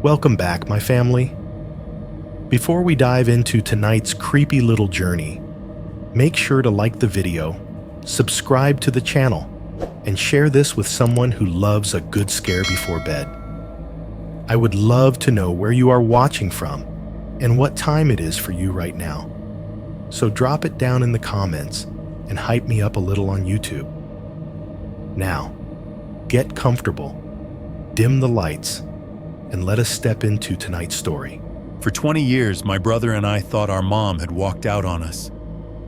Welcome back, my family. Before we dive into tonight's creepy little journey, make sure to like the video, subscribe to the channel, and share this with someone who loves a good scare before bed. I would love to know where you are watching from and what time it is for you right now. So drop it down in the comments and hype me up a little on YouTube. Now, get comfortable, dim the lights, and let us step into tonight's story. For 20 years, my brother and I thought our mom had walked out on us,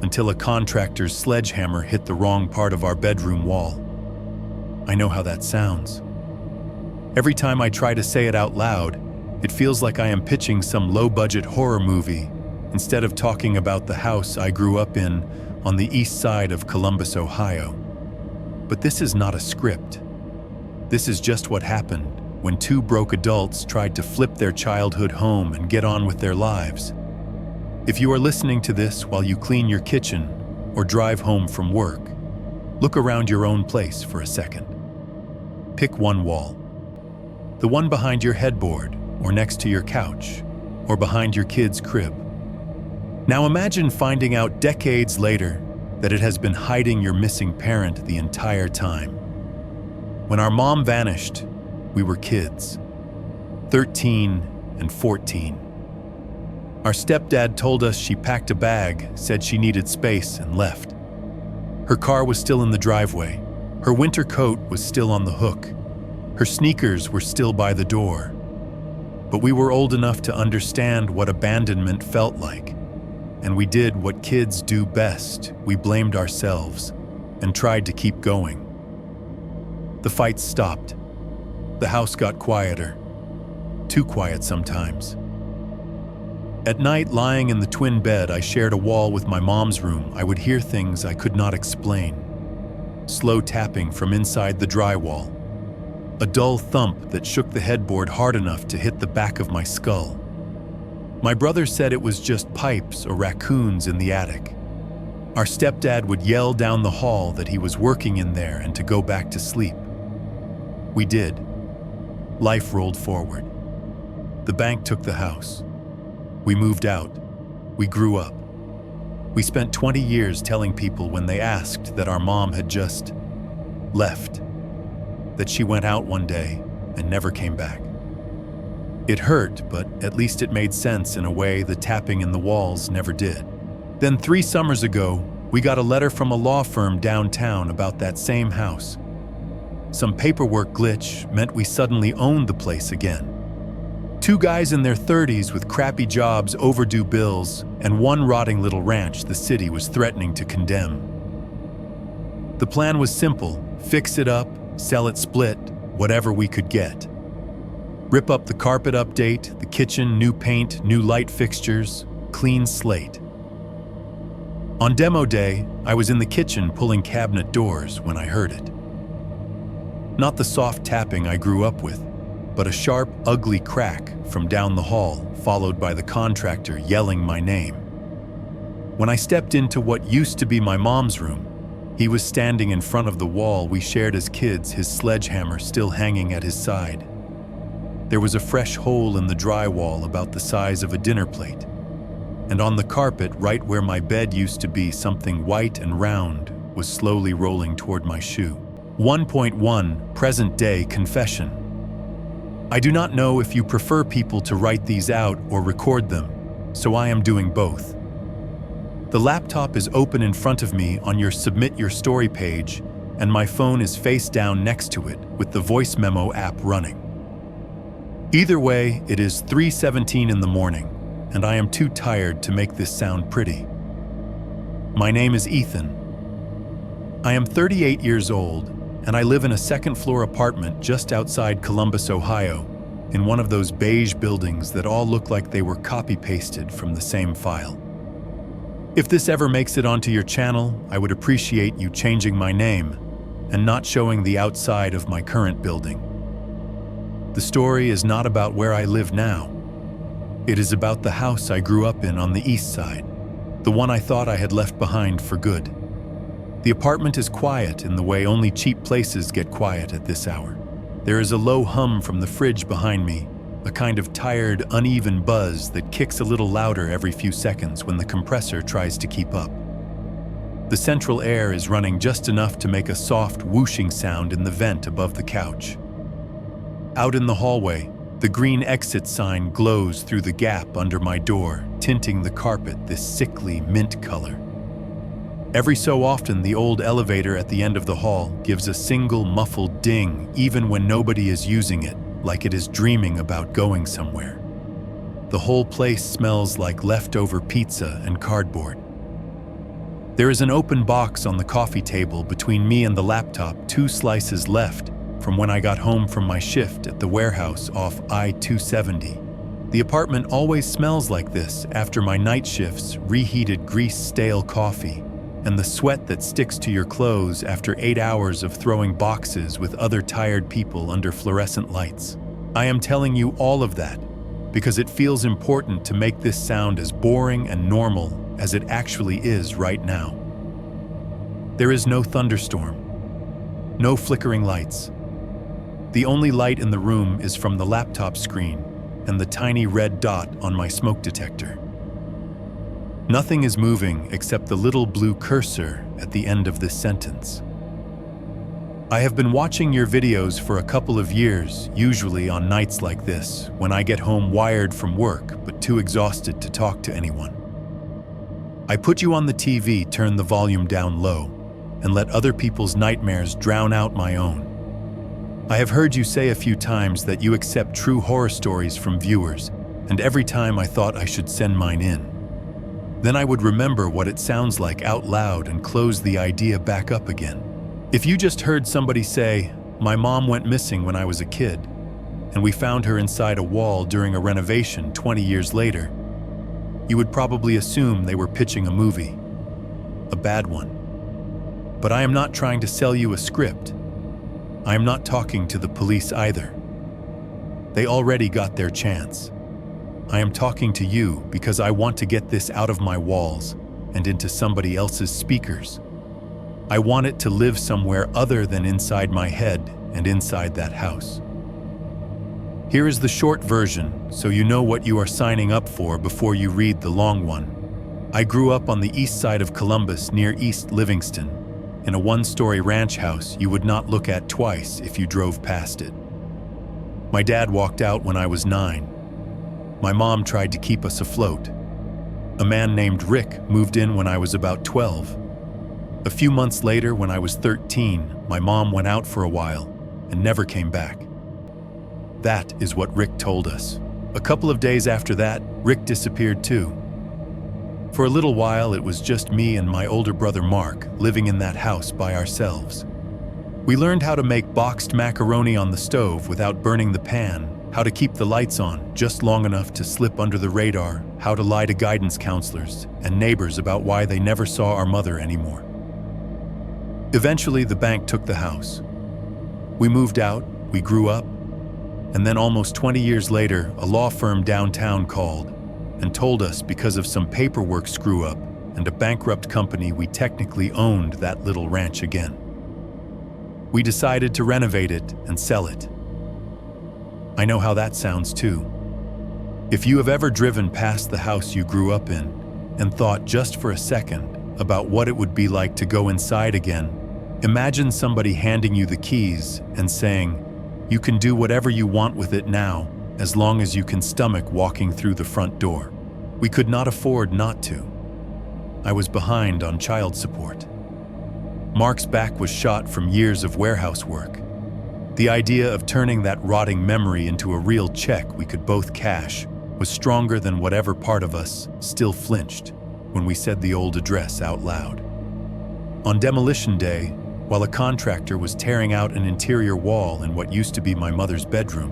until a contractor's sledgehammer hit the wrong part of our bedroom wall. I know how that sounds. Every time I try to say it out loud, it feels like I am pitching some low-budget horror movie instead of talking about the house I grew up in on the east side of Columbus, Ohio. But this is not a script. This is just what happened when two broke adults tried to flip their childhood home and get on with their lives. If you are listening to this while you clean your kitchen or drive home from work, look around your own place for a second. Pick one wall. The one behind your headboard, or next to your couch, or behind your kid's crib. Now imagine finding out decades later that it has been hiding your missing parent the entire time. When our mom vanished, we were kids, 13 and 14. Our stepdad told us she packed a bag, said she needed space, and left. Her car was still in the driveway. Her winter coat was still on the hook. Her sneakers were still by the door. But we were old enough to understand what abandonment felt like. And we did what kids do best. We blamed ourselves and tried to keep going. The fights stopped. The house got quieter. Too quiet sometimes. At night, lying in the twin bed I shared a wall with my mom's room, I would hear things I could not explain. Slow tapping from inside the drywall. A dull thump that shook the headboard hard enough to hit the back of my skull. My brother said it was just pipes or raccoons in the attic. Our stepdad would yell down the hall that he was working in there and to go back to sleep. We did. Life rolled forward. The bank took the house. We moved out. We grew up. We spent 20 years telling people when they asked that our mom had just left, that she went out one day and never came back. It hurt, but at least it made sense in a way the tapping in the walls never did. Then 3 summers ago, we got a letter from a law firm downtown about that same house. Some paperwork glitch meant we suddenly owned the place again. 2 guys in their 30s with crappy jobs, overdue bills, and one rotting little ranch the city was threatening to condemn. The plan was simple: fix it up, sell it split, whatever we could get. Rip up the carpet, update the kitchen, new paint, new light fixtures, clean slate. On demo day, I was in the kitchen pulling cabinet doors when I heard it. Not the soft tapping I grew up with, but a sharp, ugly crack from down the hall, followed by the contractor yelling my name. When I stepped into what used to be my mom's room, he was standing in front of the wall we shared as kids, his sledgehammer still hanging at his side. There was a fresh hole in the drywall about the size of a dinner plate, and on the carpet right where my bed used to be, something white and round was slowly rolling toward my shoe. 1.1 Present-day confession. I do not know if you prefer people to write these out or record them, so I am doing both. The laptop is open in front of me on your Submit Your Story page, and my phone is face down next to it with the voice memo app running. Either way, it is 3:17 in the morning, and I am too tired to make this sound pretty. My name is Ethan. I am 38 years old, and I live in a second-floor apartment just outside Columbus, Ohio, in one of those beige buildings that all look like they were copy-pasted from the same file. If this ever makes it onto your channel, I would appreciate you changing my name and not showing the outside of my current building. The story is not about where I live now. It is about the house I grew up in on the east side, the one I thought I had left behind for good. The apartment is quiet in the way only cheap places get quiet at this hour. There is a low hum from the fridge behind me, a kind of tired, uneven buzz that kicks a little louder every few seconds when the compressor tries to keep up. The central air is running just enough to make a soft whooshing sound in the vent above the couch. Out in the hallway, the green exit sign glows through the gap under my door, tinting the carpet this sickly mint color. Every so often, the old elevator at the end of the hall gives a single muffled ding, even when nobody is using it, like it is dreaming about going somewhere. The whole place smells like leftover pizza and cardboard. There is an open box on the coffee table between me and the laptop, 2 slices left from when I got home from my shift at the warehouse off I-270. The apartment always smells like this after my night shifts, reheated grease-stale coffee, and the sweat that sticks to your clothes after 8 hours of throwing boxes with other tired people under fluorescent lights. I am telling you all of that because it feels important to make this sound as boring and normal as it actually is right now. There is no thunderstorm, no flickering lights. The only light in the room is from the laptop screen and the tiny red dot on my smoke detector. Nothing is moving except the little blue cursor at the end of this sentence. I have been watching your videos for a couple of years, usually on nights like this, when I get home wired from work but too exhausted to talk to anyone. I put you on the TV, turn the volume down low, and let other people's nightmares drown out my own. I have heard you say a few times that you accept true horror stories from viewers, and every time I thought I should send mine in. Then I would remember what it sounds like out loud and close the idea back up again. If you just heard somebody say, "My mom went missing when I was a kid, and we found her inside a wall during a renovation 20 years later," you would probably assume they were pitching a movie. A bad one. But I am not trying to sell you a script. I am not talking to the police either. They already got their chance. I am talking to you because I want to get this out of my walls and into somebody else's speakers. I want it to live somewhere other than inside my head and inside that house. Here is the short version, so you know what you are signing up for before you read the long one. I grew up on the east side of Columbus near East Livingston, in a 1-story ranch house you would not look at twice if you drove past it. My dad walked out when I was 9. My mom tried to keep us afloat. A man named Rick moved in when I was about 12. A few months later, when I was 13, my mom went out for a while and never came back. That is what Rick told us. A couple of days after that, Rick disappeared too. For a little while, it was just me and my older brother Mark living in that house by ourselves. We learned how to make boxed macaroni on the stove without burning the pan, how to keep the lights on just long enough to slip under the radar, how to lie to guidance counselors and neighbors about why they never saw our mother anymore. Eventually, the bank took the house. We moved out, we grew up, and then almost 20 years later, a law firm downtown called and told us because of some paperwork screw-up and a bankrupt company, we technically owned that little ranch again. We decided to renovate it and sell it. I know how that sounds too. If you have ever driven past the house you grew up in and thought just for a second about what it would be like to go inside again, imagine somebody handing you the keys and saying, "You can do whatever you want with it now, as long as you can stomach walking through the front door." We could not afford not to. I was behind on child support. Mark's back was shot from years of warehouse work. The idea of turning that rotting memory into a real check we could both cash was stronger than whatever part of us still flinched when we said the old address out loud. On demolition day, while a contractor was tearing out an interior wall in what used to be my mother's bedroom,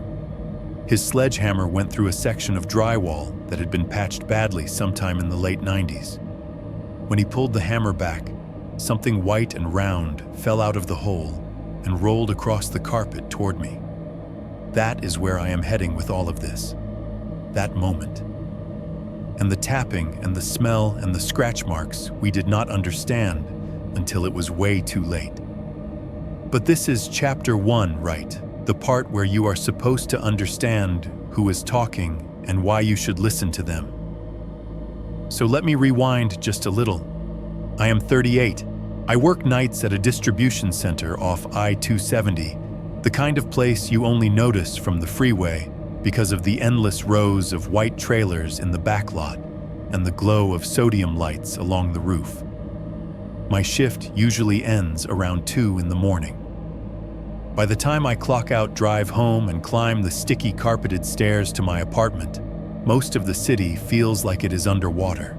his sledgehammer went through a section of drywall that had been patched badly sometime in the late 90s. When he pulled the hammer back, something white and round fell out of the hole and rolled across the carpet toward me. That is where I am heading with all of this. That moment. And the tapping and the smell and the scratch marks we did not understand until it was way too late. But this is chapter 1, right? The part where you are supposed to understand who is talking, and why you should listen to them. So let me rewind just a little. I am 38. I work nights at a distribution center off I-270, the kind of place you only notice from the freeway because of the endless rows of white trailers in the backlot and the glow of sodium lights along the roof. My shift usually ends around 2 in the morning. By the time I clock out, drive home, and climb the sticky carpeted stairs to my apartment, most of the city feels like it is underwater.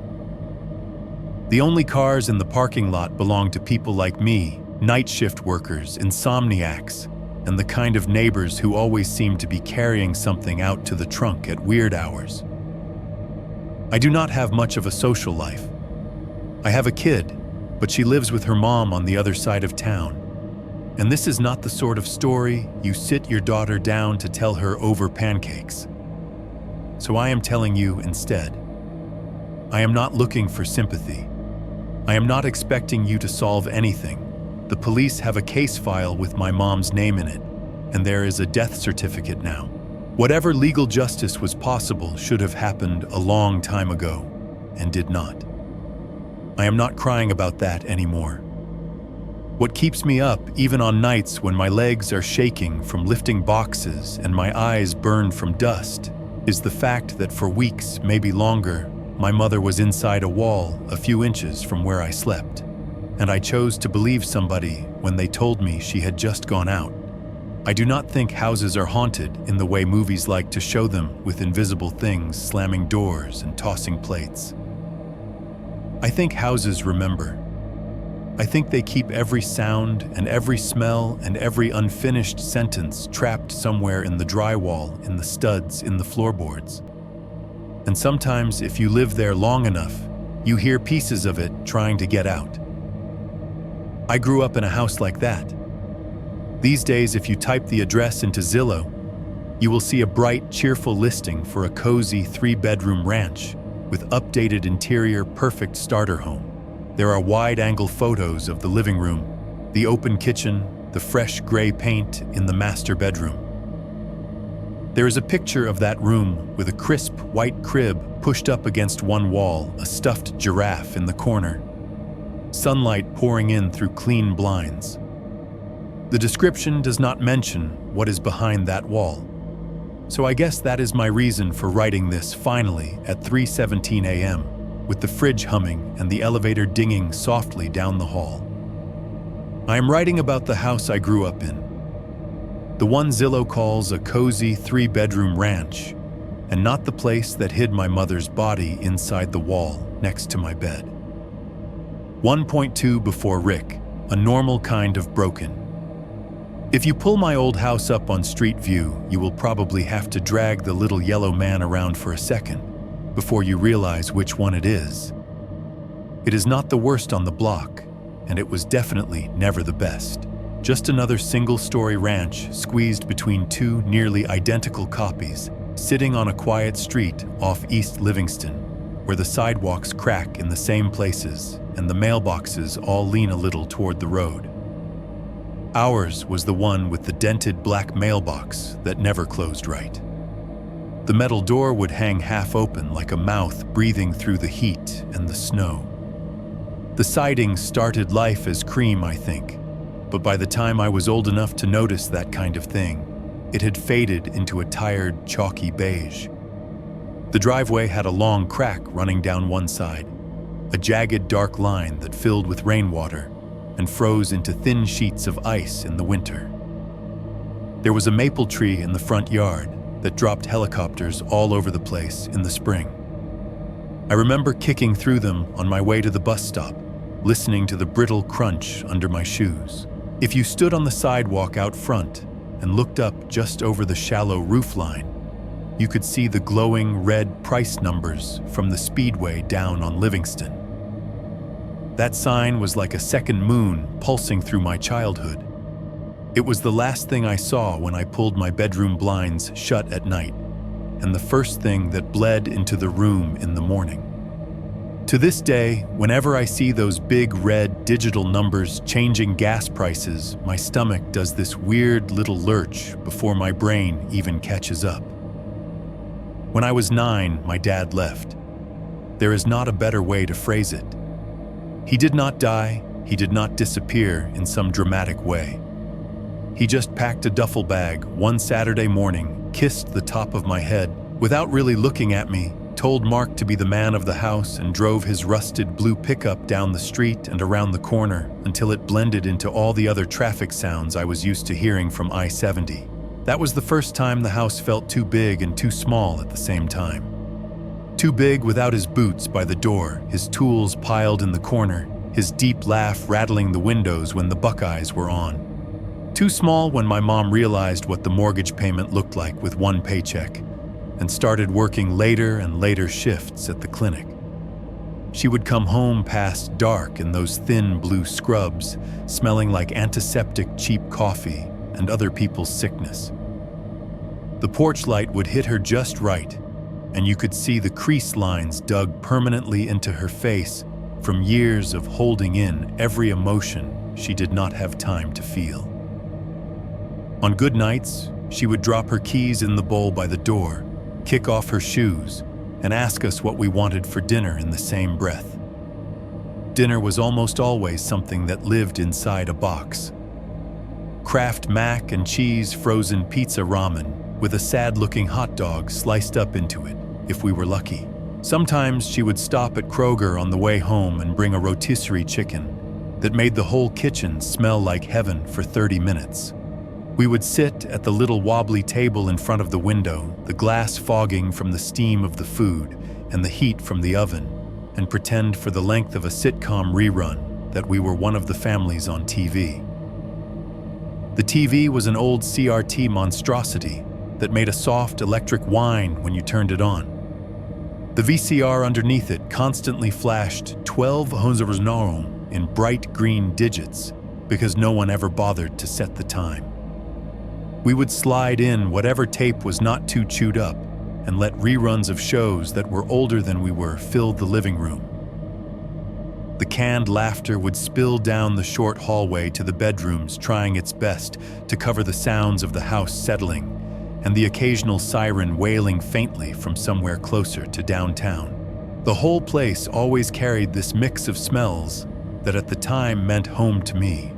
The only cars in the parking lot belong to people like me, night shift workers, insomniacs, and the kind of neighbors who always seem to be carrying something out to the trunk at weird hours. I do not have much of a social life. I have a kid, but she lives with her mom on the other side of town. And this is not the sort of story you sit your daughter down to tell her over pancakes. So I am telling you instead. I am not looking for sympathy. I am not expecting you to solve anything. The police have a case file with my mom's name in it, and there is a death certificate now. Whatever legal justice was possible should have happened a long time ago, and did not. I am not crying about that anymore. What keeps me up, even on nights when my legs are shaking from lifting boxes and my eyes burn from dust, is the fact that for weeks, maybe longer, my mother was inside a wall a few inches from where I slept, and I chose to believe somebody when they told me she had just gone out. I do not think houses are haunted in the way movies like to show them, with invisible things slamming doors and tossing plates. I think houses remember. I think they keep every sound and every smell and every unfinished sentence trapped somewhere in the drywall, in the studs, in the floorboards. And sometimes, if you live there long enough, you hear pieces of it trying to get out. I grew up in a house like that. These days, if you type the address into Zillow, you will see a bright, cheerful listing for a cozy 3-bedroom ranch with updated interior, perfect starter home. There are wide-angle photos of the living room, the open kitchen, the fresh gray paint in the master bedroom. There is a picture of that room with a crisp white crib pushed up against one wall, a stuffed giraffe in the corner, sunlight pouring in through clean blinds. The description does not mention what is behind that wall. So I guess that is my reason for writing this finally at 3:17 a.m., with the fridge humming and the elevator dinging softly down the hall. I am writing about the house I grew up in, the one Zillow calls a cozy 3-bedroom ranch, and not the place that hid my mother's body inside the wall next to my bed. 1.2 before Rick, a normal kind of broken. If you pull my old house up on Street View, you will probably have to drag the little yellow man around for a second before you realize which one it is. It is not the worst on the block, and it was definitely never the best. Just another single-story ranch squeezed between two nearly identical copies, sitting on a quiet street off East Livingston, where the sidewalks crack in the same places and the mailboxes all lean a little toward the road. Ours was the one with the dented black mailbox that never closed right. The metal door would hang half open like a mouth breathing through the heat and the snow. The siding started life as cream, I think, but by the time I was old enough to notice that kind of thing, it had faded into a tired, chalky beige. The driveway had a long crack running down one side, a jagged dark line that filled with rainwater and froze into thin sheets of ice in the winter. There was a maple tree in the front yard that dropped helicopters all over the place in the spring. I remember kicking through them on my way to the bus stop, listening to the brittle crunch under my shoes. If you stood on the sidewalk out front and looked up just over the shallow roofline, you could see the glowing red price numbers from the speedway down on Livingston. That sign was like a second moon pulsing through my childhood. It was the last thing I saw when I pulled my bedroom blinds shut at night, and the first thing that bled into the room in the morning. To this day, whenever I see those big red digital numbers changing gas prices, my stomach does this weird little lurch before my brain even catches up. When I was 9, my dad left. There is not a better way to phrase it. He did not die, he did not disappear in some dramatic way. He just packed a duffel bag one Saturday morning, kissed the top of my head, without really looking at me, told Mark to be the man of the house and drove his rusted blue pickup down the street and around the corner until it blended into all the other traffic sounds I was used to hearing from I-70. That was the first time the house felt too big and too small at the same time. Too big without his boots by the door, his tools piled in the corner, his deep laugh rattling the windows when the Buckeyes were on. Too small when my mom realized what the mortgage payment looked like with one paycheck and started working later and later shifts at the clinic. She would come home past dark in those thin blue scrubs, smelling like antiseptic cheap coffee and other people's sickness. The porch light would hit her just right, and you could see the crease lines dug permanently into her face from years of holding in every emotion she did not have time to feel. On good nights, she would drop her keys in the bowl by the door, kick off her shoes, and ask us what we wanted for dinner in the same breath. Dinner was almost always something that lived inside a box. Kraft mac and cheese frozen pizza ramen with a sad-looking hot dog sliced up into it, if we were lucky. Sometimes she would stop at Kroger on the way home and bring a rotisserie chicken that made the whole kitchen smell like heaven for 30 minutes. We would sit at the little wobbly table in front of the window, the glass fogging from the steam of the food and the heat from the oven, and pretend for the length of a sitcom rerun that we were one of the families on TV. The TV was an old CRT monstrosity that made a soft electric whine when you turned it on. The VCR underneath it constantly flashed 12 in bright green digits because no one ever bothered to set the time. We would slide in whatever tape was not too chewed up and let reruns of shows that were older than we were fill the living room. The canned laughter would spill down the short hallway to the bedrooms, trying its best to cover the sounds of the house settling and the occasional siren wailing faintly from somewhere closer to downtown. The whole place always carried this mix of smells that at the time meant home to me.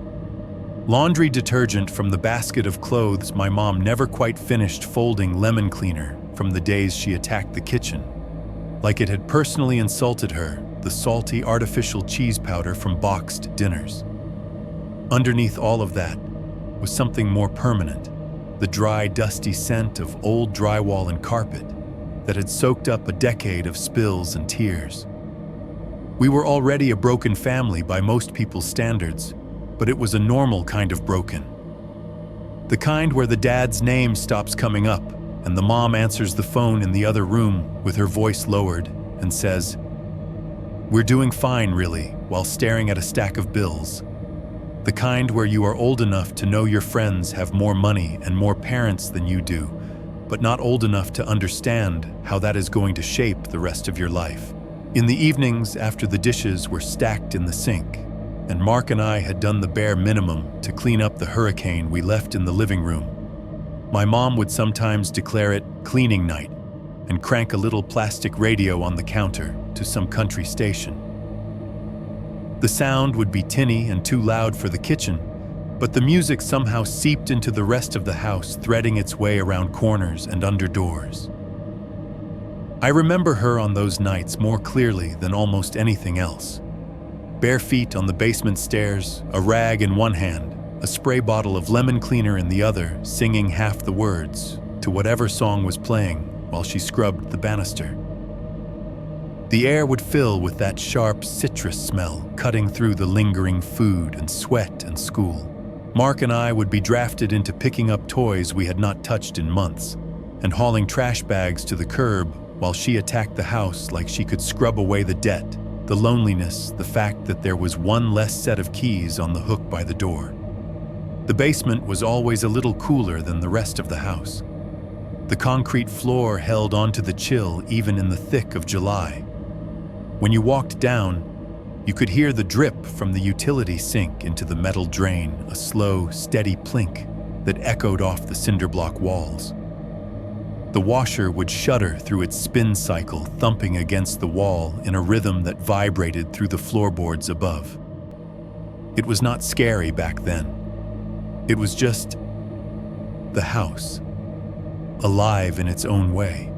Laundry detergent from the basket of clothes my mom never quite finished folding lemon cleaner from the days she attacked the kitchen. Like it had personally insulted her, the salty artificial cheese powder from boxed dinners. Underneath all of that was something more permanent, the dry, dusty scent of old drywall and carpet that had soaked up a decade of spills and tears. We were already a broken family by most people's standards, but it was a normal kind of broken. The kind where the dad's name stops coming up and the mom answers the phone in the other room with her voice lowered and says, "We're doing fine, really," while staring at a stack of bills. The kind where you are old enough to know your friends have more money and more parents than you do, but not old enough to understand how that is going to shape the rest of your life. In the evenings after the dishes were stacked in the sink, and Mark and I had done the bare minimum to clean up the hurricane we left in the living room, my mom would sometimes declare it cleaning night and crank a little plastic radio on the counter to some country station. The sound would be tinny and too loud for the kitchen, but the music somehow seeped into the rest of the house, threading its way around corners and under doors. I remember her on those nights more clearly than almost anything else. Bare feet on the basement stairs, a rag in one hand, a spray bottle of lemon cleaner in the other, singing half the words to whatever song was playing while she scrubbed the banister. The air would fill with that sharp citrus smell cutting through the lingering food and sweat and school. Mark and I would be drafted into picking up toys we had not touched in months and hauling trash bags to the curb while she attacked the house like she could scrub away the debt, the loneliness, the fact that there was one less set of keys on the hook by the door. The basement was always a little cooler than the rest of the house. The concrete floor held onto the chill even in the thick of July. When you walked down, you could hear the drip from the utility sink into the metal drain, a slow, steady plink that echoed off the cinder block walls. The washer would shudder through its spin cycle, thumping against the wall in a rhythm that vibrated through the floorboards above. It was not scary back then. It was just the house, alive in its own way.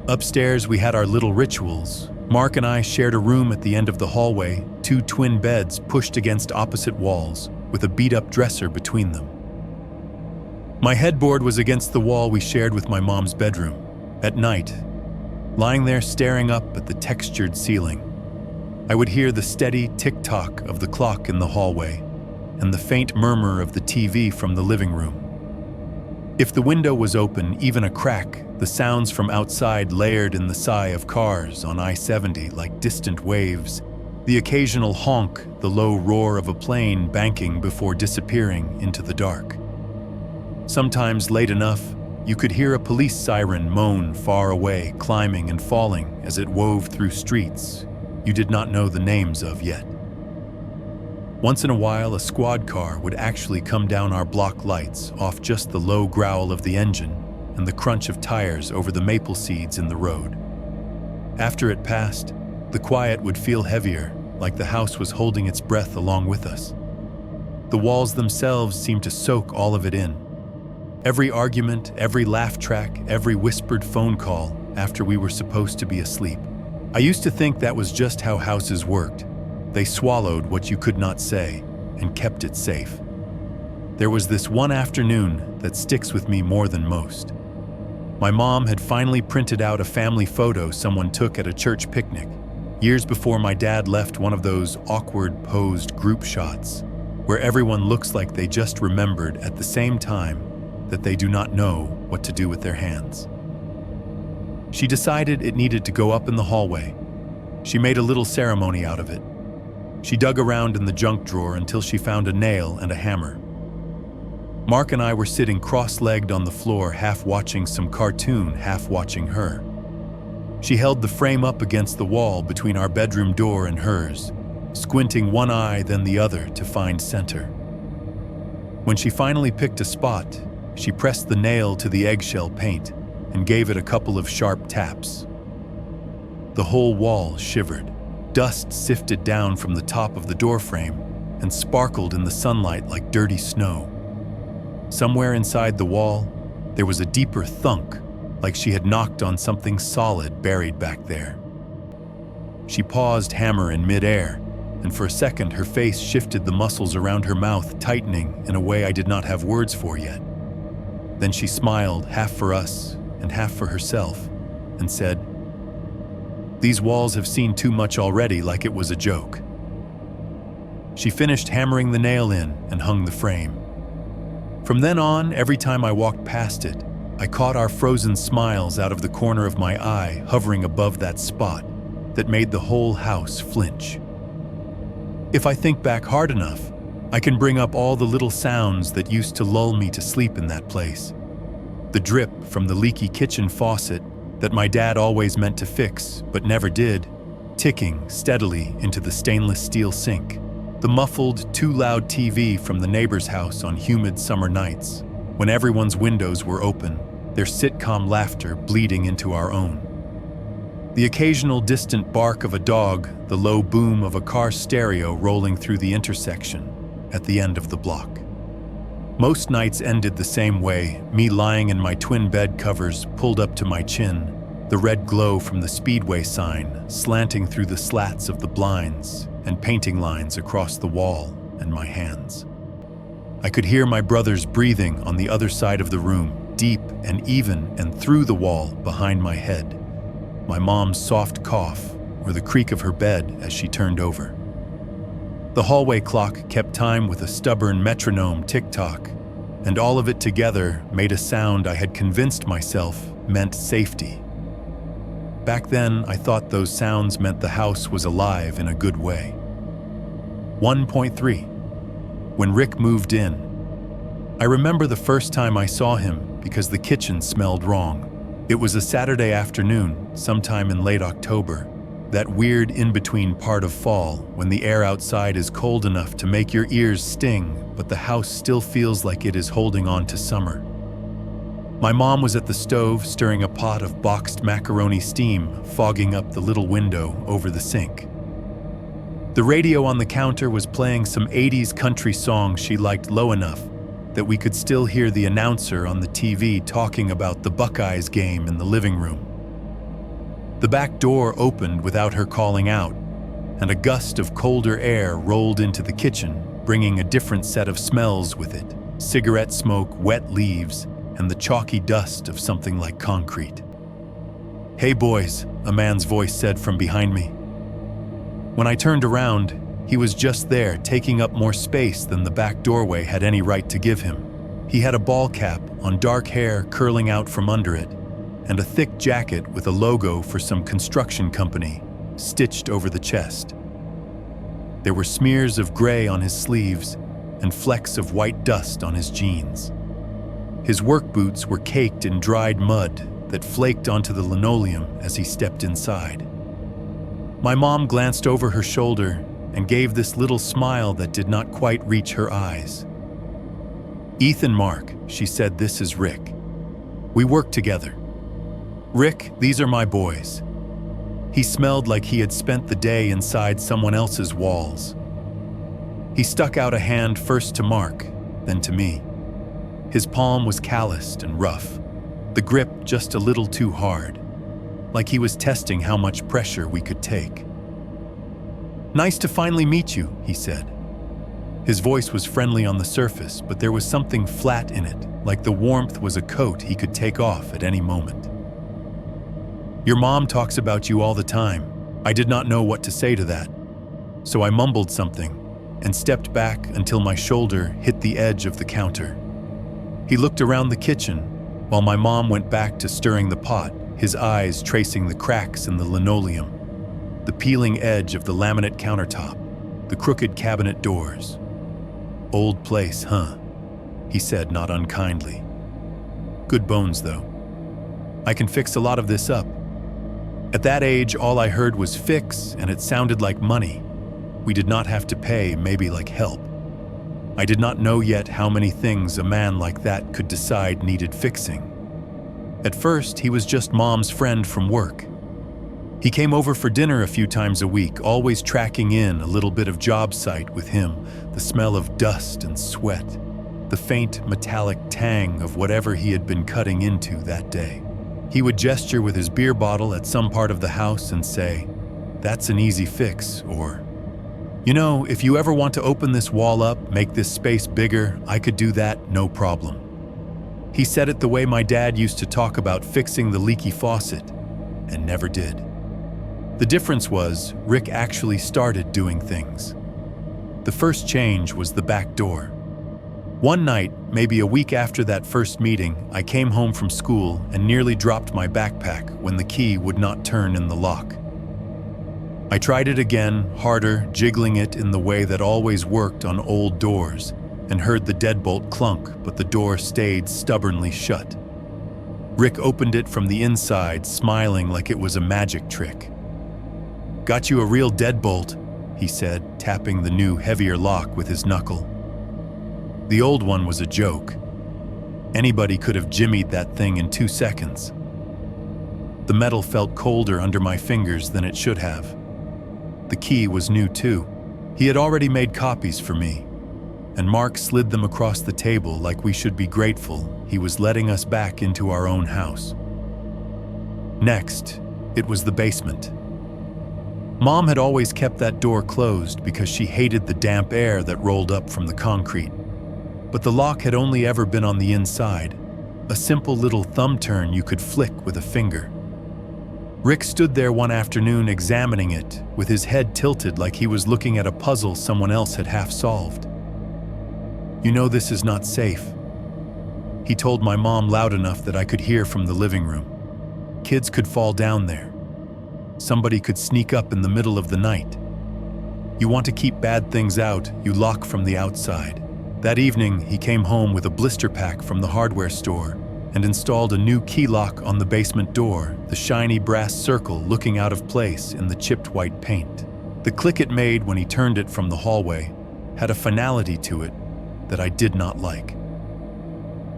Upstairs, we had our little rituals. Mark and I shared a room at the end of the hallway, 2 twin beds pushed against opposite walls, with a beat-up dresser between them. My headboard was against the wall we shared with my mom's bedroom. At night, lying there staring up at the textured ceiling, I would hear the steady tick-tock of the clock in the hallway and the faint murmur of the TV from the living room. If the window was open, even a crack, the sounds from outside layered in the sigh of cars on I-70 like distant waves, the occasional honk, the low roar of a plane banking before disappearing into the dark. Sometimes late enough, you could hear a police siren moan far away, climbing and falling as it wove through streets you did not know the names of yet. Once in a while, a squad car would actually come down our block lights off just the low growl of the engine and the crunch of tires over the maple seeds in the road. After it passed, the quiet would feel heavier, like the house was holding its breath along with us. The walls themselves seemed to soak all of it in. Every argument, every laugh track, every whispered phone call after we were supposed to be asleep. I used to think that was just how houses worked. They swallowed what you could not say and kept it safe. There was this one afternoon that sticks with me more than most. My mom had finally printed out a family photo someone took at a church picnic, years before my dad left one of those awkward posed group shots, where everyone looks like they just remembered at the same time that they do not know what to do with their hands. She decided it needed to go up in the hallway. She made a little ceremony out of it. She dug around in the junk drawer until she found a nail and a hammer. Mark and I were sitting cross-legged on the floor, half watching some cartoon, half watching her. She held the frame up against the wall between our bedroom door and hers, squinting one eye then the other to find center. When she finally picked a spot, she pressed the nail to the eggshell paint and gave it a couple of sharp taps. The whole wall shivered. Dust sifted down from the top of the doorframe and sparkled in the sunlight like dirty snow. Somewhere inside the wall, there was a deeper thunk, like she had knocked on something solid buried back there. She paused, hammer in midair, and for a second her face shifted, the muscles around her mouth tightening in a way I did not have words for yet. Then she smiled, half for us and half for herself, and said, "These walls have seen too much already," like it was a joke. She finished hammering the nail in and hung the frame. From then on, every time I walked past it, I caught our frozen smiles out of the corner of my eye, hovering above that spot that made the whole house flinch. If I think back hard enough, I can bring up all the little sounds that used to lull me to sleep in that place. The drip from the leaky kitchen faucet that my dad always meant to fix but never did, ticking steadily into the stainless steel sink. The muffled, too loud TV from the neighbor's house on humid summer nights, when everyone's windows were open, their sitcom laughter bleeding into our own. The occasional distant bark of a dog, the low boom of a car stereo rolling through the intersection at the end of the block. Most nights ended the same way, me lying in my twin bed covers pulled up to my chin, the red glow from the Speedway sign slanting through the slats of the blinds and painting lines across the wall and my hands. I could hear my brother's breathing on the other side of the room, deep and even and through the wall behind my head, my mom's soft cough or the creak of her bed as she turned over. The hallway clock kept time with a stubborn metronome tick-tock, and all of it together made a sound I had convinced myself meant safety. Back then, I thought those sounds meant the house was alive in a good way. 1.3. When Rick moved in. I remember the first time I saw him because the kitchen smelled wrong. It was a Saturday afternoon, sometime in late October, that weird in-between part of fall when the air outside is cold enough to make your ears sting, but the house still feels like it is holding on to summer. My mom was at the stove stirring a pot of boxed macaroni steam, fogging up the little window over the sink. The radio on the counter was playing some 80s country songs she liked low enough that we could still hear the announcer on the TV talking about the Buckeyes game in the living room. The back door opened without her calling out, and a gust of colder air rolled into the kitchen, bringing a different set of smells with it: cigarette smoke, wet leaves, and the chalky dust of something like concrete. "Hey boys," a man's voice said from behind me. When I turned around, he was just there, taking up more space than the back doorway had any right to give him. He had a ball cap on, dark hair curling out from under it, and a thick jacket with a logo for some construction company stitched over the chest. There were smears of gray on his sleeves and flecks of white dust on his jeans. His work boots were caked in dried mud that flaked onto the linoleum as he stepped inside. My mom glanced over her shoulder and gave this little smile that did not quite reach her eyes. "Ethan Mark," she said, "this is Rick. We work together. Rick, these are my boys." He smelled like he had spent the day inside someone else's walls. He stuck out a hand first to Mark, then to me. His palm was calloused and rough, the grip just a little too hard, like he was testing how much pressure we could take. "Nice to finally meet you," he said. His voice was friendly on the surface, but there was something flat in it, like the warmth was a coat he could take off at any moment. "Your mom talks about you all the time." I did not know what to say to that, so I mumbled something and stepped back until my shoulder hit the edge of the counter. He looked around the kitchen while my mom went back to stirring the pot, his eyes tracing the cracks in the linoleum, the peeling edge of the laminate countertop, the crooked cabinet doors. "Old place, huh?" he said, not unkindly. "Good bones, though. I can fix a lot of this up." At that age, all I heard was fix, and it sounded like money. We did not have to pay, maybe like help. I did not know yet how many things a man like that could decide needed fixing. At first, he was just Mom's friend from work. He came over for dinner a few times a week, always tracking in a little bit of job site with him, the smell of dust and sweat, the faint metallic tang of whatever he had been cutting into that day. He would gesture with his beer bottle at some part of the house and say, "That's an easy fix," or, "You know, if you ever want to open this wall up, make this space bigger, I could do that, no problem." He said it the way my dad used to talk about fixing the leaky faucet, and never did. The difference was, Rick actually started doing things. The first change was the back door. One night, maybe a week after that first meeting, I came home from school and nearly dropped my backpack when the key would not turn in the lock. I tried it again, harder, jiggling it in the way that always worked on old doors, and heard the deadbolt clunk, but the door stayed stubbornly shut. Rick opened it from the inside, smiling like it was a magic trick. "Got you a real deadbolt," he said, tapping the new, heavier lock with his knuckle. The old one was a joke. Anybody could have jimmied that thing in 2 seconds. The metal felt colder under my fingers than it should have. The key was new too. He had already made copies for me, and Mark slid them across the table like we should be grateful he was letting us back into our own house. Next, it was the basement. Mom had always kept that door closed because she hated the damp air that rolled up from the concrete. But the lock had only ever been on the inside, a simple little thumb turn you could flick with a finger. Rick stood there one afternoon examining it, with his head tilted like he was looking at a puzzle someone else had half solved. "You know this is not safe," he told my mom loud enough that I could hear from the living room. "Kids could fall down there. Somebody could sneak up in the middle of the night. You want to keep bad things out, you lock from the outside." That evening, he came home with a blister pack from the hardware store and installed a new key lock on the basement door, the shiny brass circle looking out of place in the chipped white paint. The click it made when he turned it from the hallway had a finality to it that I did not like.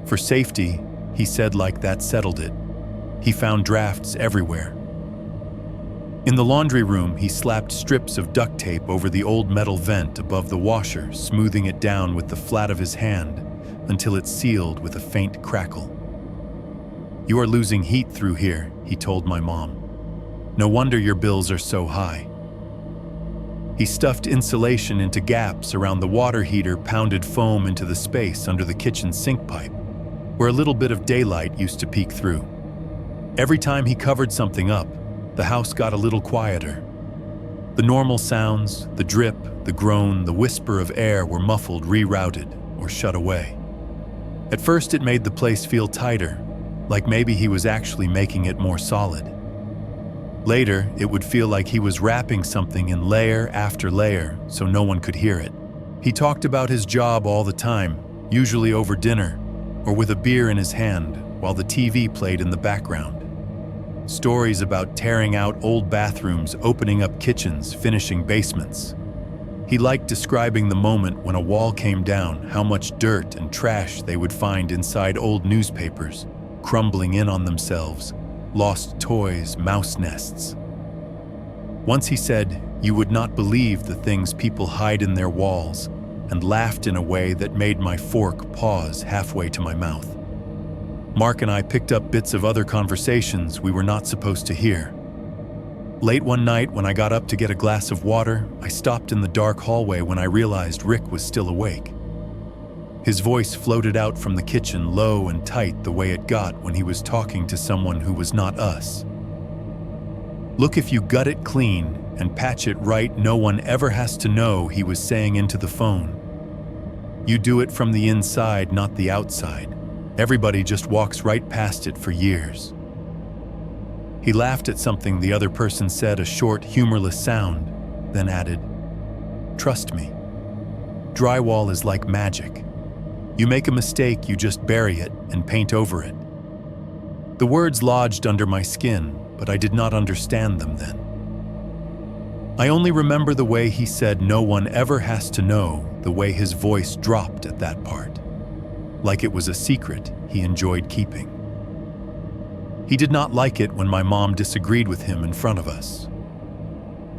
For safety, he said like that settled it. He found drafts everywhere. In the laundry room, he slapped strips of duct tape over the old metal vent above the washer, smoothing it down with the flat of his hand until it sealed with a faint crackle. "You are losing heat through here," he told my mom. "No wonder your bills are so high." He stuffed insulation into gaps around the water heater, pounded foam into the space under the kitchen sink pipe, where a little bit of daylight used to peek through. Every time he covered something up, the house got a little quieter. The normal sounds, the drip, the groan, the whisper of air were muffled, rerouted, or shut away. At first it made the place feel tighter, like maybe he was actually making it more solid. Later, it would feel like he was wrapping something in layer after layer so no one could hear it. He talked about his job all the time, usually over dinner, or with a beer in his hand while the TV played in the background. Stories about tearing out old bathrooms, opening up kitchens, finishing basements. He liked describing the moment when a wall came down, how much dirt and trash they would find inside old newspapers, crumbling in on themselves, lost toys, mouse nests. Once he said, "You would not believe the things people hide in their walls," and laughed in a way that made my fork pause halfway to my mouth. Mark and I picked up bits of other conversations we were not supposed to hear. Late one night, when I got up to get a glass of water, I stopped in the dark hallway when I realized Rick was still awake. His voice floated out from the kitchen, low and tight the way it got when he was talking to someone who was not us. "Look, if you gut it clean and patch it right, no one ever has to know," he was saying into the phone. "You do it from the inside, not the outside. Everybody just walks right past it for years." He laughed at something the other person said, a short, humorless sound, then added, "Trust me. Drywall is like magic. You make a mistake, you just bury it and paint over it." The words lodged under my skin, but I did not understand them then. I only remember the way he said no one ever has to know, the way his voice dropped at that part, like it was a secret he enjoyed keeping. He did not like it when my mom disagreed with him in front of us.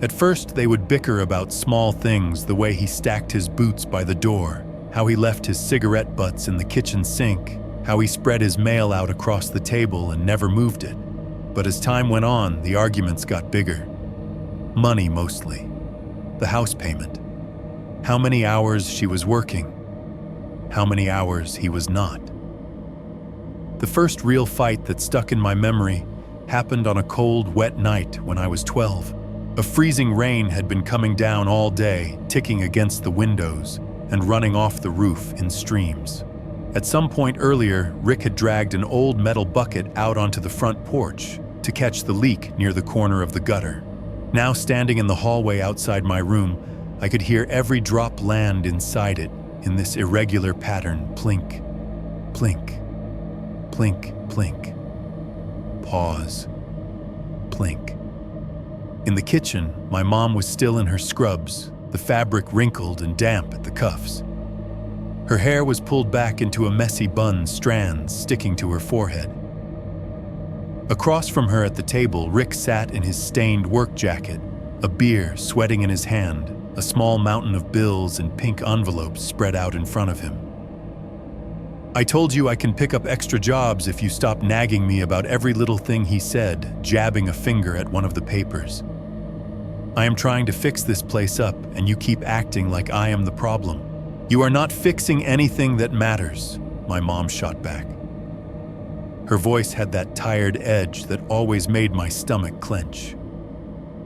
At first, they would bicker about small things, the way he stacked his boots by the door, how he left his cigarette butts in the kitchen sink, how he spread his mail out across the table and never moved it. But as time went on, the arguments got bigger. Money mostly. The house payment. How many hours she was working. How many hours he was not. The first real fight that stuck in my memory happened on a cold, wet night when I was 12. A freezing rain had been coming down all day, ticking against the windows and running off the roof in streams. At some point earlier, Rick had dragged an old metal bucket out onto the front porch to catch the leak near the corner of the gutter. Now, standing in the hallway outside my room, I could hear every drop land inside it in this irregular pattern: plink, plink, plink, plink. Pause. Plink. In the kitchen, my mom was still in her scrubs, the fabric wrinkled and damp at the cuffs. Her hair was pulled back into a messy bun, strands sticking to her forehead. Across from her at the table, Rick sat in his stained work jacket, a beer sweating in his hand, a small mountain of bills and pink envelopes spread out in front of him. "I told you I can pick up extra jobs if you stop nagging me about every little thing," he said, jabbing a finger at one of the papers. "I am trying to fix this place up, and you keep acting like I am the problem." "You are not fixing anything that matters," my mom shot back. Her voice had that tired edge that always made my stomach clench.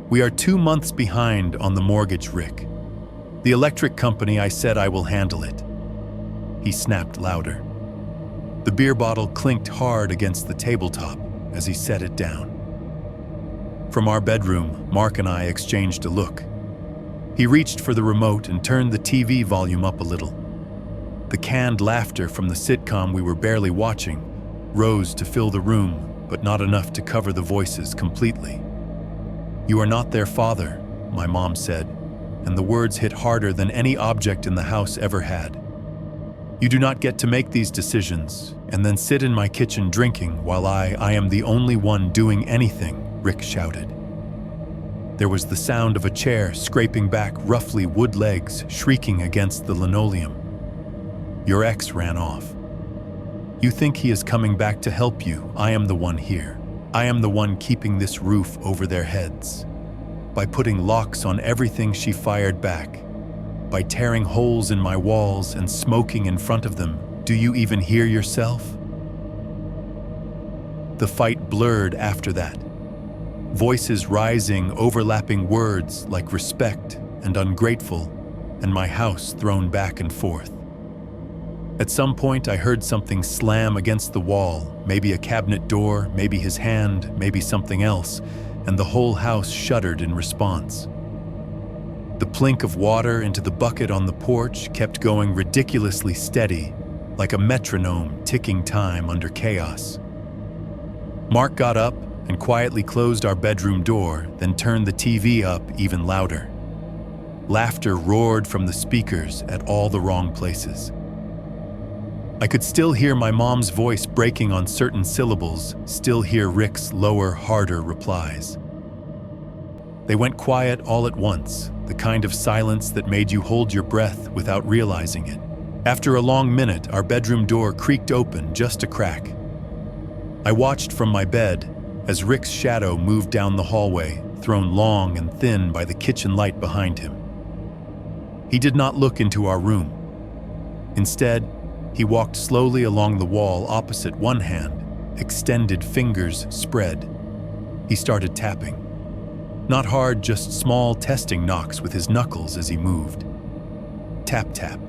"We are 2 months behind on the mortgage, Rick. The electric company, I said I will handle it." He snapped louder. The beer bottle clinked hard against the tabletop as he set it down. From our bedroom, Mark and I exchanged a look. He reached for the remote and turned the TV volume up a little. The canned laughter from the sitcom we were barely watching rose to fill the room, but not enough to cover the voices completely. "You are not their father," my mom said, and the words hit harder than any object in the house ever had. You do not get to make these decisions and then sit in my kitchen drinking while I am the only one doing anything, Rick shouted. There was the sound of a chair scraping back roughly wood legs shrieking against the linoleum. Your ex ran off. You think he is coming back to help you. I am the one here. I am the one keeping this roof over their heads. By putting locks on everything, she fired back. By tearing holes in my walls and smoking in front of them. Do you even hear yourself? The fight blurred after that. Voices rising, overlapping words like respect and ungrateful, and my house thrown back and forth. At some point, I heard something slam against the wall, maybe a cabinet door, maybe his hand, maybe something else, and the whole house shuddered in response. The plink of water into the bucket on the porch kept going ridiculously steady, like a metronome ticking time under chaos. Mark got up and quietly closed our bedroom door, then turned the TV up even louder. Laughter roared from the speakers at all the wrong places. I could still hear my mom's voice breaking on certain syllables, still hear Rick's lower, harder replies. They went quiet all at once, the kind of silence that made you hold your breath without realizing it. After a long minute, our bedroom door creaked open just a crack. I watched from my bed as Rick's shadow moved down the hallway, thrown long and thin by the kitchen light behind him. He did not look into our room. Instead, he walked slowly along the wall opposite one hand, extended fingers spread. He started tapping. Not hard, just small testing knocks with his knuckles as he moved. Tap, tap.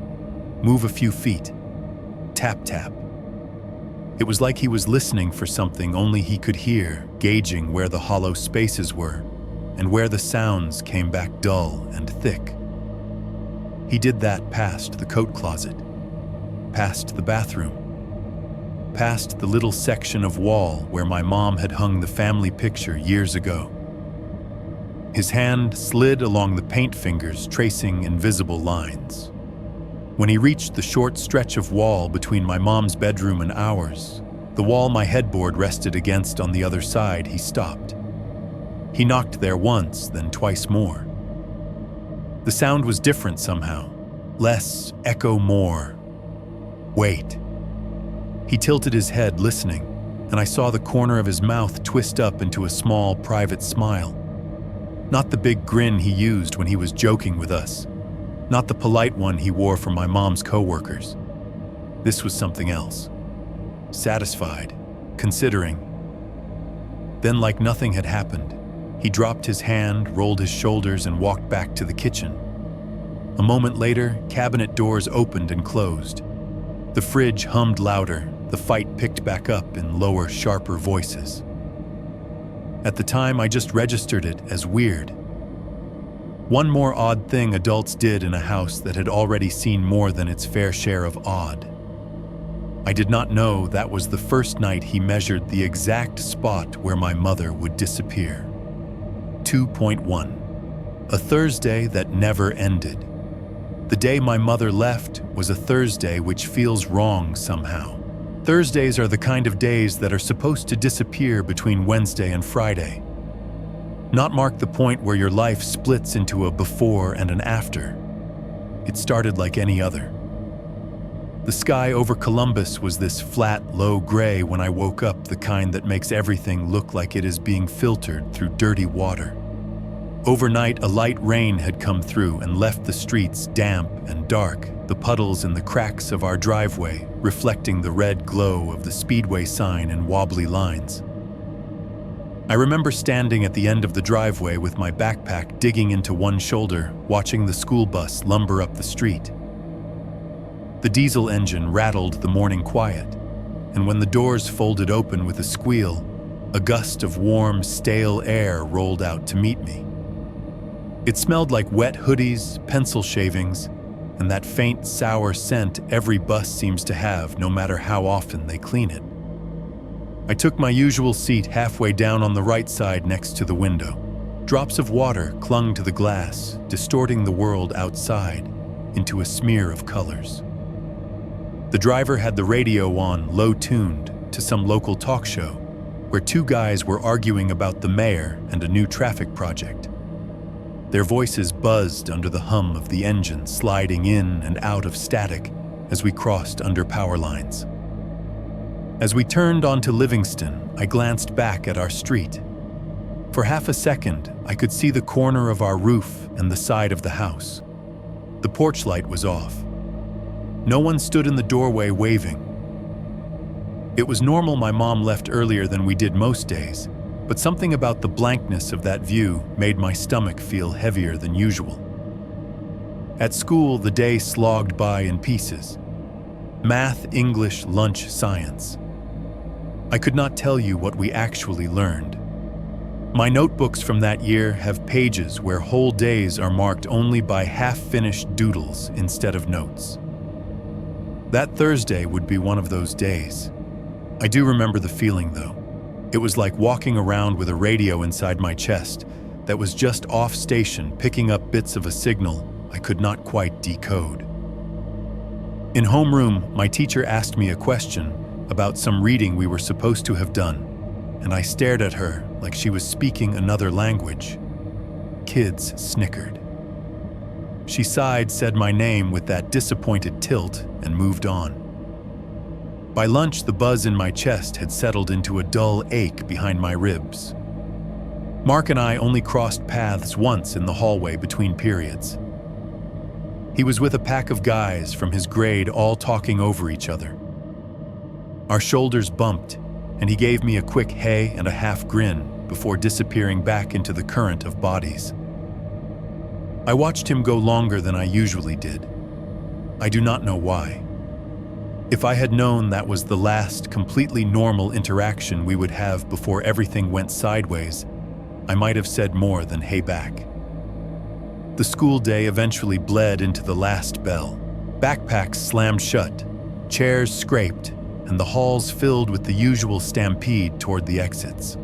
Move a few feet. Tap, tap. It was like he was listening for something only he could hear, gauging where the hollow spaces were, and where the sounds came back dull and thick. He did that past the coat closet, past the bathroom, past the little section of wall where my mom had hung the family picture years ago. His hand slid along the paint fingers, tracing invisible lines. When he reached the short stretch of wall between my mom's bedroom and ours, the wall my headboard rested against on the other side, he stopped. He knocked there once, then twice more. The sound was different somehow. Less, echo more. Wait. He tilted his head, listening, and I saw the corner of his mouth twist up into a small, private smile. Not the big grin he used when he was joking with us. Not the polite one he wore for my mom's coworkers. This was something else. Satisfied, considering. Then, like nothing had happened, he dropped his hand, rolled his shoulders, and walked back to the kitchen. A moment later, cabinet doors opened and closed. The fridge hummed louder, the fight picked back up in lower, sharper voices. At the time, I just registered it as weird. One more odd thing adults did in a house that had already seen more than its fair share of odd. I did not know that was the first night he measured the exact spot where my mother would disappear. 2.1. A Thursday that never ended. The day my mother left was a Thursday which feels wrong somehow. Thursdays are the kind of days that are supposed to disappear between Wednesday and Friday. Not mark the point where your life splits into a before and an after. It started like any other. The sky over Columbus was this flat, low gray when I woke up, the kind that makes everything look like it is being filtered through dirty water. Overnight, a light rain had come through and left the streets damp and dark, the puddles in the cracks of our driveway reflecting the red glow of the speedway sign and wobbly lines. I remember standing at the end of the driveway with my backpack digging into one shoulder, watching the school bus lumber up the street. The diesel engine rattled the morning quiet, and when the doors folded open with a squeal, a gust of warm, stale air rolled out to meet me. It smelled like wet hoodies, pencil shavings, and that faint, sour scent every bus seems to have no matter how often they clean it. I took my usual seat halfway down on the right side next to the window. Drops of water clung to the glass, distorting the world outside into a smear of colors. The driver had the radio on, low-tuned, to some local talk show, where two guys were arguing about the mayor and a new traffic project. Their voices buzzed under the hum of the engine sliding in and out of static as we crossed under power lines. As we turned onto Livingston, I glanced back at our street. For half a second, I could see the corner of our roof and the side of the house. The porch light was off. No one stood in the doorway waving. It was normal my mom left earlier than we did most days, but something about the blankness of that view made my stomach feel heavier than usual. At school, the day slogged by in pieces. Math, English, lunch, science. I could not tell you what we actually learned. My notebooks from that year have pages where whole days are marked only by half-finished doodles instead of notes. That Thursday would be one of those days. I do remember the feeling, though. It was like walking around with a radio inside my chest that was just off station, picking up bits of a signal I could not quite decode. In homeroom, my teacher asked me a question about some reading we were supposed to have done, and I stared at her like she was speaking another language. Kids snickered. She sighed, said my name with that disappointed tilt, and moved on. By lunch, the buzz in my chest had settled into a dull ache behind my ribs. Mark and I only crossed paths once in the hallway between periods. He was with a pack of guys from his grade, all talking over each other. Our shoulders bumped, and he gave me a quick hey and a half grin before disappearing back into the current of bodies. I watched him go longer than I usually did. I do not know why. If I had known that was the last completely normal interaction we would have before everything went sideways, I might have said more than hey back. The school day eventually bled into the last bell. Backpacks slammed shut, chairs scraped, and the halls filled with the usual stampede toward the exits.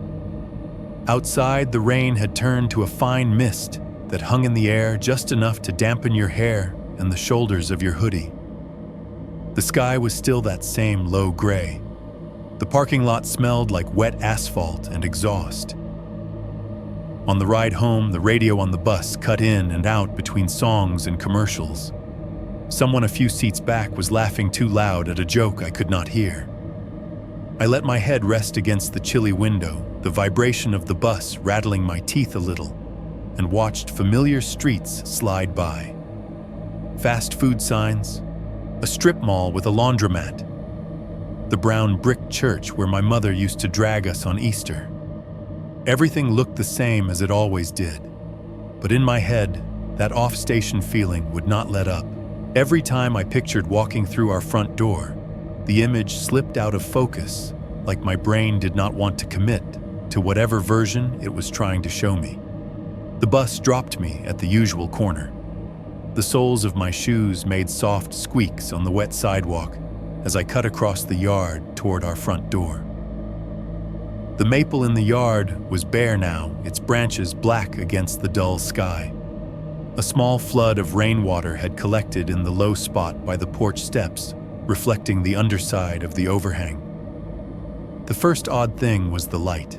Outside, the rain had turned to a fine mist that hung in the air just enough to dampen your hair and the shoulders of your hoodie. The sky was still that same low gray. The parking lot smelled like wet asphalt and exhaust. On the ride home, the radio on the bus cut in and out between songs and commercials. Someone a few seats back was laughing too loud at a joke I could not hear. I let my head rest against the chilly window, the vibration of the bus rattling my teeth a little, and watched familiar streets slide by. Fast food signs, a strip mall with a laundromat, the brown brick church where my mother used to drag us on Easter. Everything looked the same as it always did, but in my head, that off-station feeling would not let up. Every time I pictured walking through our front door, the image slipped out of focus, like my brain did not want to commit to whatever version it was trying to show me. The bus dropped me at the usual corner. The soles of my shoes made soft squeaks on the wet sidewalk as I cut across the yard toward our front door. The maple in the yard was bare now, its branches black against the dull sky. A small flood of rainwater had collected in the low spot by the porch steps, reflecting the underside of the overhang. The first odd thing was the light,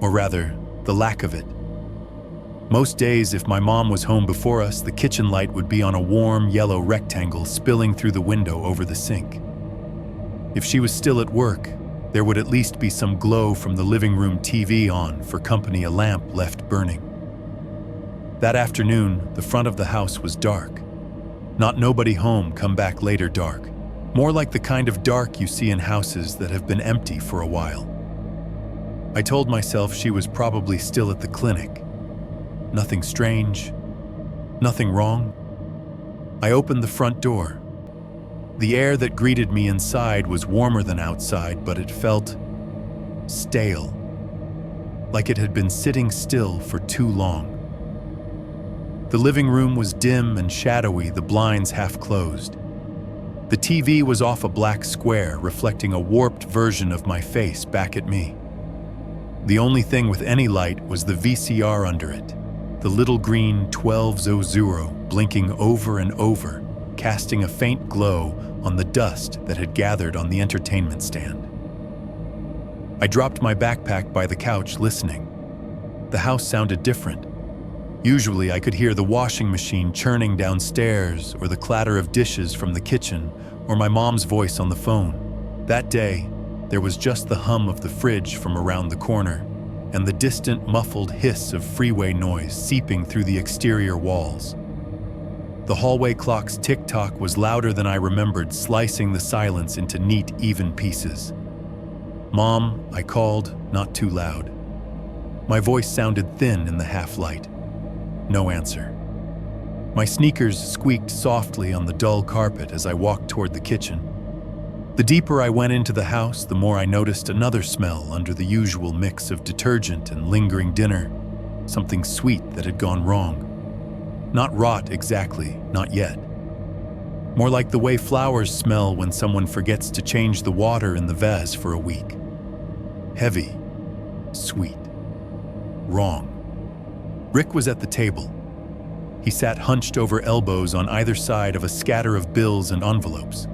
or rather, the lack of it. Most days, if my mom was home before us, the kitchen light would be on a warm yellow rectangle spilling through the window over the sink. If she was still at work, there would at least be some glow from the living room TV on, for company a lamp left burning. That afternoon, the front of the house was dark. Not nobody home come back later dark. More like the kind of dark you see in houses that have been empty for a while. I told myself she was probably still at the clinic. Nothing strange. Nothing wrong. I opened the front door. The air that greeted me inside was warmer than outside, but it felt stale. Like it had been sitting still for too long. The living room was dim and shadowy, the blinds half closed. The TV was off a black square, reflecting a warped version of my face back at me. The only thing with any light was the VCR under it, the little green 1200 blinking over and over, casting a faint glow on the dust that had gathered on the entertainment stand. I dropped my backpack by the couch, listening. The house sounded different. Usually I could hear the washing machine churning downstairs, or the clatter of dishes from the kitchen, or my mom's voice on the phone. That day, there was just the hum of the fridge from around the corner, and the distant, muffled hiss of freeway noise seeping through the exterior walls. The hallway clock's tick-tock was louder than I remembered, slicing the silence into neat, even pieces. "Mom," I called, not too loud. My voice sounded thin in the half-light. No answer. My sneakers squeaked softly on the dull carpet as I walked toward the kitchen. The deeper I went into the house, the more I noticed another smell under the usual mix of detergent and lingering dinner, something sweet that had gone wrong. Not rot exactly, not yet. More like the way flowers smell when someone forgets to change the water in the vase for a week. Heavy, sweet, wrong. Rick was at the table. He sat hunched over elbows on either side of a scatter of bills and envelopes.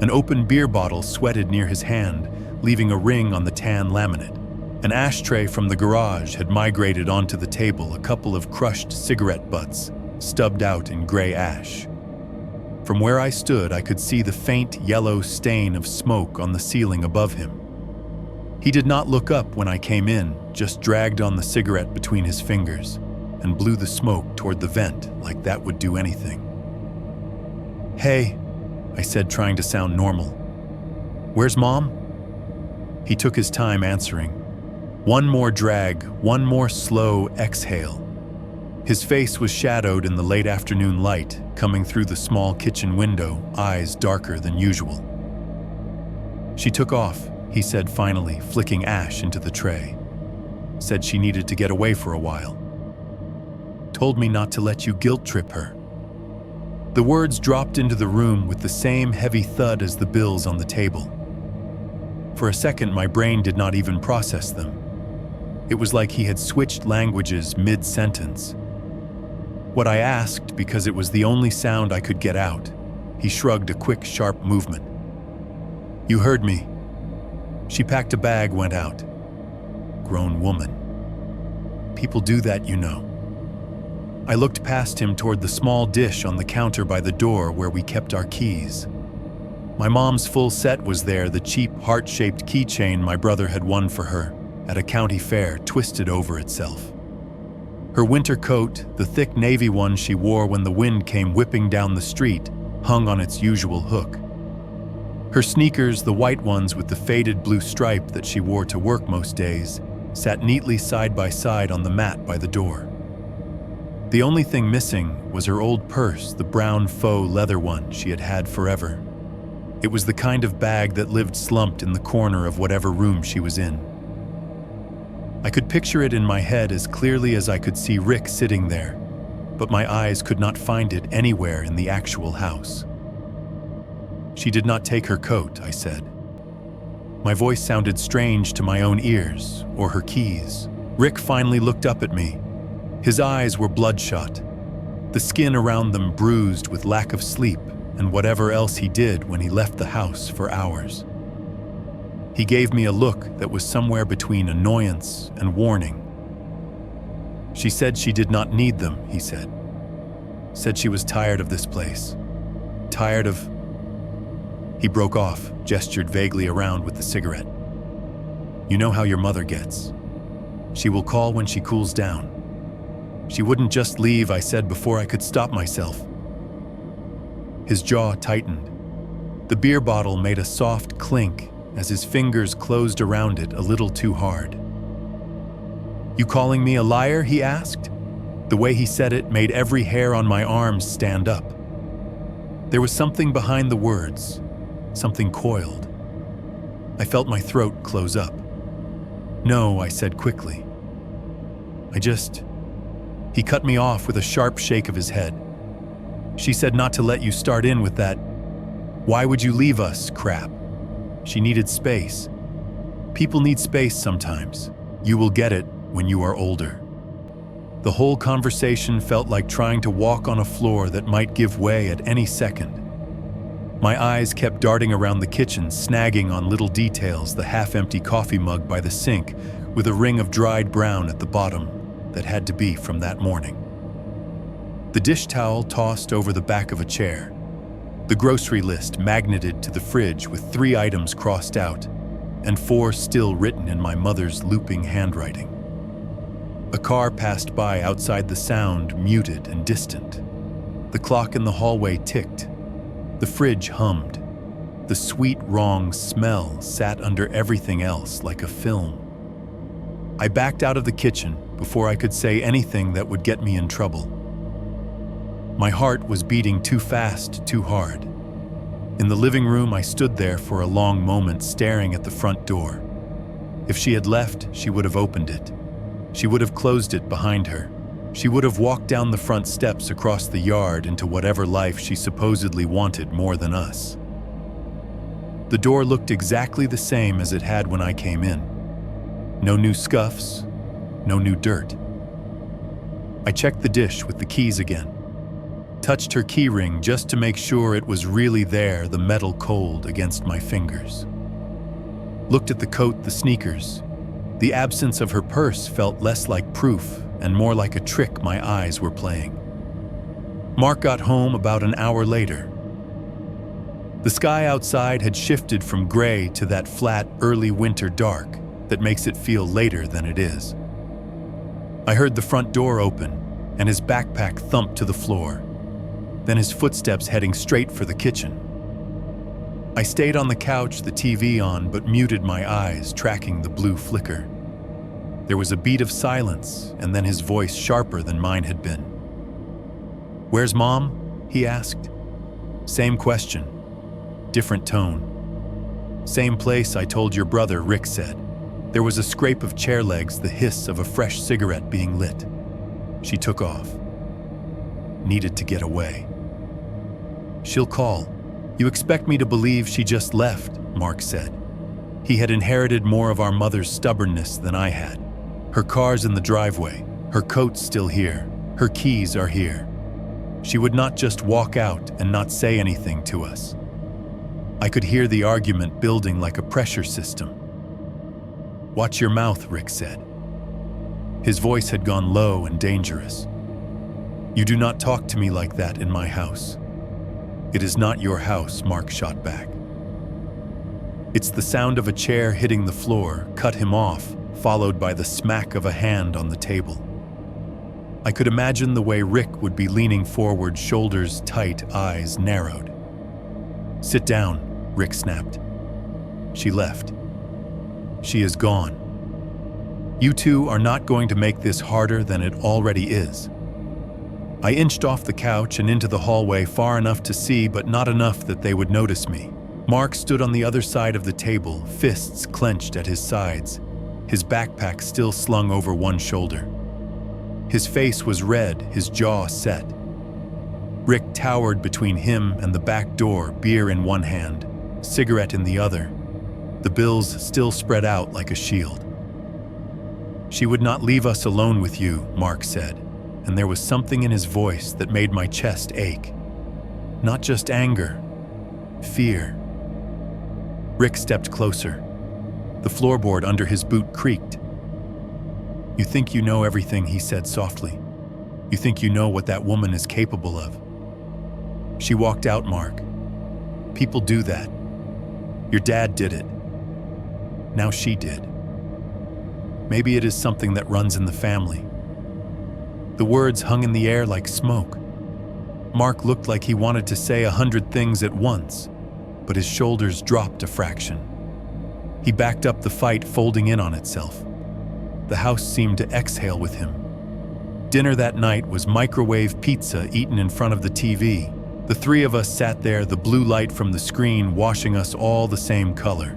An open beer bottle sweated near his hand, leaving a ring on the tan laminate. An ashtray from the garage had migrated onto the table, a couple of crushed cigarette butts, stubbed out in gray ash. From where I stood, I could see the faint yellow stain of smoke on the ceiling above him. He did not look up when I came in, just dragged on the cigarette between his fingers and blew the smoke toward the vent like that would do anything. "Hey," I said, trying to sound normal. "Where's Mom?" He took his time answering. One more drag, one more slow exhale. His face was shadowed in the late afternoon light coming through the small kitchen window, eyes darker than usual. "She took off," he said finally, flicking ash into the tray. "Said she needed to get away for a while. Told me not to let you guilt-trip her." The words dropped into the room with the same heavy thud as the bills on the table. For a second, my brain did not even process them. It was like he had switched languages mid-sentence. What I asked, because it was the only sound I could get out, he shrugged a quick, sharp movement. "You heard me. She packed a bag, went out. Grown woman. People do that, you know." I looked past him toward the small dish on the counter by the door where we kept our keys. My mom's full set was there, the cheap heart-shaped keychain my brother had won for her at a county fair, twisted over itself. Her winter coat, the thick navy one she wore when the wind came whipping down the street, hung on its usual hook. Her sneakers, the white ones with the faded blue stripe that she wore to work most days, sat neatly side by side on the mat by the door. The only thing missing was her old purse, the brown faux leather one she had had forever. It was the kind of bag that lived slumped in the corner of whatever room she was in. I could picture it in my head as clearly as I could see Rick sitting there, but my eyes could not find it anywhere in the actual house. "She did not take her coat," I said. My voice sounded strange to my own ears, or her keys. Rick finally looked up at me. His eyes were bloodshot, the skin around them bruised with lack of sleep and whatever else he did when he left the house for hours. He gave me a look that was somewhere between annoyance and warning. "She said she did not need them," he said. "Said she was tired of this place. Tired of..." He broke off, gestured vaguely around with the cigarette. "You know how your mother gets. She will call when she cools down. She wouldn't just leave," I said before I could stop myself. His jaw tightened. The beer bottle made a soft clink as his fingers closed around it a little too hard. "You calling me a liar?" he asked. The way he said it made every hair on my arms stand up. There was something behind the words, something coiled. I felt my throat close up. "No," I said quickly. He cut me off with a sharp shake of his head. "She said not to let you start in with that 'why would you leave us' crap. She needed space. People need space sometimes. You will get it when you are older." The whole conversation felt like trying to walk on a floor that might give way at any second. My eyes kept darting around the kitchen, snagging on little details, the half-empty coffee mug by the sink with a ring of dried brown at the bottom that had to be from that morning. The dish towel tossed over the back of a chair. The grocery list magneted to the fridge with 3 items crossed out and 4 still written in my mother's looping handwriting. A car passed by outside, the sound muted and distant. The clock in the hallway ticked. The fridge hummed. The sweet, wrong smell sat under everything else like a film. I backed out of the kitchen before I could say anything that would get me in trouble. My heart was beating too fast, too hard. In the living room, I stood there for a long moment, staring at the front door. If she had left, she would have opened it. She would have closed it behind her. She would have walked down the front steps across the yard into whatever life she supposedly wanted more than us. The door looked exactly the same as it had when I came in. No new scuffs, no new dirt. I checked the dish with the keys again. Touched her key ring just to make sure it was really there, the metal cold against my fingers. Looked at the coat, the sneakers. The absence of her purse felt less like proof and more like a trick my eyes were playing. Mark got home about an hour later. The sky outside had shifted from gray to that flat, early winter dark that makes it feel later than it is. I heard the front door open and his backpack thump to the floor, then his footsteps heading straight for the kitchen. I stayed on the couch, the TV on, but muted my eyes, tracking the blue flicker. There was a beat of silence, and then his voice sharper than mine had been. "Where's Mom?" he asked. Same question, different tone. "Same place I told your brother," Rick said. There was a scrape of chair legs, the hiss of a fresh cigarette being lit. She took off. Needed to get away. "She'll call. You expect me to believe she just left," Mark said. He had inherited more of our mother's stubbornness than I had. Her car's in the driveway. Her coat's still here. Her keys are here. She would not just walk out and not say anything to us. I could hear the argument building like a pressure system. "Watch your mouth," Rick said. His voice had gone low and dangerous. "You do not talk to me like that in my house." "It is not your house," Mark shot back. It's the sound of a chair hitting the floor cut him off, followed by the smack of a hand on the table. I could imagine the way Rick would be leaning forward, shoulders tight, eyes narrowed. "Sit down," Rick snapped. She left. She is gone. You two are not going to make this harder than it already is. I inched off the couch and into the hallway, far enough to see, but not enough that they would notice me. Mark stood on the other side of the table, fists clenched at his sides, his backpack still slung over one shoulder. His face was red, his jaw set. Rick towered between him and the back door, beer in one hand, cigarette in the other, the bills still spread out like a shield. "She would not leave us alone with you," Mark said, and there was something in his voice that made my chest ache. Not just anger, fear. Rick stepped closer. The floorboard under his boot creaked. "You think you know everything," he said softly. "You think you know what that woman is capable of." "She walked out, Mark. People do that. Your dad did it. Now she did. Maybe it is something that runs in the family." The words hung in the air like smoke. Mark looked like he wanted to say 100 things at once, but his shoulders dropped a fraction. He backed up the fight, folding in on itself. The house seemed to exhale with him. Dinner that night was microwave pizza eaten in front of the TV. The three of us sat there, the blue light from the screen washing us all the same color.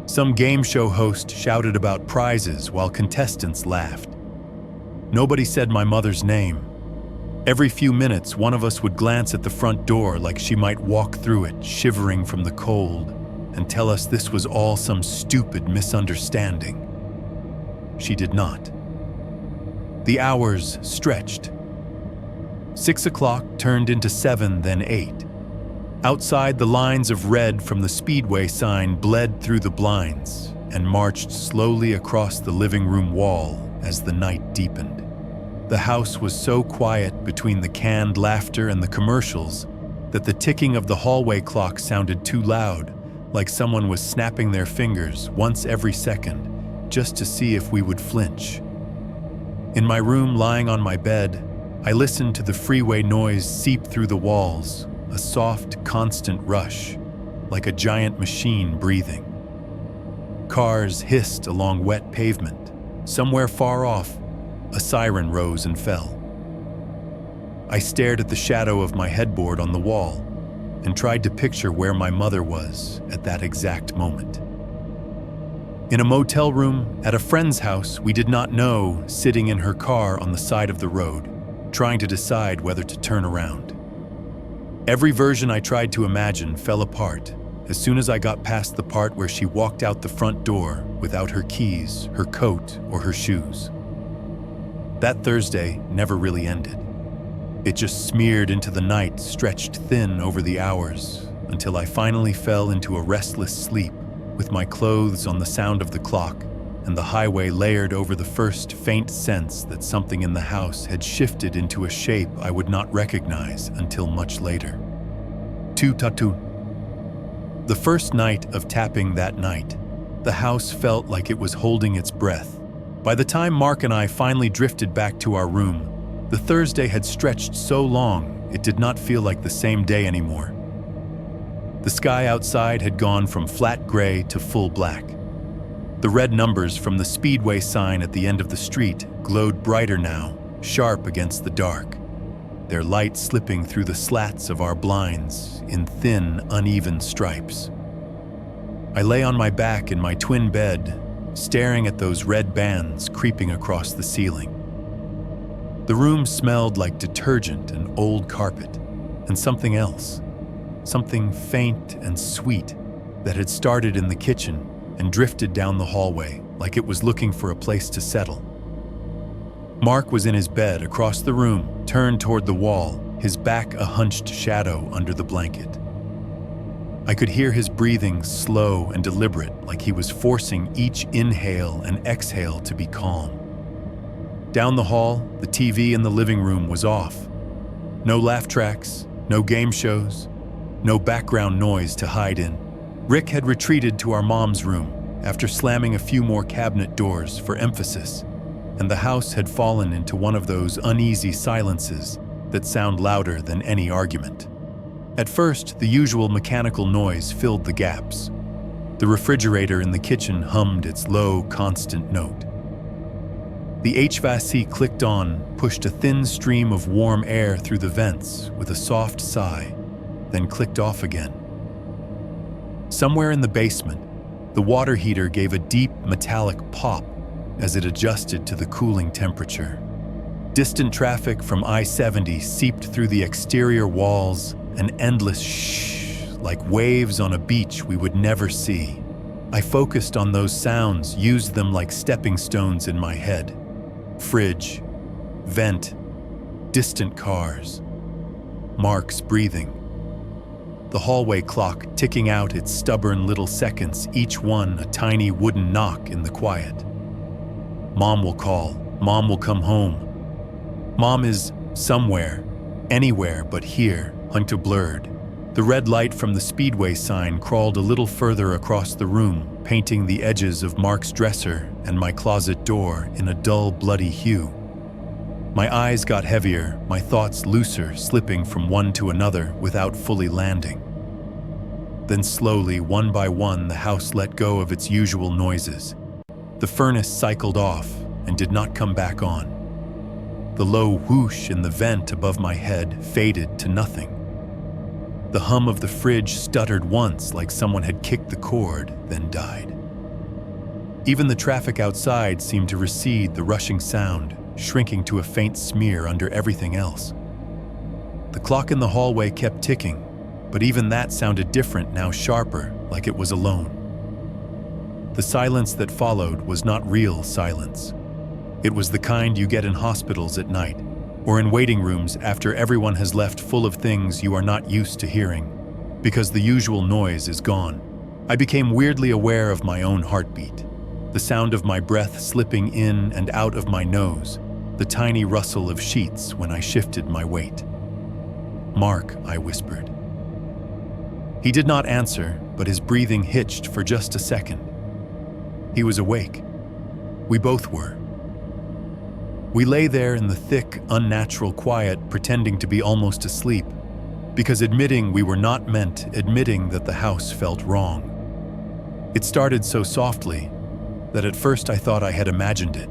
Some game show host shouted about prizes while contestants laughed. Nobody said my mother's name. Every few minutes, one of us would glance at the front door like she might walk through it, shivering from the cold, and tell us this was all some stupid misunderstanding. She did not. The hours stretched. 6 o'clock turned into 7, then 8. Outside, the lines of red from the speedway sign bled through the blinds and marched slowly across the living room wall as the night deepened. The house was so quiet between the canned laughter and the commercials that the ticking of the hallway clock sounded too loud, like someone was snapping their fingers once every second just to see if we would flinch. In my room, lying on my bed, I listened to the freeway noise seep through the walls, a soft, constant rush, like a giant machine breathing. Cars hissed along wet pavement. Somewhere far off, a siren rose and fell. I stared at the shadow of my headboard on the wall and tried to picture where my mother was at that exact moment. In a motel room at a friend's house we did not know, sitting in her car on the side of the road, trying to decide whether to turn around. Every version I tried to imagine fell apart as soon as I got past the part where she walked out the front door without her keys, her coat, or her shoes. That Thursday never really ended. It just smeared into the night, stretched thin over the hours, until I finally fell into a restless sleep with my clothes on the sound of the clock and the highway layered over the first faint sense that something in the house had shifted into a shape I would not recognize until much later. Tu-ta-tu. The first night of tapping that night, the house felt like it was holding its breath. By the time Mark and I finally drifted back to our room, the Thursday had stretched so long it did not feel like the same day anymore. The sky outside had gone from flat gray to full black. The red numbers from the speedway sign at the end of the street glowed brighter now, sharp against the dark, their light slipping through the slats of our blinds in thin, uneven stripes. I lay on my back in my twin bed, staring at those red bands creeping across the ceiling. The room smelled like detergent and old carpet, and something else, something faint and sweet that had started in the kitchen and drifted down the hallway like it was looking for a place to settle. Mark was in his bed across the room, turned toward the wall, his back a hunched shadow under the blanket. I could hear his breathing slow and deliberate, like he was forcing each inhale and exhale to be calm. Down the hall, the TV in the living room was off. No laugh tracks, no game shows, no background noise to hide in. Rick had retreated to our mom's room after slamming a few more cabinet doors for emphasis, and the house had fallen into one of those uneasy silences that sound louder than any argument. At first, the usual mechanical noise filled the gaps. The refrigerator in the kitchen hummed its low, constant note. The HVAC clicked on, pushed a thin stream of warm air through the vents with a soft sigh, then clicked off again. Somewhere in the basement, the water heater gave a deep metallic pop as it adjusted to the cooling temperature. Distant traffic from I-70 seeped through the exterior walls, an endless shh, like waves on a beach we would never see. I focused on those sounds, used them like stepping stones in my head. Fridge, vent, distant cars, Mark's breathing. The hallway clock ticking out its stubborn little seconds, each one a tiny wooden knock in the quiet. Mom will call. Mom will come home. Mom is somewhere, anywhere but here, until blurred. The red light from the speedway sign crawled a little further across the room, painting the edges of Mark's dresser and my closet door in a dull, bloody hue. My eyes got heavier, my thoughts looser, slipping from one to another without fully landing. Then slowly, one by one, the house let go of its usual noises. The furnace cycled off and did not come back on. The low whoosh in the vent above my head faded to nothing. The hum of the fridge stuttered once, like someone had kicked the cord, then died. Even the traffic outside seemed to recede, the rushing sound shrinking to a faint smear under everything else. The clock in the hallway kept ticking, but even that sounded different, now sharper, like it was alone. The silence that followed was not real silence. It was the kind you get in hospitals at night, or in waiting rooms after everyone has left, full of things you are not used to hearing. because the usual noise is gone. I became weirdly aware of my own heartbeat, the sound of my breath slipping in and out of my nose, the tiny rustle of sheets when I shifted my weight. "Mark," I whispered. He did not answer, but his breathing hitched for just a second. He was awake. We both were. We lay there in the thick, unnatural quiet, pretending to be almost asleep, because admitting we were not meant admitting that the house felt wrong. It started so softly that at first I thought I had imagined it.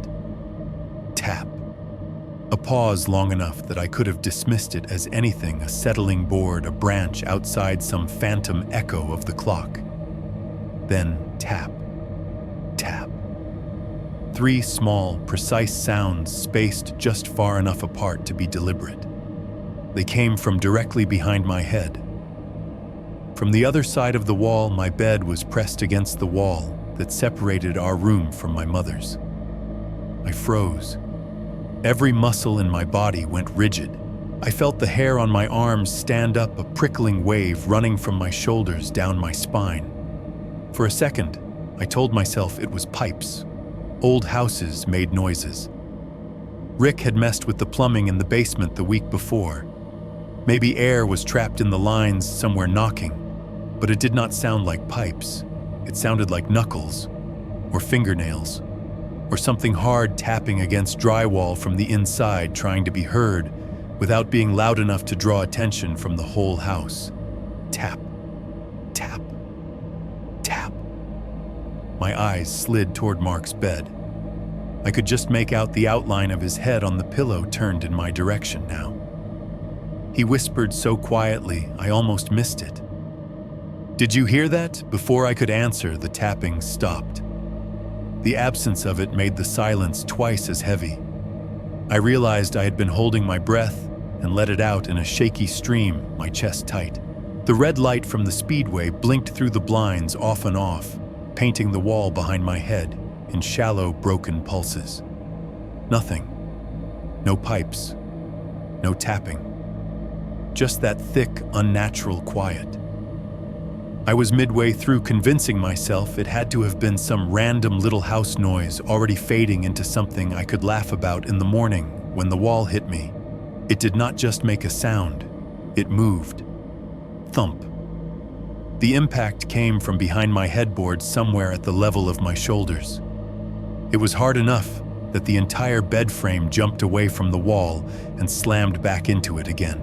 Tap. A pause long enough that I could have dismissed it as anything, a settling board, a branch outside some phantom echo of the clock. Then tap, tap. 3 small, precise sounds spaced just far enough apart to be deliberate. They came from directly behind my head. From the other side of the wall, my bed was pressed against the wall that separated our room from my mother's. I froze. Every muscle in my body went rigid. I felt the hair on my arms stand up, a prickling wave running from my shoulders down my spine. For a second, I told myself it was pipes. Old houses made noises. Rick had messed with the plumbing in the basement the week before. Maybe air was trapped in the lines somewhere knocking, but it did not sound like pipes. It sounded like knuckles, or fingernails, or something hard tapping against drywall from the inside, trying to be heard without being loud enough to draw attention from the whole house. Tap, tap, tap. My eyes slid toward Mark's bed. I could just make out the outline of his head on the pillow turned in my direction now. He whispered so quietly, I almost missed it. "Did you hear that?" Before I could answer, the tapping stopped. The absence of it made the silence twice as heavy. I realized I had been holding my breath and let it out in a shaky stream, my chest tight. The red light from the speedway blinked through the blinds off and off, painting the wall behind my head in shallow, broken pulses. Nothing. No pipes. No tapping. Just that thick, unnatural quiet. I was midway through convincing myself it had to have been some random little house noise already fading into something I could laugh about in the morning when the wall hit me. It did not just make a sound, it moved. Thump. The impact came from behind my headboard somewhere at the level of my shoulders. It was hard enough that the entire bed frame jumped away from the wall and slammed back into it again.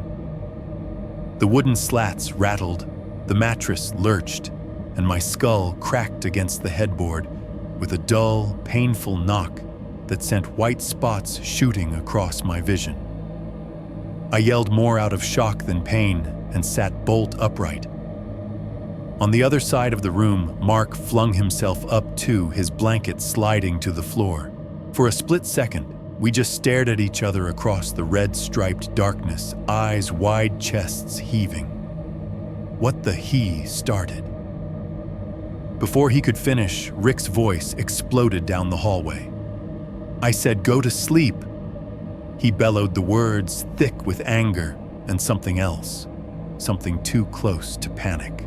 The wooden slats rattled, the mattress lurched, and my skull cracked against the headboard with a dull, painful knock that sent white spots shooting across my vision. I yelled more out of shock than pain and sat bolt upright. On the other side of the room, Mark flung himself up too, his blanket sliding to the floor. For a split second, we just stared at each other across the red-striped darkness, eyes wide, chests heaving. What the he started? Before he could finish, Rick's voice exploded down the hallway. I said, "Go to sleep." He bellowed the words, thick with anger and something else, something too close to panic.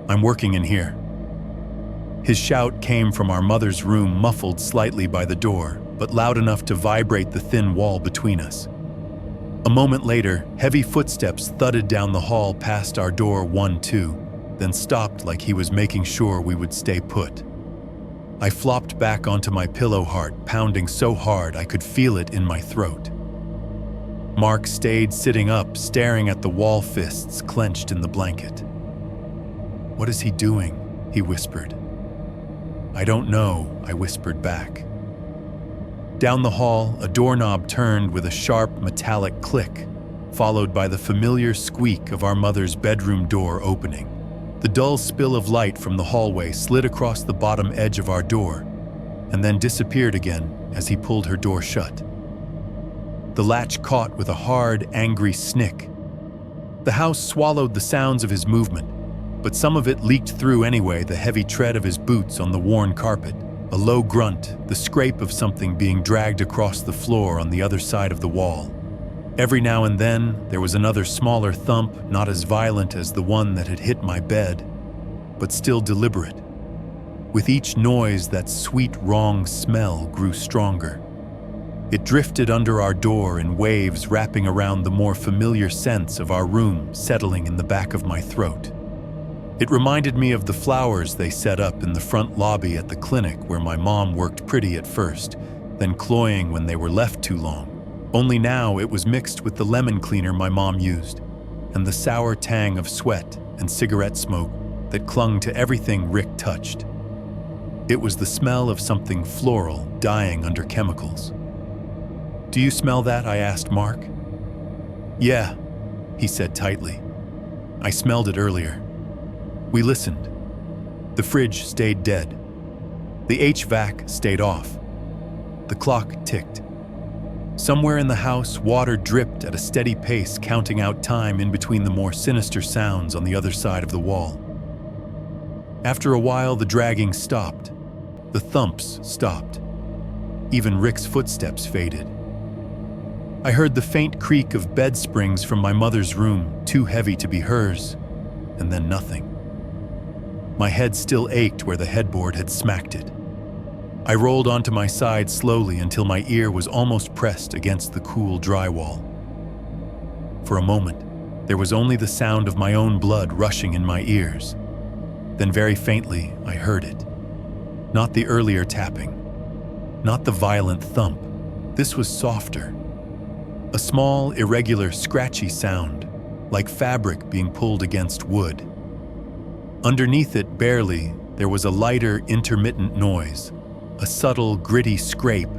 "I'm working in here." His shout came from our mother's room, muffled slightly by the door, but loud enough to vibrate the thin wall between us. A moment later, heavy footsteps thudded down the hall past our door 1-2, then stopped like he was making sure we would stay put. I flopped back onto my pillow, heart pounding so hard I could feel it in my throat. Mark stayed sitting up, staring at the wall, fists clenched in the blanket. "What is he doing?" he whispered. "I don't know," I whispered back. Down the hall, a doorknob turned with a sharp, metallic click, followed by the familiar squeak of our mother's bedroom door opening. The dull spill of light from the hallway slid across the bottom edge of our door, and then disappeared again as he pulled her door shut. The latch caught with a hard, angry snick. The house swallowed the sounds of his movement, but some of it leaked through anyway, the heavy tread of his boots on the worn carpet, a low grunt, the scrape of something being dragged across the floor on the other side of the wall. Every now and then, there was another smaller thump, not as violent as the one that had hit my bed, but still deliberate. With each noise, that sweet, wrong smell grew stronger. It drifted under our door in waves, wrapping around the more familiar scents of our room, settling in the back of my throat. It reminded me of the flowers they set up in the front lobby at the clinic where my mom worked pretty at first, then cloying when they were left too long. Only now it was mixed with the lemon cleaner my mom used, and the sour tang of sweat and cigarette smoke that clung to everything Rick touched. It was the smell of something floral dying under chemicals. "Do you smell that?" I asked Mark. "Yeah," he said tightly. "I smelled it earlier." We listened. The fridge stayed dead. The HVAC stayed off. The clock ticked. Somewhere in the house, water dripped at a steady pace, counting out time in between the more sinister sounds on the other side of the wall. After a while, the dragging stopped. The thumps stopped. Even Rick's footsteps faded. I heard the faint creak of bed springs from my mother's room, too heavy to be hers, and then nothing. My head still ached where the headboard had smacked it. I rolled onto my side slowly until my ear was almost pressed against the cool drywall. For a moment, there was only the sound of my own blood rushing in my ears. Then very faintly, I heard it. Not the earlier tapping. Not the violent thump. This was softer. A small, irregular, scratchy sound, like fabric being pulled against wood. Underneath it, barely, there was a lighter, intermittent noise, a subtle, gritty scrape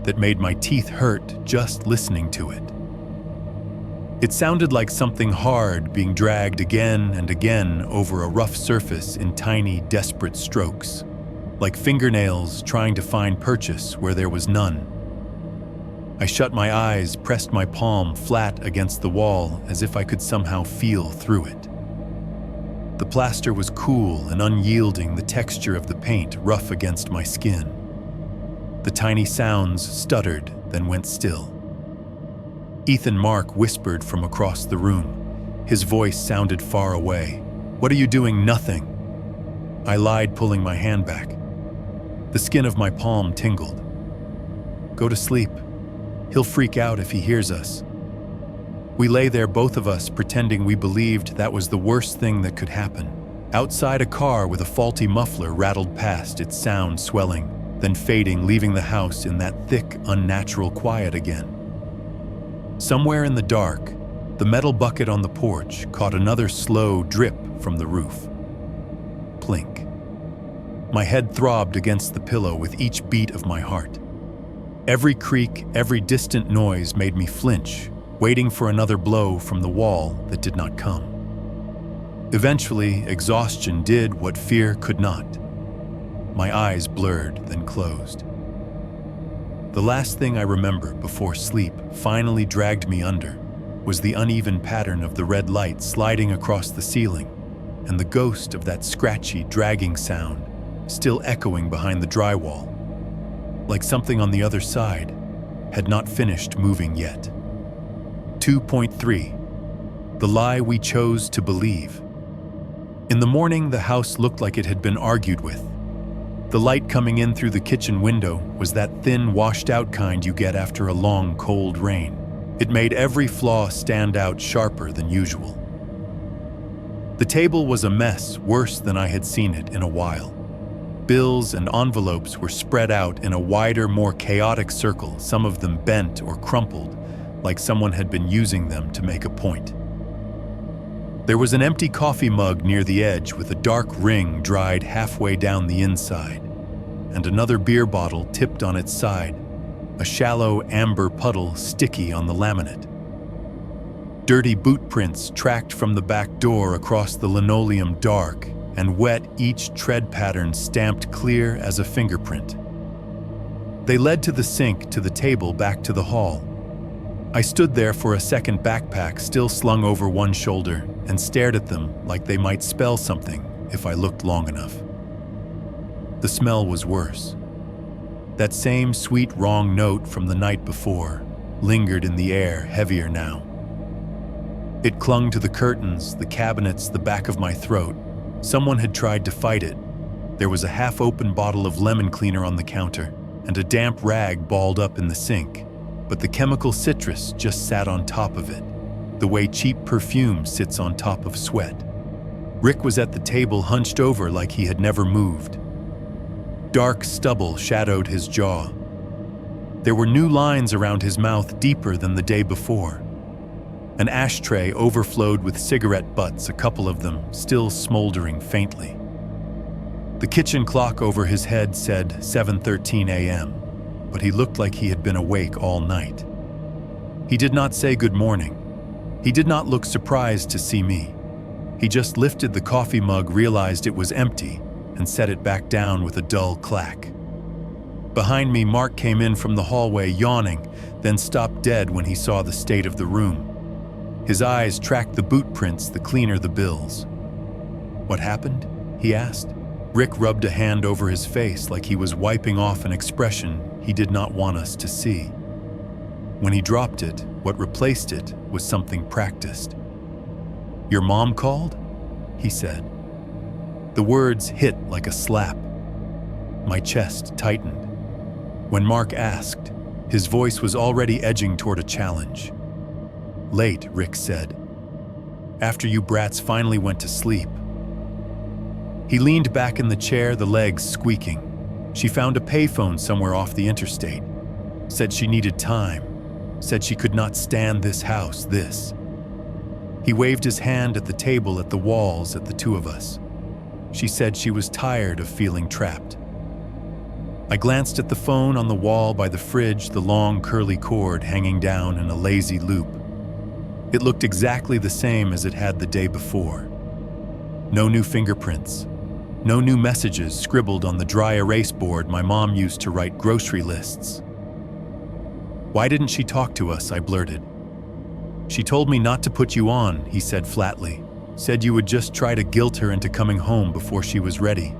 that made my teeth hurt just listening to it. It sounded like something hard being dragged again and again over a rough surface in tiny, desperate strokes, like fingernails trying to find purchase where there was none. I shut my eyes, pressed my palm flat against the wall as if I could somehow feel through it. The plaster was cool and unyielding, the texture of the paint rough against my skin. The tiny sounds stuttered, then went still. Ethan Mark whispered from across the room. His voice sounded far away. "What are you doing?" "Nothing." I lied, pulling my hand back. The skin of my palm tingled. "Go to sleep. He'll freak out if he hears us." We lay there, both of us, pretending we believed that was the worst thing that could happen. Outside, a car with a faulty muffler rattled past, its sound swelling, then fading, leaving the house in that thick, unnatural quiet again. Somewhere in the dark, the metal bucket on the porch caught another slow drip from the roof. Plink. My head throbbed against the pillow with each beat of my heart. Every creak, every distant noise made me flinch, waiting for another blow from the wall that did not come. Eventually, exhaustion did what fear could not. My eyes blurred, then closed. The last thing I remember before sleep finally dragged me under was the uneven pattern of the red light sliding across the ceiling and the ghost of that scratchy, dragging sound still echoing behind the drywall, like something on the other side had not finished moving yet. 2.3. The lie we chose to believe. In the morning, the house looked like it had been argued with. The light coming in through the kitchen window was that thin, washed-out kind you get after a long, cold rain. It made every flaw stand out sharper than usual. The table was a mess, worse than I had seen it in a while. Bills and envelopes were spread out in a wider, more chaotic circle, some of them bent or crumpled, like someone had been using them to make a point. There was an empty coffee mug near the edge with a dark ring dried halfway down the inside, and another beer bottle tipped on its side, a shallow amber puddle sticky on the laminate. Dirty boot prints tracked from the back door across the linoleum, dark and wet, each tread pattern stamped clear as a fingerprint. They led to the sink, to the table, back to the hall. I stood there for a second, backpack still slung over one shoulder, and stared at them like they might spell something if I looked long enough. The smell was worse. That same sweet, wrong note from the night before, lingered in the air, heavier now. It clung to the curtains, the cabinets, the back of my throat. Someone had tried to fight it. There was a half-open bottle of lemon cleaner on the counter and a damp rag balled up in the sink, but the chemical citrus just sat on top of it, the way cheap perfume sits on top of sweat. Rick was at the table, hunched over like he had never moved. Dark stubble shadowed his jaw. There were new lines around his mouth, deeper than the day before. An ashtray overflowed with cigarette butts, a couple of them still smoldering faintly. The kitchen clock over his head said 7:13 a.m., but he looked like he had been awake all night. He did not say good morning. He did not look surprised to see me. He just lifted the coffee mug, realized it was empty, and set it back down with a dull clack. Behind me, Mark came in from the hallway, yawning, then stopped dead when he saw the state of the room. His eyes tracked the boot prints, the cleaner, the bills. "What happened?" he asked. Rick rubbed a hand over his face like he was wiping off an expression he did not want us to see. When he dropped it, what replaced it was something practiced. "Your mom called?" he said. The words hit like a slap. My chest tightened. When Mark asked, his voice was already edging toward a challenge. "Late," Rick said. "After you brats finally went to sleep." He leaned back in the chair, the legs squeaking. She found a payphone somewhere off the interstate. Said she needed time. Said she could not stand this house, this. He waved his hand at the table, at the walls, at the two of us. She said she was tired of feeling trapped. I glanced at the phone on the wall by the fridge, the long curly cord hanging down in a lazy loop. It looked exactly the same as it had the day before. No new fingerprints. No new messages scribbled on the dry erase board my mom used to write grocery lists. "Why didn't she talk to us?" I blurted. "She told me not to put you on," he said flatly. "Said you would just try to guilt her into coming home before she was ready.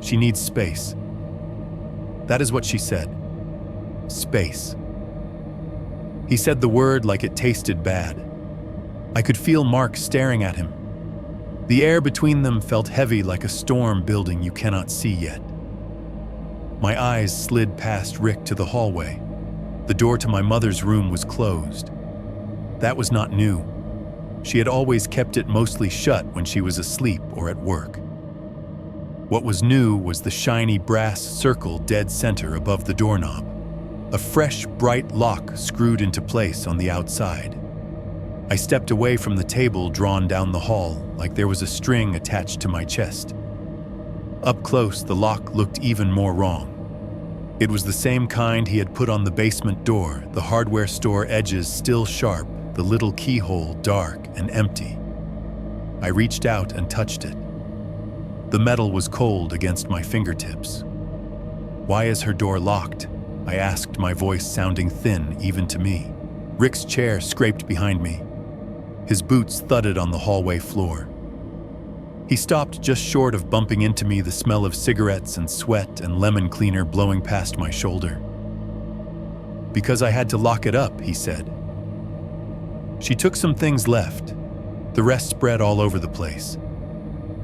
She needs space." That is what she said. Space. He said the word like it tasted bad. I could feel Mark staring at him. The air between them felt heavy, like a storm building you cannot see yet. My eyes slid past Rick to the hallway. The door to my mother's room was closed. That was not new. She had always kept it mostly shut when she was asleep or at work. What was new was the shiny brass circle dead center above the doorknob, a fresh, bright lock screwed into place on the outside. I stepped away from the table, drawn down the hall, like there was a string attached to my chest. Up close, the lock looked even more wrong. It was the same kind he had put on the basement door, the hardware store edges still sharp, the little keyhole dark and empty. I reached out and touched it. The metal was cold against my fingertips. "Why is her door locked?" I asked, my voice sounding thin even to me. Rick's chair scraped behind me. His boots thudded on the hallway floor. He stopped just short of bumping into me, the smell of cigarettes and sweat and lemon cleaner blowing past my shoulder. "Because I had to lock it up," he said. "She took some things left. The rest spread all over the place.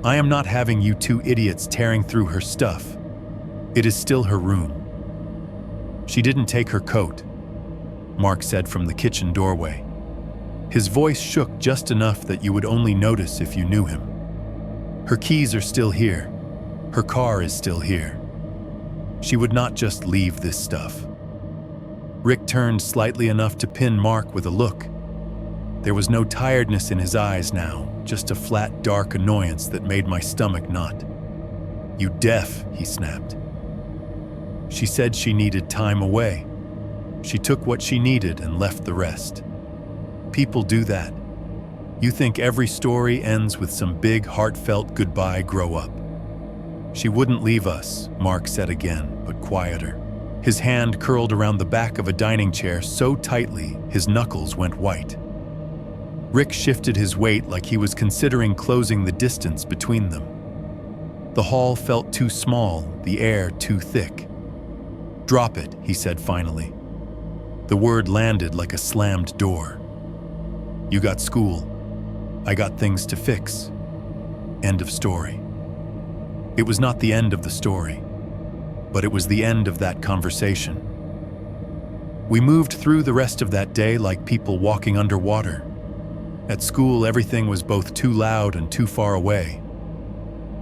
I am not having you two idiots tearing through her stuff. It is still her room." "She didn't take her coat," Mark said from the kitchen doorway. His voice shook just enough that you would only notice if you knew him. "Her keys are still here. Her car is still here. She would not just leave this stuff." Rick turned slightly enough to pin Mark with a look. There was no tiredness in his eyes now, just a flat, dark annoyance that made my stomach knot. "You deaf," he snapped. "She said she needed time away. She took what she needed and left the rest. People do that. You think every story ends with some big, heartfelt goodbye, grow up." "She wouldn't leave us," Mark said again, but quieter. His hand curled around the back of a dining chair so tightly his knuckles went white. Rick shifted his weight like he was considering closing the distance between them. The hall felt too small, the air too thick. "Drop it," he said finally. The word landed like a slammed door. You got school. I got things to fix. End of story. It was not the end of the story, but it was the end of that conversation. We moved through the rest of that day like people walking underwater. At school, everything was both too loud and too far away.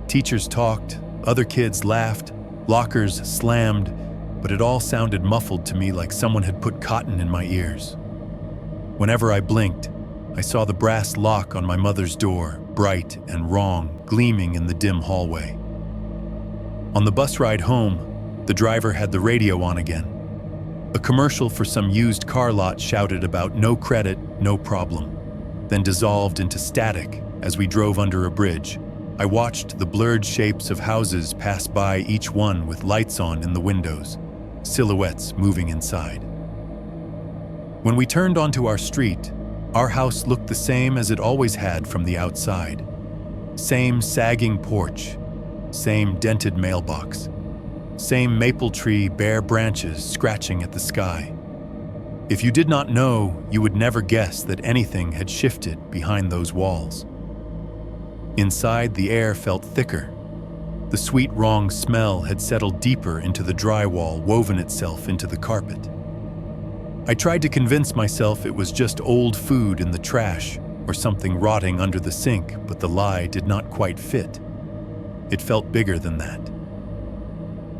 Teachers talked, other kids laughed, lockers slammed, but it all sounded muffled to me like someone had put cotton in my ears. Whenever I blinked, I saw the brass lock on my mother's door, bright and wrong, gleaming in the dim hallway. On the bus ride home, the driver had the radio on again. A commercial for some used car lot shouted about no credit, no problem, then dissolved into static as we drove under a bridge. I watched the blurred shapes of houses pass by, each one with lights on in the windows, silhouettes moving inside. When we turned onto our street, our house looked the same as it always had from the outside. Same sagging porch, same dented mailbox, same maple tree, bare branches scratching at the sky. If you did not know, you would never guess that anything had shifted behind those walls. Inside, the air felt thicker. The sweet, wrong smell had settled deeper into the drywall, woven itself into the carpet. I tried to convince myself it was just old food in the trash or something rotting under the sink, but the lie did not quite fit. It felt bigger than that.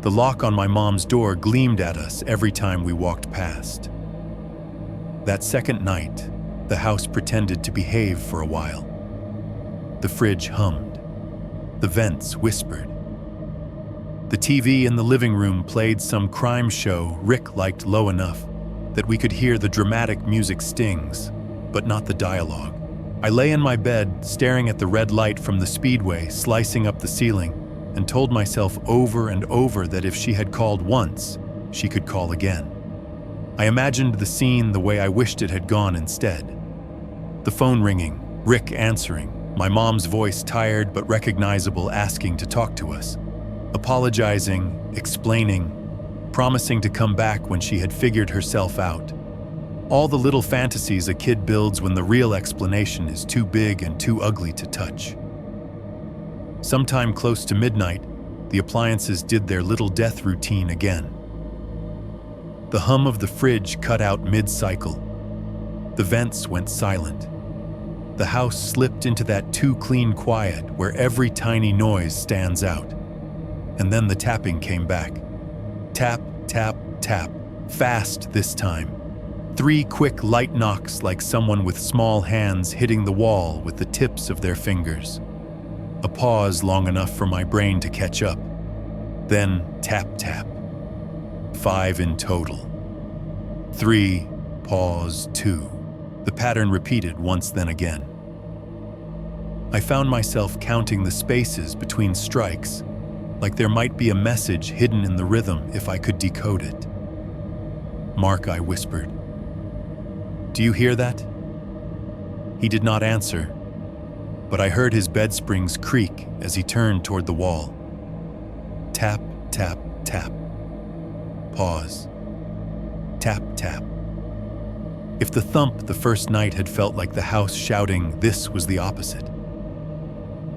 The lock on my mom's door gleamed at us every time we walked past. That second night, the house pretended to behave for a while. The fridge hummed. The vents whispered. The TV in the living room played some crime show Rick liked low enough that we could hear the dramatic music stings, but not the dialogue. I lay in my bed, staring at the red light from the speedway slicing up the ceiling, and told myself over and over that if she had called once, she could call again. I imagined the scene the way I wished it had gone instead. The phone ringing, Rick answering, my mom's voice tired but recognizable, asking to talk to us, apologizing, explaining, promising to come back when she had figured herself out. All the little fantasies a kid builds when the real explanation is too big and too ugly to touch. Sometime close to midnight, the appliances did their little death routine again. The hum of the fridge cut out mid-cycle. The vents went silent. The house slipped into that too clean quiet where every tiny noise stands out. And then the tapping came back. Tap, tap, tap, fast this time. 3 quick light knocks like someone with small hands hitting the wall with the tips of their fingers. A pause long enough for my brain to catch up. Then tap, tap. 5 in total. 3, pause, 2. The pattern repeated once, then again. I found myself counting the spaces between strikes, like there might be a message hidden in the rhythm if I could decode it. Mark, I whispered. Do you hear that? He did not answer, but I heard his bed springs creak as he turned toward the wall. Tap, tap, tap. Pause. Tap, tap. If the thump the first night had felt like the house shouting, this was the opposite.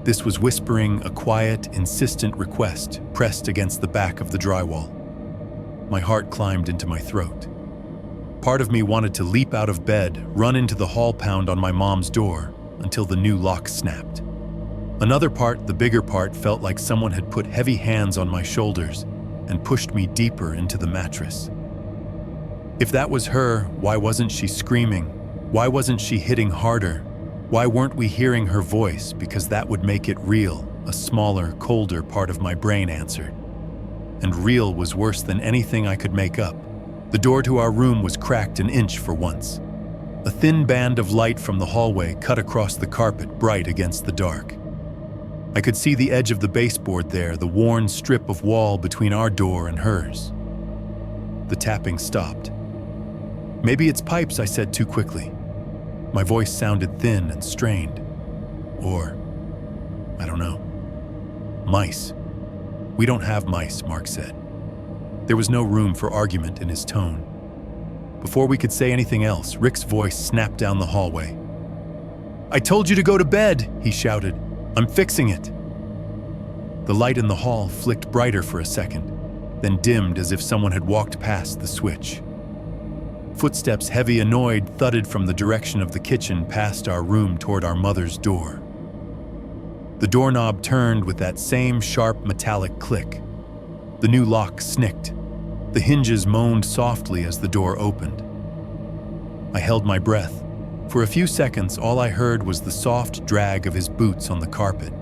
This was whispering a quiet, insistent request pressed against the back of the drywall. My heart climbed into my throat. Part of me wanted to leap out of bed, run into the hall, pound on my mom's door until the new lock snapped. Another part, the bigger part, felt like someone had put heavy hands on my shoulders and pushed me deeper into the mattress. If that was her, why wasn't she screaming? Why wasn't she hitting harder? Why weren't we hearing her voice? Because that would make it real, a smaller, colder part of my brain answered. And real was worse than anything I could make up. The door to our room was cracked an inch for once. A thin band of light from the hallway cut across the carpet, bright against the dark. I could see the edge of the baseboard there, the worn strip of wall between our door and hers. The tapping stopped. Maybe it's pipes, I said too quickly. My voice sounded thin and strained. Or, I don't know. Mice. We don't have mice, Mark said. There was no room for argument in his tone. Before we could say anything else, Rick's voice snapped down the hallway. "I told you to go to bed," he shouted. "I'm fixing it." The light in the hall flicked brighter for a second, then dimmed as if someone had walked past the switch. Footsteps, heavy, annoyed, thudded from the direction of the kitchen past our room toward our mother's door. The doorknob turned with that same sharp metallic click. The new lock snicked. The hinges moaned softly as the door opened. I held my breath. For a few seconds, all I heard was the soft drag of his boots on the carpet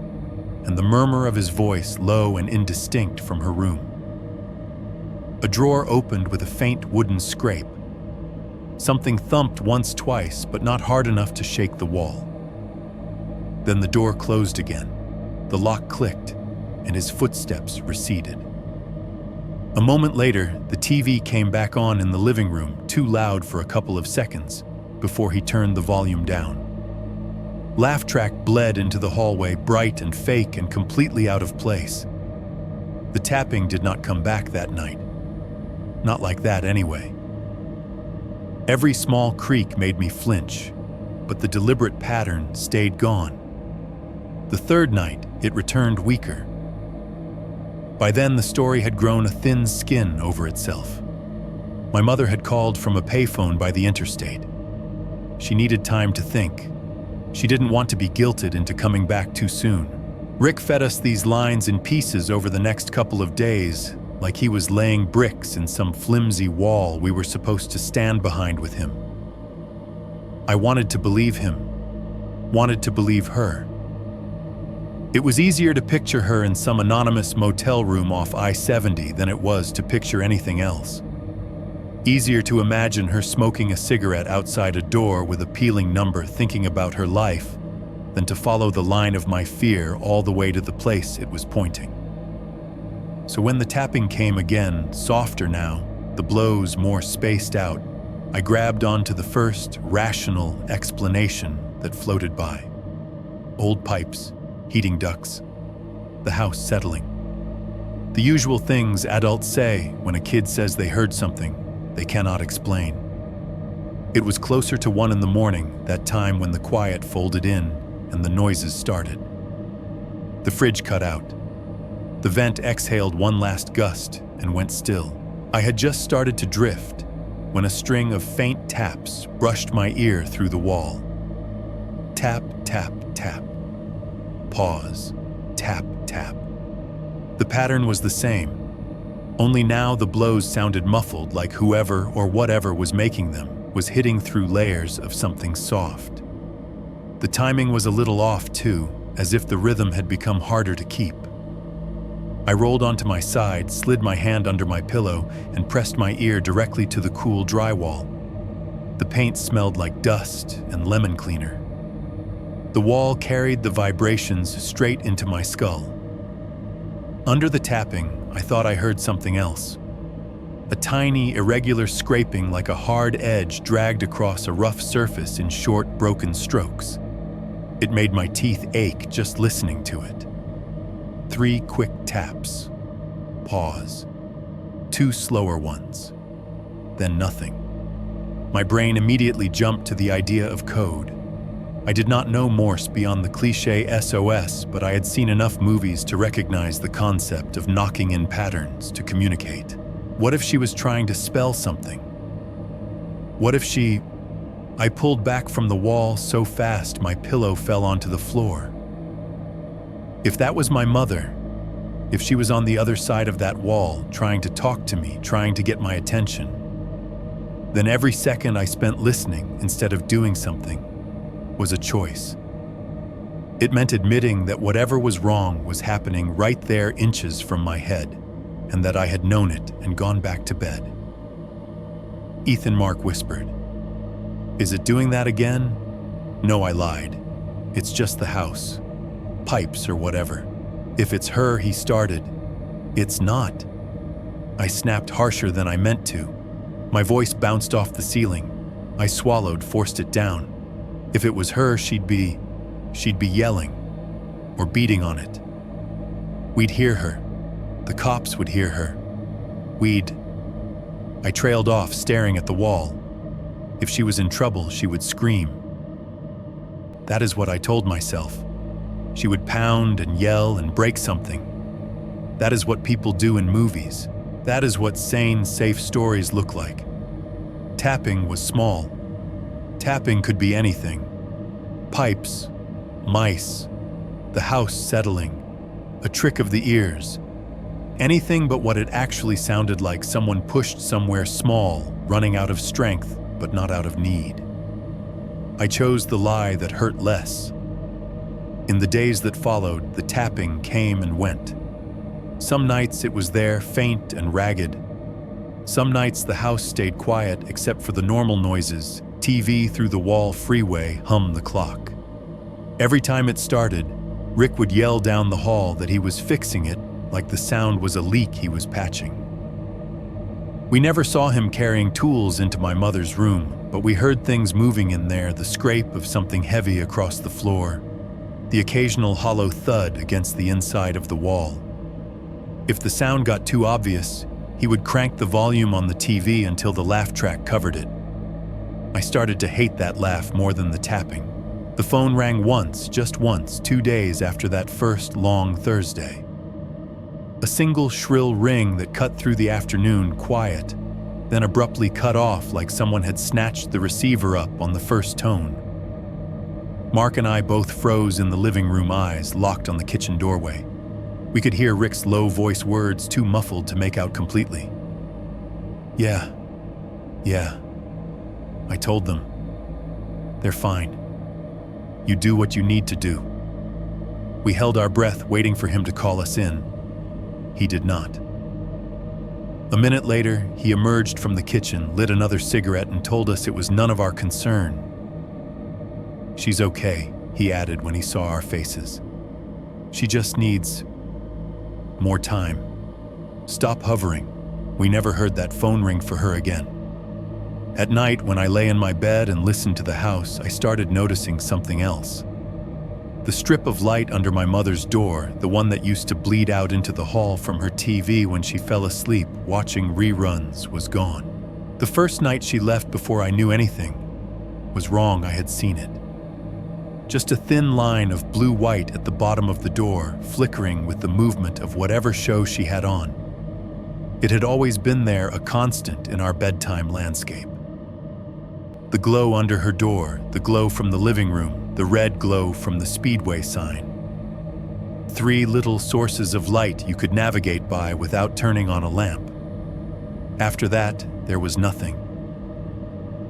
and the murmur of his voice, low and indistinct, from her room. A drawer opened with a faint wooden scrape. Something thumped once, twice, but not hard enough to shake the wall. Then the door closed again. The lock clicked, and his footsteps receded. A moment later, the TV came back on in the living room, too loud for a couple of seconds, before he turned the volume down. Laugh track bled into the hallway, bright and fake and completely out of place. The tapping did not come back that night. Not like that anyway. Every small creak made me flinch, but the deliberate pattern stayed gone. The third night, it returned weaker. By then, the story had grown a thin skin over itself. My mother had called from a payphone by the interstate. She needed time to think. She didn't want to be guilted into coming back too soon. Rick fed us these lines in pieces over the next couple of days, like he was laying bricks in some flimsy wall we were supposed to stand behind with him. I wanted to believe him, wanted to believe her. It was easier to picture her in some anonymous motel room off I-70 than it was to picture anything else. Easier to imagine her smoking a cigarette outside a door with a peeling number, thinking about her life, than to follow the line of my fear all the way to the place it was pointing. So when the tapping came again, softer now, the blows more spaced out, I grabbed onto the first rational explanation that floated by. Old pipes, heating ducts, the house settling. The usual things adults say when a kid says they heard something they cannot explain. It was closer to 1 a.m, that time when the quiet folded in and the noises started. The fridge cut out. The vent exhaled one last gust and went still. I had just started to drift when a string of faint taps brushed my ear through the wall. Tap, tap, tap. Pause. Tap, tap. The pattern was the same. Only now the blows sounded muffled, like whoever or whatever was making them was hitting through layers of something soft. The timing was a little off too, as if the rhythm had become harder to keep. I rolled onto my side, slid my hand under my pillow, and pressed my ear directly to the cool drywall. The paint smelled like dust and lemon cleaner. The wall carried the vibrations straight into my skull. Under the tapping, I thought I heard something else. A tiny, irregular scraping like a hard edge dragged across a rough surface in short, broken strokes. It made my teeth ache just listening to it. 3 quick taps. Pause. 2 slower ones. Then nothing. My brain immediately jumped to the idea of code. I did not know Morse beyond the cliché SOS, but I had seen enough movies to recognize the concept of knocking in patterns to communicate. What if she was trying to spell something? What if she... I pulled back from the wall so fast my pillow fell onto the floor. If that was my mother, if she was on the other side of that wall, trying to talk to me, trying to get my attention, then every second I spent listening instead of doing something was a choice. It meant admitting that whatever was wrong was happening right there, inches from my head, and that I had known it and gone back to bed. Ethan Mark whispered, "Is it doing that again?" No, I lied. It's just the house. Pipes or whatever. If it's her, he started. It's not. I snapped harsher than I meant to. My voice bounced off the ceiling. I swallowed, forced it down. If it was her, she'd be yelling or beating on it. We'd hear her. The cops would hear her. I trailed off, staring at the wall. If she was in trouble, she would scream. That is what I told myself. She would pound and yell and break something. That is what people do in movies. That is what sane, safe stories look like. Tapping was small. Tapping could be anything. Pipes, mice, the house settling, a trick of the ears. Anything but what it actually sounded like: someone pushed somewhere small, running out of strength, but not out of need. I chose the lie that hurt less. In the days that followed, the tapping came and went. Some nights it was there, faint and ragged. Some nights the house stayed quiet except for the normal noises. TV through the wall freeway hummed the clock. Every time it started, Rick would yell down the hall that he was fixing it, like the sound was a leak he was patching. We never saw him carrying tools into my mother's room, but we heard things moving in there, the scrape of something heavy across the floor, the occasional hollow thud against the inside of the wall. If the sound got too obvious, he would crank the volume on the TV until the laugh track covered it. I started to hate that laugh more than the tapping. The phone rang once, just once, 2 days after that first long Thursday. A single shrill ring that cut through the afternoon quiet, then abruptly cut off like someone had snatched the receiver up on the first tone. Mark and I both froze in the living room, eyes locked on the kitchen doorway. We could hear Rick's low voice words too muffled to make out completely. Yeah, I told them. They're fine. You do what you need to do. We held our breath, waiting for him to call us in. He did not. A minute later, he emerged from the kitchen, lit another cigarette, and told us it was none of our concern. She's okay, he added when he saw our faces. She just needs more time. Stop hovering. We never heard that phone ring for her again. At night, when I lay in my bed and listened to the house, I started noticing something else. The strip of light under my mother's door, the one that used to bleed out into the hall from her TV when she fell asleep watching reruns, was gone. The first night she left before I knew anything was wrong. I had seen it. Just a thin line of blue-white at the bottom of the door, flickering with the movement of whatever show she had on. It had always been there, a constant in our bedtime landscape. The glow under her door, the glow from the living room, the red glow from the speedway sign. 3 little sources of light you could navigate by without turning on a lamp. After that, there was nothing.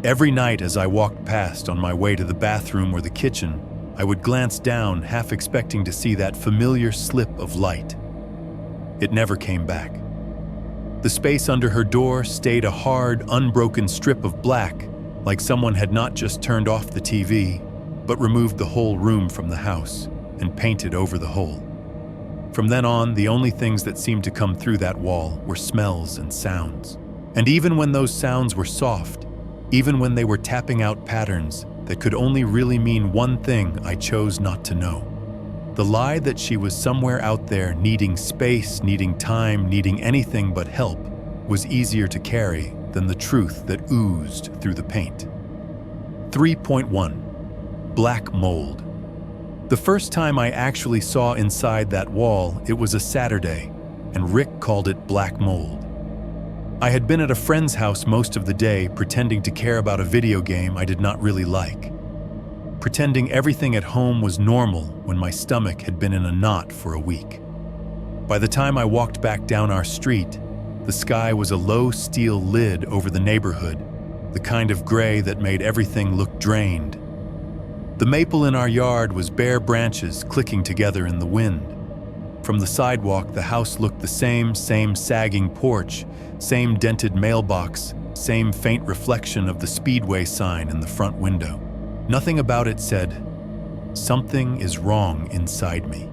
Every night as I walked past on my way to the bathroom or the kitchen, I would glance down, half expecting to see that familiar slip of light. It never came back. The space under her door stayed a hard, unbroken strip of black, like someone had not just turned off the TV, but removed the whole room from the house and painted over the hole. From then on, the only things that seemed to come through that wall were smells and sounds. And even when those sounds were soft, even when they were tapping out patterns that could only really mean one thing, I chose not to know. The lie that she was somewhere out there, needing space, needing time, needing anything but help, was easier to carry than the truth that oozed through the paint. 3.1. Black mold. The first time I actually saw inside that wall, it was a Saturday, and Rick called it black mold. I had been at a friend's house most of the day, pretending to care about a video game I did not really like. Pretending everything at home was normal when my stomach had been in a knot for a week. By the time I walked back down our street, the sky was a low steel lid over the neighborhood, the kind of gray that made everything look drained. The maple in our yard was bare branches clicking together in the wind. From the sidewalk, the house looked the same sagging porch, same dented mailbox, same faint reflection of the speedway sign in the front window. Nothing about it said, "Something is wrong inside me."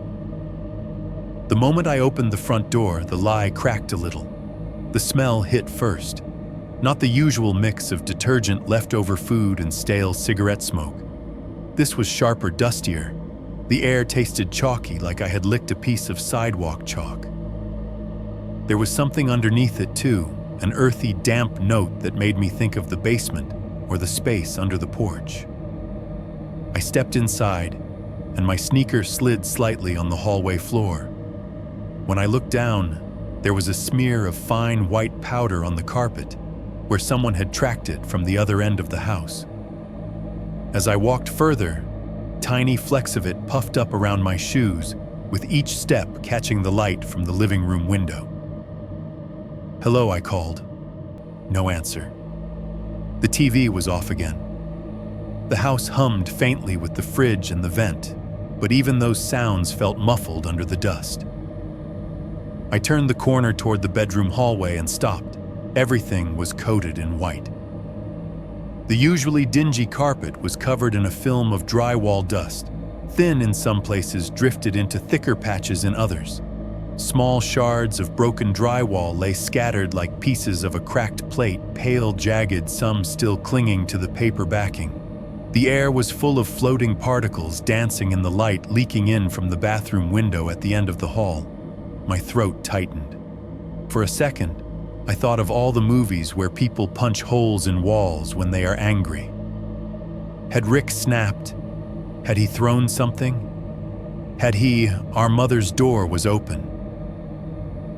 The moment I opened the front door, the lie cracked a little. The smell hit first. Not the usual mix of detergent, leftover food, and stale cigarette smoke. This was sharper, dustier. The air tasted chalky, like I had licked a piece of sidewalk chalk. There was something underneath it too, an earthy, damp note that made me think of the basement, or the space under the porch. I stepped inside, and my sneaker slid slightly on the hallway floor. When I looked down, there was a smear of fine white powder on the carpet, where someone had tracked it from the other end of the house. As I walked further, tiny flecks of it puffed up around my shoes, with each step catching the light from the living room window. "Hello," I called. No answer. The TV was off again. The house hummed faintly with the fridge and the vent, but even those sounds felt muffled under the dust. I turned the corner toward the bedroom hallway and stopped. Everything was coated in white. The usually dingy carpet was covered in a film of drywall dust, thin in some places, drifted into thicker patches in others. Small shards of broken drywall lay scattered like pieces of a cracked plate, pale, jagged, some still clinging to the paper backing. The air was full of floating particles dancing in the light leaking in from the bathroom window at the end of the hall. My throat tightened. For a second, I thought of all the movies where people punch holes in walls when they are angry. Had Rick snapped? Had he thrown something? Our mother's door was open.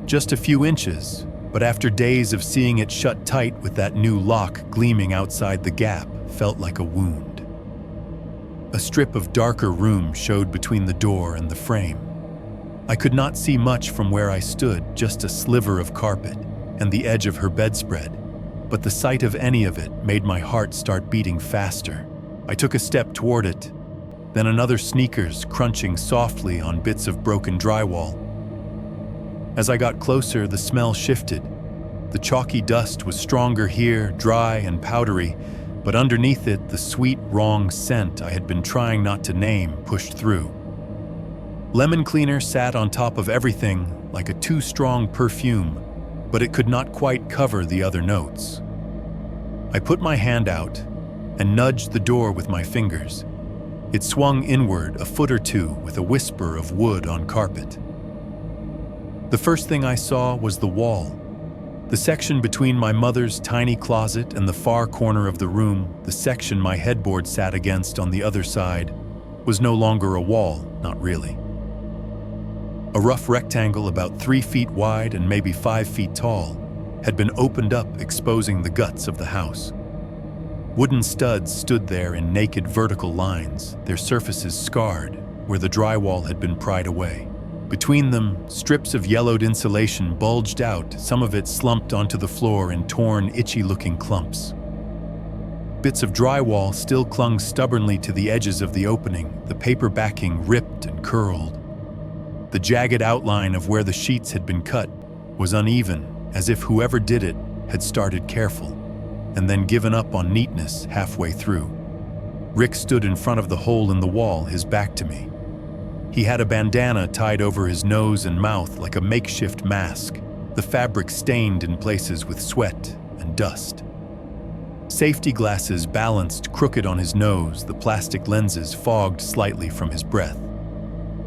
Just a few inches, but after days of seeing it shut tight with that new lock gleaming outside the gap, felt like a wound. A strip of darker room showed between the door and the frame. I could not see much from where I stood, just a sliver of carpet and the edge of her bedspread, but the sight of any of it made my heart start beating faster. I took a step toward it, then another, sneakers crunching softly on bits of broken drywall. As I got closer, the smell shifted. The chalky dust was stronger here, dry and powdery, but underneath it, the sweet, wrong scent I had been trying not to name pushed through. Lemon cleaner sat on top of everything like a too strong perfume, but it could not quite cover the other notes. I put my hand out and nudged the door with my fingers. It swung inward a foot or two with a whisper of wood on carpet. The first thing I saw was the wall. The section between my mother's tiny closet and the far corner of the room, the section my headboard sat against on the other side, was no longer a wall, not really. A rough rectangle about 3 feet wide and maybe 5 feet tall had been opened up, exposing the guts of the house. Wooden studs stood there in naked vertical lines, their surfaces scarred where the drywall had been pried away. Between them, strips of yellowed insulation bulged out, some of it slumped onto the floor in torn, itchy-looking clumps. Bits of drywall still clung stubbornly to the edges of the opening, the paper backing ripped and curled. The jagged outline of where the sheets had been cut was uneven, as if whoever did it had started careful, and then given up on neatness halfway through. Rick stood in front of the hole in the wall, his back to me. He had a bandana tied over his nose and mouth like a makeshift mask, the fabric stained in places with sweat and dust. Safety glasses balanced crooked on his nose, the plastic lenses fogged slightly from his breath.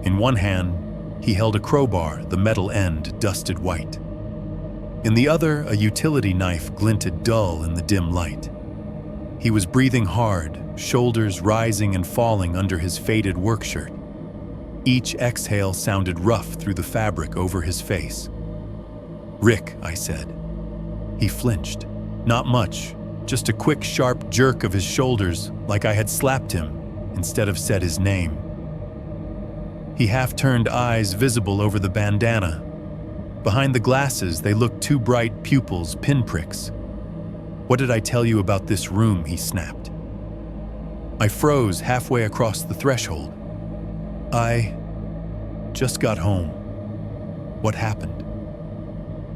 In one hand, he held a crowbar, the metal end dusted white. In the other, a utility knife glinted dull in the dim light. He was breathing hard, shoulders rising and falling under his faded work shirt. Each exhale sounded rough through the fabric over his face. "Rick," I said. He flinched. Not much, just a quick, sharp jerk of his shoulders, like I had slapped him instead of said his name. He half-turned eyes visible over the bandana. Behind the glasses, they looked two bright pupils, pinpricks. "What did I tell you about this room?" he snapped. I froze halfway across the threshold. "I just got home. What happened?"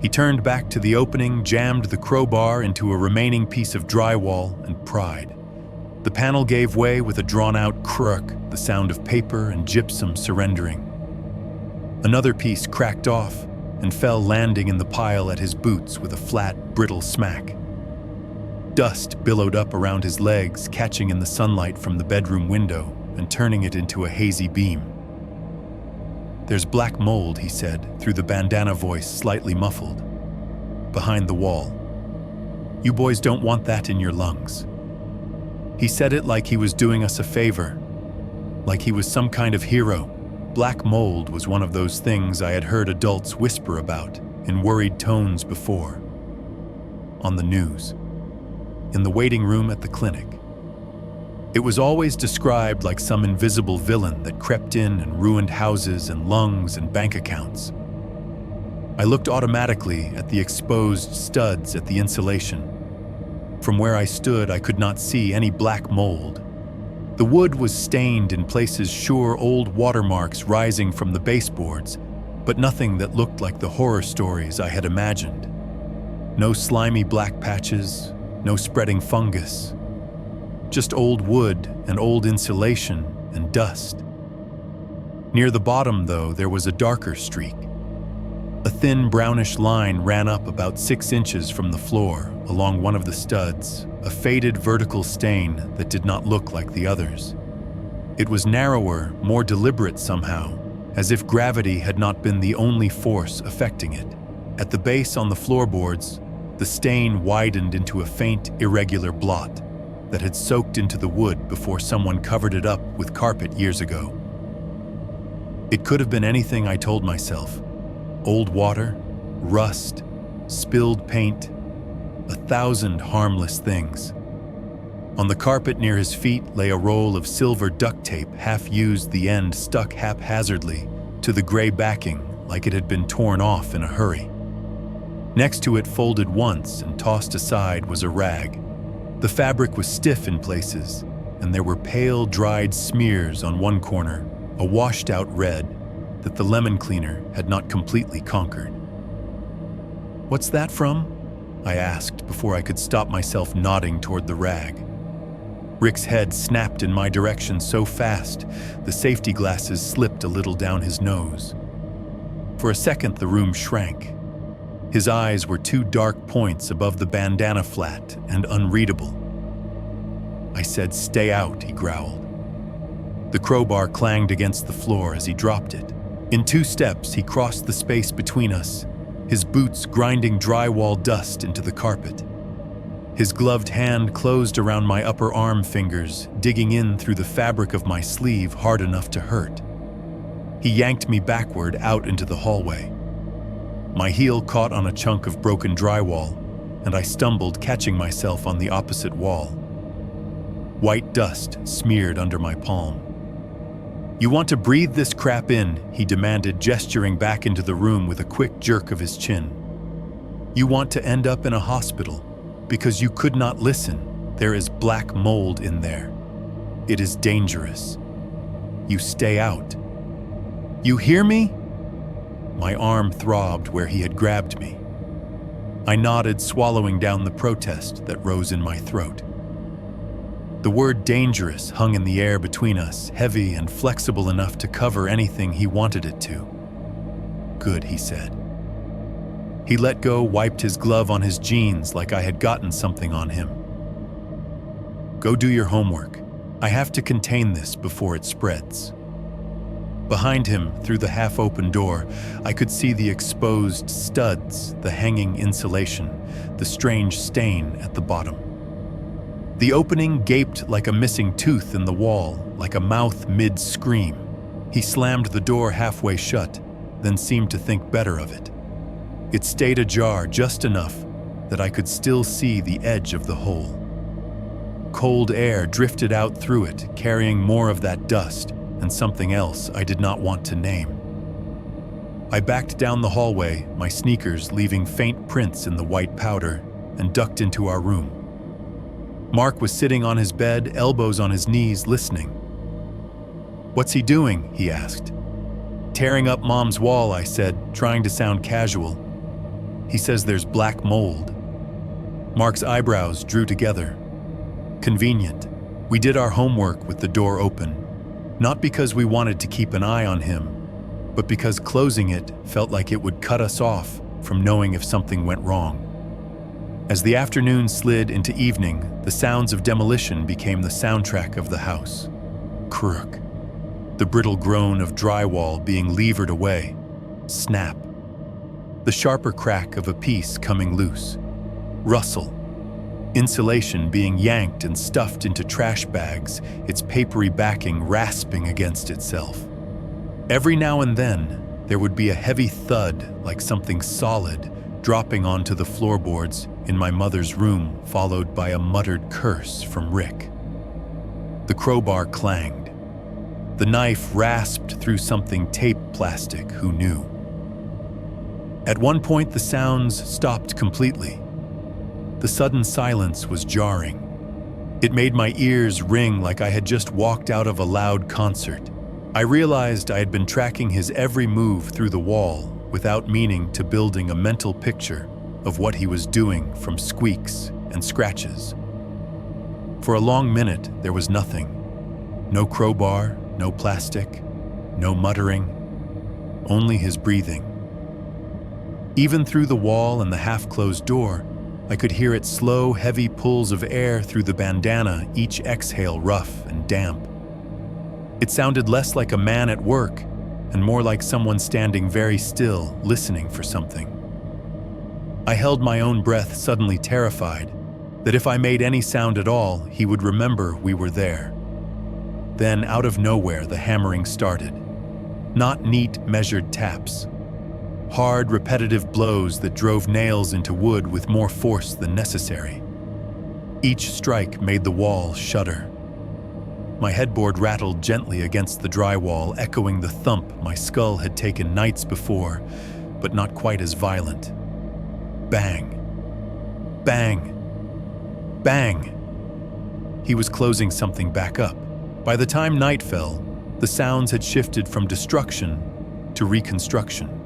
He turned back to the opening, jammed the crowbar into a remaining piece of drywall, and pried. The panel gave way with a drawn-out crack, the sound of paper and gypsum surrendering. Another piece cracked off and fell, landing in the pile at his boots with a flat, brittle smack. Dust billowed up around his legs, catching in the sunlight from the bedroom window and turning it into a hazy beam. "There's black mold," he said, through the bandana voice slightly muffled. "Behind the wall. You boys don't want that in your lungs." He said it like he was doing us a favor, like he was some kind of hero. Black mold was one of those things I had heard adults whisper about in worried tones before. On the news, in the waiting room at the clinic. It was always described like some invisible villain that crept in and ruined houses and lungs and bank accounts. I looked automatically at the exposed studs at the insulation. From where I stood, I could not see any black mold. The wood was stained in places, sure old watermarks rising from the baseboards, but nothing that looked like the horror stories I had imagined. No slimy black patches, no spreading fungus. Just old wood and old insulation and dust. Near the bottom, though, there was a darker streak. A thin brownish line ran up about 6 inches from the floor along one of the studs, a faded vertical stain that did not look like the others. It was narrower, more deliberate somehow, as if gravity had not been the only force affecting it. At the base on the floorboards, the stain widened into a faint, irregular blot that had soaked into the wood before someone covered it up with carpet years ago. It could have been anything, I told myself. Old water, rust, spilled paint, 1,000 harmless things. On the carpet near his feet lay a roll of silver duct tape, half-used, the end stuck haphazardly to the gray backing like it had been torn off in a hurry. Next to it, folded once and tossed aside, was a rag. The fabric was stiff in places, and there were pale, dried smears on one corner, a washed-out red that the lemon cleaner had not completely conquered. "What's that from?" I asked before I could stop myself nodding toward the rag. Rick's head snapped in my direction so fast, the safety glasses slipped a little down his nose. For a second, the room shrank. His eyes were 2 dark points above the bandana flat and unreadable. I said, "Stay out," he growled. The crowbar clanged against the floor as he dropped it. In 2 steps, he crossed the space between us, his boots grinding drywall dust into the carpet. His gloved hand closed around my upper arm fingers, digging in through the fabric of my sleeve hard enough to hurt. He yanked me backward out into the hallway. My heel caught on a chunk of broken drywall, and I stumbled, catching myself on the opposite wall. White dust smeared under my palm. "You want to breathe this crap in," he demanded, gesturing back into the room with a quick jerk of his chin. "You want to end up in a hospital because you could not listen. There is black mold in there. It is dangerous. You stay out. You hear me?" My arm throbbed where he had grabbed me. I nodded, swallowing down the protest that rose in my throat. The word dangerous hung in the air between us, heavy and flexible enough to cover anything he wanted it to. "Good," he said. He let go, wiped his glove on his jeans like I had gotten something on him. "Go do your homework. I have to contain this before it spreads." Behind him, through the half-open door, I could see the exposed studs, the hanging insulation, the strange stain at the bottom. The opening gaped like a missing tooth in the wall, like a mouth mid-scream. He slammed the door halfway shut, then seemed to think better of it. It stayed ajar just enough that I could still see the edge of the hole. Cold air drifted out through it, carrying more of that dust and something else I did not want to name. I backed down the hallway, my sneakers leaving faint prints in the white powder, and ducked into our room. Mark was sitting on his bed, elbows on his knees, listening. "What's he doing?" he asked. "Tearing up Mom's wall," I said, trying to sound casual. "He says there's black mold." Mark's eyebrows drew together. Convenient. We did our homework with the door open, not because we wanted to keep an eye on him, but because closing it felt like it would cut us off from knowing if something went wrong. As the afternoon slid into evening, the sounds of demolition became the soundtrack of the house. Crook. The brittle groan of drywall being levered away. Snap. The sharper crack of a piece coming loose. Rustle. Insulation being yanked and stuffed into trash bags, its papery backing rasping against itself. Every now and then, there would be a heavy thud like something solid dropping onto the floorboards in my mother's room, followed by a muttered curse from Rick. The crowbar clanged. The knife rasped through something tape plastic, who knew? At one point, the sounds stopped completely. The sudden silence was jarring. It made my ears ring like I had just walked out of a loud concert. I realized I had been tracking his every move through the wall without meaning to, building a mental picture of what he was doing from squeaks and scratches. For a long minute, there was nothing. No crowbar, no plastic, no muttering, only his breathing. Even through the wall and the half-closed door, I could hear its slow, heavy pulls of air through the bandana, each exhale rough and damp. It sounded less like a man at work and more like someone standing very still, listening for something. I held my own breath, suddenly terrified that if I made any sound at all, he would remember we were there. Then, out of nowhere, the hammering started. Not neat, measured taps. Hard, repetitive blows that drove nails into wood with more force than necessary. Each strike made the wall shudder. My headboard rattled gently against the drywall, echoing the thump my skull had taken nights before, but not quite as violent. Bang. Bang. Bang. He was closing something back up. By the time night fell, the sounds had shifted from destruction to reconstruction.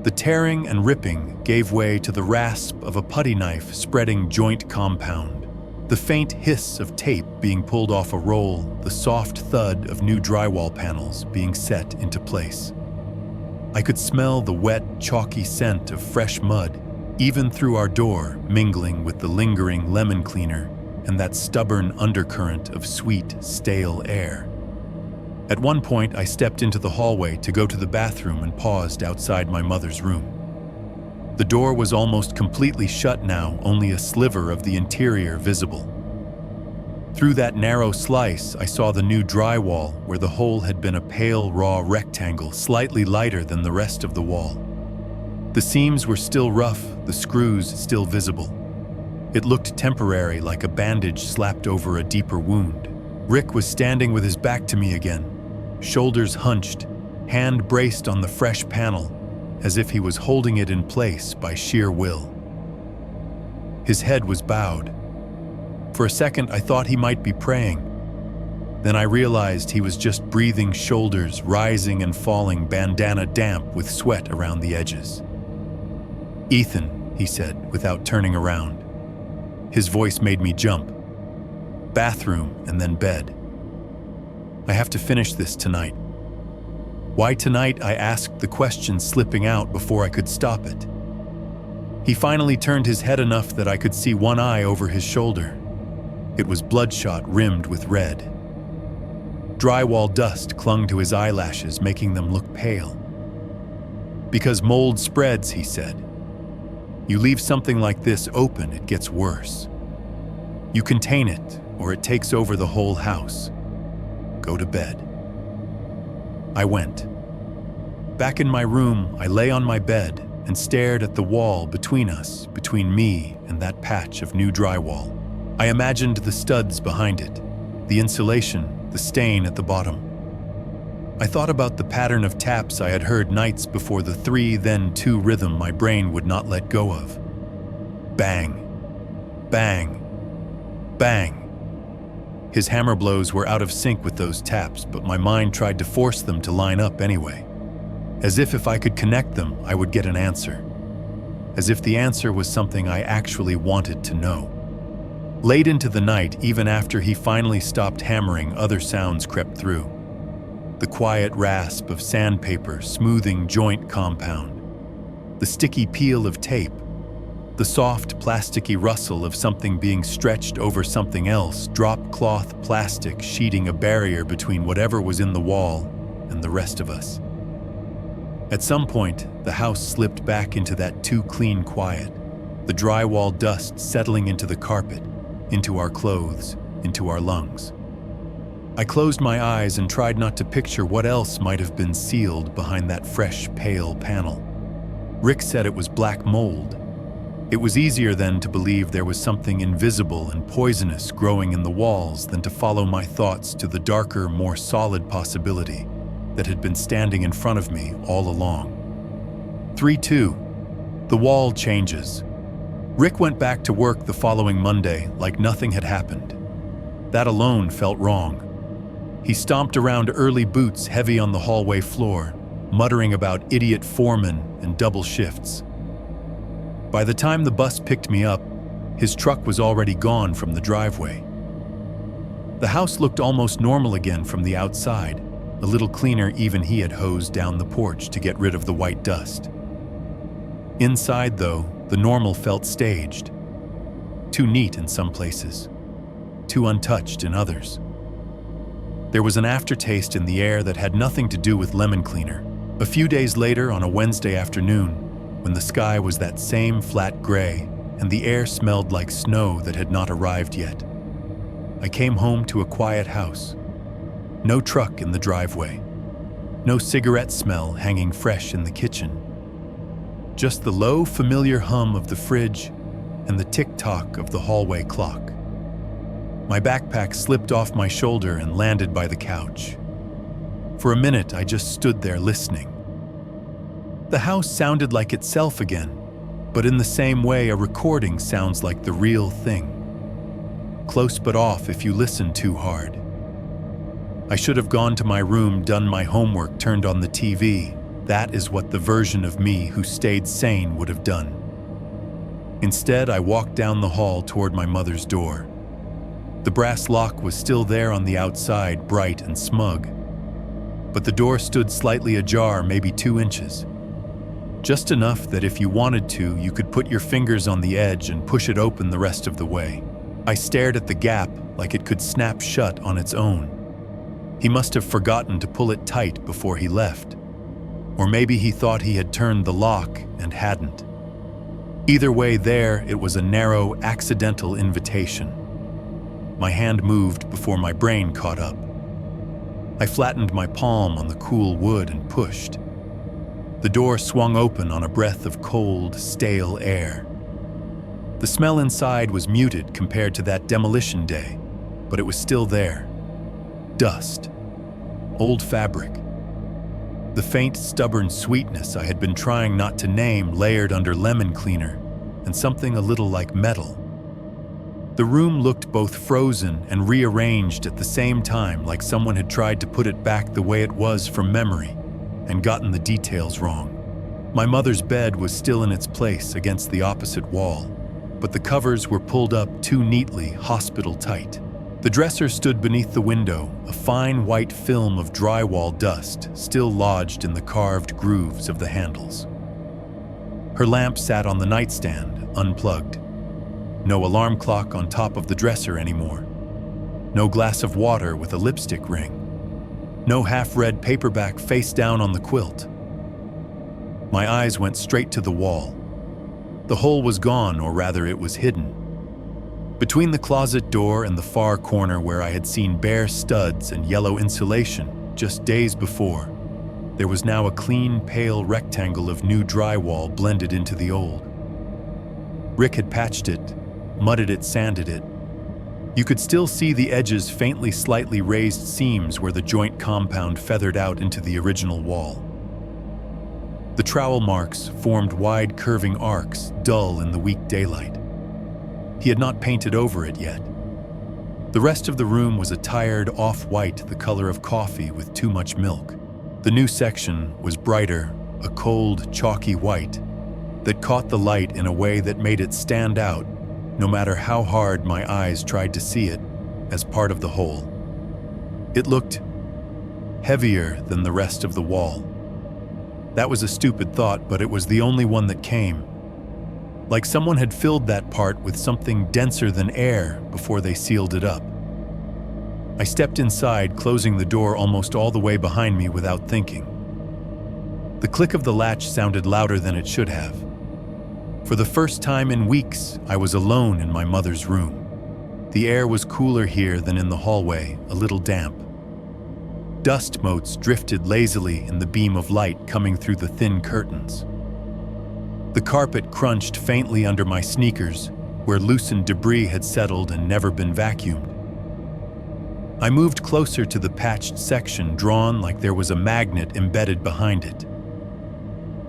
The tearing and ripping gave way to the rasp of a putty knife spreading joint compound. The faint hiss of tape being pulled off a roll, the soft thud of new drywall panels being set into place. I could smell the wet, chalky scent of fresh mud, even through our door, mingling with the lingering lemon cleaner and that stubborn undercurrent of sweet, stale air. At one point, I stepped into the hallway to go to the bathroom and paused outside my mother's room. The door was almost completely shut now, only a sliver of the interior visible. Through that narrow slice, I saw the new drywall where the hole had been a pale, raw rectangle, slightly lighter than the rest of the wall. The seams were still rough, the screws still visible. It looked temporary, like a bandage slapped over a deeper wound. Rick was standing with his back to me again, shoulders hunched, hand braced on the fresh panel, as if he was holding it in place by sheer will. His head was bowed. For a second, I thought he might be praying. Then I realized he was just breathing, shoulders rising and falling, bandana damp with sweat around the edges. "Ethan," he said, without turning around. His voice made me jump. Bathroom and then bed. "I have to finish this tonight." "Why tonight?" I asked, the question slipping out before I could stop it. He finally turned his head enough that I could see one eye over his shoulder. It was bloodshot, rimmed with red. Drywall dust clung to his eyelashes, making them look pale. "Because mold spreads," he said. "You leave something like this open, it gets worse. You contain it, or it takes over the whole house. Go to bed." I went. Back in my room, I lay on my bed and stared at the wall between us, between me and that patch of new drywall. I imagined the studs behind it, the insulation, the stain at the bottom. I thought about the pattern of taps I had heard nights before, the 3, then 2 rhythm my brain would not let go of. Bang, bang, bang. His hammer blows were out of sync with those taps, but my mind tried to force them to line up anyway. As if I could connect them, I would get an answer. As if the answer was something I actually wanted to know. Late into the night, even after he finally stopped hammering, other sounds crept through. The quiet rasp of sandpaper smoothing joint compound. The sticky peel of tape. The soft, plasticky rustle of something being stretched over something else, drop cloth plastic sheeting a barrier between whatever was in the wall and the rest of us. At some point, the house slipped back into that too clean quiet. the drywall dust settling into the carpet, into our clothes, into our lungs. I closed my eyes and tried not to picture what else might have been sealed behind that fresh, pale panel. Rick said it was black mold. It was easier then to believe there was something invisible and poisonous growing in the walls than to follow my thoughts to the darker, more solid possibility that had been standing in front of me all along. 3-2. The wall changes. Rick went back to work the following Monday like nothing had happened. That alone felt wrong. He stomped around early boots heavy on the hallway floor, muttering about idiot foremen and double shifts. By the time the bus picked me up, his truck was already gone from the driveway. The house looked almost normal again from the outside, a little cleaner even he had hosed down the porch to get rid of the white dust. Inside, though, the normal felt staged. Too neat in some places, too untouched in others. There was an aftertaste in the air that had nothing to do with lemon cleaner. A few days later, on a Wednesday afternoon, when the sky was that same flat gray and the air smelled like snow that had not arrived yet, I came home to a quiet house. No truck in the driveway. No cigarette smell hanging fresh in the kitchen. Just the low, familiar hum of the fridge and the tick-tock of the hallway clock. My backpack slipped off my shoulder and landed by the couch. For a minute, I just stood there listening. The house sounded like itself again, but in the same way a recording sounds like the real thing. Close but off if you listen too hard. I should have gone to my room, done my homework, turned on the TV. That is what the version of me who stayed sane would have done. Instead, I walked down the hall toward my mother's door. The brass lock was still there on the outside, bright and smug. But the door stood slightly ajar, maybe 2 inches. Just enough that if you wanted to, you could put your fingers on the edge and push it open the rest of the way. I stared at the gap like it could snap shut on its own. He must have forgotten to pull it tight before he left. Or maybe he thought he had turned the lock and hadn't. Either way, there it was, a narrow, accidental invitation. My hand moved before my brain caught up. I flattened my palm on the cool wood and pushed. The door swung open on a breath of cold, stale air. The smell inside was muted compared to that demolition day, but it was still there. Dust. Old fabric. The faint, stubborn sweetness I had been trying not to name layered under lemon cleaner, and something a little like metal. The room looked both frozen and rearranged at the same time, like someone had tried to put it back the way it was from memory and gotten the details wrong. My mother's bed was still in its place against the opposite wall, but the covers were pulled up too neatly, hospital tight. The dresser stood beneath the window, a fine white film of drywall dust still lodged in the carved grooves of the handles. Her lamp sat on the nightstand, unplugged. No alarm clock on top of the dresser anymore. No glass of water with a lipstick ring. No half-read paperback face down on the quilt. My eyes went straight to the wall. The hole was gone, or rather it was hidden. Between the closet door and the far corner where I had seen bare studs and yellow insulation just days before, there was now a clean, pale rectangle of new drywall blended into the old. Rick had patched it, mudded it, sanded it. You could still see the edges, faintly slightly raised seams where the joint compound feathered out into the original wall. The trowel marks formed wide curving arcs, dull in the weak daylight. He had not painted over it yet. The rest of the room was a tired off-white, the color of coffee with too much milk. The new section was brighter, a cold, chalky white that caught the light in a way that made it stand out, no matter how hard my eyes tried to see it as part of the whole. It looked heavier than the rest of the wall. That was a stupid thought, but it was the only one that came. Like someone had filled that part with something denser than air before they sealed it up. I stepped inside, closing the door almost all the way behind me without thinking. The click of the latch sounded louder than it should have. For the first time in weeks, I was alone in my mother's room. The air was cooler here than in the hallway, a little damp. Dust motes drifted lazily in the beam of light coming through the thin curtains. The carpet crunched faintly under my sneakers, where loosened debris had settled and never been vacuumed. I moved closer to the patched section, drawn like there was a magnet embedded behind it.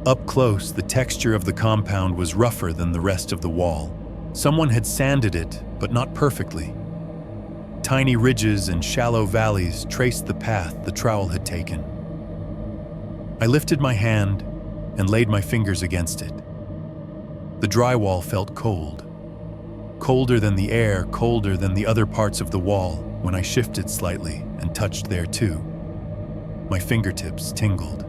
Up close, the texture of the compound was rougher than the rest of the wall. Someone had sanded it, but not perfectly. Tiny ridges and shallow valleys traced the path the trowel had taken. I lifted my hand and laid my fingers against it. The drywall felt cold. Colder than the air, colder than the other parts of the wall when I shifted slightly and touched there too. My fingertips tingled.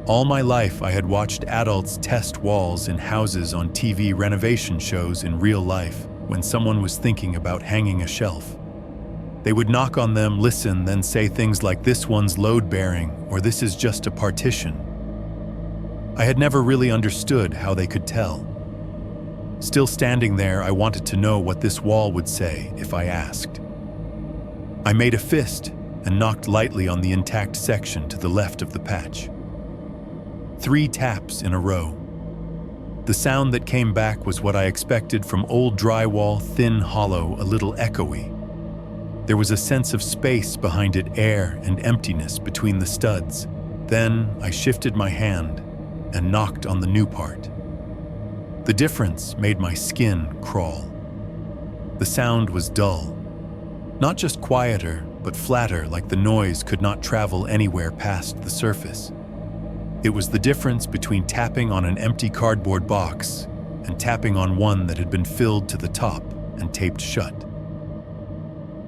All my life I had watched adults test walls in houses on TV renovation shows in real life when someone was thinking about hanging a shelf. They would knock on them, listen, then say things like, "This one's load-bearing," or "This is just a partition." I had never really understood how they could tell. Still standing there, I wanted to know what this wall would say if I asked. I made a fist and knocked lightly on the intact section to the left of the patch. 3 taps in a row. The sound that came back was what I expected from old drywall, thin, hollow, a little echoey. There was a sense of space behind it, air and emptiness between the studs. Then I shifted my hand and knocked on the new part. The difference made my skin crawl. The sound was dull. Not just quieter, but flatter, like the noise could not travel anywhere past the surface. It was the difference between tapping on an empty cardboard box and tapping on one that had been filled to the top and taped shut.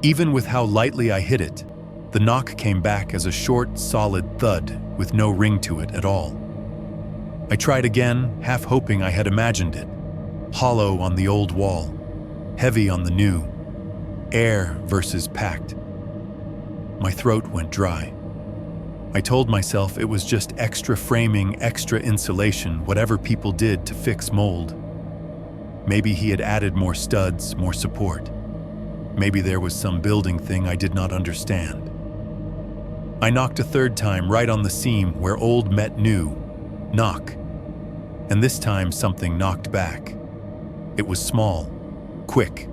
Even with how lightly I hit it, the knock came back as a short, solid thud with no ring to it at all. I tried again, half hoping I had imagined it. Hollow on the old wall, heavy on the new, air versus packed. My throat went dry. I told myself it was just extra framing, extra insulation, whatever people did to fix mold. Maybe he had added more studs, more support. Maybe there was some building thing I did not understand. I knocked a 3rd time right on the seam where old met new. Knock. And this time something knocked back. It was small, quick,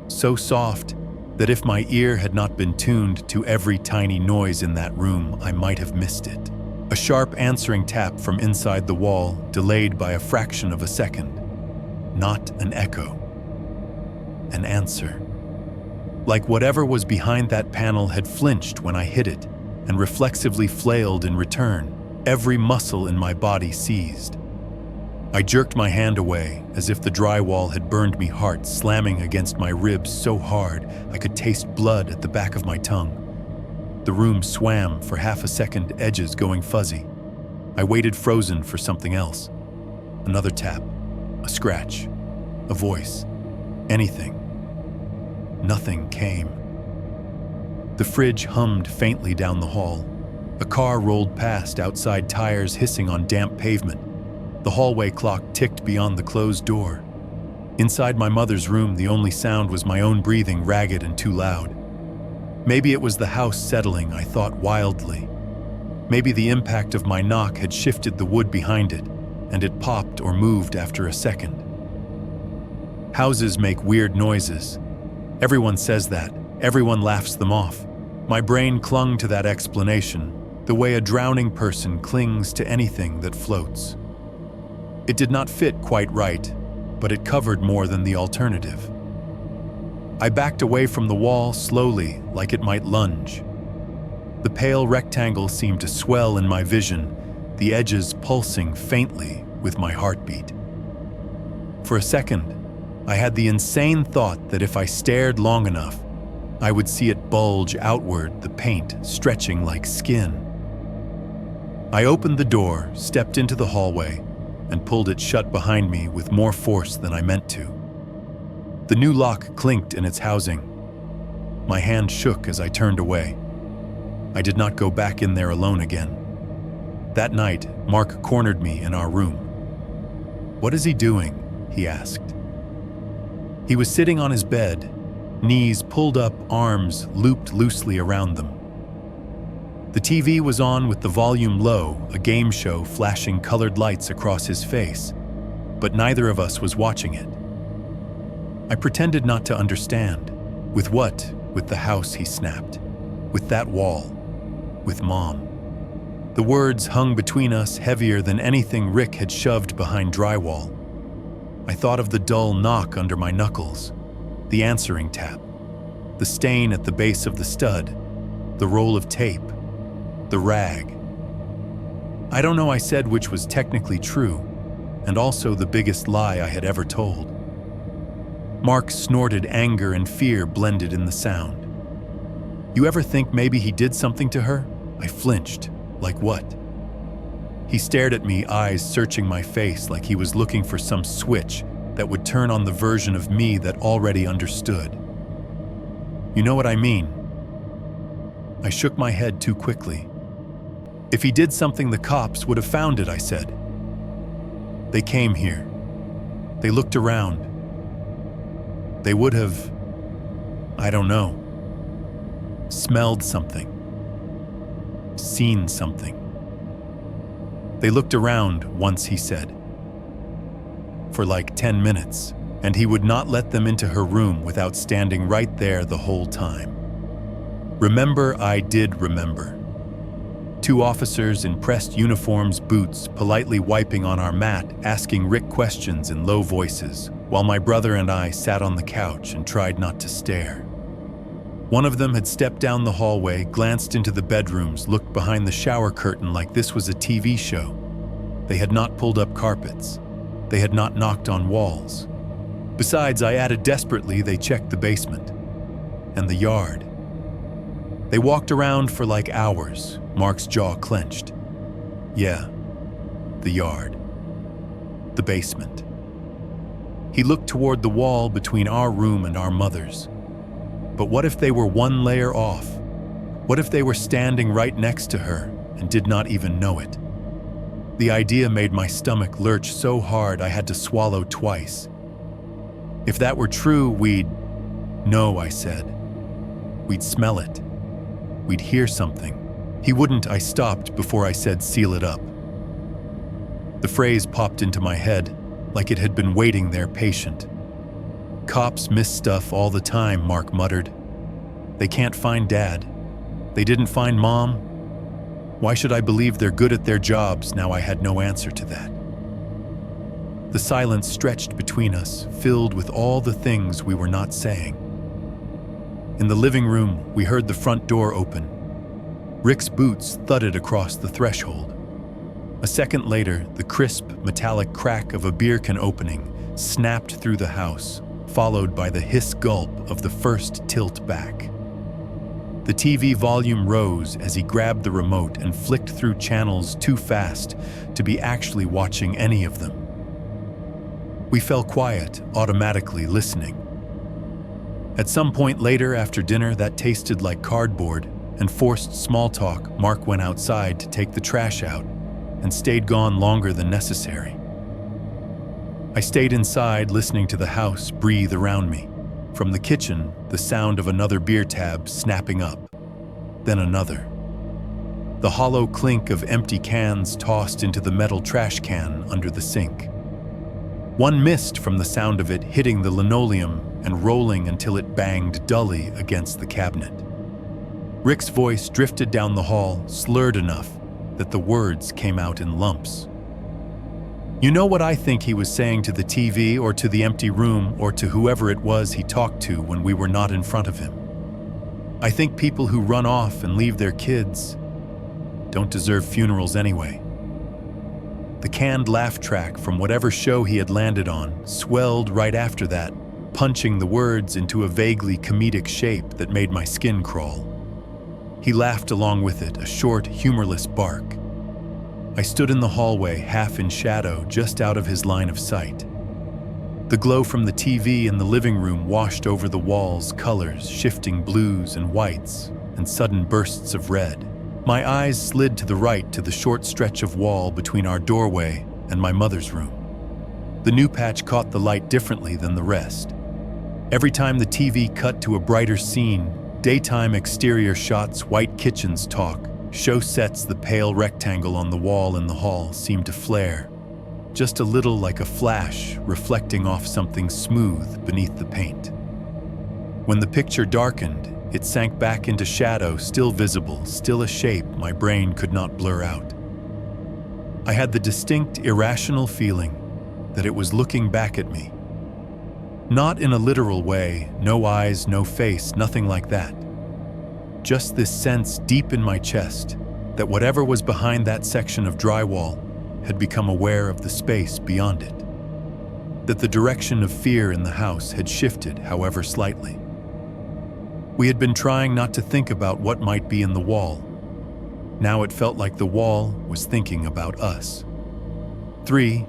so soft that if my ear had not been tuned to every tiny noise in that room, I might have missed it. A sharp answering tap from inside the wall, delayed by a fraction of a second. Not an echo. An answer. Like whatever was behind that panel had flinched when I hit it and reflexively flailed in return. Every muscle in my body seized. I jerked my hand away as if the drywall had burned me hard, slamming against my ribs so hard I could taste blood at the back of my tongue. The room swam for half a second, edges going fuzzy. I waited frozen for something else. Another tap, a scratch, a voice, anything. Nothing came. The fridge hummed faintly down the hall. A car rolled past, outside tires hissing on damp pavement. The hallway clock ticked beyond the closed door. Inside my mother's room, the only sound was my own breathing, ragged and too loud. Maybe it was the house settling, I thought wildly. Maybe the impact of my knock had shifted the wood behind it, and it popped or moved after a second. Houses make weird noises. Everyone says that. Everyone laughs them off. My brain clung to that explanation, the way a drowning person clings to anything that floats. It did not fit quite right, but it covered more than the alternative. I backed away from the wall slowly, like it might lunge. The pale rectangle seemed to swell in my vision, the edges pulsing faintly with my heartbeat. For a second, I had the insane thought that if I stared long enough, I would see it bulge outward, the paint stretching like skin. I opened the door, stepped into the hallway, and pulled it shut behind me with more force than I meant to. The new lock clinked in its housing. My hand shook as I turned away. I did not go back in there alone again. That night, Mark cornered me in our room. "What is he doing?" he asked. He was sitting on his bed, knees pulled up, arms looped loosely around them. The TV was on with the volume low, a game show flashing colored lights across his face, but neither of us was watching it. I pretended not to understand. With what? With the house, he snapped. With that wall. With Mom. The words hung between us heavier than anything Rick had shoved behind drywall. I thought of the dull knock under my knuckles, the answering tap, the stain at the base of the stud, the roll of tape, the rag. I don't know, I said, which was technically true, and also the biggest lie I had ever told. Mark snorted, anger and fear blended in the sound. "You ever think maybe he did something to her?" I flinched. "Like what?" He stared at me, eyes searching my face like he was looking for some switch that would turn on the version of me that already understood. "You know what I mean?" I shook my head too quickly. "If he did something, the cops would have found it," I said. "They came here. They looked around. They would have, I don't know, smelled something, seen something. They looked around once," he said, "for like 10 minutes, and he would not let them into her room without standing right there the whole time." Remember, I did remember. 2 officers in pressed uniforms, boots, politely wiping on our mat, asking Rick questions in low voices, while my brother and I sat on the couch and tried not to stare. One of them had stepped down the hallway, glanced into the bedrooms, looked behind the shower curtain like this was a TV show. They had not pulled up carpets. They had not knocked on walls. Besides, I added desperately, they checked the basement and the yard. They walked around for like hours. Mark's jaw clenched. Yeah, the yard. The basement. He looked toward the wall between our room and our mother's. But what if they were one layer off? What if they were standing right next to her and did not even know it? The idea made my stomach lurch so hard I had to swallow twice. If that were true, we'd... No, I said. We'd smell it. We'd hear something. He wouldn't. I stopped before I said, "Seal it up." The phrase popped into my head like it had been waiting there patient. "Cops miss stuff all the time," Mark muttered. "They can't find Dad. They didn't find Mom. Why should I believe they're good at their jobs?" Now I had no answer to that. The silence stretched between us, filled with all the things we were not saying. In the living room, we heard the front door open. Rick's boots thudded across the threshold. A second later, the crisp, metallic crack of a beer can opening snapped through the house, followed by the hiss gulp of the first tilt back. The TV volume rose as he grabbed the remote and flicked through channels too fast to be actually watching any of them. We fell quiet, automatically listening. At some point later after dinner that tasted like cardboard and forced small talk, Mark went outside to take the trash out and stayed gone longer than necessary. I stayed inside listening to the house breathe around me. From the kitchen, the sound of another beer tab snapping up, then another. The hollow clink of empty cans tossed into the metal trash can under the sink. One missed from the sound of it hitting the linoleum and rolling until it banged dully against the cabinet. Rick's voice drifted down the hall, slurred enough that the words came out in lumps. "You know what I think he was saying to the TV or to the empty room or to whoever it was he talked to when we were not in front of him? I think people who run off and leave their kids don't deserve funerals anyway." The canned laugh track from whatever show he had landed on swelled right after that, punching the words into a vaguely comedic shape that made my skin crawl. He laughed along with it, a short, humorless bark. I stood in the hallway, half in shadow, just out of his line of sight. The glow from the TV in the living room washed over the walls, colors, shifting blues and whites, and sudden bursts of red. My eyes slid to the right to the short stretch of wall between our doorway and my mother's room. The new patch caught the light differently than the rest. Every time the TV cut to a brighter scene, daytime exterior shots, white kitchens talk, show sets, the pale rectangle on the wall in the hall seemed to flare, just a little like a flash reflecting off something smooth beneath the paint. When the picture darkened, it sank back into shadow, still visible, still a shape my brain could not blur out. I had the distinct, irrational feeling that it was looking back at me. Not in a literal way, no eyes, no face, nothing like that. Just this sense deep in my chest that whatever was behind that section of drywall had become aware of the space beyond it. That the direction of fear in the house had shifted, however slightly. We had been trying not to think about what might be in the wall. Now it felt like the wall was thinking about us. 3.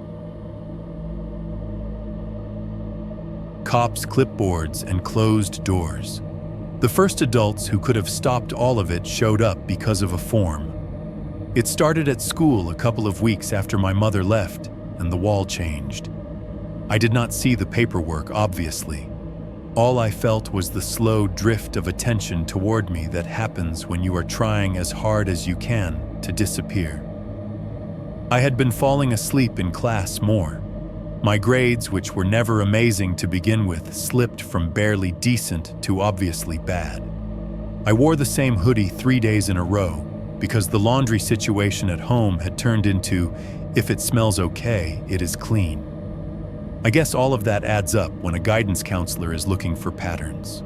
Cops, clipboards, and closed doors. The first adults who could have stopped all of it showed up because of a form. It started at school a couple of weeks after my mother left, and the wall changed. I did not see the paperwork, obviously. All I felt was the slow drift of attention toward me that happens when you are trying as hard as you can to disappear. I had been falling asleep in class more. My grades, which were never amazing to begin with, slipped from barely decent to obviously bad. I wore the same hoodie 3 days in a row because the laundry situation at home had turned into, if it smells okay, it is clean. I guess all of that adds up when a guidance counselor is looking for patterns.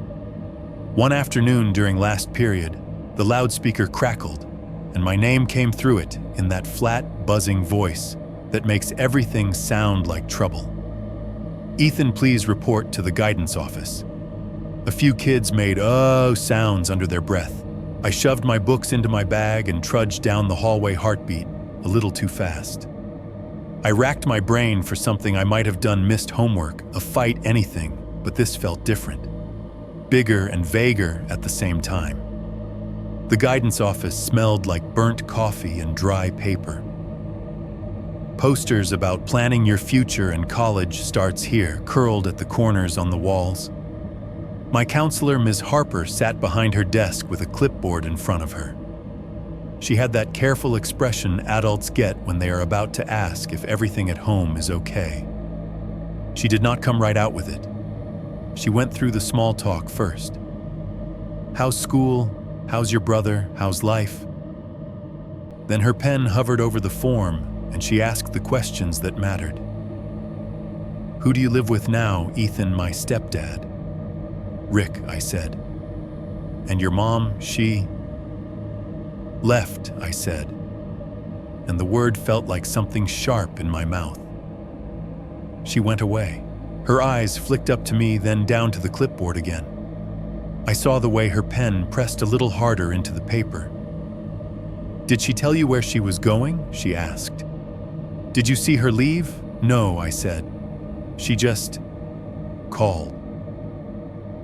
One afternoon during last period, the loudspeaker crackled, and my name came through it in that flat, buzzing voice that makes everything sound like trouble. Ethan, please report to the guidance office. A few kids made "oh" sounds under their breath. I shoved my books into my bag and trudged down the hallway, heartbeat a little too fast. I racked my brain for something I might have done, missed homework, a fight, anything, but this felt different. Bigger and vaguer at the same time. The guidance office smelled like burnt coffee and dry paper. Posters about planning your future and college starts here, curled at the corners on the walls. My counselor, Ms. Harper, sat behind her desk with a clipboard in front of her. She had that careful expression adults get when they are about to ask if everything at home is okay. She did not come right out with it. She went through the small talk first. How's school? How's your brother? How's life? Then her pen hovered over the form and she asked the questions that mattered. Who do you live with now? Ethan, my stepdad. Rick, I said. And your mom, she... Left, I said, and the word felt like something sharp in my mouth. She went away. Her eyes flicked up to me, then down to the clipboard again. I saw the way her pen pressed a little harder into the paper. Did she tell you where she was going? She asked. Did you see her leave? No, I said. She just called.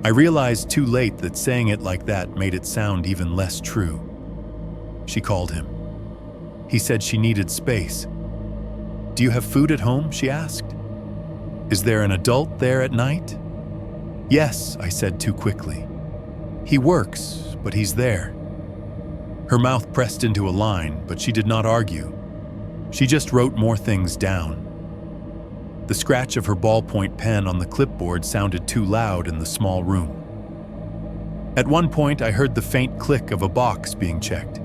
I realized too late that saying it like that made it sound even less true. She called him. He said she needed space. Do you have food at home? She asked. Is there an adult there at night? Yes, I said too quickly. He works, but he's there. Her mouth pressed into a line, but she did not argue. She just wrote more things down. The scratch of her ballpoint pen on the clipboard sounded too loud in the small room. At one point, I heard the faint click of a box being checked.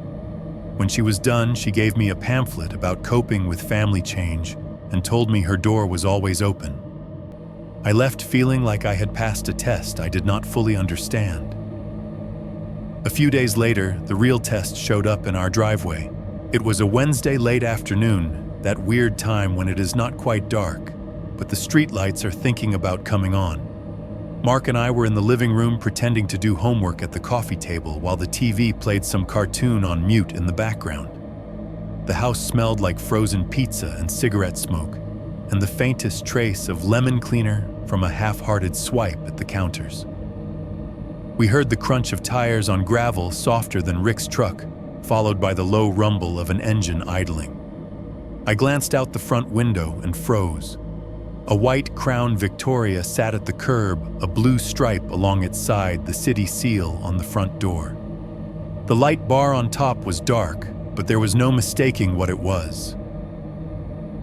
When she was done, she gave me a pamphlet about coping with family change and told me her door was always open. I left feeling like I had passed a test I did not fully understand. A few days later, the real test showed up in our driveway. It was a Wednesday late afternoon, that weird time when it is not quite dark, but the streetlights are thinking about coming on. Mark and I were in the living room pretending to do homework at the coffee table while the TV played some cartoon on mute in the background. The house smelled like frozen pizza and cigarette smoke, and the faintest trace of lemon cleaner from a half-hearted swipe at the counters. We heard the crunch of tires on gravel softer than Rick's truck, followed by the low rumble of an engine idling. I glanced out the front window and froze. A white Crown Victoria sat at the curb, a blue stripe along its side, the city seal on the front door. The light bar on top was dark, but there was no mistaking what it was.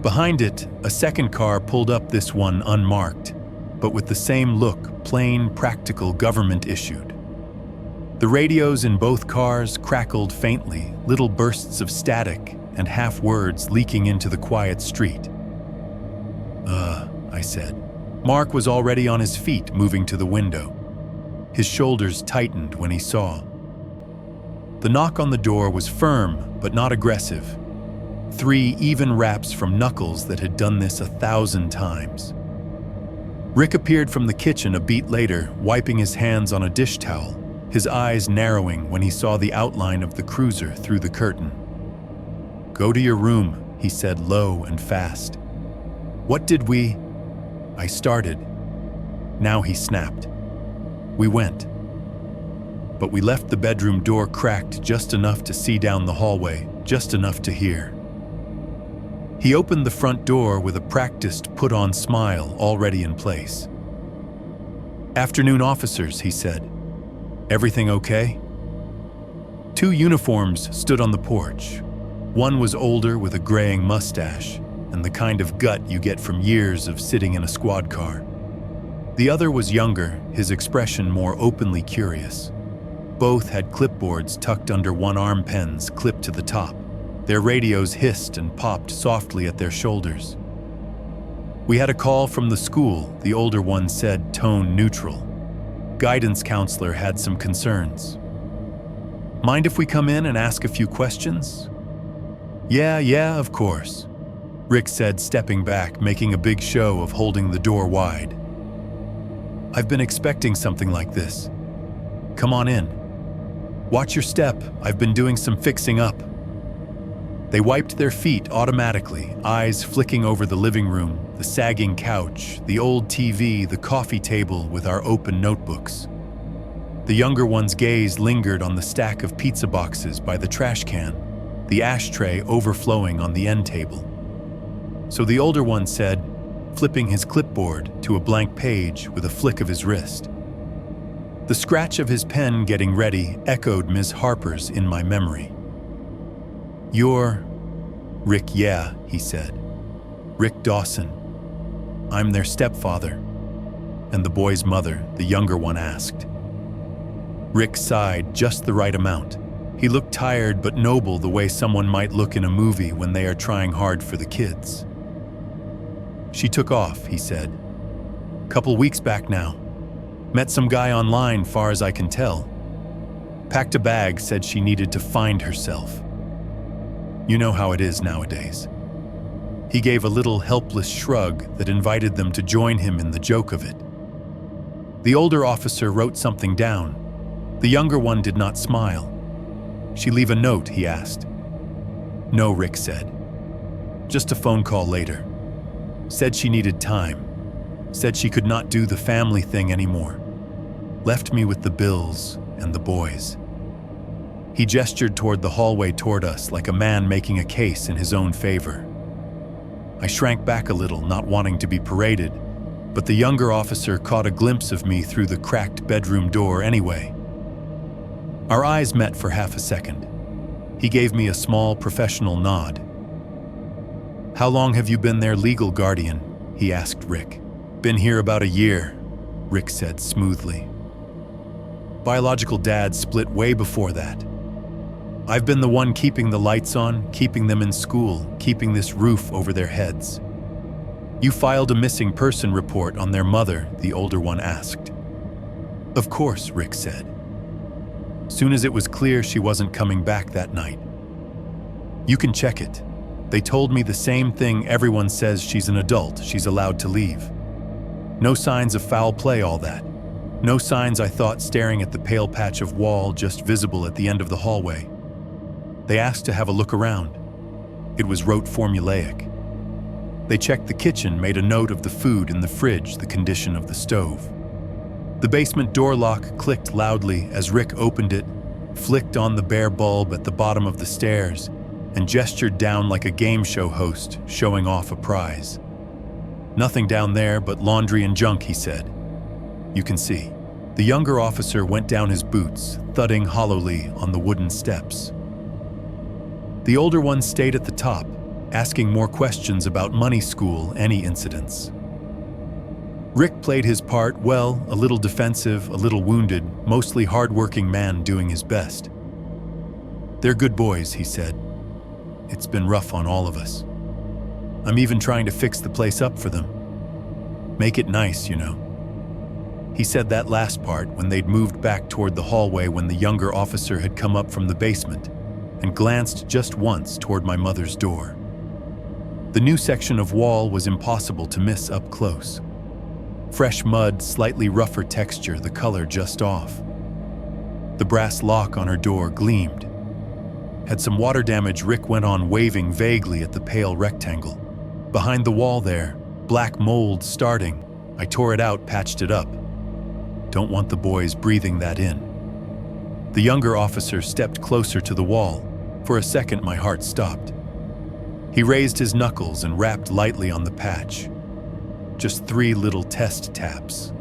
Behind it, a second car pulled up, this one unmarked, but with the same look, plain, practical, government-issued. The radios in both cars crackled faintly, little bursts of static and half-words leaking into the quiet street. I said. Mark was already on his feet, moving to the window. His shoulders tightened when he saw. The knock on the door was firm, but not aggressive. 3 even raps from knuckles that had done this 1,000 times. Rick appeared from the kitchen a beat later, wiping his hands on a dish towel, his eyes narrowing when he saw the outline of the cruiser through the curtain. "Go to your room," he said low and fast. "What did we—" I started. Now he snapped. We went. But we left the bedroom door cracked just enough to see down the hallway, just enough to hear. He opened the front door with a practiced, put-on smile already in place. "Afternoon, officers," he said. "Everything okay?" 2 uniforms stood on the porch. One was older with a graying mustache and the kind of gut you get from years of sitting in a squad car. The other was younger, his expression more openly curious. Both had clipboards tucked under one-arm pens clipped to the top. Their radios hissed and popped softly at their shoulders. "We had a call from the school," the older one said, tone neutral. "Guidance counselor had some concerns." "Mind if we come in and ask a few questions?" Yeah, of course," Rick said, stepping back, making a big show of holding the door wide. "I've been expecting something like this. Come on in. Watch your step, I've been doing some fixing up." They wiped their feet automatically, eyes flicking over the living room, the sagging couch, the old TV, the coffee table with our open notebooks. The younger one's gaze lingered on the stack of pizza boxes by the trash can, the ashtray overflowing on the end table. So the older one said, flipping his clipboard to a blank page with a flick of his wrist. The scratch of his pen getting ready echoed Ms. Harper's in my memory. "You're—" "Rick, yeah," he said. "Rick Dawson. I'm their stepfather." "And the boy's mother?" the younger one asked. Rick sighed just the right amount. He looked tired but noble, the way someone might look in a movie when they are trying hard for the kids. "She took off," he said. "Couple weeks back now. Met some guy online, far as I can tell. Packed a bag, said she needed to find herself. You know how it is nowadays." He gave a little helpless shrug that invited them to join him in the joke of it. The older officer wrote something down. The younger one did not smile. "She leave a note?" he asked. "No," Rick said. "Just a phone call later. Said she needed time. Said she could not do the family thing anymore. Left me with the bills and the boys." He gestured toward the hallway toward us like a man making a case in his own favor. I shrank back a little, not wanting to be paraded, but the younger officer caught a glimpse of me through the cracked bedroom door anyway. Our eyes met for half a second. He gave me a small professional nod. "How long have you been their legal guardian?" he asked Rick. "Been here about a year," Rick said smoothly. "Biological dad split way before that. I've been the one keeping the lights on, keeping them in school, keeping this roof over their heads." "You filed a missing person report on their mother?" the older one asked. "Of course," Rick said. "Soon as it was clear she wasn't coming back that night. You can check it. They told me the same thing everyone says, she's an adult, she's allowed to leave. No signs of foul play, all that. No signs, I thought, staring at the pale patch of wall just visible at the end of the hallway. They asked to have a look around. It was rote formulaic. They checked the kitchen, made a note of the food in the fridge, the condition of the stove. The basement door lock clicked loudly as Rick opened it, flicked on the bare bulb at the bottom of the stairs, and gestured down like a game show host showing off a prize. Nothing down there but laundry and junk, he said. You can see. The younger officer went down his boots, thudding hollowly on the wooden steps. The older one stayed at the top, asking more questions about money, school, any incidents. Rick played his part well, a little defensive, a little wounded, mostly hard-working man doing his best. They're good boys, he said. It's been rough on all of us. I'm even trying to fix the place up for them. Make it nice, you know. He said that last part when they'd moved back toward the hallway when the younger officer had come up from the basement and glanced just once toward my mother's door. The new section of wall was impossible to miss up close. Fresh mud, slightly rougher texture, the color just off. The brass lock on her door gleamed. Had some water damage, Rick went on, waving vaguely at the pale rectangle. Behind the wall there, black mold starting. I tore it out, patched it up. Don't want the boys breathing that in. The younger officer stepped closer to the wall. For a second, my heart stopped. He raised his knuckles and rapped lightly on the patch. Just 3 little test taps.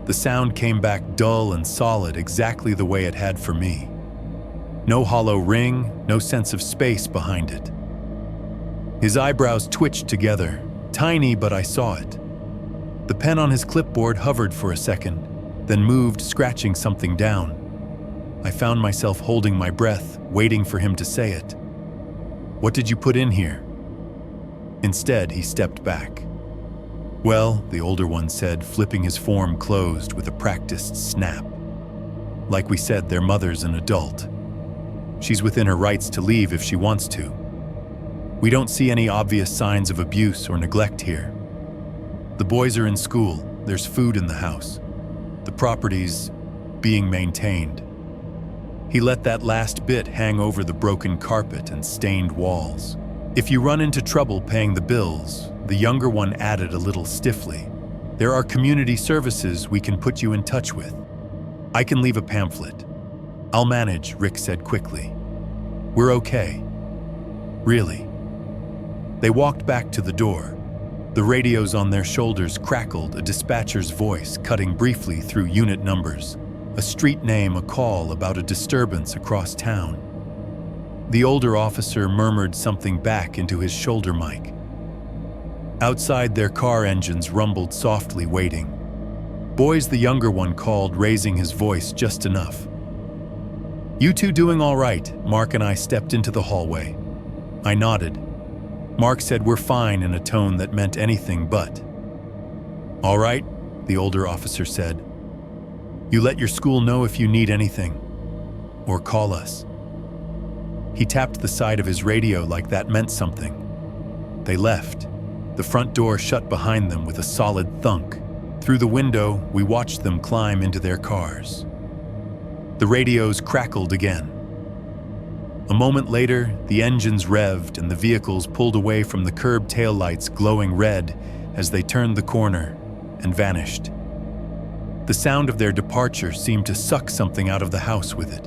The sound came back dull and solid, exactly the way it had for me. No hollow ring, no sense of space behind it. His eyebrows twitched together, tiny, but I saw it. The pen on his clipboard hovered for a second, then moved, scratching something down. I found myself holding my breath, waiting for him to say it. What did you put in here? Instead, he stepped back. Well, the older one said, flipping his form closed with a practiced snap. Like we said, their mother's an adult. She's within her rights to leave if she wants to. We don't see any obvious signs of abuse or neglect here. The boys are in school, there's food in the house. The property's being maintained. He let that last bit hang over the broken carpet and stained walls. If you run into trouble paying the bills, the younger one added a little stiffly, there are community services we can put you in touch with. I can leave a pamphlet. I'll manage, Rick said quickly. We're okay. Really. They walked back to the door. The radios on their shoulders crackled, a dispatcher's voice cutting briefly through unit numbers, a street name, a call about a disturbance across town. The older officer murmured something back into his shoulder mic. Outside, their car engines rumbled softly, waiting. Boys, the younger one called, raising his voice just enough. You two doing all right? Mark and I stepped into the hallway. I nodded. Mark said we're fine in a tone that meant anything but. All right, the older officer said. You let your school know if you need anything. Or call us. He tapped the side of his radio like that meant something. They left. The front door shut behind them with a solid thunk. Through the window, we watched them climb into their cars. The radios crackled again. A moment later, the engines revved and the vehicles pulled away from the curb, taillights glowing red as they turned the corner and vanished. The sound of their departure seemed to suck something out of the house with it.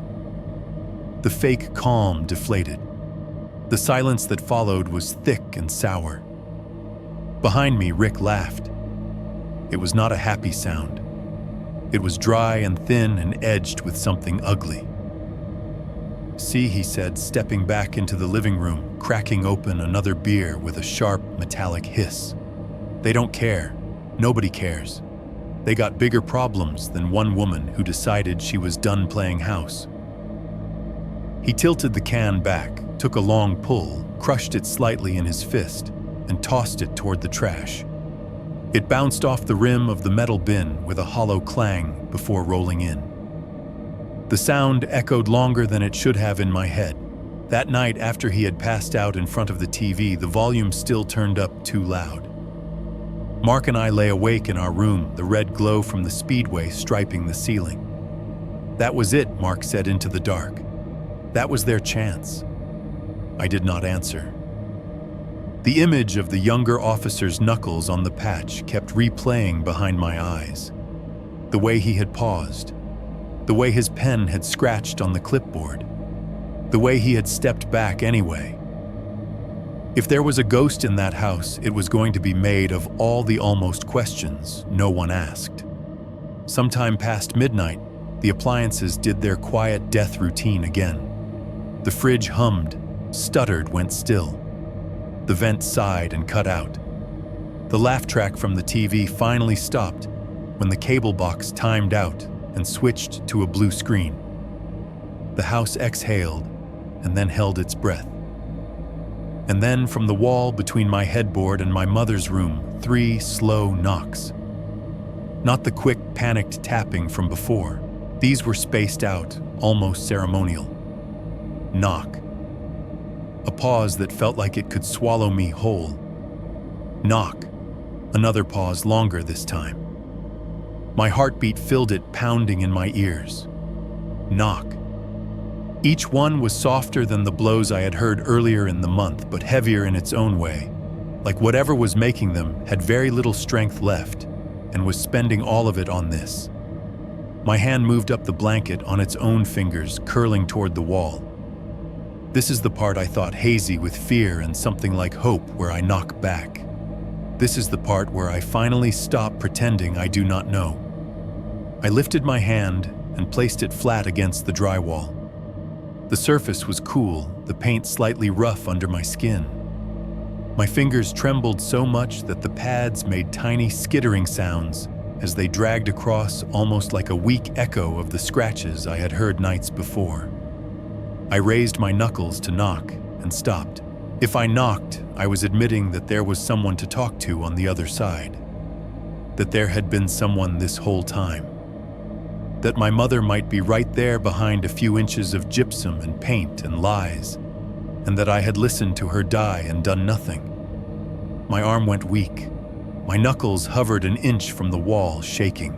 The fake calm deflated. The silence that followed was thick and sour. Behind me, Rick laughed. It was not a happy sound. It was dry and thin and edged with something ugly. See, he said, stepping back into the living room, cracking open another beer with a sharp, metallic hiss. They don't care. Nobody cares. They got bigger problems than one woman who decided she was done playing house. He tilted the can back, took a long pull, crushed it slightly in his fist, and tossed it toward the trash. It bounced off the rim of the metal bin with a hollow clang before rolling in. The sound echoed longer than it should have in my head. That night, after he had passed out in front of the TV, the volume still turned up too loud. Mark and I lay awake in our room, the red glow from the speedway striping the ceiling. That was it, Mark said into the dark. That was their chance. I did not answer. The image of the younger officer's knuckles on the patch kept replaying behind my eyes. The way he had paused. The way his pen had scratched on the clipboard. The way he had stepped back anyway. If there was a ghost in that house, it was going to be made of all the almost questions no one asked. Sometime past midnight, the appliances did their quiet death routine again. The fridge hummed, stuttered, went still. The vent sighed and cut out. The laugh track from the TV finally stopped when the cable box timed out and switched to a blue screen. The house exhaled and then held its breath. And then from the wall between my headboard and my mother's room, 3 slow knocks. Not the quick, panicked tapping from before. These were spaced out, almost ceremonial. Knock. A pause that felt like it could swallow me whole. Knock. Another pause, longer this time. My heartbeat filled it, pounding in my ears. Knock. Each one was softer than the blows I had heard earlier in the month, but heavier in its own way. Like whatever was making them had very little strength left and was spending all of it on this. My hand moved up the blanket on its own fingers, curling toward the wall. This is the part I thought hazy with fear and something like hope, where I knock back. This is the part where I finally stop pretending I do not know. I lifted my hand and placed it flat against the drywall. The surface was cool, the paint slightly rough under my skin. My fingers trembled so much that the pads made tiny skittering sounds as they dragged across, almost like a weak echo of the scratches I had heard nights before. I raised my knuckles to knock and stopped. If I knocked, I was admitting that there was someone to talk to on the other side. That there had been someone this whole time. That my mother might be right there behind a few inches of gypsum and paint and lies, and that I had listened to her die and done nothing. My arm went weak. My knuckles hovered an inch from the wall, shaking.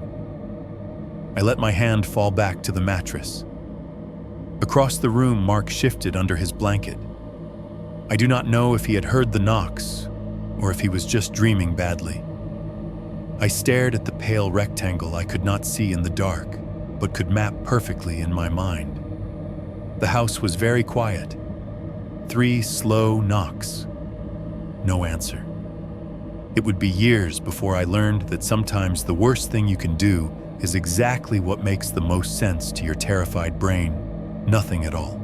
I let my hand fall back to the mattress. Across the room, Mark shifted under his blanket. I do not know if he had heard the knocks or if he was just dreaming badly. I stared at the pale rectangle I could not see in the dark, but could map perfectly in my mind. The house was very quiet. 3 slow knocks. No answer. It would be years before I learned that sometimes the worst thing you can do is exactly what makes the most sense to your terrified brain: nothing at all.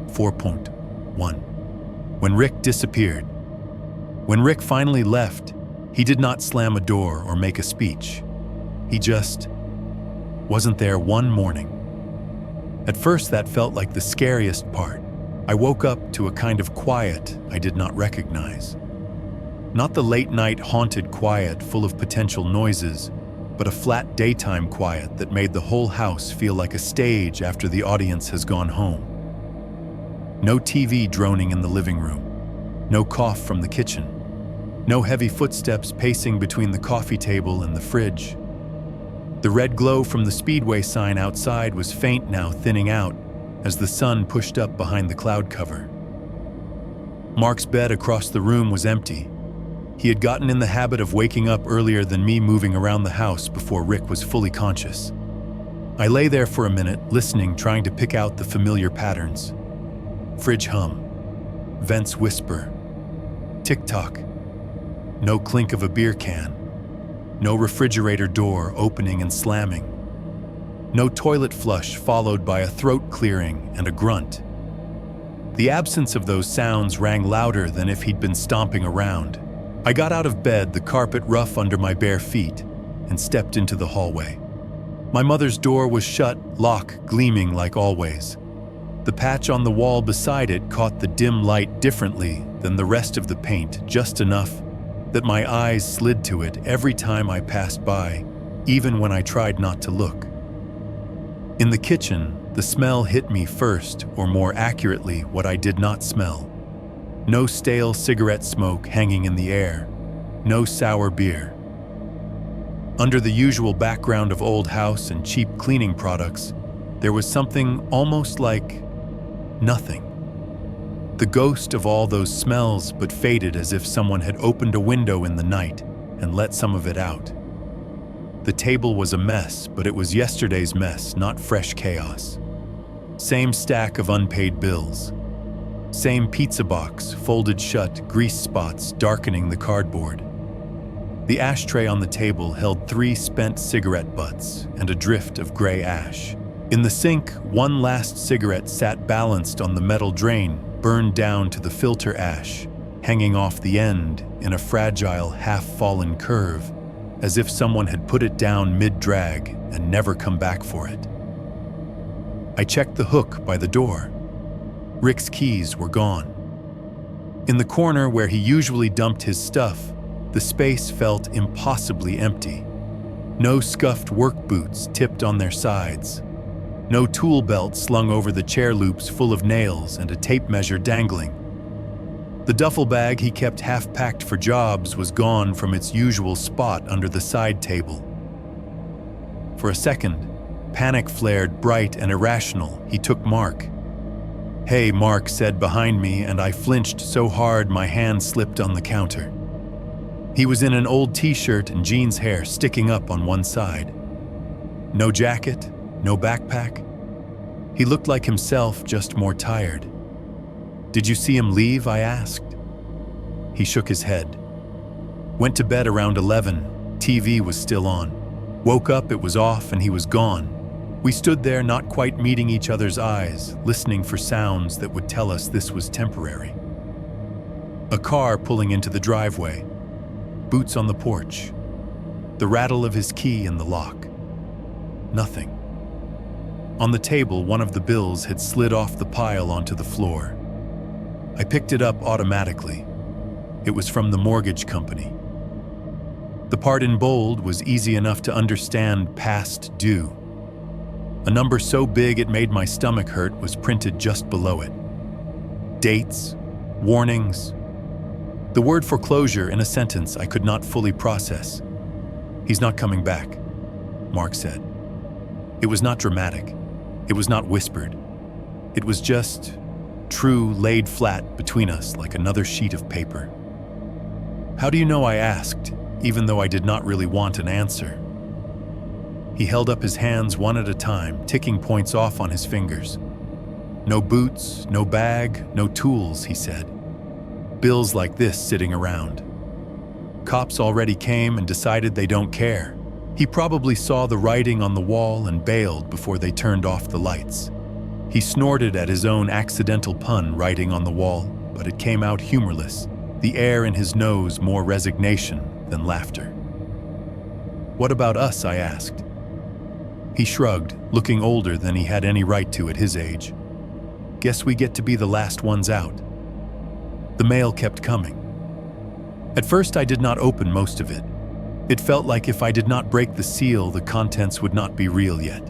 4.1. When Rick disappeared. When Rick finally left, he did not slam a door or make a speech. He just wasn't there one morning. At first, that felt like the scariest part. I woke up to a kind of quiet I did not recognize. Not the late-night haunted quiet full of potential noises, but a flat daytime quiet that made the whole house feel like a stage after the audience has gone home. No TV droning in the living room. No cough from the kitchen. No heavy footsteps pacing between the coffee table and the fridge. The red glow from the speedway sign outside was faint now, thinning out as the sun pushed up behind the cloud cover. Mark's bed across the room was empty. He had gotten in the habit of waking up earlier than me, moving around the house before Rick was fully conscious. I lay there for a minute, listening, trying to pick out the familiar patterns. Fridge hum. Vents whisper. Tick-tock. No clink of a beer can. No refrigerator door opening and slamming. No toilet flush followed by a throat clearing and a grunt. The absence of those sounds rang louder than if he'd been stomping around. I got out of bed, the carpet rough under my bare feet, and stepped into the hallway. My mother's door was shut, lock gleaming like always. The patch on the wall beside it caught the dim light differently than the rest of the paint, just enough that my eyes slid to it every time I passed by, even when I tried not to look. In the kitchen, the smell hit me first, or more accurately, what I did not smell. No stale cigarette smoke hanging in the air. No sour beer. Under the usual background of old house and cheap cleaning products, there was something almost like nothing. The ghost of all those smells, but faded as if someone had opened a window in the night and let some of it out. The table was a mess, but it was yesterday's mess, not fresh chaos. Same stack of unpaid bills. Same pizza box, folded shut, grease spots darkening the cardboard. The ashtray on the table held 3 spent cigarette butts and a drift of gray ash. In the sink, one last cigarette sat balanced on the metal drain, burned down to the filter ash, hanging off the end in a fragile, half-fallen curve, as if someone had put it down mid-drag and never come back for it. I checked the hook by the door. Rick's keys were gone. In the corner where he usually dumped his stuff, the space felt impossibly empty. No scuffed work boots tipped on their sides. No tool belt slung over the chair loops full of nails and a tape measure dangling. The duffel bag he kept half-packed for jobs was gone from its usual spot under the side table. For a second, panic flared bright and irrational. He took Mark. "Hey," Mark said behind me, and I flinched so hard my hand slipped on the counter. He was in an old t-shirt and jeans, hair sticking up on one side. No jacket, no backpack. He looked like himself, just more tired. "Did you see him leave?" I asked. He shook his head. "Went to bed around 11. TV was still on. Woke up, it was off, and he was gone." We stood there, not quite meeting each other's eyes, listening for sounds that would tell us this was temporary. A car pulling into the driveway. Boots on the porch. The rattle of his key in the lock. Nothing. On the table, one of the bills had slid off the pile onto the floor. I picked it up automatically. It was from the mortgage company. The part in bold was easy enough to understand: past due. A number so big it made my stomach hurt was printed just below it. Dates, warnings. The word foreclosure in a sentence I could not fully process. "He's not coming back," Mark said. It was not dramatic. It was not whispered. It was just true, laid flat between us like another sheet of paper. "How do you know?" I asked, even though I did not really want an answer. He held up his hands one at a time, ticking points off on his fingers. "No boots, no bag, no tools," he said. "Bills like this sitting around. Cops already came and decided they don't care. He probably saw the writing on the wall and bailed before they turned off the lights." He snorted at his own accidental pun, writing on the wall, but it came out humorless, the air in his nose more resignation than laughter. "What about us?" I asked. He shrugged, looking older than he had any right to at his age. "Guess we get to be the last ones out." The mail kept coming. At first I did not open most of it. It felt like if I did not break the seal, the contents would not be real yet.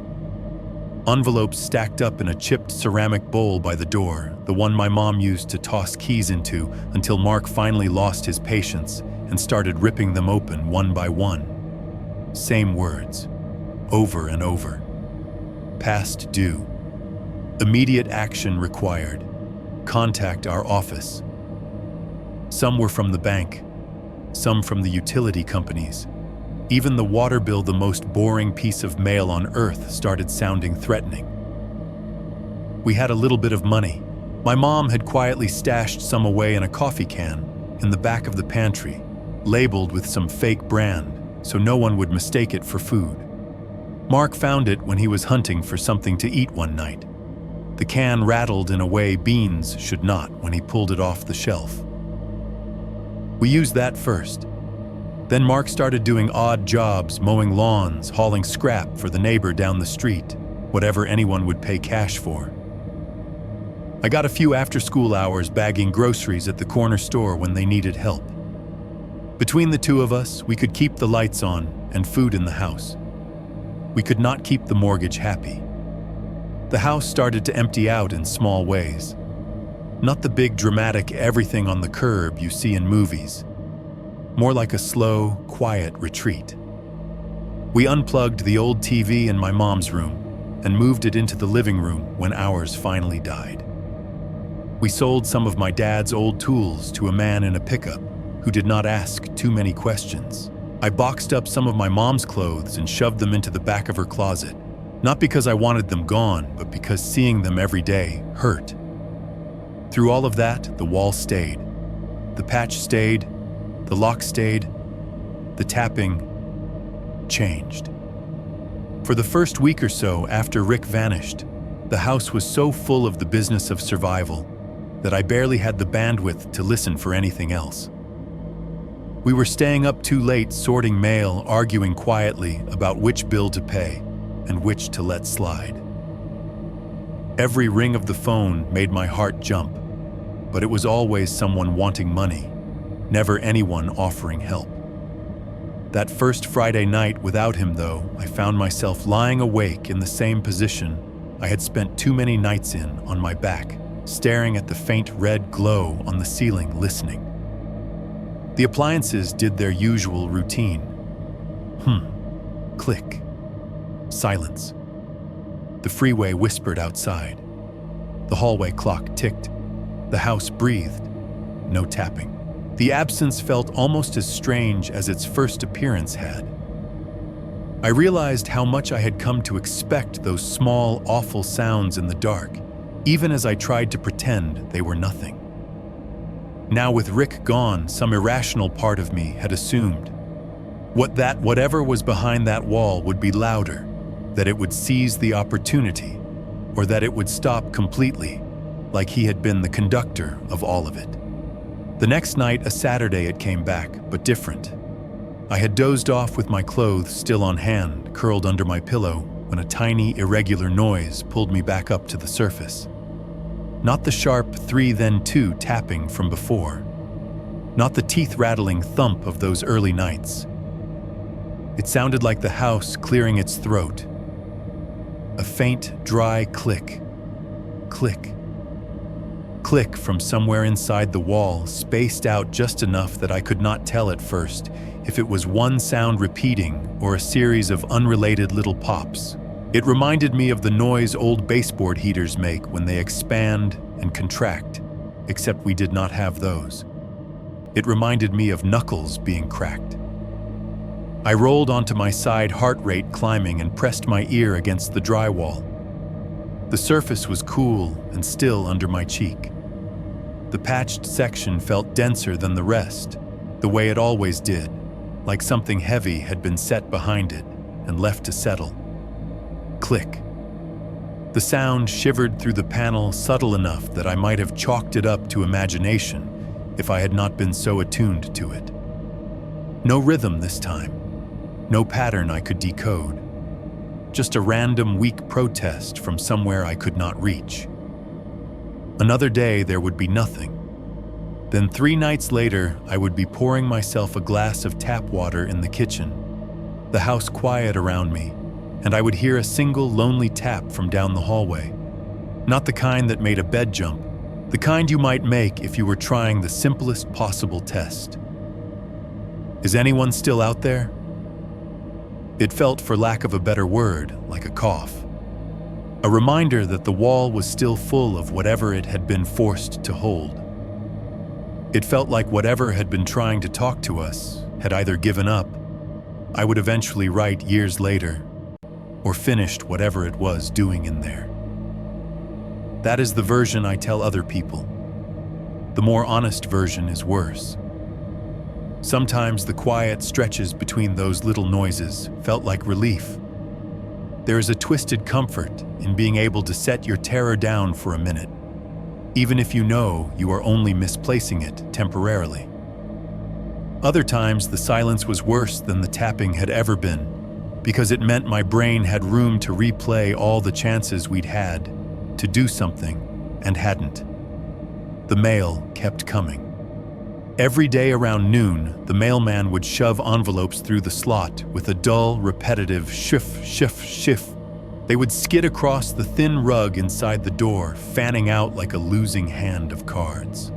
Envelopes stacked up in a chipped ceramic bowl by the door, the one my mom used to toss keys into, until Mark finally lost his patience and started ripping them open one by one. Same words, over and over. Past due. Immediate action required. Contact our office. Some were from the bank, some from the utility companies. Even the water bill, the most boring piece of mail on earth, started sounding threatening. We had a little bit of money. My mom had quietly stashed some away in a coffee can in the back of the pantry, labeled with some fake brand, so no one would mistake it for food. Mark found it when he was hunting for something to eat one night. The can rattled in a way beans should not when he pulled it off the shelf. We used that first. Then Mark started doing odd jobs, mowing lawns, hauling scrap for the neighbor down the street, whatever anyone would pay cash for. I got a few after-school hours bagging groceries at the corner store when they needed help. Between the two of us, we could keep the lights on and food in the house. We could not keep the mortgage happy. The house started to empty out in small ways. Not the big, dramatic everything on the curb you see in movies. More like a slow, quiet retreat. We unplugged the old TV in my mom's room and moved it into the living room when ours finally died. We sold some of my dad's old tools to a man in a pickup who did not ask too many questions. I boxed up some of my mom's clothes and shoved them into the back of her closet, not because I wanted them gone, but because seeing them every day hurt. Through all of that, the wall stayed. The patch stayed. The lock stayed. The tapping changed. For the first week or so after Rick vanished, the house was so full of the business of survival that I barely had the bandwidth to listen for anything else. We were staying up too late sorting mail, arguing quietly about which bill to pay and which to let slide. Every ring of the phone made my heart jump, but it was always someone wanting money, never anyone offering help. That first Friday night without him, though, I found myself lying awake in the same position I had spent too many nights in, on my back, staring at the faint red glow on the ceiling, listening. The appliances did their usual routine. Click. Silence. The freeway whispered outside. The hallway clock ticked. The house breathed. No tapping. The absence felt almost as strange as its first appearance had. I realized how much I had come to expect those small, awful sounds in the dark, even as I tried to pretend they were nothing. Now with Rick gone, some irrational part of me had assumed whatever was behind that wall would be louder, that it would seize the opportunity, or that it would stop completely, like he had been the conductor of all of it. The next night, a Saturday, it came back, but different. I had dozed off with my clothes still on hand, curled under my pillow, when a tiny, irregular noise pulled me back up to the surface. Not the sharp 3 then 2 tapping from before. Not the teeth-rattling thump of those early nights. It sounded like the house clearing its throat. A faint, dry click. Click. Click from somewhere inside the wall, spaced out just enough that I could not tell at first if it was one sound repeating or a series of unrelated little pops. It reminded me of the noise old baseboard heaters make when they expand and contract, except we did not have those. It reminded me of knuckles being cracked. I rolled onto my side, heart rate climbing, and pressed my ear against the drywall. The surface was cool and still under my cheek. The patched section felt denser than the rest, the way it always did, like something heavy had been set behind it and left to settle. Click. The sound shivered through the panel, subtle enough that I might have chalked it up to imagination if I had not been so attuned to it. No rhythm this time, no pattern I could decode. Just a random weak protest from somewhere I could not reach. Another day there would be nothing. Then 3 nights later, I would be pouring myself a glass of tap water in the kitchen, the house quiet around me, and I would hear a single lonely tap from down the hallway. Not the kind that made a bed jump, the kind you might make if you were trying the simplest possible test. Is anyone still out there? It felt, for lack of a better word, like a cough. A reminder that the wall was still full of whatever it had been forced to hold. It felt like whatever had been trying to talk to us had either given up, I would eventually write years later, or finished whatever it was doing in there. That is the version I tell other people. The more honest version is worse. Sometimes the quiet stretches between those little noises felt like relief. There is a twisted comfort in being able to set your terror down for a minute, even if you know you are only misplacing it temporarily. Other times the silence was worse than the tapping had ever been, because it meant my brain had room to replay all the chances we'd had to do something and hadn't. The mail kept coming. Every day around noon, the mailman would shove envelopes through the slot with a dull, repetitive shiff, shiff, shiff. They would skid across the thin rug inside the door, fanning out like a losing hand of cards.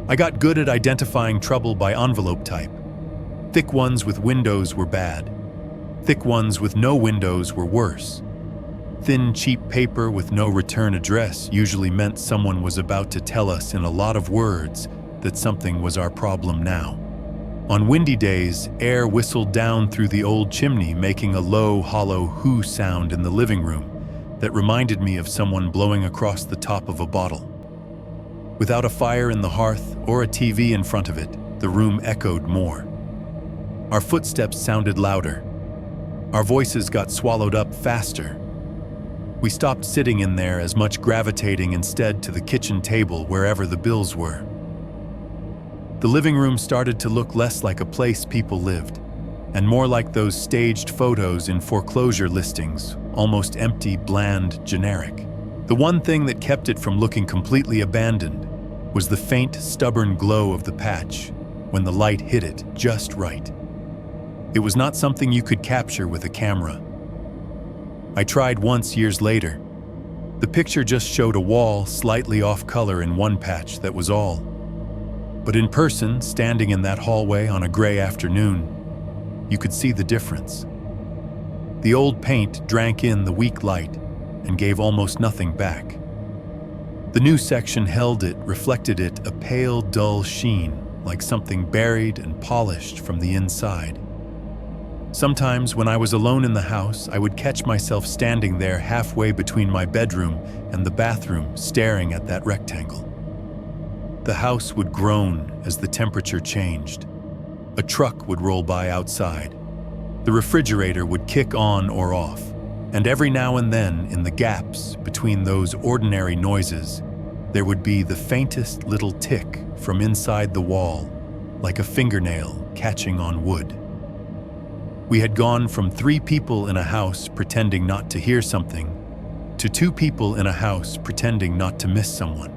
I got good at identifying trouble by envelope type. Thick ones with windows were bad. Thick ones with no windows were worse. Thin, cheap paper with no return address usually meant someone was about to tell us in a lot of words that something was our problem now. On windy days, air whistled down through the old chimney, making a low, hollow hoo sound in the living room that reminded me of someone blowing across the top of a bottle. Without a fire in the hearth or a TV in front of it, the room echoed more. Our footsteps sounded louder. Our voices got swallowed up faster. We stopped sitting in there as much, gravitating instead to the kitchen table wherever the bills were. The living room started to look less like a place people lived, and more like those staged photos in foreclosure listings, almost empty, bland, generic. The one thing that kept it from looking completely abandoned was the faint, stubborn glow of the patch when the light hit it just right. It was not something you could capture with a camera. I tried once years later. The picture just showed a wall slightly off color in one patch, that was all. But in person, standing in that hallway on a gray afternoon, you could see the difference. The old paint drank in the weak light and gave almost nothing back. The new section held it, reflected it, a pale, dull sheen, like something buried and polished from the inside. Sometimes when I was alone in the house, I would catch myself standing there halfway between my bedroom and the bathroom, staring at that rectangle. The house would groan as the temperature changed. A truck would roll by outside. The refrigerator would kick on or off. And every now and then, in the gaps between those ordinary noises, there would be the faintest little tick from inside the wall, like a fingernail catching on wood. We had gone from 3 people in a house pretending not to hear something to 2 people in a house pretending not to miss someone.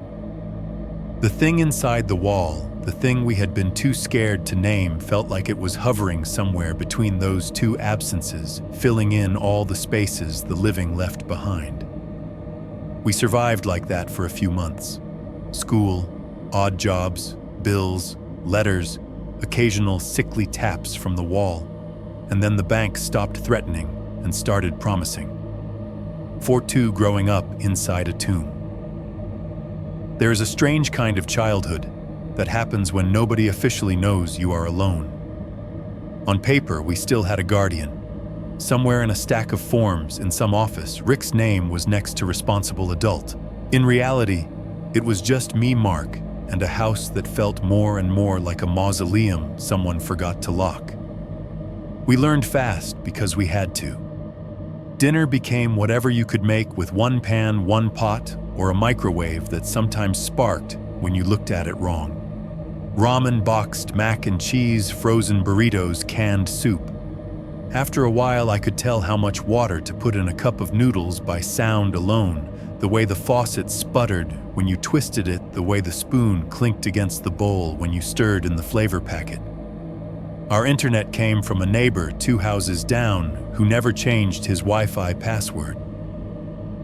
The thing inside the wall, the thing we had been too scared to name, felt like it was hovering somewhere between those 2 absences, filling in all the spaces the living left behind. We survived like that for a few months. School, odd jobs, bills, letters, occasional sickly taps from the wall. And then the bank stopped threatening and started promising. For 2 growing up inside a tomb. There is a strange kind of childhood that happens when nobody officially knows you are alone. On paper, we still had a guardian. Somewhere in a stack of forms in some office, Rick's name was next to responsible adult. In reality, it was just me, Mark, and a house that felt more and more like a mausoleum someone forgot to lock. We learned fast because we had to. Dinner became whatever you could make with 1 pan, 1 pot, or a microwave that sometimes sparked when you looked at it wrong. Ramen, boxed mac and cheese, frozen burritos, canned soup. After a while, I could tell how much water to put in a cup of noodles by sound alone, the way the faucet sputtered when you twisted it, the way the spoon clinked against the bowl when you stirred in the flavor packet. Our internet came from a neighbor 2 houses down who never changed his Wi-Fi password.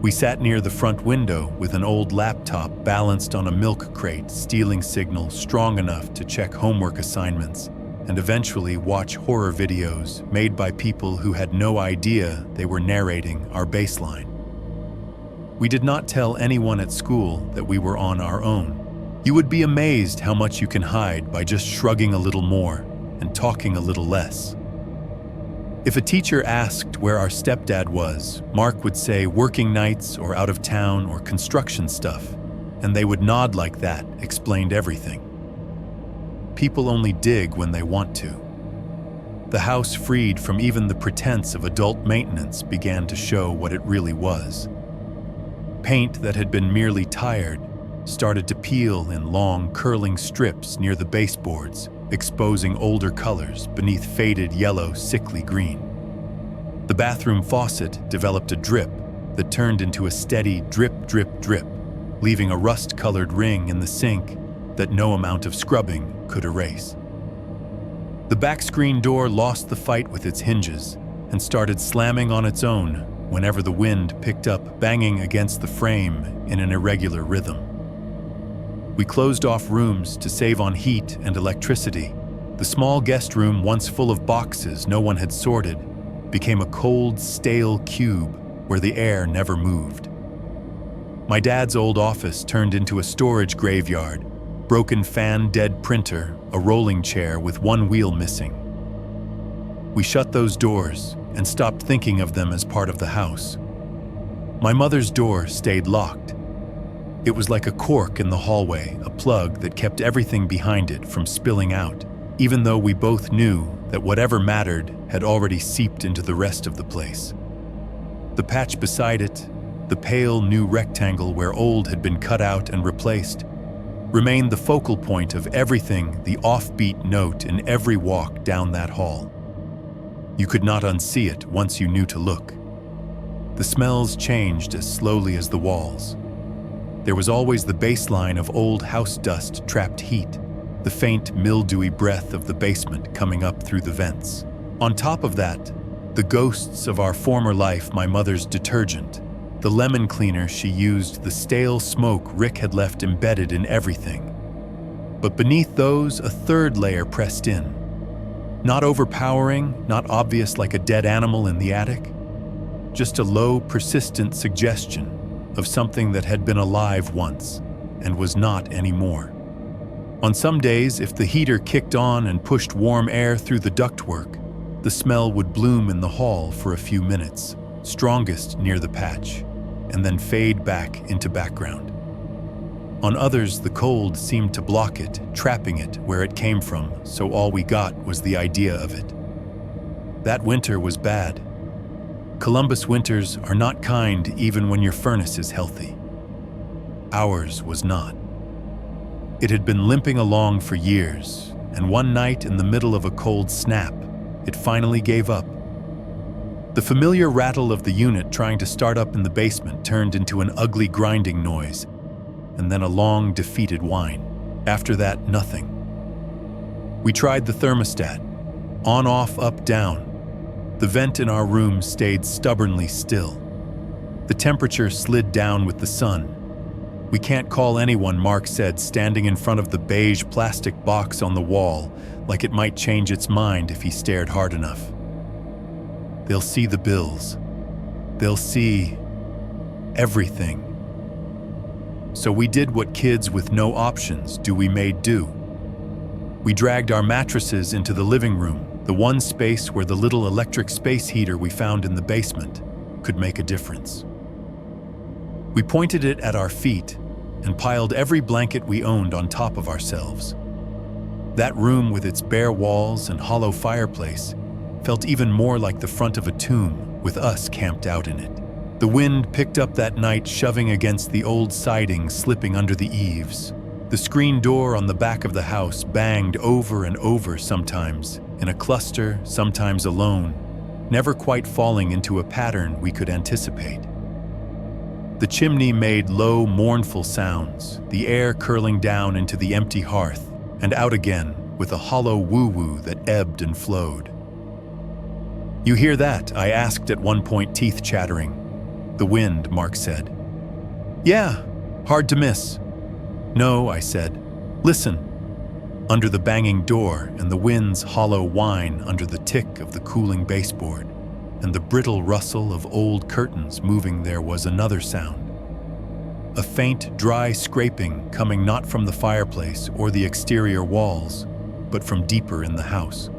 We sat near the front window with an old laptop balanced on a milk crate, stealing signal strong enough to check homework assignments and eventually watch horror videos made by people who had no idea they were narrating our baseline. We did not tell anyone at school that we were on our own. You would be amazed how much you can hide by just shrugging a little more and talking a little less. If a teacher asked where our stepdad was, Mark would say working nights or out of town or construction stuff, and they would nod like that, explained everything. People only dig when they want to. The house, freed from even the pretense of adult maintenance, began to show what it really was. Paint that had been merely tired started to peel in long, curling strips near the baseboards, exposing older colors beneath faded yellow, sickly green. The bathroom faucet developed a drip that turned into a steady drip, drip, drip, leaving a rust-colored ring in the sink that no amount of scrubbing could erase. The back screen door lost the fight with its hinges and started slamming on its own whenever the wind picked up, banging against the frame in an irregular rhythm. We closed off rooms to save on heat and electricity. The small guest room, once full of boxes no one had sorted, became a cold, stale cube where the air never moved. My dad's old office turned into a storage graveyard, broken fan, dead printer, a rolling chair with 1 wheel missing. We shut those doors and stopped thinking of them as part of the house. My mother's door stayed locked. It was like a cork in the hallway, a plug that kept everything behind it from spilling out, even though we both knew that whatever mattered had already seeped into the rest of the place. The patch beside it, the pale new rectangle where old had been cut out and replaced, remained the focal point of everything, the offbeat note in every walk down that hall. You could not unsee it once you knew to look. The smells changed as slowly as the walls. There was always the baseline of old house dust trapped heat, the faint mildewy breath of the basement coming up through the vents. On top of that, the ghosts of our former life, my mother's detergent, the lemon cleaner she used, the stale smoke Rick had left embedded in everything. But beneath those, a third layer pressed in. Not overpowering, not obvious like a dead animal in the attic, just a low, persistent suggestion of something that had been alive once and was not anymore. On some days, if the heater kicked on and pushed warm air through the ductwork, the smell would bloom in the hall for a few minutes, strongest near the patch, and then fade back into background. On others, the cold seemed to block it, trapping it where it came from, so all we got was the idea of it. That winter was bad. Columbus winters are not kind even when your furnace is healthy. Ours was not. It had been limping along for years, and one night in the middle of a cold snap, it finally gave up. The familiar rattle of the unit trying to start up in the basement turned into an ugly grinding noise, and then a long, defeated whine. After that, nothing. We tried the thermostat. On, off, up, down. The vent in our room stayed stubbornly still. The temperature slid down with the sun. "We can't call anyone," Mark said, standing in front of the beige plastic box on the wall, like it might change its mind if he stared hard enough. "They'll see the bills. They'll see everything." So we did what kids with no options made do. We dragged our mattresses into the living room, the one space where the little electric space heater we found in the basement could make a difference. We pointed it at our feet and piled every blanket we owned on top of ourselves. That room with its bare walls and hollow fireplace felt even more like the front of a tomb with us camped out in it. The wind picked up that night, shoving against the old siding, slipping under the eaves. The screen door on the back of the house banged over and over, sometimes in a cluster, sometimes alone, never quite falling into a pattern we could anticipate. The chimney made low, mournful sounds, the air curling down into the empty hearth and out again with a hollow woo-woo that ebbed and flowed. "You hear that?" I asked at one point, teeth chattering. "The wind," Mark said. "Yeah, hard to miss." "No," I said. "Listen." Under the banging door and the wind's hollow whine under the tick of the cooling baseboard and the brittle rustle of old curtains moving, there was another sound. A faint, dry scraping coming not from the fireplace or the exterior walls, but from deeper in the house,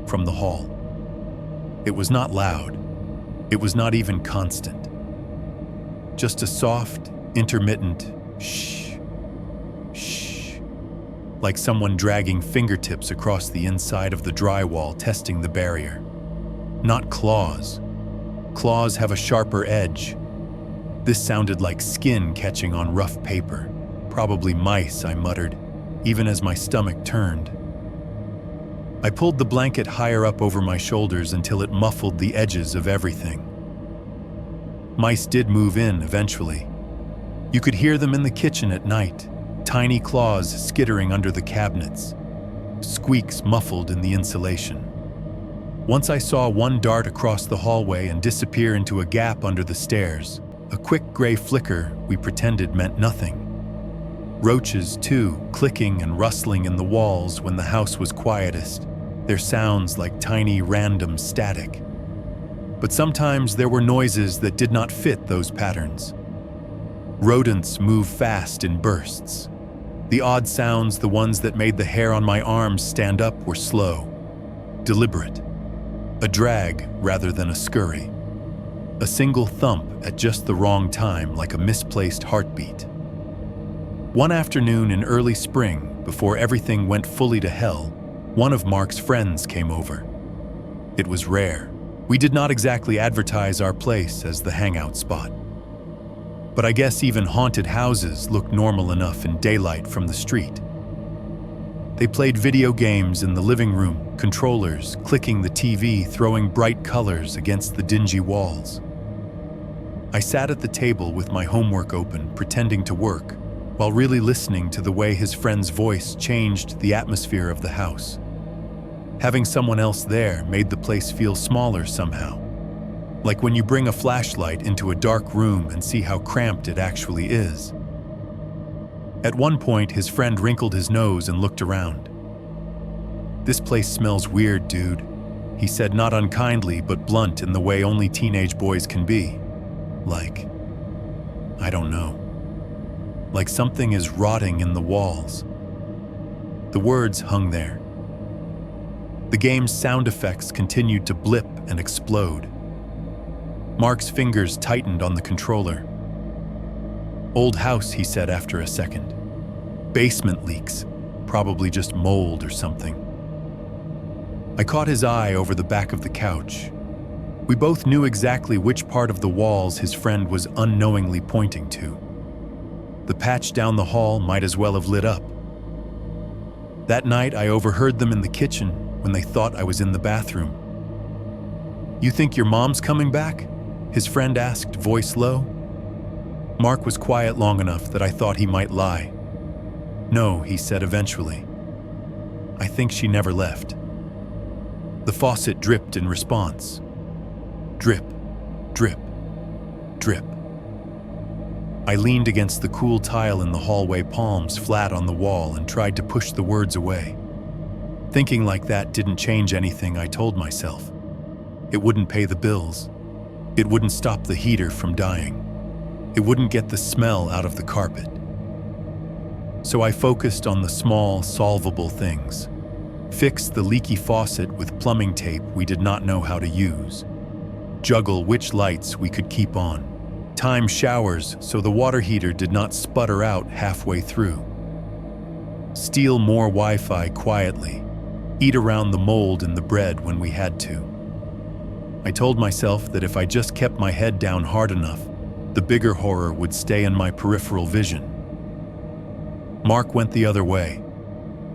from the hall. It was not loud. It was not even constant. Just a soft, intermittent shh, shh, like someone dragging fingertips across the inside of the drywall, testing the barrier. Not claws. Claws have a sharper edge. This sounded like skin catching on rough paper. "Probably mice," I muttered, even as my stomach turned. I pulled the blanket higher up over my shoulders until it muffled the edges of everything. Mice did move in eventually. You could hear them in the kitchen at night, tiny claws skittering under the cabinets, squeaks muffled in the insulation. Once I saw one dart across the hallway and disappear into a gap under the stairs, a quick gray flicker we pretended meant nothing. Roaches, too, clicking and rustling in the walls when the house was quietest, their sounds like tiny random static. But sometimes there were noises that did not fit those patterns. Rodents move fast in bursts. The odd sounds, the ones that made the hair on my arms stand up, were slow, deliberate. A drag rather than a scurry. A single thump at just the wrong time, like a misplaced heartbeat. One afternoon in early spring, before everything went fully to hell, one of Mark's friends came over. It was rare. We did not exactly advertise our place as the hangout spot. But I guess even haunted houses look normal enough in daylight from the street. They played video games in the living room, controllers, clicking the TV, throwing bright colors against the dingy walls. I sat at the table with my homework open, pretending to work, while really listening to the way his friend's voice changed the atmosphere of the house. Having someone else there made the place feel smaller somehow. Like when you bring a flashlight into a dark room and see how cramped it actually is. At one point, his friend wrinkled his nose and looked around. "This place smells weird, dude," he said, not unkindly but blunt in the way only teenage boys can be. Like, I don't know. Like something is rotting in the walls. The words hung there. The game's sound effects continued to blip and explode. Mark's fingers tightened on the controller. "Old house," he said after a second. "Basement leaks, probably just mold or something." I caught his eye over the back of the couch. We both knew exactly which part of the walls his friend was unknowingly pointing to. The patch down the hall might as well have lit up. That night, I overheard them in the kitchen when they thought I was in the bathroom. "You think your mom's coming back?" his friend asked, voice low. Mark was quiet long enough that I thought he might lie. "No," he said eventually. "I think she never left." The faucet dripped in response. Drip, drip, drip. I leaned against the cool tile in the hallway, palms flat on the wall, and tried to push the words away. Thinking like that didn't change anything, I told myself. It wouldn't pay the bills. It wouldn't stop the heater from dying. It wouldn't get the smell out of the carpet. So I focused on the small, solvable things. Fix the leaky faucet with plumbing tape we did not know how to use. Juggle which lights we could keep on. Time showers so the water heater did not sputter out halfway through. Steal more Wi-Fi quietly. Eat around the mold in the bread when we had to. I told myself that if I just kept my head down hard enough, the bigger horror would stay in my peripheral vision. Mark went the other way.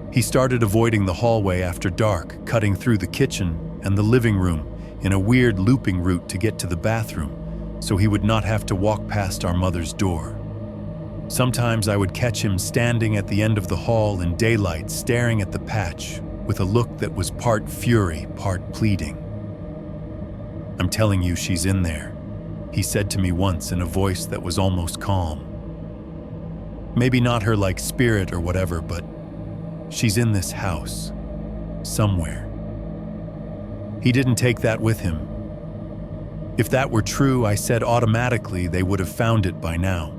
He started avoiding the hallway after dark, cutting through the kitchen and the living room in a weird looping route to get to the bathroom, so he would not have to walk past our mother's door. Sometimes I would catch him standing at the end of the hall in daylight, staring at the patch with a look that was part fury, part pleading. "I'm telling you, she's in there," he said to me once in a voice that was almost calm. "Maybe not her like spirit or whatever, but she's in this house, somewhere." He didn't take that with him. If that were true, I said automatically they would have found it by now.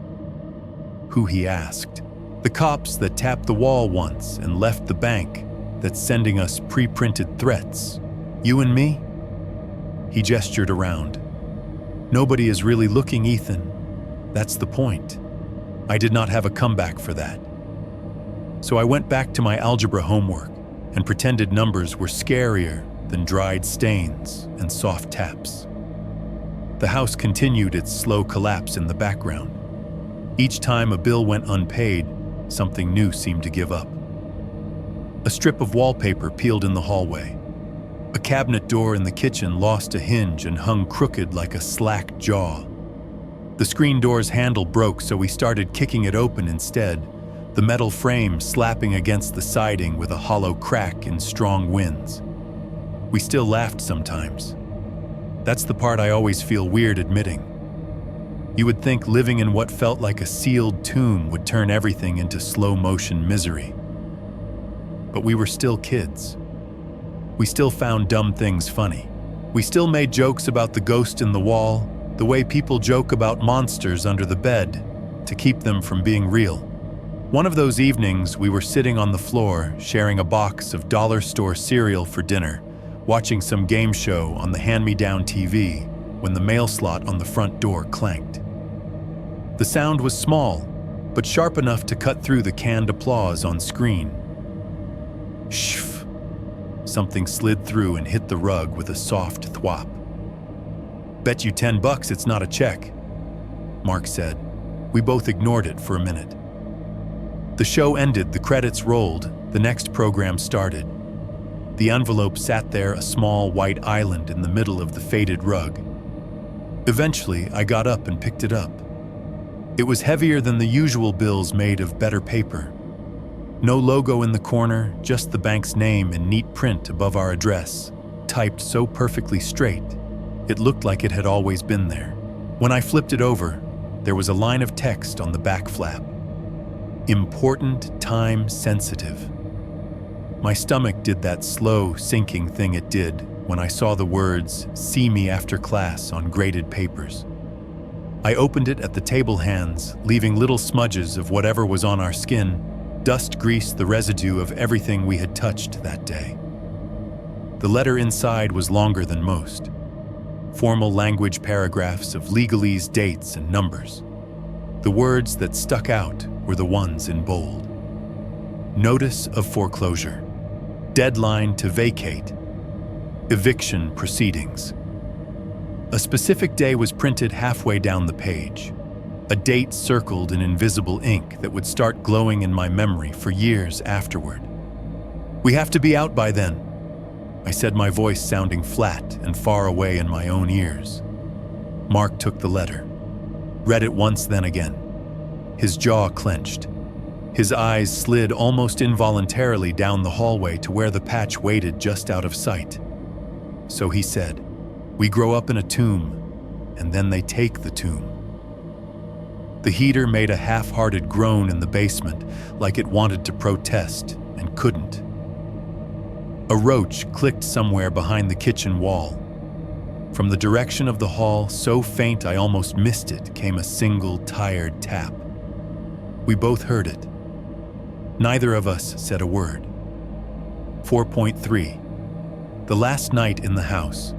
Who, he asked. The cops that tapped the wall once and left the bank that's sending us pre-printed threats. You and me? He gestured around. Nobody is really looking, Ethan. That's the point. I did not have a comeback for that. So I went back to my algebra homework and pretended numbers were scarier than dried stains and soft taps. The house continued its slow collapse in the background. Each time a bill went unpaid, something new seemed to give up. A strip of wallpaper peeled in the hallway. A cabinet door in the kitchen lost a hinge and hung crooked like a slack jaw. The screen door's handle broke, so we started kicking it open instead, the metal frame slapping against the siding with a hollow crack in strong winds. We still laughed sometimes. That's the part I always feel weird admitting. You would think living in what felt like a sealed tomb would turn everything into slow-motion misery. But we were still kids. We still found dumb things funny. We still made jokes about the ghost in the wall, the way people joke about monsters under the bed, to keep them from being real. One of those evenings, we were sitting on the floor, sharing a box of dollar store cereal for dinner, watching some game show on the hand-me-down TV, when the mail slot on the front door clanked. The sound was small, but sharp enough to cut through the canned applause on screen. Shh! Something slid through and hit the rug with a soft thwop. "Bet you $10 it's not a check," Mark said. We both ignored it for a minute. The show ended, the credits rolled, the next program started. The envelope sat there, a small white island in the middle of the faded rug. Eventually, I got up and picked it up. It was heavier than the usual bills made of better paper. No logo in the corner, just the bank's name in neat print above our address, typed so perfectly straight, it looked like it had always been there. When I flipped it over, there was a line of text on the back flap. "Important, time sensitive." My stomach did that slow, sinking thing it did when I saw the words, "See me after class," on graded papers. I opened it at the table hands, leaving little smudges of whatever was on our skin. Dust greased the residue of everything we had touched that day. The letter inside was longer than most. Formal language paragraphs of legalese, dates, and numbers. The words that stuck out were the ones in bold. Notice of foreclosure. Deadline to vacate. Eviction proceedings. A specific day was printed halfway down the page. A date circled in invisible ink that would start glowing in my memory for years afterward. "We have to be out by then," I said, my voice sounding flat and far away in my own ears. Mark took the letter, read it once, then again. His jaw clenched. His eyes slid almost involuntarily down the hallway to where the patch waited just out of sight. So he said, "We grow up in a tomb, and then they take the tomb." The heater made a half-hearted groan in the basement, like it wanted to protest and couldn't. A roach clicked somewhere behind the kitchen wall. From the direction of the hall, so faint I almost missed it, came a single, tired tap. We both heard it. Neither of us said a word. 4.3. The last night in the house.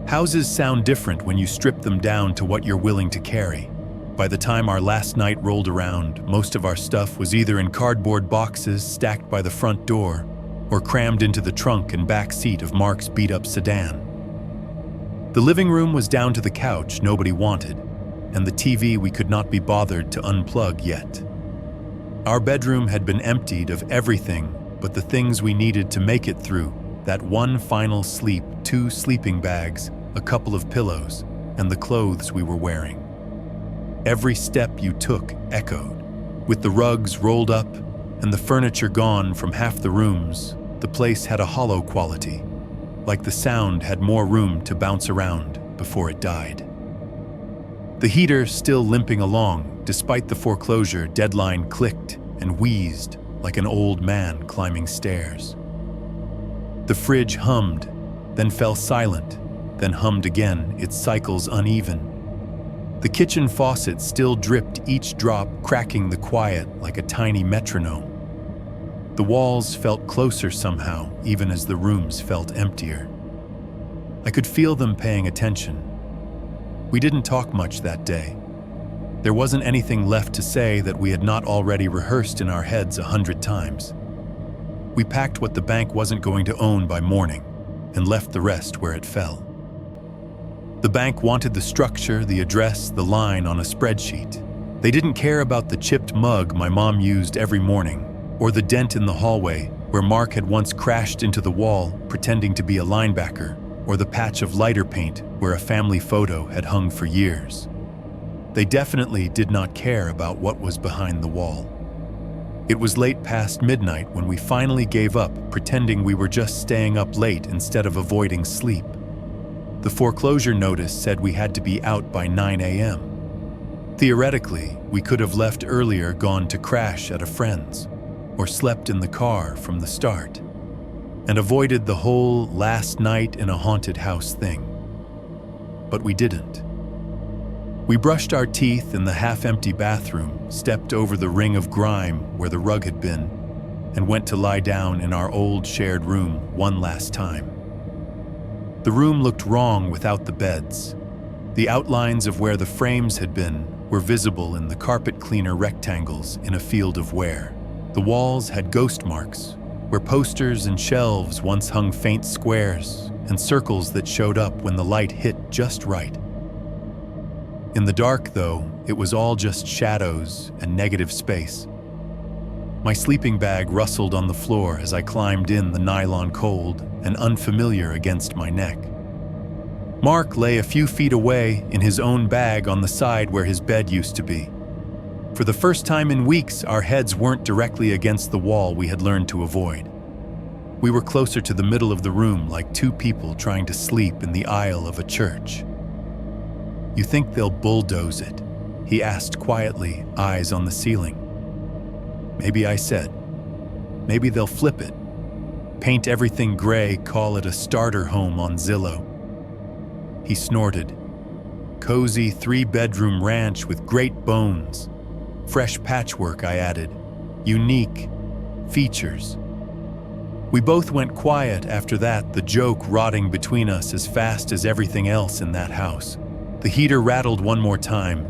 Houses sound different when you strip them down to what you're willing to carry. By the time our last night rolled around, most of our stuff was either in cardboard boxes stacked by the front door or crammed into the trunk and back seat of Mark's beat-up sedan. The living room was down to the couch nobody wanted, and the TV we could not be bothered to unplug yet. Our bedroom had been emptied of everything but the things we needed to make it through that one final sleep, 2 sleeping bags, a couple of pillows, and the clothes we were wearing. Every step you took echoed. With the rugs rolled up and the furniture gone from half the rooms, the place had a hollow quality, like the sound had more room to bounce around before it died. The heater still limping along, despite the foreclosure deadline, clicked and wheezed like an old man climbing stairs. The fridge hummed, then fell silent, then hummed again, its cycles uneven. The kitchen faucet still dripped, each drop cracking the quiet like a tiny metronome. The walls felt closer somehow, even as the rooms felt emptier. I could feel them paying attention. We didn't talk much that day. There wasn't anything left to say that we had not already rehearsed in our heads 100 times. We packed what the bank wasn't going to own by morning and left the rest where it fell. The bank wanted the structure, the address, the line on a spreadsheet. They didn't care about the chipped mug my mom used every morning, or the dent in the hallway where Mark had once crashed into the wall pretending to be a linebacker, or the patch of lighter paint where a family photo had hung for years. They definitely did not care about what was behind the wall. It was late past midnight when we finally gave up, pretending we were just staying up late instead of avoiding sleep. The foreclosure notice said we had to be out by 9 a.m. Theoretically, we could have left earlier, gone to crash at a friend's, or slept in the car from the start, and avoided the whole last night in a haunted house thing. But we didn't. We brushed our teeth in the half-empty bathroom, stepped over the ring of grime where the rug had been, and went to lie down in our old shared room one last time. The room looked wrong without the beds. The outlines of where the frames had been were visible in the carpet cleaner rectangles in a field of wear. The walls had ghost marks, where posters and shelves once hung faint squares and circles that showed up when the light hit just right. In the dark, though, it was all just shadows and negative space. My sleeping bag rustled on the floor as I climbed in, the nylon cold and unfamiliar against my neck. Mark lay a few feet away in his own bag on the side where his bed used to be. For the first time in weeks, our heads weren't directly against the wall we had learned to avoid. We were closer to the middle of the room, like two people trying to sleep in the aisle of a church. "You think they'll bulldoze it?" he asked quietly, eyes on the ceiling. "Maybe," I said. "Maybe they'll flip it. Paint everything gray, call it a starter home on Zillow." He snorted. "Cozy 3-bedroom ranch with great bones. Fresh patchwork," I added. "Unique features." We both went quiet after that, the joke rotting between us as fast as everything else in that house. The heater rattled one more time,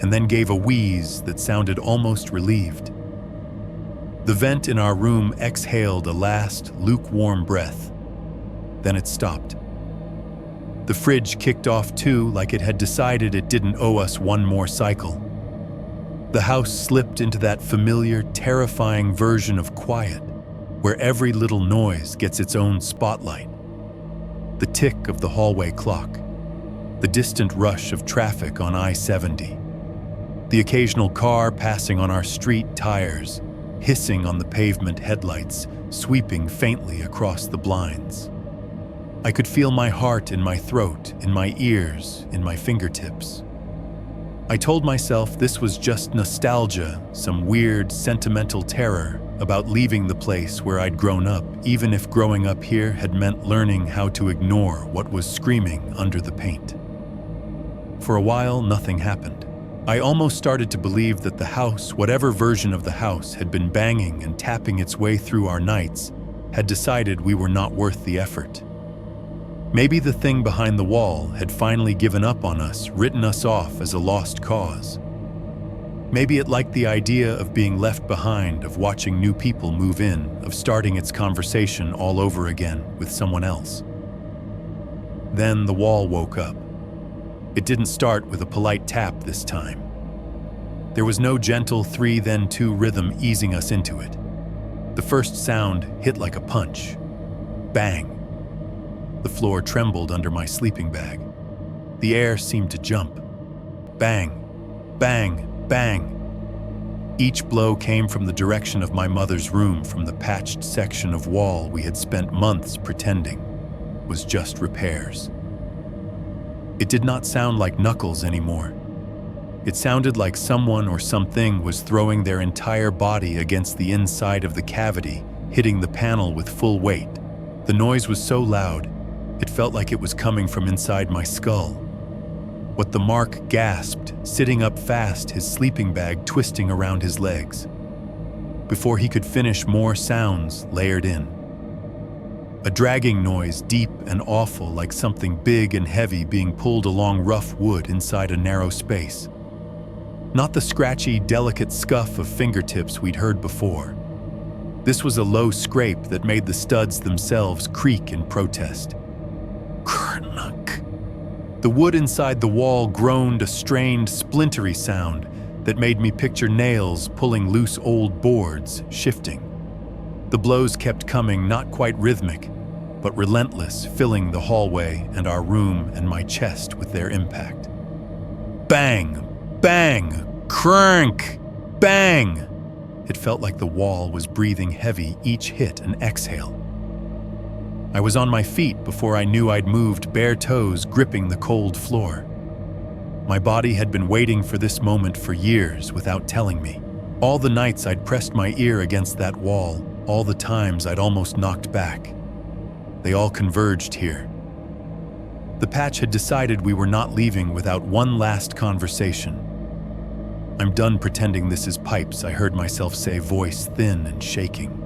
and then gave a wheeze that sounded almost relieved. The vent in our room exhaled a last, lukewarm breath. Then it stopped. The fridge kicked off too, like it had decided it didn't owe us one more cycle. The house slipped into that familiar, terrifying version of quiet, where every little noise gets its own spotlight. The tick of the hallway clock, the distant rush of traffic on I-70, the occasional car passing on our street tires, hissing on the pavement headlights, sweeping faintly across the blinds. I could feel my heart in my throat, in my ears, in my fingertips. I told myself this was just nostalgia, some weird, sentimental terror about leaving the place where I'd grown up, even if growing up here had meant learning how to ignore what was screaming under the paint. For a while, nothing happened. I almost started to believe that the house, whatever version of the house had been banging and tapping its way through our nights, had decided we were not worth the effort. Maybe the thing behind the wall had finally given up on us, written us off as a lost cause. Maybe it liked the idea of being left behind, of watching new people move in, of starting its conversation all over again with someone else. Then the wall woke up. It didn't start with a polite tap this time. There was no gentle 3 then 2 rhythm easing us into it. The first sound hit like a punch. Bang. The floor trembled under my sleeping bag. The air seemed to jump. Bang, bang, bang. Each blow came from the direction of my mother's room, from the patched section of wall we had spent months pretending was just repairs. It did not sound like knuckles anymore. It sounded like someone or something was throwing their entire body against the inside of the cavity, hitting the panel with full weight. The noise was so loud, it felt like it was coming from inside my skull. What the Mark gasped, sitting up fast, his sleeping bag twisting around his legs. Before he could finish, more sounds layered in. A dragging noise, deep and awful, like something big and heavy being pulled along rough wood inside a narrow space. Not the scratchy, delicate scuff of fingertips we'd heard before. This was a low scrape that made the studs themselves creak in protest. Krnuk. The wood inside the wall groaned, a strained, splintery sound that made me picture nails pulling loose old boards, shifting. The blows kept coming, not quite rhythmic, but relentless, filling the hallway and our room and my chest with their impact. Bang! Bang! Crank! Bang! It felt like the wall was breathing heavy, each hit an exhale. I was on my feet before I knew I'd moved, bare toes gripping the cold floor. My body had been waiting for this moment for years without telling me. All the nights I'd pressed my ear against that wall, all the times I'd almost knocked back. They all converged here. The patch had decided we were not leaving without one last conversation. "I'm done pretending this is pipes," I heard myself say, voice thin and shaking.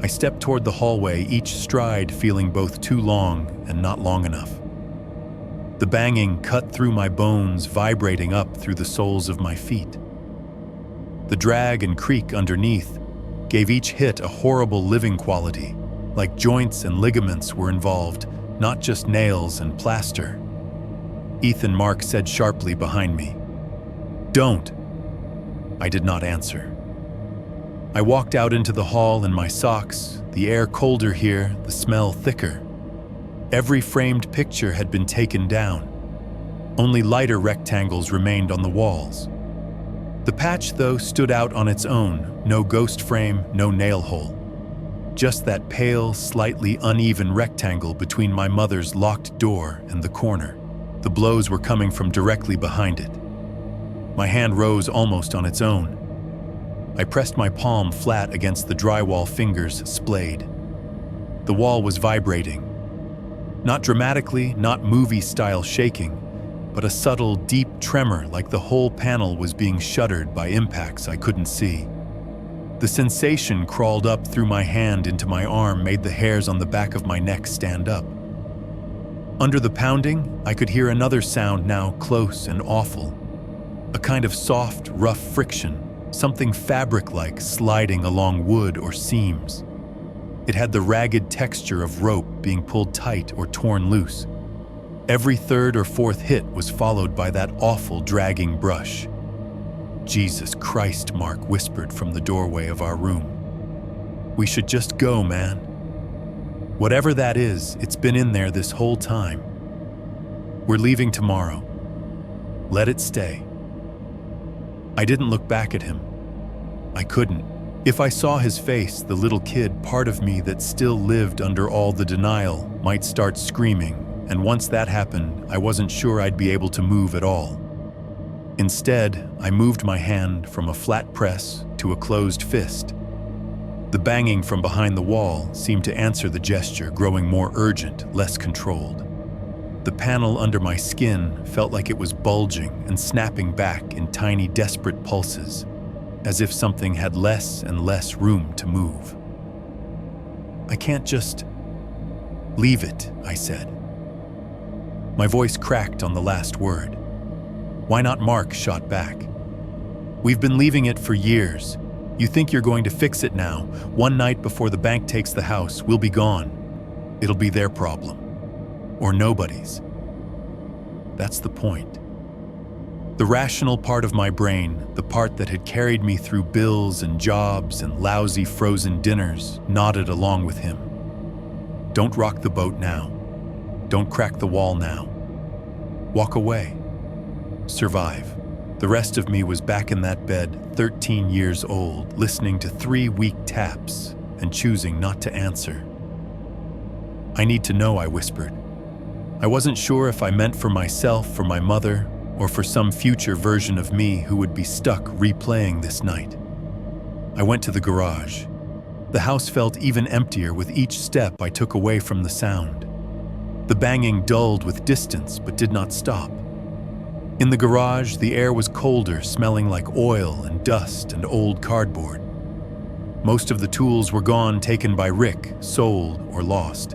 I stepped toward the hallway, each stride feeling both too long and not long enough. The banging cut through my bones, vibrating up through the soles of my feet. The drag and creak underneath gave each hit a horrible living quality, like joints and ligaments were involved, not just nails and plaster. Ethan Mark said sharply behind me, "Don't." I did not answer. I walked out into the hall in my socks, the air colder here, the smell thicker. Every framed picture had been taken down. Only lighter rectangles remained on the walls. The patch, though, stood out on its own, no ghost frame, no nail hole. Just that pale, slightly uneven rectangle between my mother's locked door and the corner. The blows were coming from directly behind it. My hand rose almost on its own. I pressed my palm flat against the drywall, fingers splayed. The wall was vibrating. Not dramatically, not movie-style shaking, but a subtle, deep tremor like the whole panel was being shuddered by impacts I couldn't see. The sensation crawled up through my hand into my arm, made the hairs on the back of my neck stand up. Under the pounding, I could hear another sound now close and awful. A kind of soft, rough friction, something fabric-like sliding along wood or seams. It had the ragged texture of rope being pulled tight or torn loose. Every third or fourth hit was followed by that awful dragging brush. "Jesus Christ," Mark whispered from the doorway of our room. "We should just go, man. Whatever that is, it's been in there this whole time. We're leaving tomorrow. Let it stay." I didn't look back at him. I couldn't. If I saw his face, the little kid part of me that still lived under all the denial might start screaming, and once that happened, I wasn't sure I'd be able to move at all. Instead, I moved my hand from a flat press to a closed fist. The banging from behind the wall seemed to answer the gesture, growing more urgent, less controlled. The panel under my skin felt like it was bulging and snapping back in tiny, desperate pulses, as if something had less and less room to move. "I can't just leave it," I said. My voice cracked on the last word. "Why not?" Mark shot back. "We've been leaving it for years. You think you're going to fix it now? One night before the bank takes the house, we'll be gone. It'll be their problem. Or nobody's. That's the point." The rational part of my brain, the part that had carried me through bills and jobs and lousy frozen dinners, nodded along with him. "Don't rock the boat now. Don't crack the wall now. Walk away. Survive." The rest of me was back in that bed, 13 years old, listening to 3 weak taps and choosing not to answer. "I need to know," I whispered. I wasn't sure if I meant for myself, for my mother, or for some future version of me who would be stuck replaying this night. I went to the garage. The house felt even emptier with each step I took away from the sound. The banging dulled with distance but did not stop. In the garage, the air was colder, smelling like oil and dust and old cardboard. Most of the tools were gone, taken by Rick, sold or lost.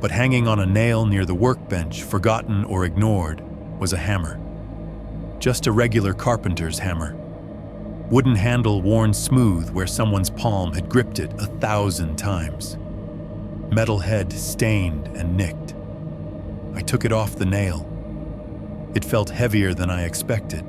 But hanging on a nail near the workbench, forgotten or ignored, was a hammer. Just a regular carpenter's hammer. Wooden handle worn smooth where someone's palm had gripped it 1,000 times. Metal head stained and nicked. I took it off the nail. It felt heavier than I expected.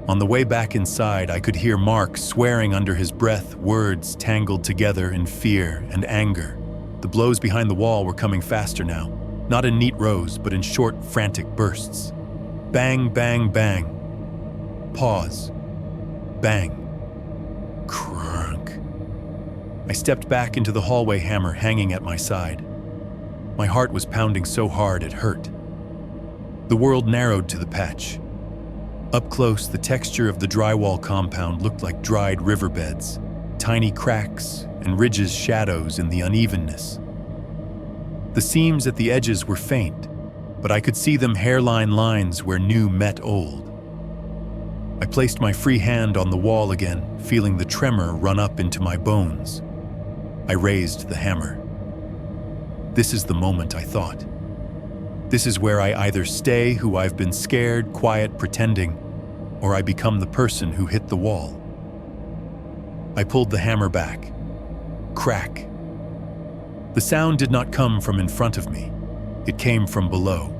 On the way back inside, I could hear Mark swearing under his breath, words tangled together in fear and anger. The blows behind the wall were coming faster now, not in neat rows, but in short, frantic bursts. Bang, bang, bang. Pause. Bang. Crunk. I stepped back into the hallway, hammer hanging at my side. My heart was pounding so hard it hurt. The world narrowed to the patch. Up close, the texture of the drywall compound looked like dried riverbeds, tiny cracks and ridges, shadows in the unevenness. The seams at the edges were faint, but I could see them, hairline lines where new met old. I placed my free hand on the wall again, feeling the tremor run up into my bones. I raised the hammer. This is the moment, I thought. This is where I either stay who I've been scared, quiet, pretending, or I become the person who hit the wall. I pulled the hammer back. Crack. The sound did not come from in front of me. It came from below.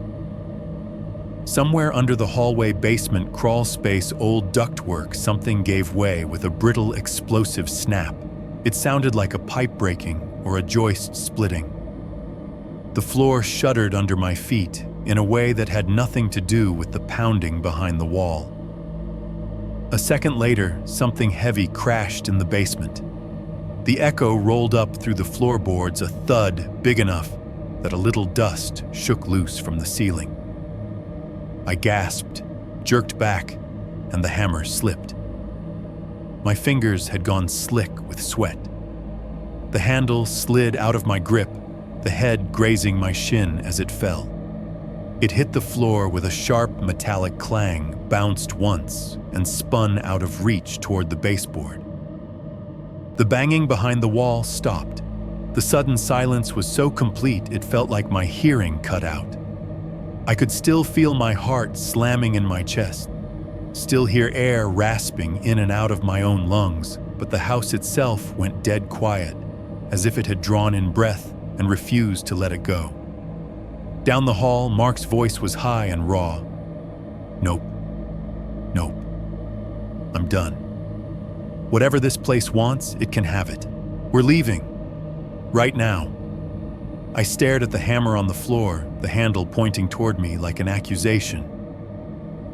Somewhere under the hallway basement crawl space old ductwork, something gave way with a brittle, explosive snap. It sounded like a pipe breaking or a joist splitting. The floor shuddered under my feet in a way that had nothing to do with the pounding behind the wall. A second later, something heavy crashed in the basement. The echo rolled up through the floorboards, a thud big enough that a little dust shook loose from the ceiling. I gasped, jerked back, and the hammer slipped. My fingers had gone slick with sweat. The handle slid out of my grip, the head grazing my shin as it fell. It hit the floor with a sharp metallic clang, bounced once, and spun out of reach toward the baseboard. The banging behind the wall stopped. The sudden silence was so complete it felt like my hearing cut out. I could still feel my heart slamming in my chest, still hear air rasping in and out of my own lungs, but the house itself went dead quiet, as if it had drawn in breath and refused to let it go. Down the hall, Mark's voice was high and raw. Nope. Nope. I'm done. Whatever this place wants, it can have it. We're leaving. Right now. I stared at the hammer on the floor, the handle pointing toward me like an accusation.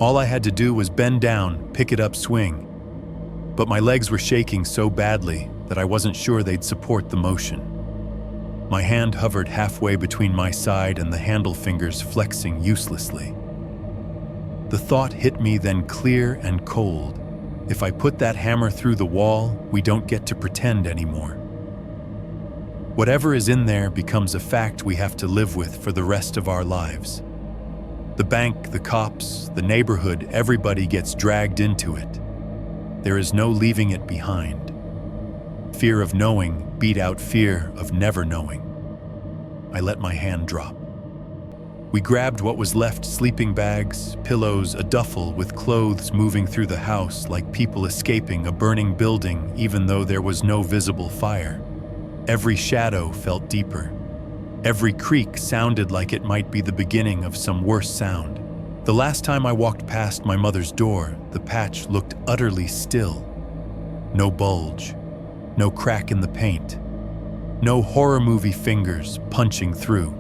All I had to do was bend down, pick it up, swing. But my legs were shaking so badly that I wasn't sure they'd support the motion. My hand hovered halfway between my side and the handle fingers flexing uselessly. The thought hit me then clear and cold. If I put that hammer through the wall, we don't get to pretend anymore. Whatever is in there becomes a fact we have to live with for the rest of our lives. The bank, the cops, the neighborhood, everybody gets dragged into it. There is no leaving it behind. Fear of knowing beat out fear of never knowing. I let my hand drop. We grabbed what was left, sleeping bags, pillows, a duffel with clothes moving through the house like people escaping a burning building even though there was no visible fire. Every shadow felt deeper. Every creak sounded like it might be the beginning of some worse sound. The last time I walked past my mother's door, the patch looked utterly still. No bulge, no crack in the paint, no horror movie fingers punching through.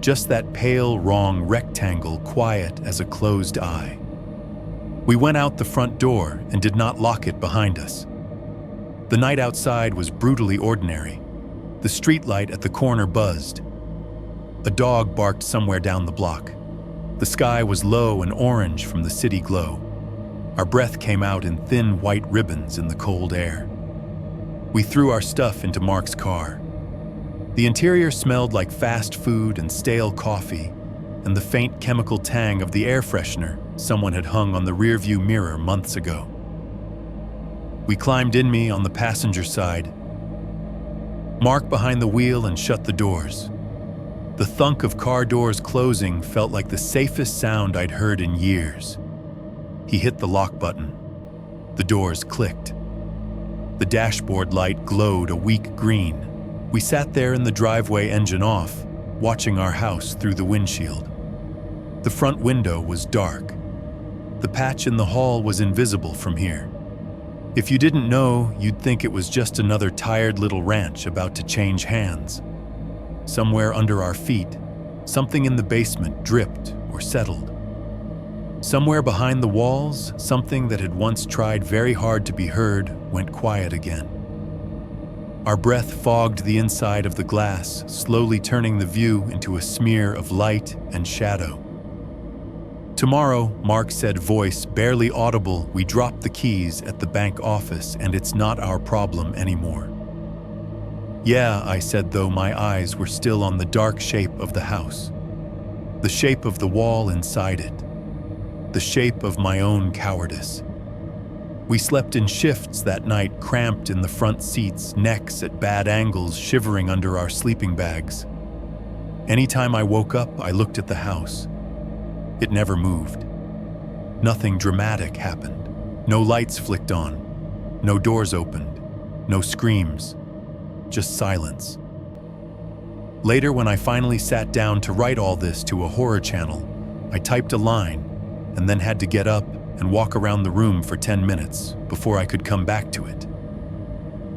Just that pale, wrong rectangle, quiet as a closed eye. We went out the front door and did not lock it behind us. The night outside was brutally ordinary. The streetlight at the corner buzzed. A dog barked somewhere down the block. The sky was low and orange from the city glow. Our breath came out in thin white ribbons in the cold air. We threw our stuff into Mark's car. The interior smelled like fast food and stale coffee, and the faint chemical tang of the air freshener someone had hung on the rearview mirror months ago. We climbed in me on the passenger side. Mark behind the wheel and shut the doors. The thunk of car doors closing felt like the safest sound I'd heard in years. He hit the lock button. The doors clicked. The dashboard light glowed a weak green. We sat there in the driveway, engine off, watching our house through the windshield. The front window was dark. The patch in the hall was invisible from here. If you didn't know, you'd think it was just another tired little ranch about to change hands. Somewhere under our feet, something in the basement dripped or settled. Somewhere behind the walls, something that had once tried very hard to be heard went quiet again. Our breath fogged the inside of the glass, slowly turning the view into a smear of light and shadow. Tomorrow, Mark said, voice barely audible, we dropped the keys at the bank office and it's not our problem anymore. Yeah, I said, though my eyes were still on the dark shape of the house. The shape of the wall inside it. The shape of my own cowardice. We slept in shifts that night, cramped in the front seats, necks at bad angles shivering under our sleeping bags. Anytime I woke up, I looked at the house. It never moved. Nothing dramatic happened. No lights flicked on. No doors opened. No screams. Just silence. Later, when I finally sat down to write all this to a horror channel, I typed a line and then had to get up and walk around the room for 10 minutes before I could come back to it.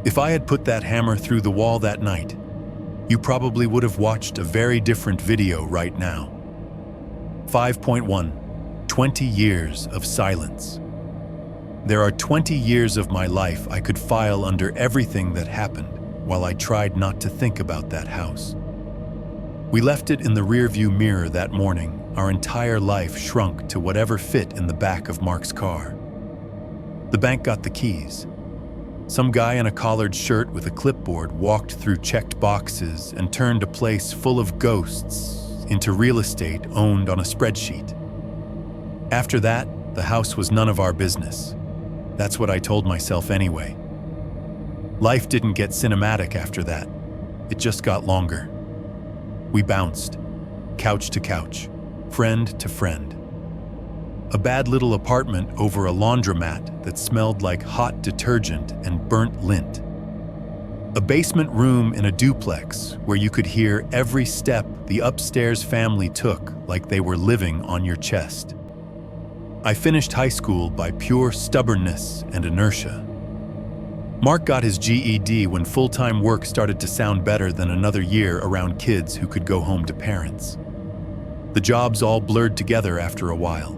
If I had put that hammer through the wall that night, you probably would have watched a very different video right now. 5.1. 20 years of silence. There are 20 years of my life I could file under everything that happened while I tried not to think about that house. We left it in the rearview mirror that morning. Our entire life shrunk to whatever fit in the back of Mark's car. The bank got the keys. Some guy in a collared shirt with a clipboard walked through checked boxes and turned a place full of ghosts into real estate owned on a spreadsheet. After that, the house was none of our business. That's what I told myself anyway. Life didn't get cinematic after that. It just got longer. We bounced, couch to couch, friend to friend. A bad little apartment over a laundromat that smelled like hot detergent and burnt lint. A basement room in a duplex where you could hear every step the upstairs family took like they were living on your chest. I finished high school by pure stubbornness and inertia. Mark got his GED when full-time work started to sound better than another year around kids who could go home to parents. The jobs all blurred together after a while.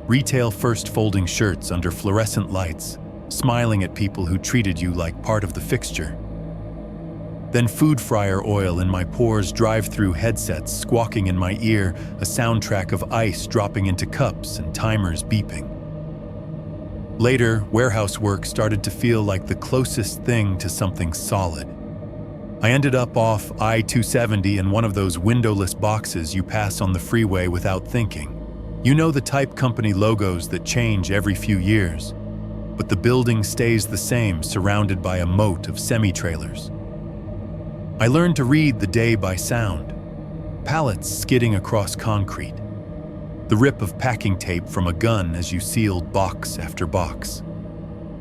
Retail first folding shirts under fluorescent lights, smiling at people who treated you like part of the fixture. Then food fryer oil in my pores, drive-through headsets squawking in my ear, a soundtrack of ice dropping into cups and timers beeping. Later, warehouse work started to feel like the closest thing to something solid. I ended up off I-270 in one of those windowless boxes you pass on the freeway without thinking. You know, the type company logos that change every few years, but the building stays the same, surrounded by a moat of semi-trailers. I learned to read the day by sound. Pallets skidding across concrete. The rip of packing tape from a gun as you sealed box after box.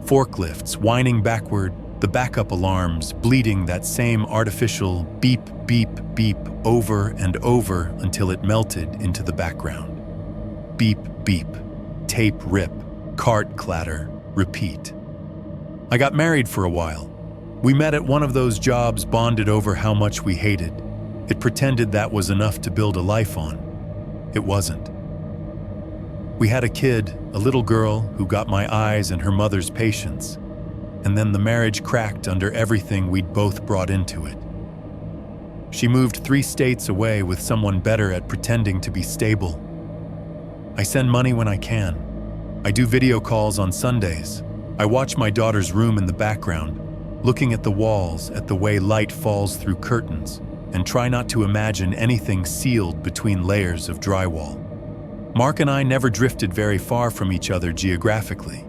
Forklifts whining backward, the backup alarms bleeding that same artificial beep, beep, beep over and over until it melted into the background. Beep, beep, tape rip, cart clatter, repeat. I got married for a while. We met at one of those jobs, bonded over how much we hated. It pretended that was enough to build a life on. It wasn't. We had a kid, a little girl who got my eyes and her mother's patience. And then the marriage cracked under everything we'd both brought into it. She moved 3 states away with someone better at pretending to be stable. I send money when I can. I do video calls on Sundays. I watch my daughter's room in the background, looking at the walls, at the way light falls through curtains, and try not to imagine anything sealed between layers of drywall. Mark and I never drifted very far from each other geographically.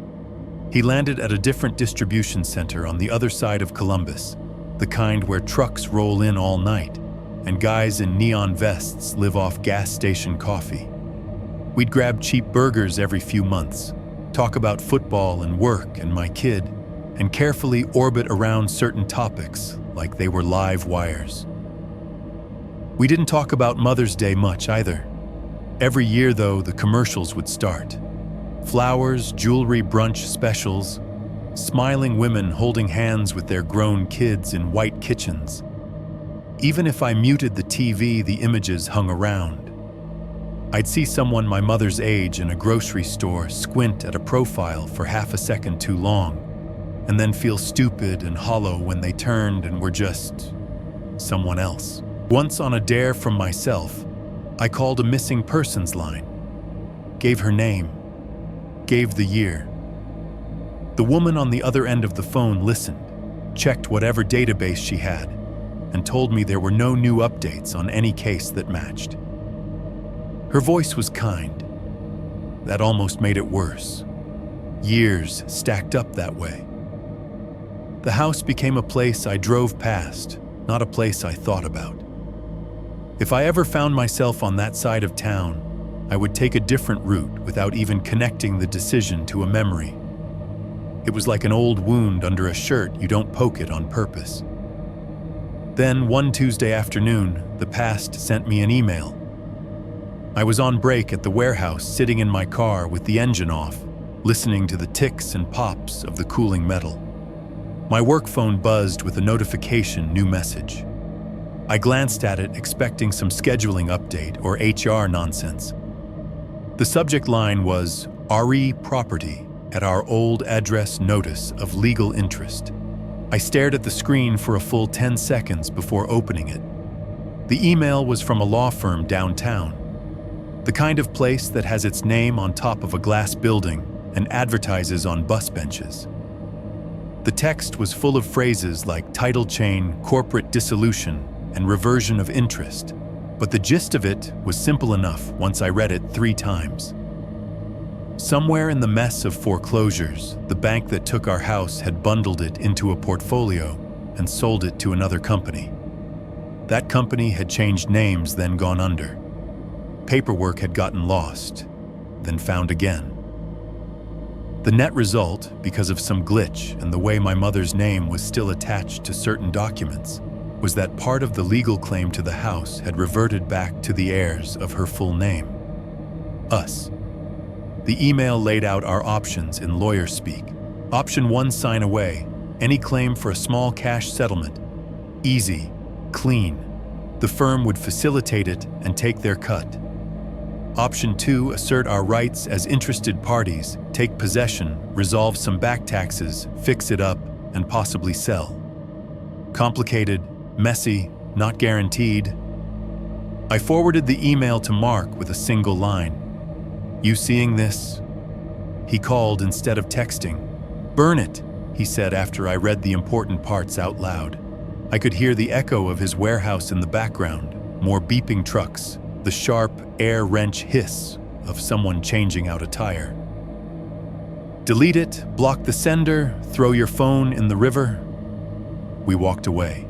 He landed at a different distribution center on the other side of Columbus, the kind where trucks roll in all night, and guys in neon vests live off gas station coffee. We'd grab cheap burgers every few months, talk about football and work and my kid, and carefully orbit around certain topics like they were live wires. We didn't talk about Mother's Day much either. Every year, though, the commercials would start. Flowers, jewelry, brunch specials, smiling women holding hands with their grown kids in white kitchens. Even if I muted the TV, the images hung around. I'd see someone my mother's age in a grocery store squint at a profile for half a second too long, and then feel stupid and hollow when they turned and were just someone else. Once, on a dare from myself, I called a missing persons line, gave her name, gave the year. The woman on the other end of the phone listened, checked whatever database she had, and told me there were no new updates on any case that matched. Her voice was kind. That almost made it worse. Years stacked up that way. The house became a place I drove past, not a place I thought about. If I ever found myself on that side of town, I would take a different route without even connecting the decision to a memory. It was like an old wound under a shirt, you don't poke it on purpose. Then, one Tuesday afternoon, the past sent me an email. I was on break at the warehouse, sitting in my car with the engine off, listening to the ticks and pops of the cooling metal. My work phone buzzed with a notification, new message. I glanced at it, expecting some scheduling update or HR nonsense. The subject line was, RE Property, at our old address, notice of legal interest. I stared at the screen for a full 10 seconds before opening it. The email was from a law firm downtown, the kind of place that has its name on top of a glass building and advertises on bus benches. The text was full of phrases like title chain, corporate dissolution, and reversion of interest, but the gist of it was simple enough once I read it 3 times. Somewhere in the mess of foreclosures, the bank that took our house had bundled it into a portfolio and sold it to another company. That company had changed names, then gone under. Paperwork had gotten lost, then found again. The net result, because of some glitch and the way my mother's name was still attached to certain documents, was that part of the legal claim to the house had reverted back to the heirs of her full name. Us. The email laid out our options in lawyer speak. Option 1, sign away. Any claim for a small cash settlement. Easy, clean. The firm would facilitate it and take their cut. Option 2, assert our rights as interested parties, take possession, resolve some back taxes, fix it up, and possibly sell. Complicated, messy, not guaranteed. I forwarded the email to Mark with a single line. You seeing this? He called instead of texting. Burn it, he said after I read the important parts out loud. I could hear the echo of his warehouse in the background, more beeping trucks, the sharp air wrench hiss of someone changing out a tire. Delete it, block the sender, throw your phone in the river. We walked away.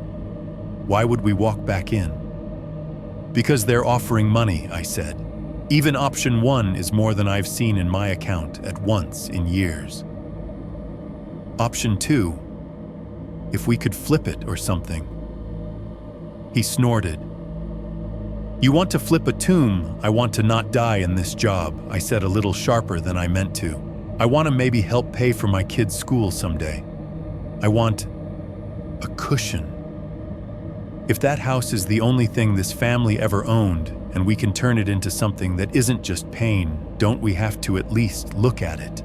Why would we walk back in? Because they're offering money, I said. Even option 1 is more than I've seen in my account at once in years. Option 2, if we could flip it or something. He snorted. You want to flip a tomb, I want to not die in this job, I said a little sharper than I meant to. I want to maybe help pay for my kids' school someday. I want a cushion. If that house is the only thing this family ever owned, and we can turn it into something that isn't just pain, don't we have to at least look at it?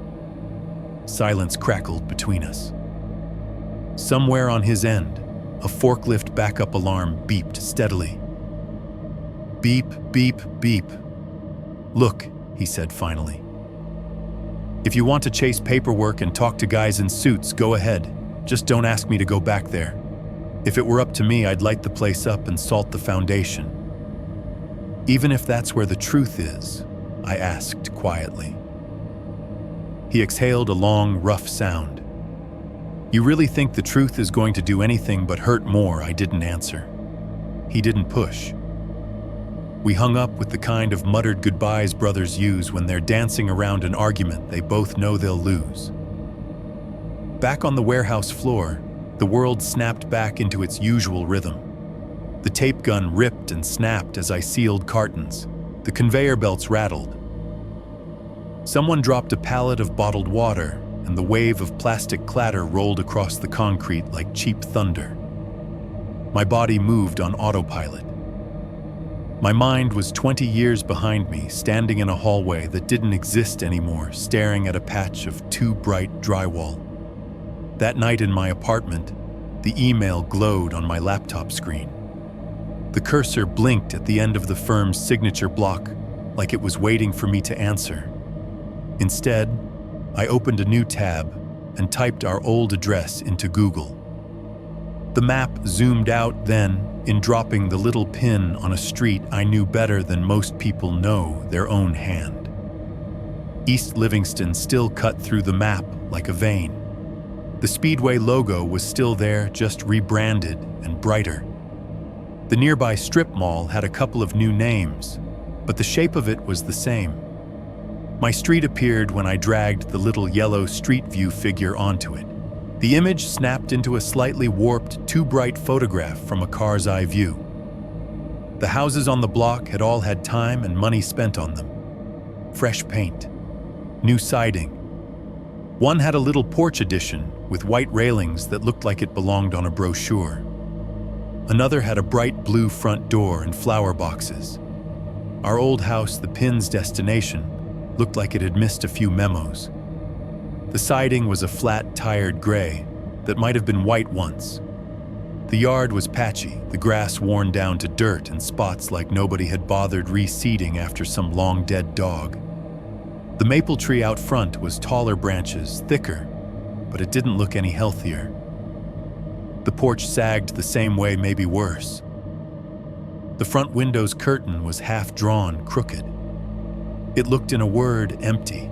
Silence crackled between us. Somewhere on his end, a forklift backup alarm beeped steadily. Beep, beep, beep. Look, he said finally. If you want to chase paperwork and talk to guys in suits, go ahead. Just don't ask me to go back there. If it were up to me, I'd light the place up and salt the foundation. Even if that's where the truth is, I asked quietly. He exhaled a long, rough sound. You really think the truth is going to do anything but hurt more? I didn't answer. He didn't push. We hung up with the kind of muttered goodbyes brothers use when they're dancing around an argument they both know they'll lose. Back on the warehouse floor, the world snapped back into its usual rhythm. The tape gun ripped and snapped as I sealed cartons. The conveyor belts rattled. Someone dropped a pallet of bottled water, and the wave of plastic clatter rolled across the concrete like cheap thunder. My body moved on autopilot. My mind was 20 years behind me, standing in a hallway that didn't exist anymore, staring at a patch of too bright drywall. That night in my apartment, the email glowed on my laptop screen. The cursor blinked at the end of the firm's signature block, like it was waiting for me to answer. Instead, I opened a new tab and typed our old address into Google. The map zoomed out then, in dropping the little pin on a street I knew better than most people know their own hand. East Livingston still cut through the map like a vein. The Speedway logo was still there, just rebranded and brighter. The nearby strip mall had a couple of new names, but the shape of it was the same. My street appeared when I dragged the little yellow Street View figure onto it. The image snapped into a slightly warped, too bright photograph from a car's eye view. The houses on the block had all had time and money spent on them. Fresh paint, new siding. One had a little porch addition with white railings that looked like it belonged on a brochure. Another had a bright blue front door and flower boxes. Our old house, the pin's destination, looked like it had missed a few memos. The siding was a flat, tired gray that might have been white once. The yard was patchy, the grass worn down to dirt and spots like nobody had bothered reseeding after some long-dead dog. The maple tree out front was taller branches, thicker, but it didn't look any healthier. The porch sagged the same way, maybe worse. The front window's curtain was half-drawn, crooked. It looked, in a word, empty.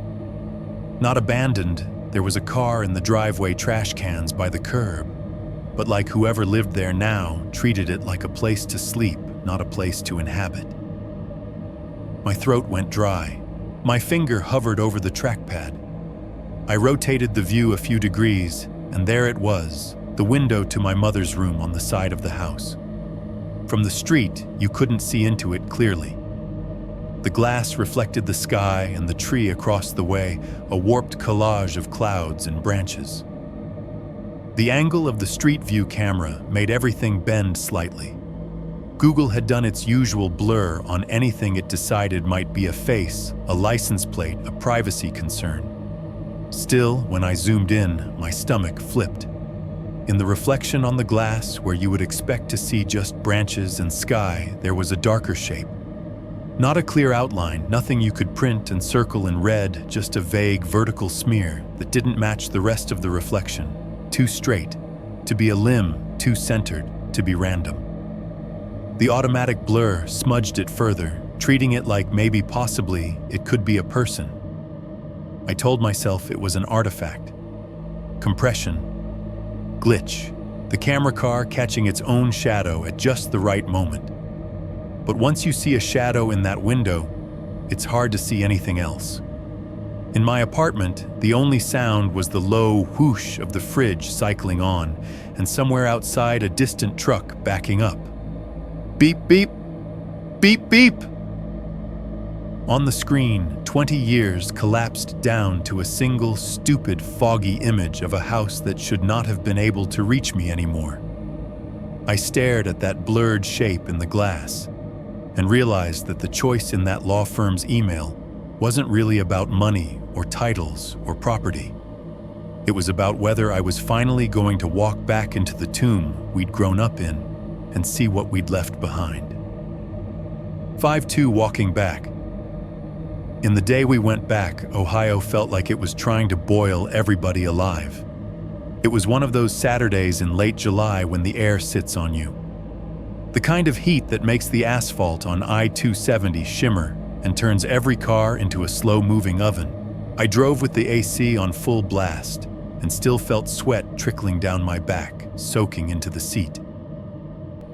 Not abandoned, there was a car in the driveway trash cans by the curb, but like whoever lived there now treated it like a place to sleep, not a place to inhabit. My throat went dry. My finger hovered over the trackpad. I rotated the view a few degrees, and there it was, the window to my mother's room on the side of the house. From the street, you couldn't see into it clearly. The glass reflected the sky and the tree across the way, a warped collage of clouds and branches. The angle of the Street View camera made everything bend slightly. Google had done its usual blur on anything it decided might be a face, a license plate, a privacy concern. Still, when I zoomed in, my stomach flipped. In the reflection on the glass, where you would expect to see just branches and sky, there was a darker shape. Not a clear outline, nothing you could print and circle in red, just a vague vertical smear that didn't match the rest of the reflection. Too straight, to be a limb, too centered, to be random. The automatic blur smudged it further, treating it like maybe possibly it could be a person. I told myself it was an artifact. Compression. Glitch. The camera car catching its own shadow at just the right moment. But once you see a shadow in that window, it's hard to see anything else. In my apartment, the only sound was the low whoosh of the fridge cycling on, and somewhere outside a distant truck backing up. Beep, beep, beep, beep. On the screen, 20 years collapsed down to a single stupid, foggy image of a house that should not have been able to reach me anymore. I stared at that blurred shape in the glass and realized that the choice in that law firm's email wasn't really about money or titles or property. It was about whether I was finally going to walk back into the tomb we'd grown up in and see what we'd left behind. 5-2 walking back. In the day we went back, Ohio felt like it was trying to boil everybody alive. It was one of those Saturdays in late July when the air sits on you. The kind of heat that makes the asphalt on I-270 shimmer and turns every car into a slow-moving oven. I drove with the AC on full blast and still felt sweat trickling down my back, soaking into the seat.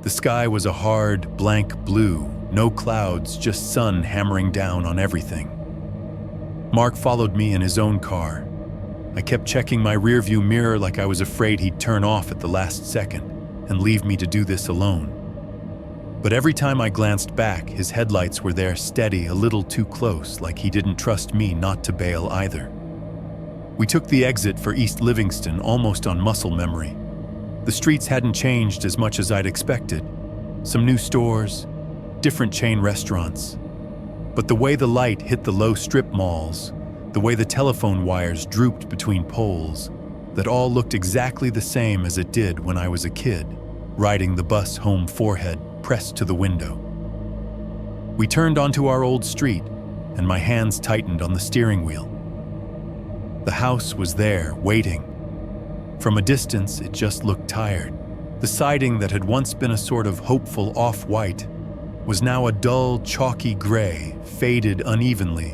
The sky was a hard, blank blue, no clouds, just sun hammering down on everything. Mark followed me in his own car. I kept checking my rearview mirror like I was afraid he'd turn off at the last second and leave me to do this alone. But every time I glanced back, his headlights were there steady, a little too close, like he didn't trust me not to bail either. We took the exit for East Livingston almost on muscle memory. The streets hadn't changed as much as I'd expected. Some new stores, different chain restaurants. But the way the light hit the low strip malls, the way the telephone wires drooped between poles, that all looked exactly the same as it did when I was a kid, riding the bus home, forehead pressed to the window. We turned onto our old street, and my hands tightened on the steering wheel. The house was there, waiting. From a distance, it just looked tired. The siding that had once been a sort of hopeful off-white was now a dull, chalky gray, faded unevenly,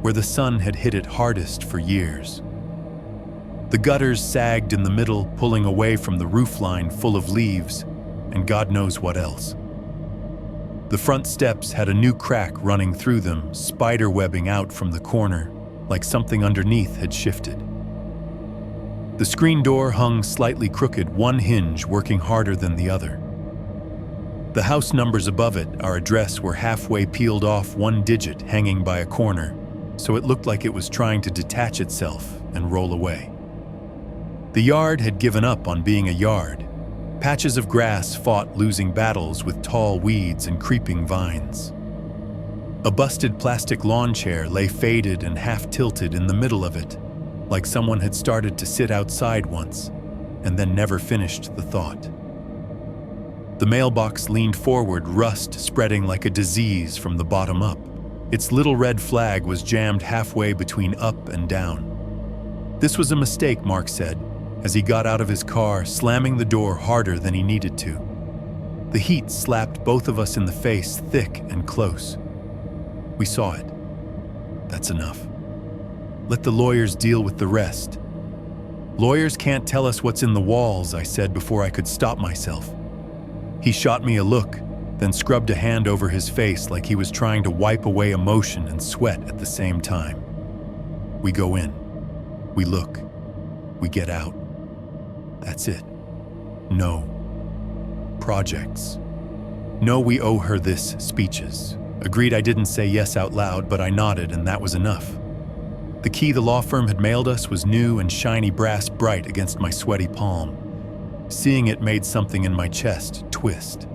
where the sun had hit it hardest for years. The gutters sagged in the middle, pulling away from the roofline full of leaves, and God knows what else. The front steps had a new crack running through them, spider-webbing out from the corner, like something underneath had shifted. The screen door hung slightly crooked, one hinge working harder than the other. The house numbers above it, our address, were halfway peeled off, one digit hanging by a corner, so it looked like it was trying to detach itself and roll away. The yard had given up on being a yard. Patches of grass fought losing battles with tall weeds and creeping vines. A busted plastic lawn chair lay faded and half-tilted in the middle of it, like someone had started to sit outside once and then never finished the thought. The mailbox leaned forward, rust spreading like a disease from the bottom up. Its little red flag was jammed halfway between up and down. This was a mistake, Mark said, as he got out of his car, slamming the door harder than he needed to. The heat slapped both of us in the face, thick and close. We saw it. That's enough. Let the lawyers deal with the rest. Lawyers can't tell us what's in the walls, I said before I could stop myself. He shot me a look, then scrubbed a hand over his face like he was trying to wipe away emotion and sweat at the same time. We go in. We look. We get out. That's it. No. Projects. No, we owe her this, speeches. Agreed. I didn't say yes out loud, but I nodded, and that was enough. The key the law firm had mailed us was new and shiny brass bright against my sweaty palm. Seeing it made something in my chest twist.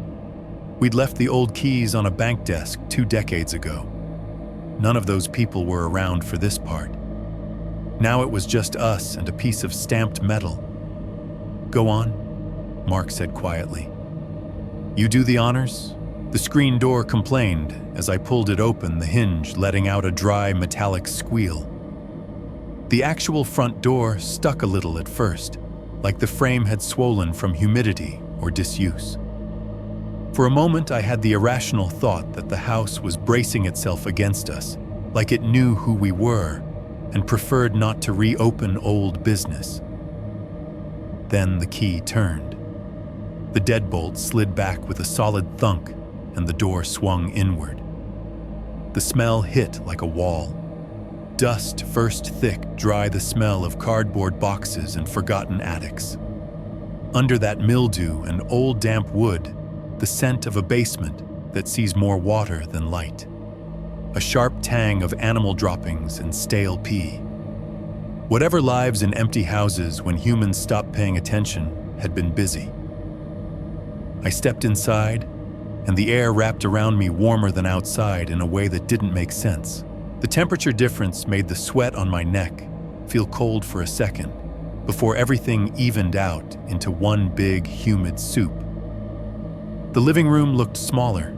We'd left the old keys on a bank desk 2 decades ago. None of those people were around for this part. Now it was just us and a piece of stamped metal. Go on, Mark said quietly. You do the honors? The screen door complained as I pulled it open, the hinge letting out a dry metallic squeal. The actual front door stuck a little at first, like the frame had swollen from humidity or disuse. For a moment, I had the irrational thought that the house was bracing itself against us, like it knew who we were and preferred not to reopen old business. Then the key turned. The deadbolt slid back with a solid thunk, and the door swung inward. The smell hit like a wall. Dust first thick, dry, the smell of cardboard boxes and forgotten attics. Under that mildew and old damp wood, the scent of a basement that sees more water than light. A sharp tang of animal droppings and stale pee. Whatever lives in empty houses when humans stopped paying attention had been busy. I stepped inside, and the air wrapped around me warmer than outside in a way that didn't make sense. The temperature difference made the sweat on my neck feel cold for a second, before everything evened out into one big, humid soup. The living room looked smaller.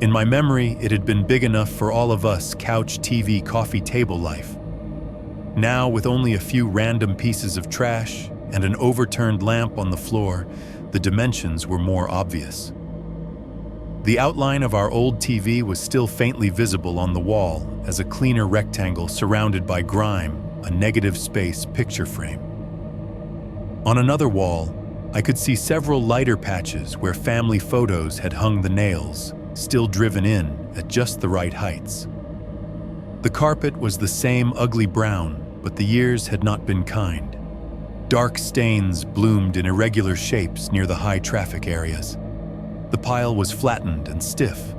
In my memory, it had been big enough for all of us, couch, TV, coffee table life. Now, with only a few random pieces of trash and an overturned lamp on the floor, the dimensions were more obvious. The outline of our old TV was still faintly visible on the wall as a cleaner rectangle surrounded by grime, a negative space picture frame. On another wall, I could see several lighter patches where family photos had hung the nails, still driven in at just the right heights. The carpet was the same ugly brown, but the years had not been kind. Dark stains bloomed in irregular shapes near the high traffic areas. The pile was flattened and stiff.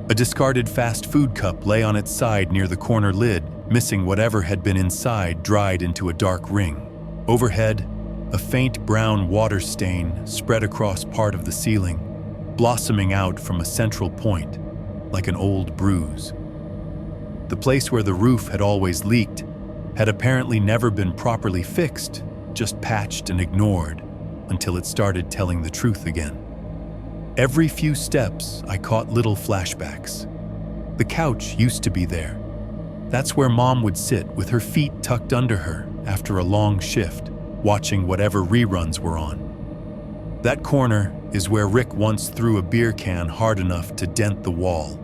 A discarded fast food cup lay on its side near the corner lid, missing whatever had been inside, dried into a dark ring. Overhead, a faint brown water stain spread across part of the ceiling, blossoming out from a central point, like an old bruise. The place where the roof had always leaked had apparently never been properly fixed, just patched and ignored, until it started telling the truth again. Every few steps, I caught little flashbacks. The couch used to be there. That's where Mom would sit with her feet tucked under her after a long shift, watching whatever reruns were on. That corner is where Rick once threw a beer can hard enough to dent the wall.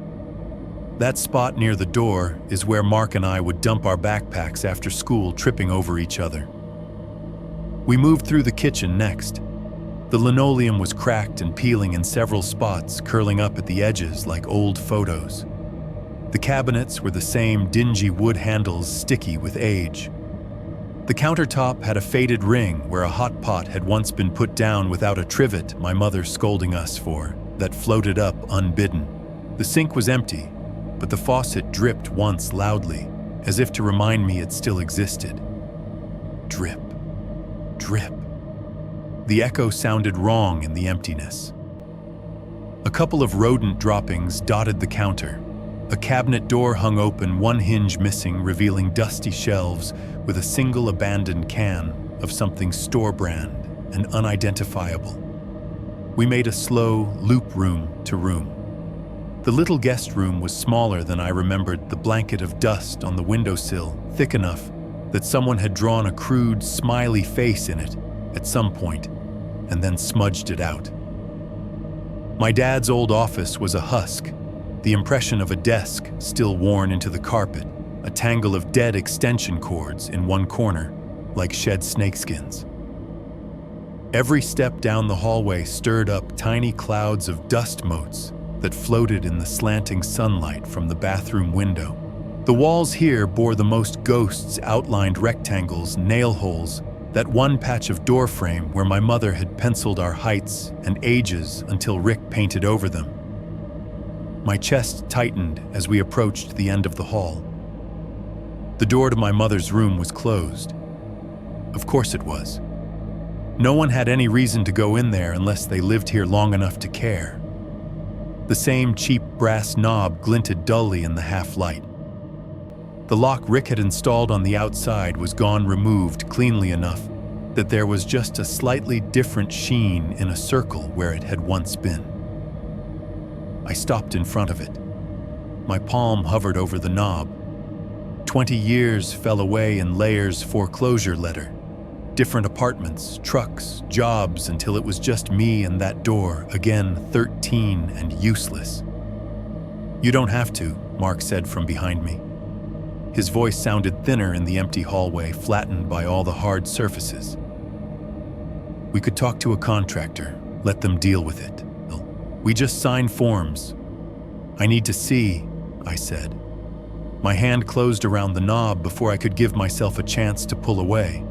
That spot near the door is where Mark and I would dump our backpacks after school, tripping over each other. We moved through the kitchen next. The linoleum was cracked and peeling in several spots, curling up at the edges like old photos. The cabinets were the same dingy wood handles, sticky with age. The countertop had a faded ring where a hot pot had once been put down without a trivet my mother scolding us for, that floated up unbidden. The sink was empty, but the faucet dripped once loudly, as if to remind me it still existed. Drip, drip. The echo sounded wrong in the emptiness. A couple of rodent droppings dotted the counter. A cabinet door hung open, one hinge missing, revealing dusty shelves with a single abandoned can of something store brand and unidentifiable. We made a slow loop room to room. The little guest room was smaller than I remembered, the blanket of dust on the windowsill thick enough that someone had drawn a crude, smiley face in it at some point and then smudged it out. My dad's old office was a husk, the impression of a desk still worn into the carpet, a tangle of dead extension cords in one corner, like shed snakeskins. Every step down the hallway stirred up tiny clouds of dust motes that floated in the slanting sunlight from the bathroom window. The walls here bore the most ghosts, outlined rectangles, nail holes, that one patch of door frame where my mother had penciled our heights and ages until Rick painted over them. My chest tightened as we approached the end of the hall. The door to my mother's room was closed. Of course it was. No one had any reason to go in there unless they lived here long enough to care. The same cheap brass knob glinted dully in the half-light. The lock Rick had installed on the outside was gone, removed cleanly enough that there was just a slightly different sheen in a circle where it had once been. I stopped in front of it. My palm hovered over the knob. 20 years fell away in layers, foreclosure letter. Different apartments, trucks, jobs, until it was just me and that door, again 13 and useless. "You don't have to," Mark said from behind me. His voice sounded thinner in the empty hallway, flattened by all the hard surfaces. "We could talk to a contractor, let them deal with it. We just sign forms." "I need to see," I said. My hand closed around the knob before I could give myself a chance to pull away.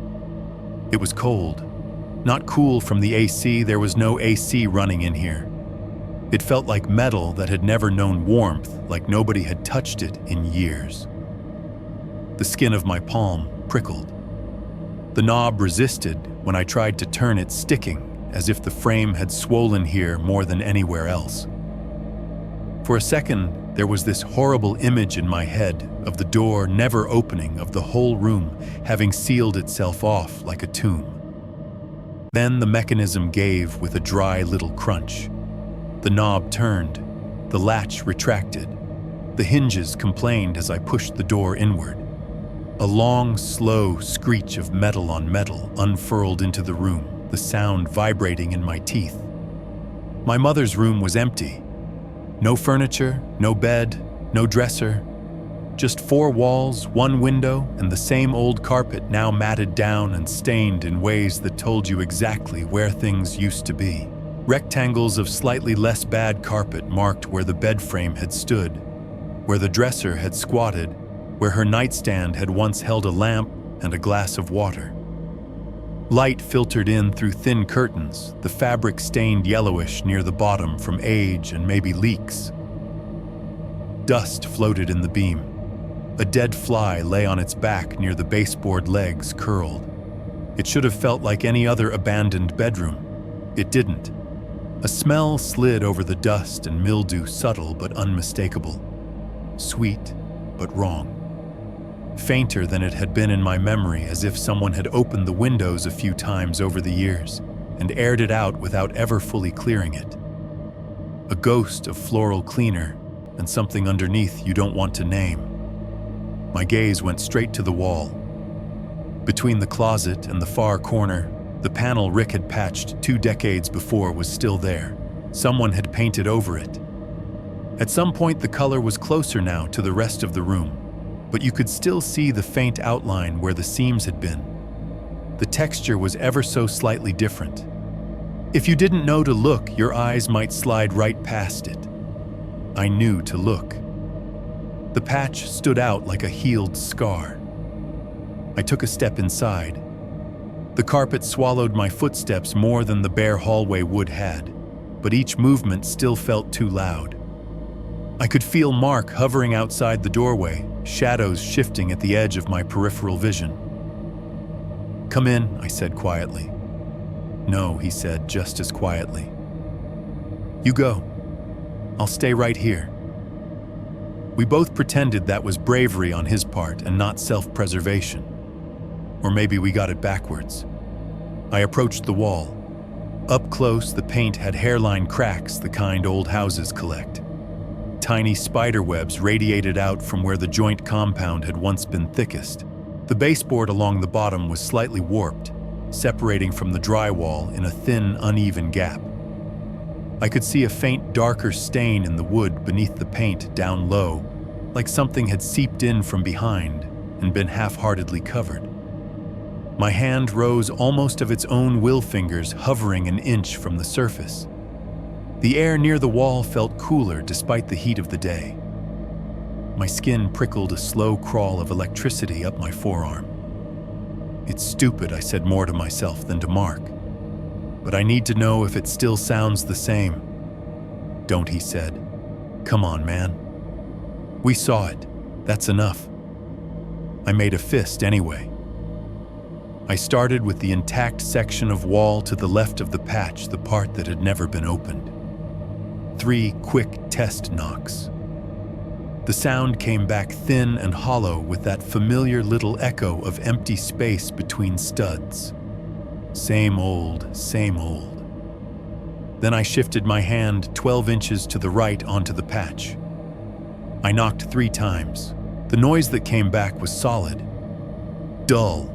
It was cold. Not cool from the AC, there was no AC running in here. It felt like metal that had never known warmth, like nobody had touched it in years. The skin of my palm prickled. The knob resisted when I tried to turn it, sticking, as if the frame had swollen here more than anywhere else. For a second, there was this horrible image in my head of the door never opening, of the whole room having sealed itself off like a tomb. Then the mechanism gave with a dry little crunch. The knob turned, the latch retracted. The hinges complained as I pushed the door inward. A long, slow screech of metal on metal unfurled into the room, the sound vibrating in my teeth. My mother's room was empty. No furniture, no bed, no dresser. Just 4 walls, 1 window, and the same old carpet now matted down and stained in ways that told you exactly where things used to be. Rectangles of slightly less bad carpet marked where the bed frame had stood, where the dresser had squatted, where her nightstand had once held a lamp and a glass of water. Light filtered in through thin curtains, the fabric stained yellowish near the bottom from age and maybe leaks. Dust floated in the beam. A dead fly lay on its back near the baseboard legs, curled. It should have felt like any other abandoned bedroom. It didn't. A smell slid over the dust and mildew, subtle but unmistakable. Sweet, but wrong. Fainter than it had been in my memory, as if someone had opened the windows a few times over the years and aired it out without ever fully clearing it. A ghost of floral cleaner and something underneath you don't want to name. My gaze went straight to the wall. Between the closet and the far corner, the panel Rick had patched 2 decades before was still there. Someone had painted over it. At some point, the color was closer now to the rest of the room, but you could still see the faint outline where the seams had been. The texture was ever so slightly different. If you didn't know to look, your eyes might slide right past it. I knew to look. The patch stood out like a healed scar. I took a step inside. The carpet swallowed my footsteps more than the bare hallway wood had, but each movement still felt too loud. I could feel Mark hovering outside the doorway, shadows shifting at the edge of my peripheral vision. "Come in," I said quietly. "No," he said just as quietly. "You go. I'll stay right here." We both pretended that was bravery on his part and not self-preservation. Or maybe we got it backwards. I approached the wall. Up close, the paint had hairline cracks, the kind old houses collect. Tiny spider webs radiated out from where the joint compound had once been thickest. The baseboard along the bottom was slightly warped, separating from the drywall in a thin, uneven gap. I could see a faint, darker stain in the wood beneath the paint down low, like something had seeped in from behind and been half-heartedly covered. My hand rose almost of its own will, fingers hovering an inch from the surface. The air near the wall felt cooler despite the heat of the day. My skin prickled a slow crawl of electricity up my forearm. "It's stupid," I said more to myself than to Mark. "But I need to know if it still sounds the same." "Don't," he said. "Come on, man. We saw it. That's enough." I made a fist anyway. I started with the intact section of wall to the left of the patch, the part that had never been opened. 3 quick test knocks. The sound came back thin and hollow with that familiar little echo of empty space between studs. Same old, same old. Then I shifted my hand 12 inches to the right onto the patch. I knocked 3 times. The noise that came back was solid. Dull.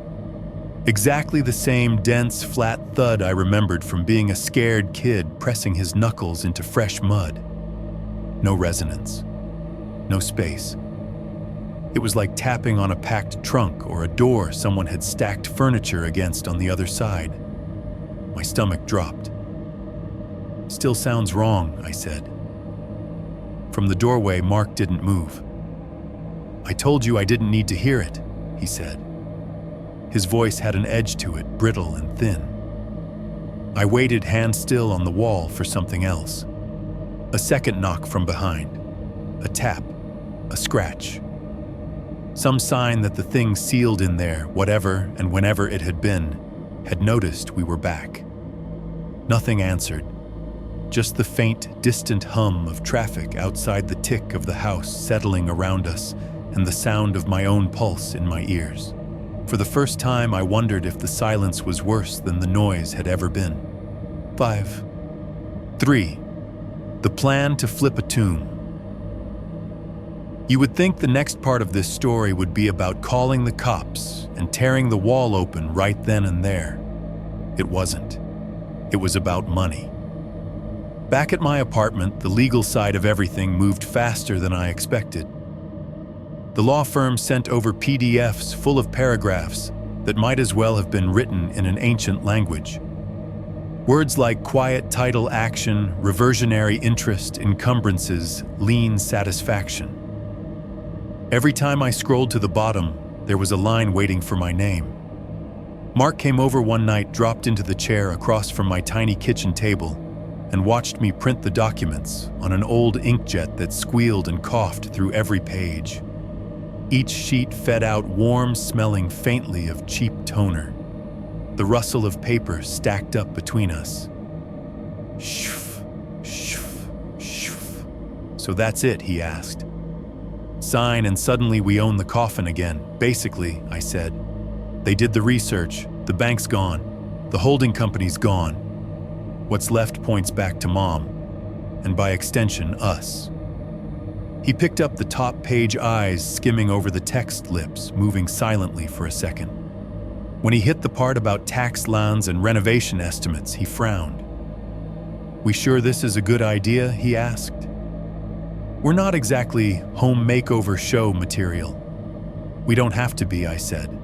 Exactly the same dense, flat thud I remembered from being a scared kid pressing his knuckles into fresh mud. No resonance. No space. It was like tapping on a packed trunk or a door someone had stacked furniture against on the other side. My stomach dropped. "Still sounds wrong," I said. From the doorway, Mark didn't move. "I told you I didn't need to hear it," he said. His voice had an edge to it, brittle and thin. I waited hand still on the wall for something else. A second knock from behind. A tap. A scratch. Some sign that the thing sealed in there, whatever and whenever it had been, had noticed we were back. Nothing answered. Just the faint, distant hum of traffic outside the tick of the house settling around us and the sound of my own pulse in my ears. For the first time, I wondered if the silence was worse than the noise had ever been. 5. 3. The plan to flip a tomb. You would think the next part of this story would be about calling the cops and tearing the wall open right then and there. It wasn't. It was about money. Back at my apartment, the legal side of everything moved faster than I expected. The law firm sent over PDFs full of paragraphs that might as well have been written in an ancient language. Words like quiet title action, reversionary interest, encumbrances, lien satisfaction. Every time I scrolled to the bottom, there was a line waiting for my name. Mark came over one night, dropped into the chair across from my tiny kitchen table, and watched me print the documents on an old inkjet that squealed and coughed through every page. Each sheet fed out warm, smelling faintly of cheap toner. The rustle of paper stacked up between us. Shoof, shoof, shoof. "So that's it?" he asked. "Sign and suddenly we own the coffin again, basically," I said. "They did the research, the bank's gone, the holding company's gone. What's left points back to Mom, and by extension, us." He picked up the top page, eyes skimming over the text, lips moving silently for a second. When he hit the part about tax loans and renovation estimates, he frowned. "We sure this is a good idea?" he asked. "We're not exactly home makeover show material." "We don't have to be," I said.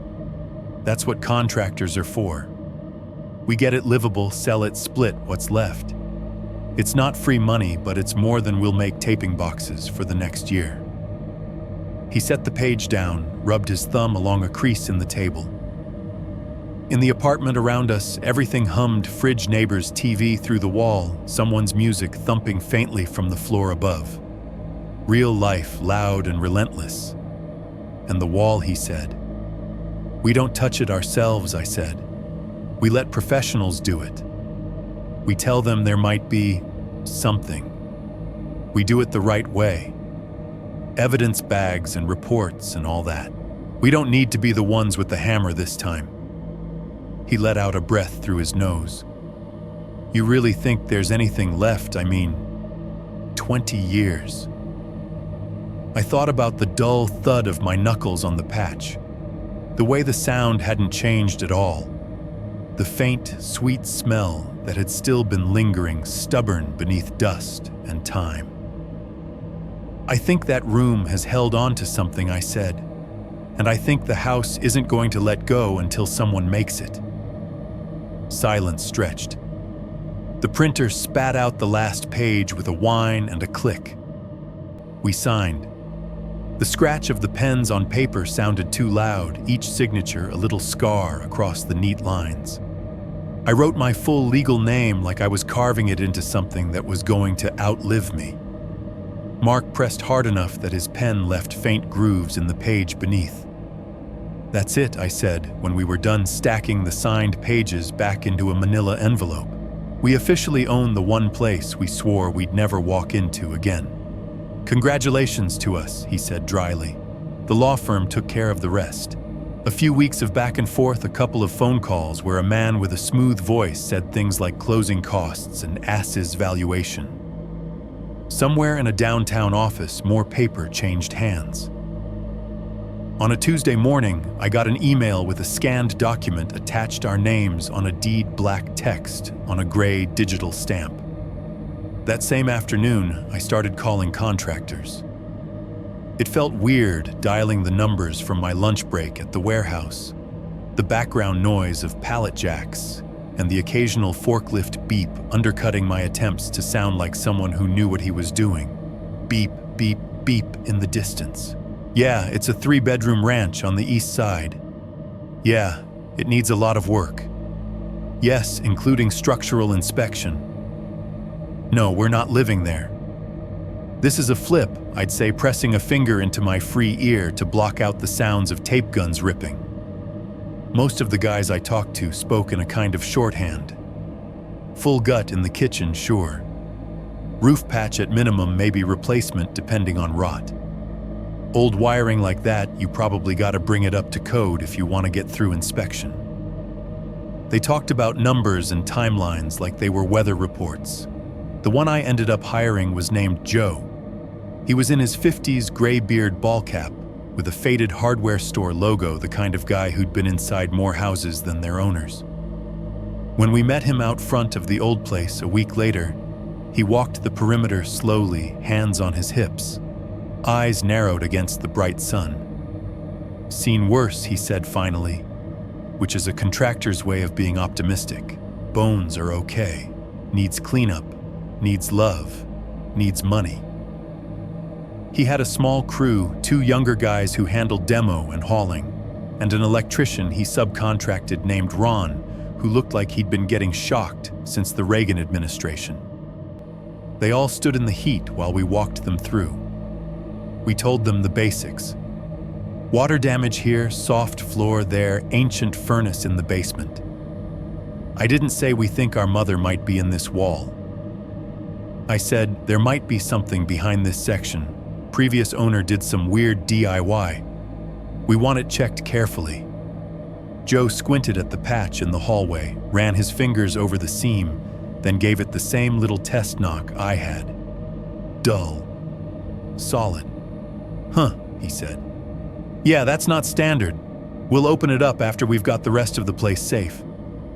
"That's what contractors are for." We get it livable, sell it, split what's left. It's not free money, but it's more than we'll make taping boxes for the next year. He set the page down, rubbed his thumb along a crease in the table. In the apartment around us, everything hummed, fridge neighbor's TV through the wall, someone's music thumping faintly from the floor above. Real life, loud and relentless. And the wall, he said. We don't touch it ourselves, I said. We let professionals do it. We tell them there might be something. We do it the right way. Evidence bags and reports and all that. We don't need to be the ones with the hammer this time. He let out a breath through his nose. You really think there's anything left? I mean, 20 years. I thought about the dull thud of my knuckles on the patch. The way the sound hadn't changed at all. The faint, sweet smell that had still been lingering, stubborn beneath dust and time. I think that room has held on to something, I said. And I think the house isn't going to let go until someone makes it. Silence stretched. The printer spat out the last page with a whine and a click. We signed. The scratch of the pens on paper sounded too loud, each signature a little scar across the neat lines. I wrote my full legal name like I was carving it into something that was going to outlive me. Mark pressed hard enough that his pen left faint grooves in the page beneath. That's it, I said, when we were done stacking the signed pages back into a manila envelope. We officially own the one place we swore we'd never walk into again. Congratulations to us, he said dryly. The law firm took care of the rest. A few weeks of back and forth, a couple of phone calls where a man with a smooth voice said things like closing costs and ass's valuation. Somewhere in a downtown office, more paper changed hands. On a Tuesday morning, I got an email with a scanned document attached our names on a deed black text on a gray digital stamp. That same afternoon, I started calling contractors. It felt weird dialing the numbers from my lunch break at the warehouse, the background noise of pallet jacks, and the occasional forklift beep undercutting my attempts to sound like someone who knew what he was doing. Beep, beep, beep in the distance. Yeah, it's a 3-bedroom ranch on the east side. Yeah, it needs a lot of work. Yes, including structural inspection. No, we're not living there. This is a flip, I'd say, pressing a finger into my free ear to block out the sounds of tape guns ripping. Most of the guys I talked to spoke in a kind of shorthand. Full gut in the kitchen, sure. Roof patch at minimum, maybe replacement depending on rot. Old wiring like that, you probably gotta bring it up to code if you want to get through inspection. They talked about numbers and timelines like they were weather reports. The one I ended up hiring was named Joe. He was in his 50s, gray beard ball cap, with a faded hardware store logo, the kind of guy who'd been inside more houses than their owners. When we met him out front of the old place a week later, he walked the perimeter slowly, hands on his hips. Eyes narrowed against the bright sun. Seen worse, he said finally, which is a contractor's way of being optimistic. Bones are okay. Needs cleanup. Needs love. Needs money. He had a small crew, 2 younger guys who handled demo and hauling, and an electrician he subcontracted named Ron, who looked like he'd been getting shocked since the Reagan administration. They all stood in the heat while we walked them through. We told them the basics. Water damage here, soft floor there, ancient furnace in the basement. I didn't say we think our mother might be in this wall. I said there might be something behind this section. Previous owner did some weird DIY. We want it checked carefully. Joe squinted at the patch in the hallway, ran his fingers over the seam, then gave it the same little test knock I had. Dull. Solid. Huh, he said. Yeah, that's not standard. We'll open it up after we've got the rest of the place safe.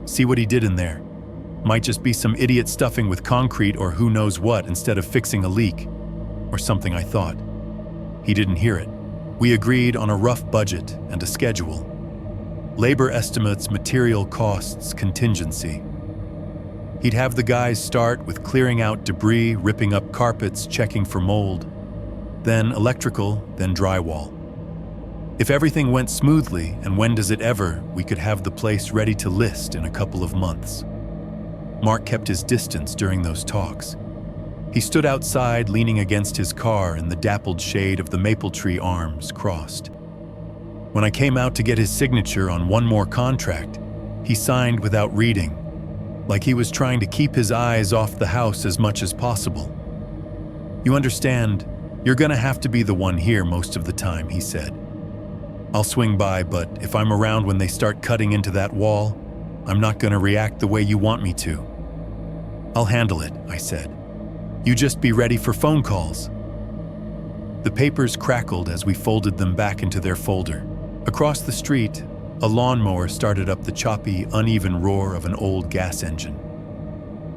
See what he did in there. Might just be some idiot stuffing with concrete or who knows what instead of fixing a leak. Or something, I thought. He didn't hear it. We agreed on a rough budget and a schedule. Labor estimates, material costs, contingency. He'd have the guys start with clearing out debris, ripping up carpets, checking for mold. Then electrical, then drywall. If everything went smoothly, and when does it ever, we could have the place ready to list in a couple of months. Mark kept his distance during those talks. He stood outside, leaning against his car in the dappled shade of the maple tree arms crossed. When I came out to get his signature on one more contract, he signed without reading, like he was trying to keep his eyes off the house as much as possible. "You understand, you're gonna have to be the one here most of the time," he said. "I'll swing by, but if I'm around when they start cutting into that wall, I'm not gonna react the way you want me to." "I'll handle it," I said. "You just be ready for phone calls." The papers crackled as we folded them back into their folder. Across the street, a lawnmower started up the choppy, uneven roar of an old gas engine.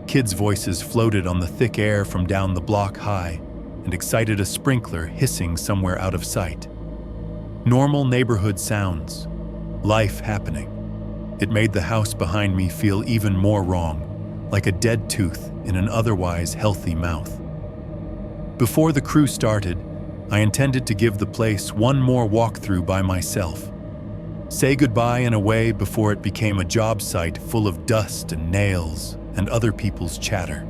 Kids' voices floated on the thick air from down the block high and excited a sprinkler hissing somewhere out of sight. Normal neighborhood sounds, life happening. It made the house behind me feel even more wrong, like a dead tooth in an otherwise healthy mouth. Before the crew started, I intended to give the place one more walkthrough by myself. Say goodbye in a way before it became a job site full of dust and nails and other people's chatter.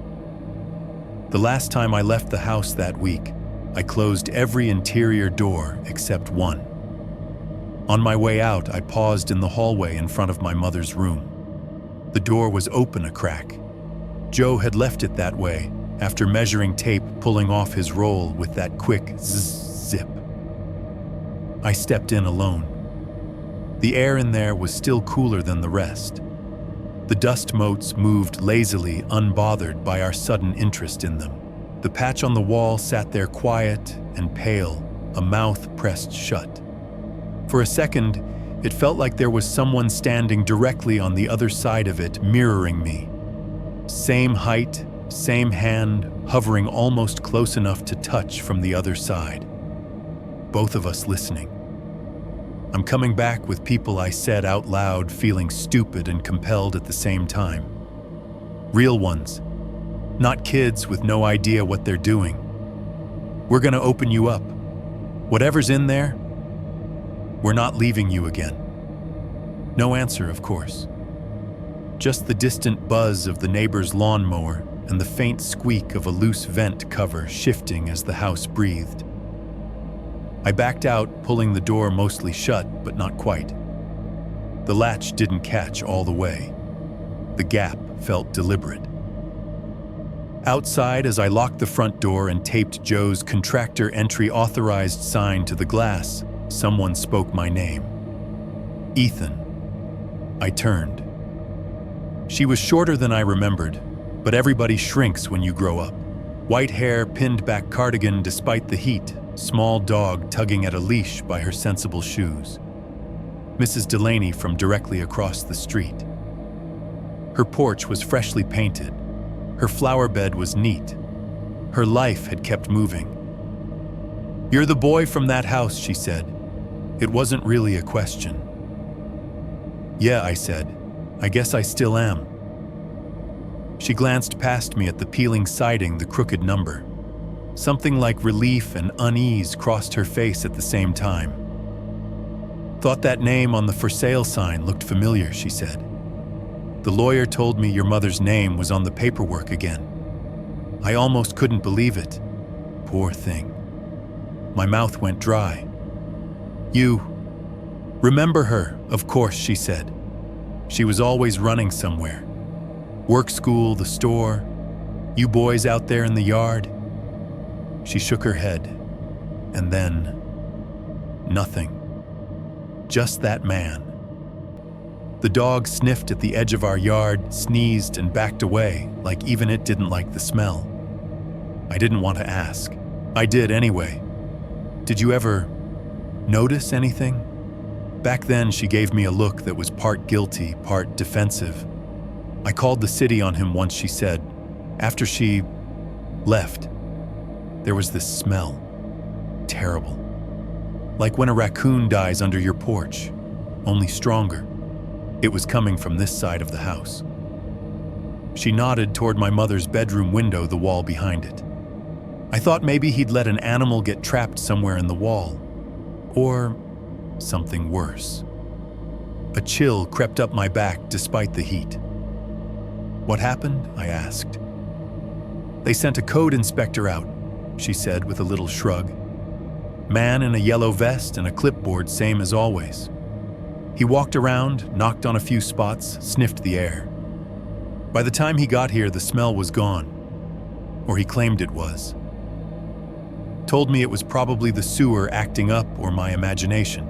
The last time I left the house that week, I closed every interior door except one. On my way out, I paused in the hallway in front of my mother's room. The door was open a crack. Joe had left it that way after measuring tape pulling off his roll with that quick zip. I stepped in alone. The air in there was still cooler than the rest. The dust motes moved lazily, unbothered by our sudden interest in them. The patch on the wall sat there quiet and pale, a mouth pressed shut. For a second, it felt like there was someone standing directly on the other side of it, mirroring me. Same height, same hand, hovering almost close enough to touch from the other side. Both of us listening. "I'm coming back with people," I said out loud, feeling stupid and compelled at the same time. "Real ones. Not kids with no idea what they're doing. We're gonna open you up. Whatever's in there, we're not leaving you again." No answer, of course. Just the distant buzz of the neighbor's lawnmower and the faint squeak of a loose vent cover shifting as the house breathed. I backed out, pulling the door mostly shut, but not quite. The latch didn't catch all the way. The gap felt deliberate. Outside, as I locked the front door and taped Joe's contractor entry authorized sign to the glass, someone spoke my name. "Ethan." I turned. She was shorter than I remembered, but everybody shrinks when you grow up. White hair, pinned back cardigan despite the heat, small dog tugging at a leash by her sensible shoes. Mrs. Delaney from directly across the street. Her porch was freshly painted. Her flower bed was neat. Her life had kept moving. "You're the boy from that house," she said. It wasn't really a question. "Yeah," I said. "I guess I still am." She glanced past me at the peeling siding, the crooked number. Something like relief and unease crossed her face at the same time. "Thought that name on the for sale sign looked familiar," she said. "The lawyer told me your mother's name was on the paperwork again." I almost couldn't believe it. Poor thing. My mouth went dry. "You remember her, of course," she said. "She was always running somewhere. Work, school, the store. You boys out there in the yard." She shook her head, and then nothing. Just that man. The dog sniffed at the edge of our yard, sneezed, and backed away, like even it didn't like the smell. I didn't want to ask. I did anyway. "Did you ever notice anything?" Back then, she gave me a look that was part guilty, part defensive. "I called the city on him once," she said, "after she left. There was this smell. Terrible. Like when a raccoon dies under your porch, only stronger." It was coming from this side of the house. She nodded toward my mother's bedroom window, the wall behind it. I thought maybe he'd let an animal get trapped somewhere in the wall. Or something worse. A chill crept up my back despite the heat. "What happened?" I asked. "They sent a code inspector out," she said with a little shrug. "Man in a yellow vest and a clipboard, same as always. He walked around, knocked on a few spots, sniffed the air. By the time he got here, the smell was gone. Or he claimed it was. Told me it was probably the sewer acting up or my imagination.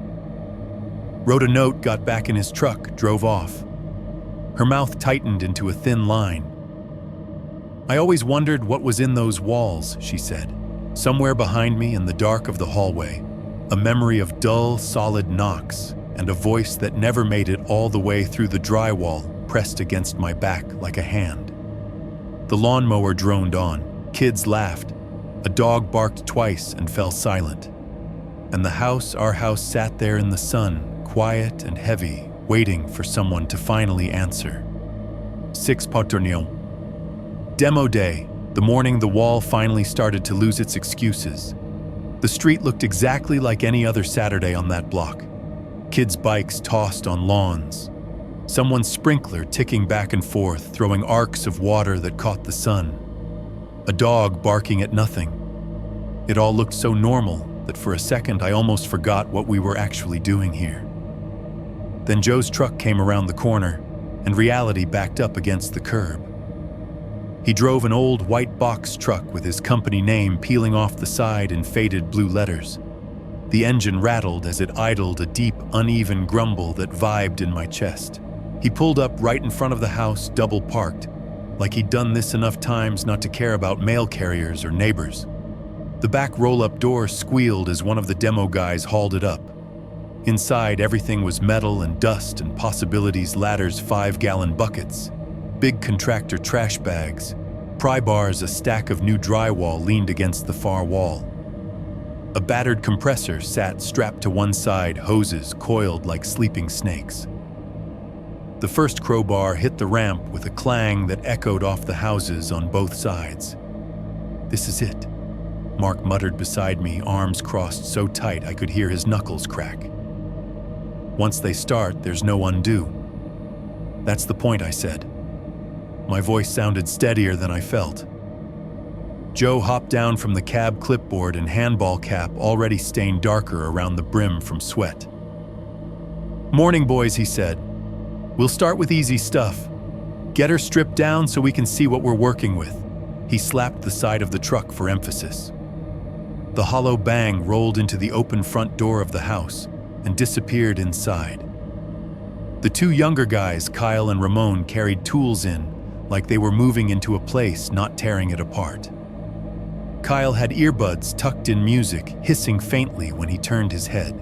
Wrote a note, got back in his truck, drove off." Her mouth tightened into a thin line. "I always wondered what was in those walls," she said. "Somewhere behind me in the dark of the hallway, a memory of dull, solid knocks and a voice that never made it all the way through the drywall, pressed against my back like a hand." The lawnmower droned on. Kids laughed. A dog barked twice and fell silent. And our house sat there in the sun, quiet and heavy, waiting for someone to finally answer. 6 Paternio. Demo day, the morning the wall finally started to lose its excuses. The street looked exactly like any other Saturday on that block. Kids' bikes tossed on lawns. Someone's sprinkler ticking back and forth, throwing arcs of water that caught the sun. A dog barking at nothing. It all looked so normal that for a second I almost forgot what we were actually doing here. Then Joe's truck came around the corner, and reality backed up against the curb. He drove an old white box truck with his company name peeling off the side in faded blue letters. The engine rattled as it idled, a deep, uneven grumble that vibed in my chest. He pulled up right in front of the house, double parked, like he'd done this enough times not to care about mail carriers or neighbors. The back roll-up door squealed as one of the demo guys hauled it up. Inside, everything was metal and dust and possibilities, ladders, 5-gallon buckets, big contractor trash bags, pry bars, a stack of new drywall leaned against the far wall. A battered compressor sat strapped to one side, hoses coiled like sleeping snakes. The first crowbar hit the ramp with a clang that echoed off the houses on both sides. "This is it," Mark muttered beside me, arms crossed so tight I could hear his knuckles crack. "Once they start, there's no undo." "That's the point," I said. My voice sounded steadier than I felt. Joe hopped down from the cab, clipboard and handball cap already stained darker around the brim from sweat. "Morning, boys," he said. "We'll start with easy stuff. Get her stripped down so we can see what we're working with." He slapped the side of the truck for emphasis. The hollow bang rolled into the open front door of the house and disappeared inside. The two younger guys, Kyle and Ramon, carried tools in, like they were moving into a place, not tearing it apart. Kyle had earbuds tucked in music, hissing faintly when he turned his head.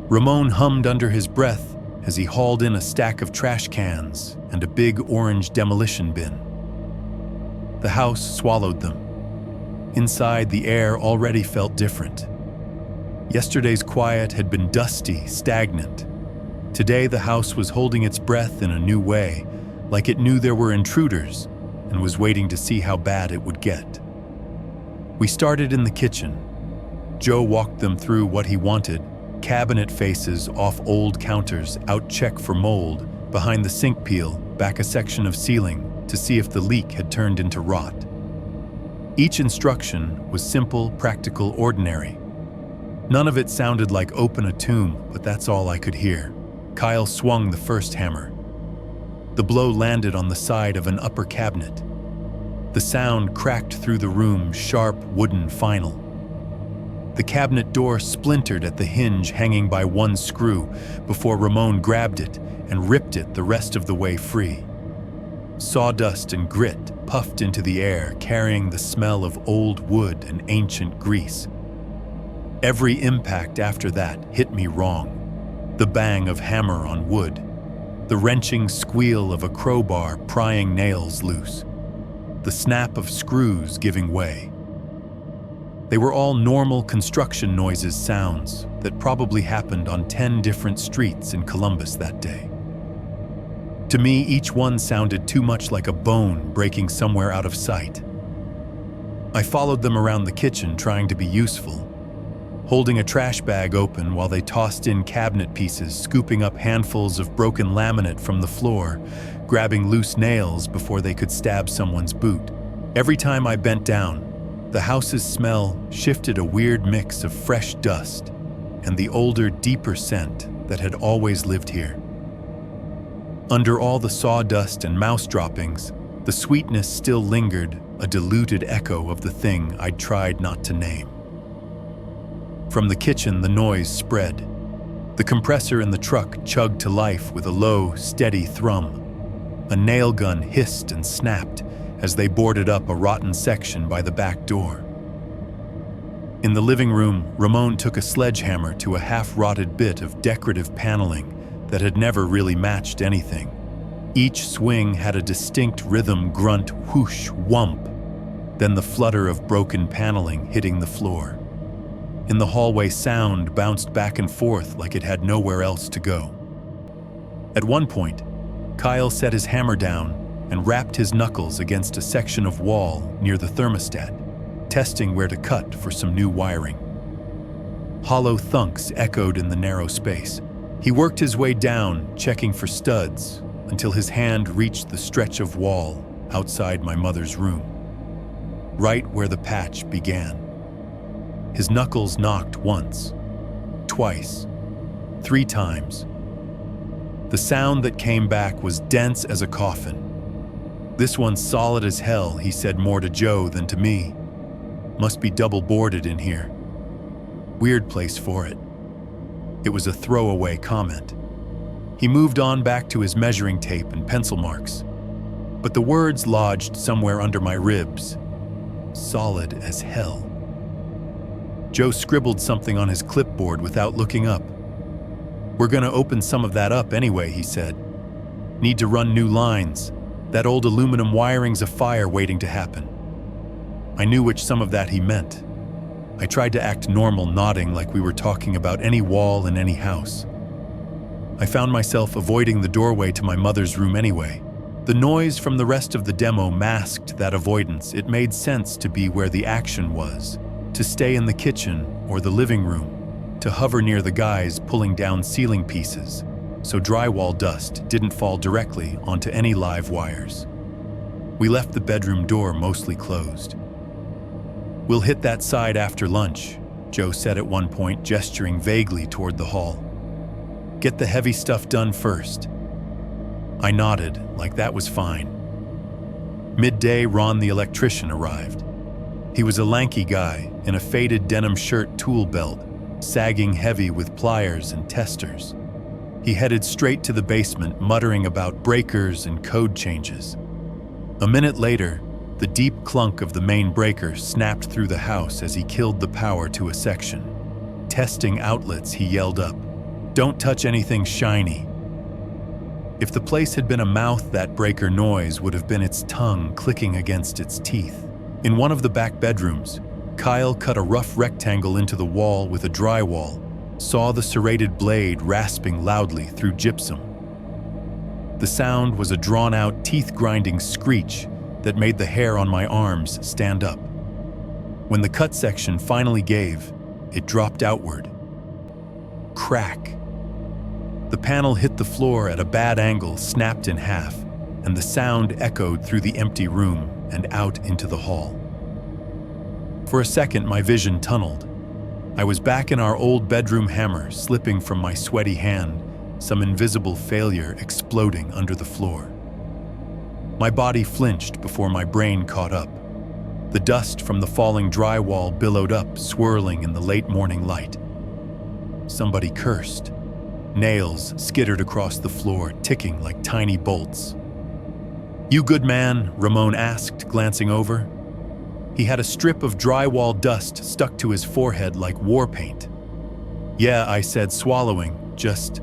Ramon hummed under his breath as he hauled in a stack of trash cans and a big orange demolition bin. The house swallowed them. Inside, the air already felt different. Yesterday's quiet had been dusty, stagnant. Today, the house was holding its breath in a new way, like it knew there were intruders and was waiting to see how bad it would get. We started in the kitchen. Joe walked them through what he wanted: cabinet faces off old counters, out check for mold, behind the sink peel, back a section of ceiling to see if the leak had turned into rot. Each instruction was simple, practical, ordinary. None of it sounded like "open a tomb," but that's all I could hear. Kyle swung the first hammer. The blow landed on the side of an upper cabinet. The sound cracked through the room, sharp, wooden, final. The cabinet door splintered at the hinge hanging by one screw before Ramon grabbed it and ripped it the rest of the way free. Sawdust and grit puffed into the air, carrying the smell of old wood and ancient grease. Every impact after that hit me wrong. The bang of hammer on wood, the wrenching squeal of a crowbar prying nails loose, the snap of screws giving way. They were all normal construction noises, sounds that probably happened on 10 different streets in Columbus that day. To me, each one sounded too much like a bone breaking somewhere out of sight. I followed them around the kitchen, trying to be useful, holding a trash bag open while they tossed in cabinet pieces, scooping up handfuls of broken laminate from the floor, grabbing loose nails before they could stab someone's boot. Every time I bent down, the house's smell shifted a weird mix of fresh dust and the older, deeper scent that had always lived here. Under all the sawdust and mouse droppings, the sweetness still lingered, a diluted echo of the thing I'd tried not to name. From the kitchen, the noise spread. The compressor in the truck chugged to life with a low, steady thrum. A nail gun hissed and snapped as they boarded up a rotten section by the back door. In the living room, Ramon took a sledgehammer to a half-rotted bit of decorative paneling that had never really matched anything. Each swing had a distinct rhythm: grunt, whoosh, whump, then the flutter of broken paneling hitting the floor. In the hallway, sound bounced back and forth like it had nowhere else to go. At one point, Kyle set his hammer down and rapped his knuckles against a section of wall near the thermostat, testing where to cut for some new wiring. Hollow thunks echoed in the narrow space. He worked his way down, checking for studs, until his hand reached the stretch of wall outside my mother's room, right where the patch began. His knuckles knocked once, twice, 3 times. The sound that came back was dense as a coffin. "This one's solid as hell," he said more to Joe than to me. "Must be double boarded in here. Weird place for it." It was a throwaway comment. He moved on back to his measuring tape and pencil marks, but the words lodged somewhere under my ribs. Solid as hell. Joe scribbled something on his clipboard without looking up. "We're gonna open some of that up anyway," he said. "Need to run new lines. That old aluminum wiring's a fire waiting to happen." I knew which some of that he meant. I tried to act normal, nodding like we were talking about any wall in any house. I found myself avoiding the doorway to my mother's room anyway. The noise from the rest of the demo masked that avoidance. It made sense to be where the action was, to stay in the kitchen or the living room, to hover near the guys pulling down ceiling pieces, so drywall dust didn't fall directly onto any live wires. We left the bedroom door mostly closed. "We'll hit that side after lunch," Joe said at one point, gesturing vaguely toward the hall. "Get the heavy stuff done first." I nodded, like that was fine. Midday, Ron the electrician arrived. He was a lanky guy in a faded denim shirt tool belt, sagging heavy with pliers and testers. He headed straight to the basement, muttering about breakers and code changes. A minute later, the deep clunk of the main breaker snapped through the house as he killed the power to a section. Testing outlets, he yelled up. "Don't touch anything shiny." If the place had been a mouth, that breaker noise would have been its tongue clicking against its teeth. In one of the back bedrooms, Kyle cut a rough rectangle into the wall with a drywall, saw the serrated blade rasping loudly through gypsum. The sound was a drawn-out, teeth-grinding screech that made the hair on my arms stand up. When the cut section finally gave, it dropped outward. Crack. The panel hit the floor at a bad angle, snapped in half, and the sound echoed through the empty room and out into the hall. For a second, my vision tunneled. I was back in our old bedroom, hammer slipping from my sweaty hand, some invisible failure exploding under the floor. My body flinched before my brain caught up. The dust from the falling drywall billowed up, swirling in the late morning light. Somebody cursed. Nails skittered across the floor, ticking like tiny bolts. "You good, man?" Ramon asked, glancing over. He had a strip of drywall dust stuck to his forehead like war paint. "Yeah," I said, swallowing, just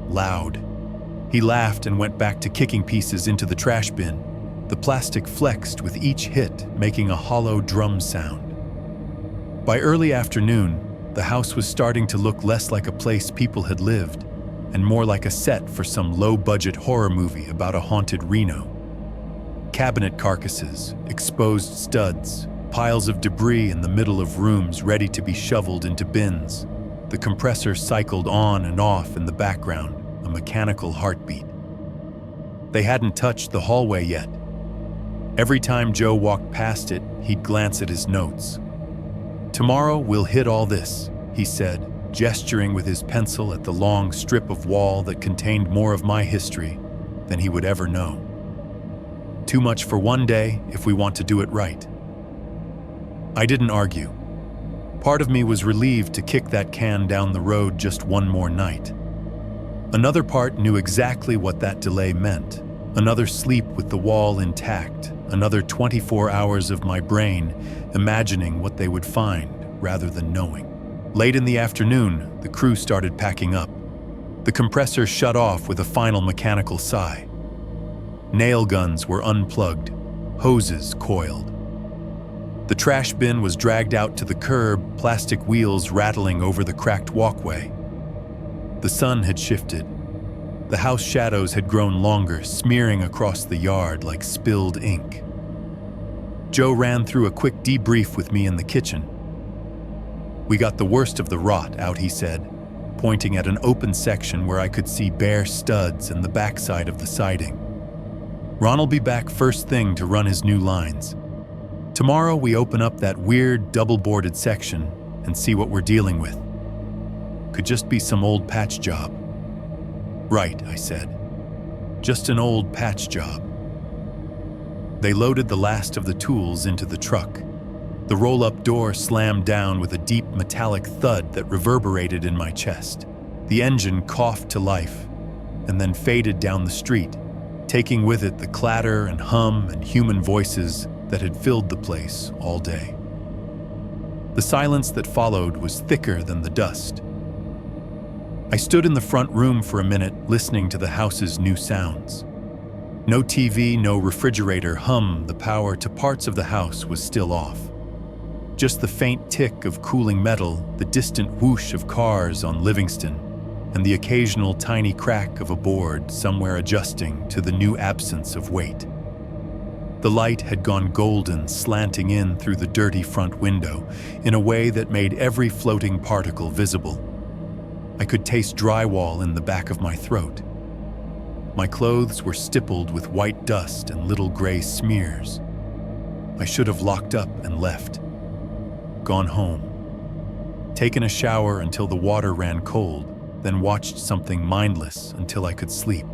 loud. He laughed and went back to kicking pieces into the trash bin. The plastic flexed with each hit, making a hollow drum sound. By early afternoon, the house was starting to look less like a place people had lived and more like a set for some low-budget horror movie about a haunted Reno. Cabinet carcasses, exposed studs, piles of debris in the middle of rooms ready to be shoveled into bins. The compressor cycled on and off in the background, a mechanical heartbeat. They hadn't touched the hallway yet. Every time Joe walked past it, he'd glance at his notes. "Tomorrow we'll hit all this," he said, gesturing with his pencil at the long strip of wall that contained more of my history than he would ever know. Too much for one day if we want to do it right. I didn't argue. Part of me was relieved to kick that can down the road just one more night. Another part knew exactly what that delay meant. Another sleep with the wall intact, another 24 hours of my brain imagining what they would find rather than knowing. Late in the afternoon, the crew started packing up. The compressor shut off with a final mechanical sigh. Nail guns were unplugged, hoses coiled. The trash bin was dragged out to the curb, plastic wheels rattling over the cracked walkway. The sun had shifted. The house shadows had grown longer, smearing across the yard like spilled ink. Joe ran through a quick debrief with me in the kitchen. "We got the worst of the rot out," he said, pointing at an open section where I could see bare studs and the backside of the siding. "Ron'll be back first thing to run his new lines. Tomorrow we open up that weird double-boarded section and see what we're dealing with. Could just be some old patch job." "Right," I said. "Just an old patch job." They loaded the last of the tools into the truck. The roll-up door slammed down with a deep metallic thud that reverberated in my chest. The engine coughed to life and then faded down the street, taking with it the clatter and hum and human voices that had filled the place all day. The silence that followed was thicker than the dust. I stood in the front room for a minute, listening to the house's new sounds. No TV, no refrigerator hummed. The power to parts of the house was still off. Just the faint tick of cooling metal, the distant whoosh of cars on Livingston, and the occasional tiny crack of a board somewhere adjusting to the new absence of weight. The light had gone golden, slanting in through the dirty front window in a way that made every floating particle visible. I could taste drywall in the back of my throat. My clothes were stippled with white dust and little gray smears. I should have locked up and left. Gone home. Taken a shower until the water ran cold, then watched something mindless until I could sleep.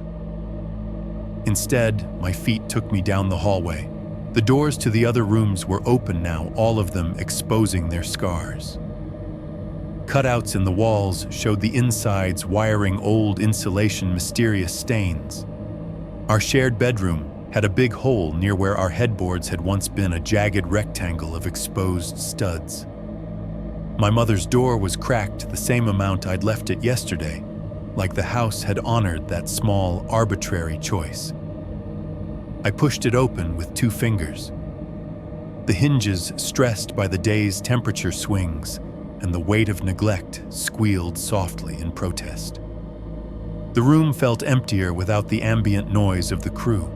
Instead, my feet took me down the hallway. The doors to the other rooms were open now, all of them exposing their scars. Cutouts in the walls showed the insides wiring old insulation mysterious stains. Our shared bedroom had a big hole near where our headboards had once been, a jagged rectangle of exposed studs. My mother's door was cracked the same amount I'd left it yesterday, like the house had honored that small, arbitrary choice. I pushed it open with 2 fingers. The hinges, stressed by the day's temperature swings and the weight of neglect, squealed softly in protest. The room felt emptier without the ambient noise of the crew.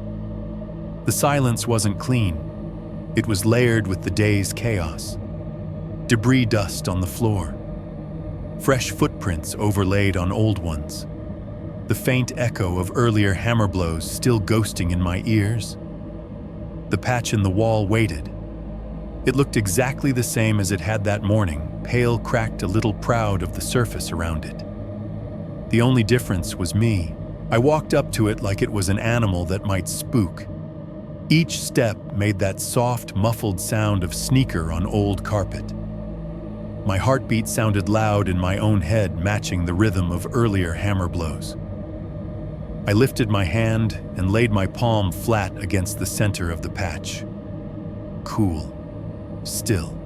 The silence wasn't clean. It was layered with the day's chaos. Debris dust on the floor. Fresh footprints overlaid on old ones. The faint echo of earlier hammer blows still ghosting in my ears. The patch in the wall waited. It looked exactly the same as it had that morning, pale, cracked, a little proud of the surface around it. The only difference was me. I walked up to it like it was an animal that might spook. Each step made that soft, muffled sound of sneaker on old carpet. My heartbeat sounded loud in my own head, matching the rhythm of earlier hammer blows. I lifted my hand and laid my palm flat against the center of the patch. Cool. Still.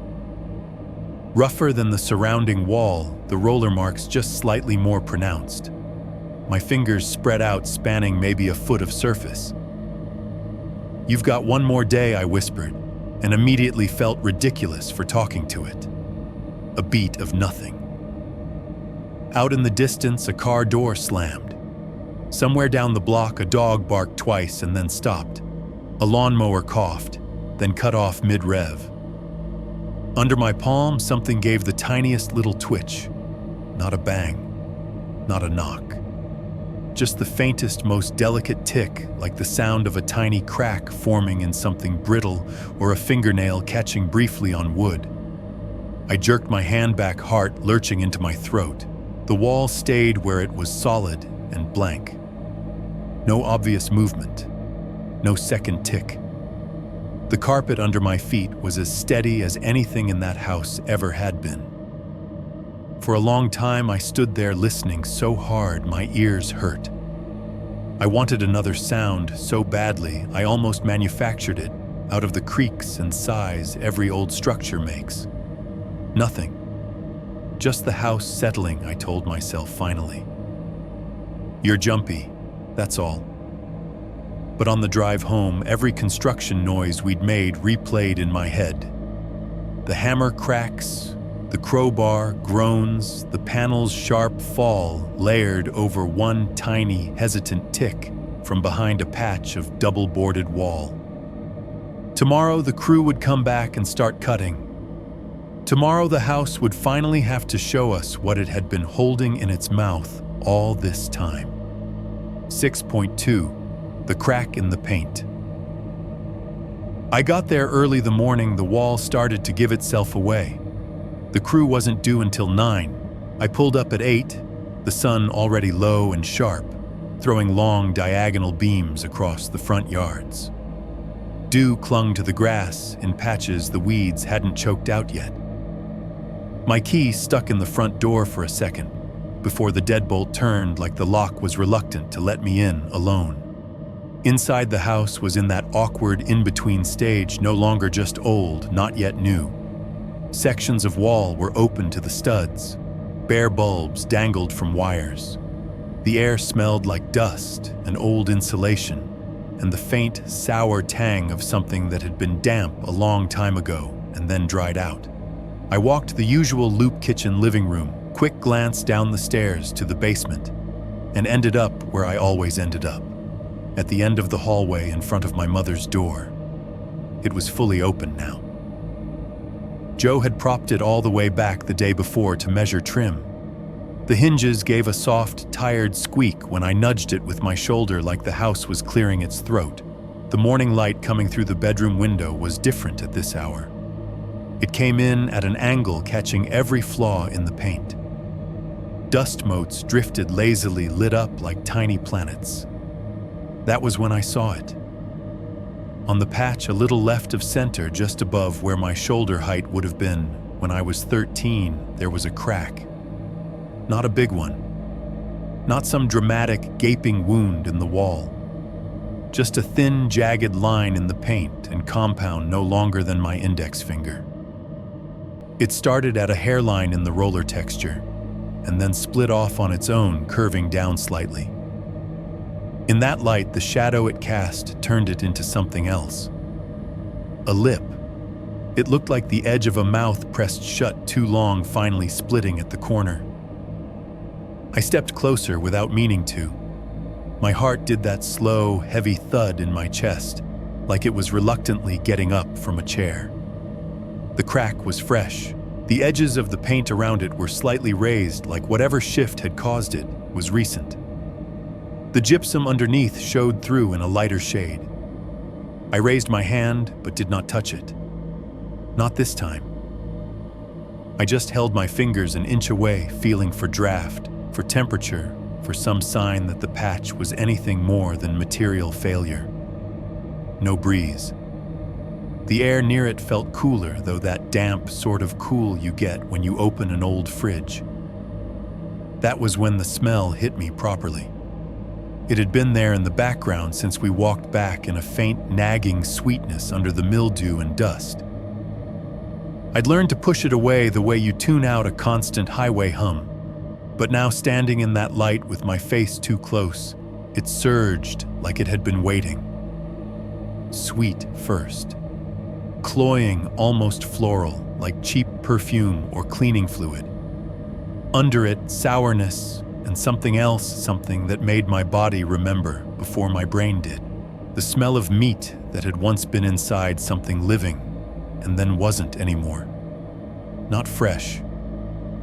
Rougher than the surrounding wall, the roller marks just slightly more pronounced. My fingers spread out, spanning maybe a foot of surface. "You've got one more day," I whispered, and immediately felt ridiculous for talking to it. A beat of nothing. Out in the distance, a car door slammed. Somewhere down the block, a dog barked twice and then stopped. A lawnmower coughed, then cut off mid-rev. Under my palm, something gave the tiniest little twitch. Not a bang, not a knock. Just the faintest, most delicate tick, like the sound of a tiny crack forming in something brittle or a fingernail catching briefly on wood. I jerked my hand back, heart lurching into my throat. The wall stayed where it was, solid and blank. No obvious movement, no second tick. The carpet under my feet was as steady as anything in that house ever had been. For a long time, I stood there listening so hard my ears hurt. I wanted another sound so badly, I almost manufactured it out of the creaks and sighs every old structure makes. Nothing. Just the house settling, I told myself finally. You're jumpy, that's all. But on the drive home, every construction noise we'd made replayed in my head. The hammer cracks, the crowbar groans, the panel's sharp fall layered over one tiny, hesitant tick from behind a patch of double-boarded wall. Tomorrow the crew would come back and start cutting. Tomorrow the house would finally have to show us what it had been holding in its mouth all this time. 6.2. The crack in the paint. I got there early the morning the wall started to give itself away. The crew wasn't due until 9. I pulled up at 8, the sun already low and sharp, throwing long diagonal beams across the front yards. Dew clung to the grass in patches the weeds hadn't choked out yet. My key stuck in the front door for a second, before the deadbolt turned like the lock was reluctant to let me in alone. Inside the house was in that awkward in-between stage, no longer just old, not yet new. Sections of wall were open to the studs. Bare bulbs dangled from wires. The air smelled like dust and old insulation, and the faint, sour tang of something that had been damp a long time ago and then dried out. I walked the usual loop kitchen living room, quick glance down the stairs to the basement, and ended up where I always ended up, at the end of the hallway in front of my mother's door. It was fully open now. Joe had propped it all the way back the day before to measure trim. The hinges gave a soft, tired squeak when I nudged it with my shoulder like the house was clearing its throat. The morning light coming through the bedroom window was different at this hour. It came in at an angle, catching every flaw in the paint. Dust motes drifted lazily, lit up like tiny planets. That was when I saw it. On the patch a little left of center, just above where my shoulder height would have been when I was 13, there was a crack. Not a big one. Not some dramatic, gaping wound in the wall. Just a thin, jagged line in the paint and compound no longer than my index finger. It started at a hairline in the roller texture, and then split off on its own, curving down slightly. In that light, the shadow it cast turned it into something else. A lip. It looked like the edge of a mouth pressed shut too long, finally splitting at the corner. I stepped closer without meaning to. My heart did that slow, heavy thud in my chest, like it was reluctantly getting up from a chair. The crack was fresh. The edges of the paint around it were slightly raised, like whatever shift had caused it was recent. The gypsum underneath showed through in a lighter shade. I raised my hand, but did not touch it. Not this time. I just held my fingers an inch away, feeling for draft, for temperature, for some sign that the patch was anything more than material failure. No breeze. The air near it felt cooler, though that damp sort of cool you get when you open an old fridge. That was when the smell hit me properly. It had been there in the background since we walked back, in a faint, nagging sweetness under the mildew and dust. I'd learned to push it away the way you tune out a constant highway hum, but now, standing in that light with my face too close, it surged like it had been waiting. Sweet first. Cloying, almost floral, like cheap perfume or cleaning fluid. Under it, sourness, and something else, something that made my body remember before my brain did. The smell of meat that had once been inside something living and then wasn't anymore. Not fresh,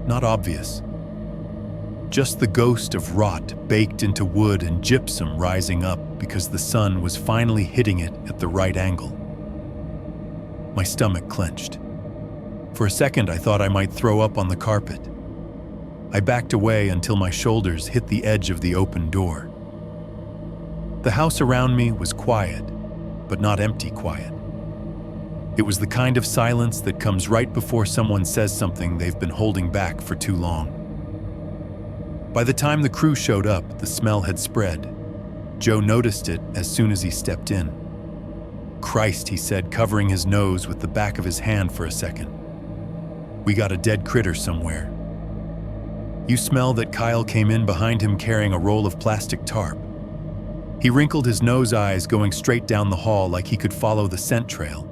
not obvious. Just the ghost of rot baked into wood and gypsum rising up because the sun was finally hitting it at the right angle. My stomach clenched. For a second, I thought I might throw up on the carpet. I backed away until my shoulders hit the edge of the open door. The house around me was quiet, but not empty quiet. It was the kind of silence that comes right before someone says something they've been holding back for too long. By the time the crew showed up, the smell had spread. Joe noticed it as soon as he stepped in. "Christ," he said, covering his nose with the back of his hand for a second. "We got a dead critter somewhere." "You smell that?" Kyle came in behind him carrying a roll of plastic tarp. He wrinkled his nose eyes, going straight down the hall like he could follow the scent trail.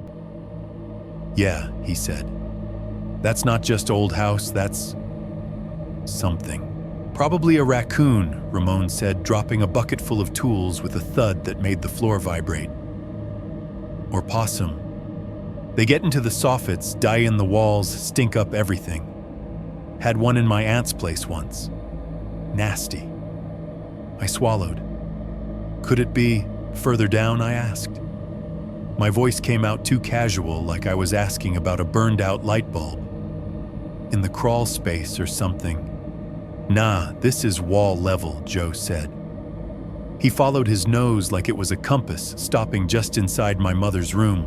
"Yeah," he said. "That's not just old house, that's something. Probably a raccoon," Ramon said, dropping a bucket full of tools with a thud that made the floor vibrate. "Or possum. They get into the soffits, die in the walls, stink up everything. Had one in my aunt's place once. Nasty." I swallowed. "Could it be further down?" I asked. My voice came out too casual, like I was asking about a burned-out light bulb. "In the crawl space or something." "Nah, this is wall level," Joe said. He followed his nose like it was a compass, stopping just inside my mother's room.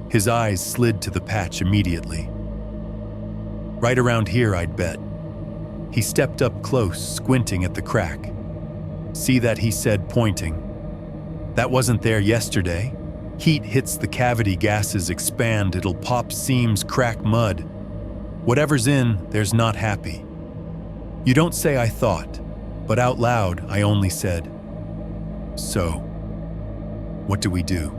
His eyes slid to the patch immediately. "Right around here, I'd bet." He stepped up close, squinting at the crack. "See that?" he said, pointing. "That wasn't there yesterday. Heat hits the cavity, gases expand, it'll pop seams, crack mud. Whatever's in, there's not happy." "You don't say," I thought, but out loud I only said, "So, what do we do?"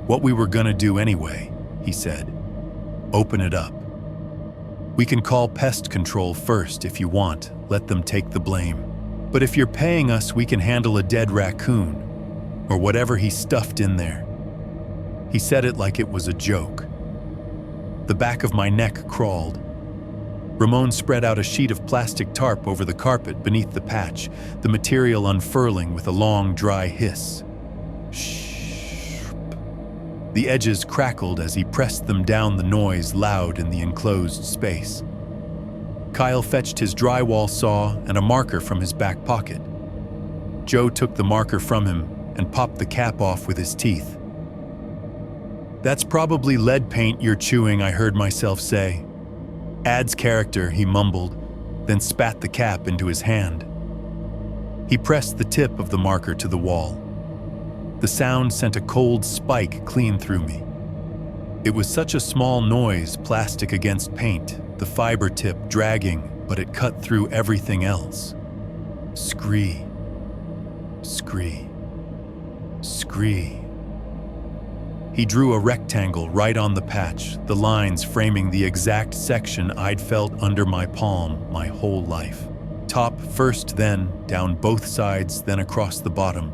"What we were gonna do anyway," he said. "Open it up. We can call pest control first if you want, let them take the blame. But if you're paying us, we can handle a dead raccoon, or whatever he stuffed in there." He said it like it was a joke. The back of my neck crawled. Ramon spread out a sheet of plastic tarp over the carpet beneath the patch, the material unfurling with a long, dry hiss. Shh. The edges crackled as he pressed them down, the noise loud in the enclosed space. Kyle fetched his drywall saw and a marker from his back pocket. Joe took the marker from him and popped the cap off with his teeth. "That's probably lead paint you're chewing," I heard myself say. "Adds character," he mumbled, then spat the cap into his hand. He pressed the tip of the marker to the wall. The sound sent a cold spike clean through me. It was such a small noise, plastic against paint, the fiber tip dragging, but it cut through everything else. Scree. Scree. Scree. He drew a rectangle right on the patch, the lines framing the exact section I'd felt under my palm my whole life. Top first, then down both sides, then across the bottom.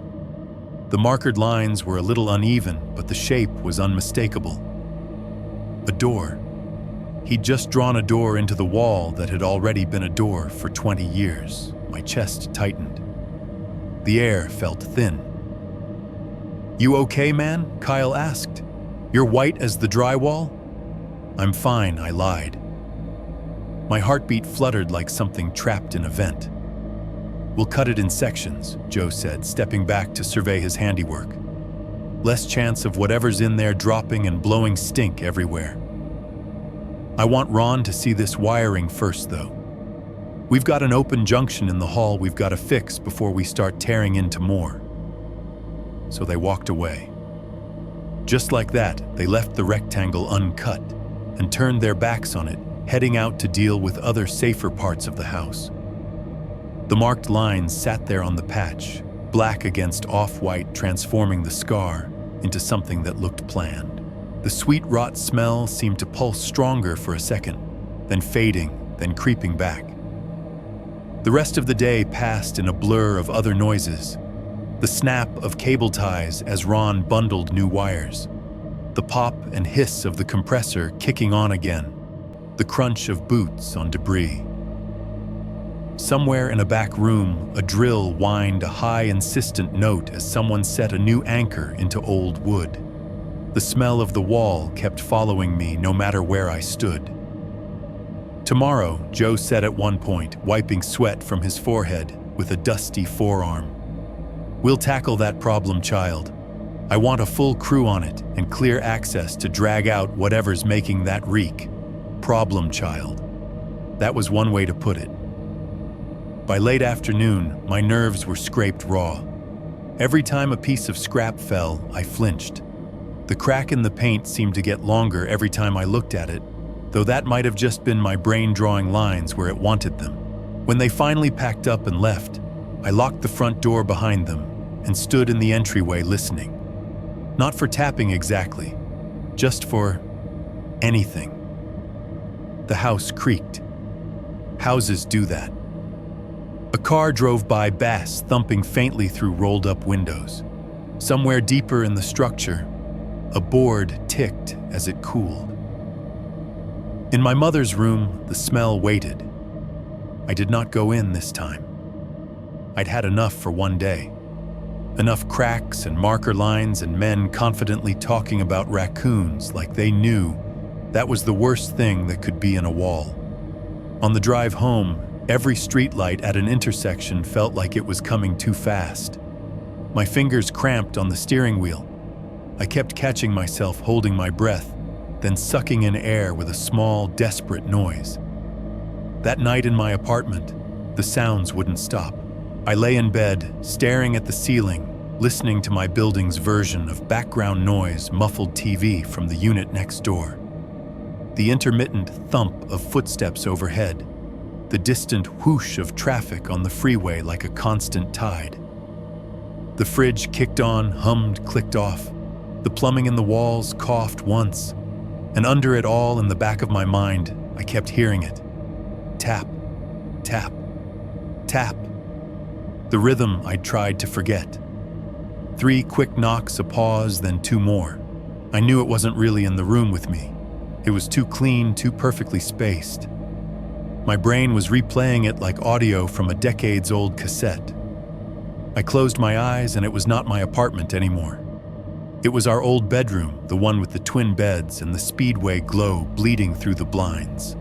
The markered lines were a little uneven, but the shape was unmistakable. A door. He'd just drawn a door into the wall that had already been a door for 20 years. My chest tightened. The air felt thin. "You okay, man?" Kyle asked. "You're white as the drywall?" "I'm fine," I lied. My heartbeat fluttered like something trapped in a vent. "We'll cut it in sections," Joe said, stepping back to survey his handiwork. "Less chance of whatever's in there dropping and blowing stink everywhere. I want Ron to see this wiring first, though. We've got an open junction in the hall we've got to fix before we start tearing into more." So they walked away. Just like that, they left the rectangle uncut and turned their backs on it, heading out to deal with other safer parts of the house. The marked lines sat there on the patch, black against off-white, transforming the scar into something that looked planned. The sweet rot smell seemed to pulse stronger for a second, then fading, then creeping back. The rest of the day passed in a blur of other noises. The snap of cable ties as Ron bundled new wires. The pop and hiss of the compressor kicking on again. The crunch of boots on debris. Somewhere in a back room, a drill whined a high, insistent note as someone set a new anchor into old wood. The smell of the wall kept following me no matter where I stood. "Tomorrow," Joe said at one point, wiping sweat from his forehead with a dusty forearm. "We'll tackle that problem child. I want a full crew on it and clear access to drag out whatever's making that reek. Problem child." That was one way to put it. By late afternoon, my nerves were scraped raw. Every time a piece of scrap fell, I flinched. The crack in the paint seemed to get longer every time I looked at it, though that might have just been my brain drawing lines where it wanted them. When they finally packed up and left, I locked the front door behind them and stood in the entryway listening. Not for tapping exactly, just for anything. The house creaked. Houses do that. A car drove by, bass thumping faintly through rolled-up windows. Somewhere deeper in the structure, a board ticked as it cooled. In my mother's room, the smell waited. I did not go in this time. I'd had enough for one day. Enough cracks and marker lines and men confidently talking about raccoons like they knew that was the worst thing that could be in a wall. On the drive home, every streetlight at an intersection felt like it was coming too fast. My fingers cramped on the steering wheel. I kept catching myself holding my breath, then sucking in air with a small, desperate noise. That night in my apartment, the sounds wouldn't stop. I lay in bed, staring at the ceiling, listening to my building's version of background noise, muffled TV from the unit next door. The intermittent thump of footsteps overhead. The distant whoosh of traffic on the freeway like a constant tide. The fridge kicked on, hummed, clicked off. The plumbing in the walls coughed once. And under it all, in the back of my mind, I kept hearing it. Tap, tap, tap. The rhythm I'd tried to forget. 3 quick knocks, a pause, then 2 more. I knew it wasn't really in the room with me. It was too clean, too perfectly spaced. My brain was replaying it like audio from a decades-old cassette. I closed my eyes and it was not my apartment anymore. It was our old bedroom, the one with the twin beds and the speedway glow bleeding through the blinds.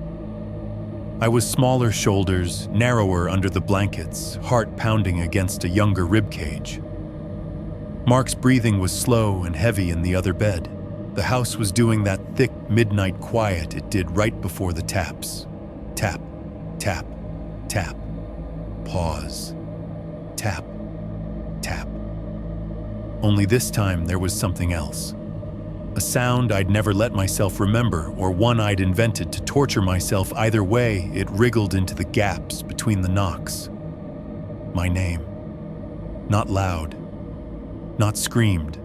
I was smaller shoulders, narrower under the blankets, heart pounding against a younger ribcage. Mark's breathing was slow and heavy in the other bed. The house was doing that thick midnight quiet it did right before the taps. Tap, tap, tap. Pause. Tap, tap. Only this time there was something else. A sound I'd never let myself remember, or one I'd invented to torture myself. Either way, it wriggled into the gaps between the knocks. My name. Not loud. Not screamed.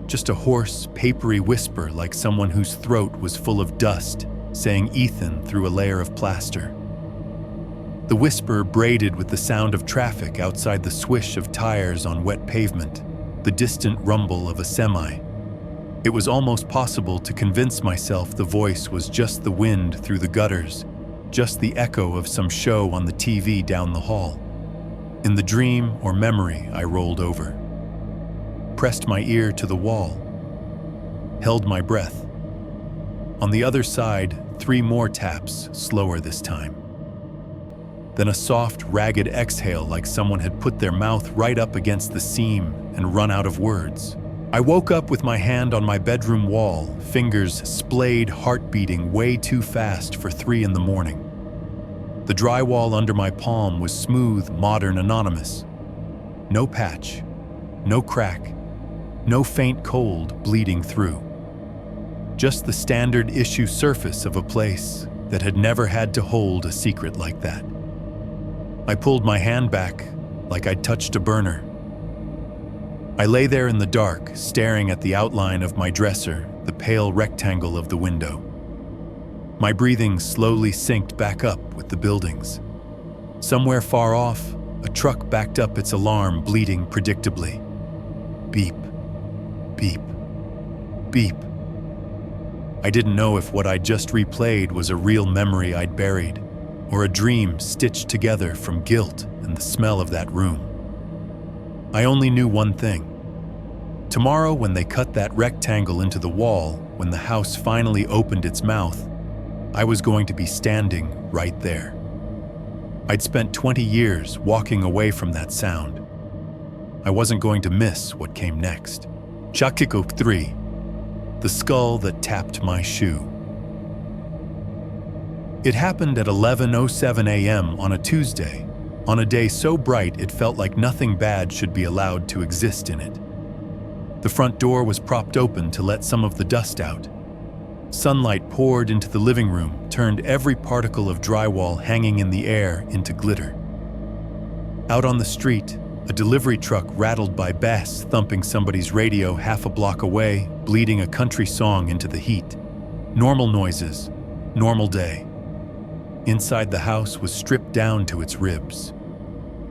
Just a hoarse, papery whisper like someone whose throat was full of dust, saying Ethan through a layer of plaster. The whisper braided with the sound of traffic outside, the swish of tires on wet pavement, the distant rumble of a semi. It was almost possible to convince myself the voice was just the wind through the gutters, just the echo of some show on the TV down the hall. In the dream or memory, I rolled over, pressed my ear to the wall, held my breath. On the other side, 3 more taps, slower this time. Then a soft, ragged exhale like someone had put their mouth right up against the seam and run out of words. I woke up with my hand on my bedroom wall, fingers splayed, heart beating way too fast for 3 in the morning. The drywall under my palm was smooth, modern, anonymous. No patch, no crack, no faint cold bleeding through. Just the standard issue surface of a place that had never had to hold a secret like that. I pulled my hand back like I'd touched a burner. I lay there in the dark, staring at the outline of my dresser, the pale rectangle of the window. My breathing slowly synced back up with the buildings. Somewhere far off, a truck backed up its alarm, bleating predictably. Beep, beep, beep. I didn't know if what I'd just replayed was a real memory I'd buried, or a dream stitched together from guilt and the smell of that room. I only knew one thing. Tomorrow, when they cut that rectangle into the wall, when the house finally opened its mouth, I was going to be standing right there. I'd spent 20 years walking away from that sound. I wasn't going to miss what came next. Shakiko 3. The skull that tapped my shoe. It happened at 11:07 a.m. on a Tuesday, on a day so bright it felt like nothing bad should be allowed to exist in it. The front door was propped open to let some of the dust out. Sunlight poured into the living room, turned every particle of drywall hanging in the air into glitter. Out on the street, a delivery truck rattled by bass thumping somebody's radio half a block away, bleeding a country song into the heat. Normal noises, normal day. Inside the house was stripped down to its ribs.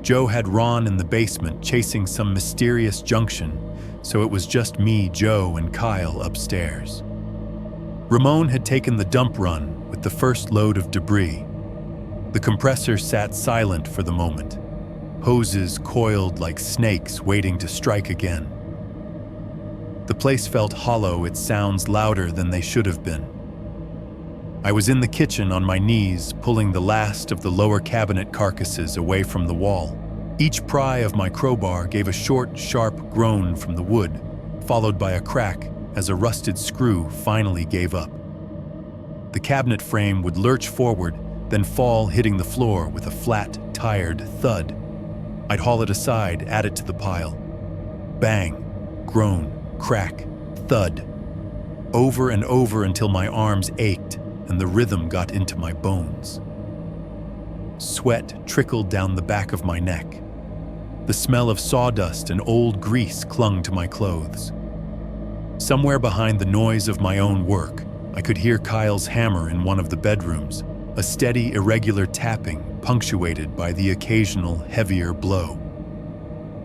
Joe had Ron in the basement chasing some mysterious junction, so it was just me, Joe, and Kyle upstairs. Ramon had taken the dump run with the first load of debris. The compressor sat silent for the moment, hoses coiled like snakes waiting to strike again. The place felt hollow, its sounds louder than they should have been. I was in the kitchen on my knees, pulling the last of the lower cabinet carcasses away from the wall. Each pry of my crowbar gave a short, sharp groan from the wood, followed by a crack as a rusted screw finally gave up. The cabinet frame would lurch forward, then fall, hitting the floor with a flat, tired thud. I'd haul it aside, add it to the pile. Bang, groan, crack, thud. Over and over until my arms ached and the rhythm got into my bones. Sweat trickled down the back of my neck. The smell of sawdust and old grease clung to my clothes. Somewhere behind the noise of my own work, I could hear Kyle's hammer in one of the bedrooms, a steady, irregular tapping punctuated by the occasional, heavier blow.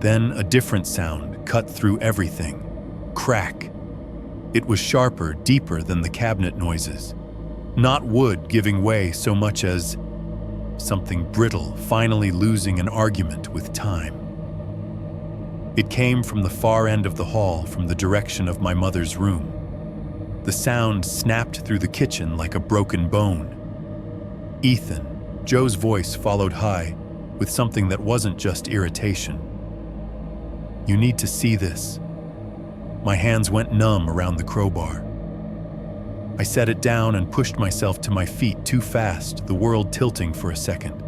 Then a different sound cut through everything. Crack. It was sharper, deeper than the cabinet noises. Not wood giving way so much as something brittle finally losing an argument with time. It came from the far end of the hall, from the direction of my mother's room. The sound snapped through the kitchen like a broken bone. Ethan, Joe's voice followed high, with something that wasn't just irritation. You need to see this. My hands went numb around the crowbar. I set it down and pushed myself to my feet too fast, the world tilting for a second.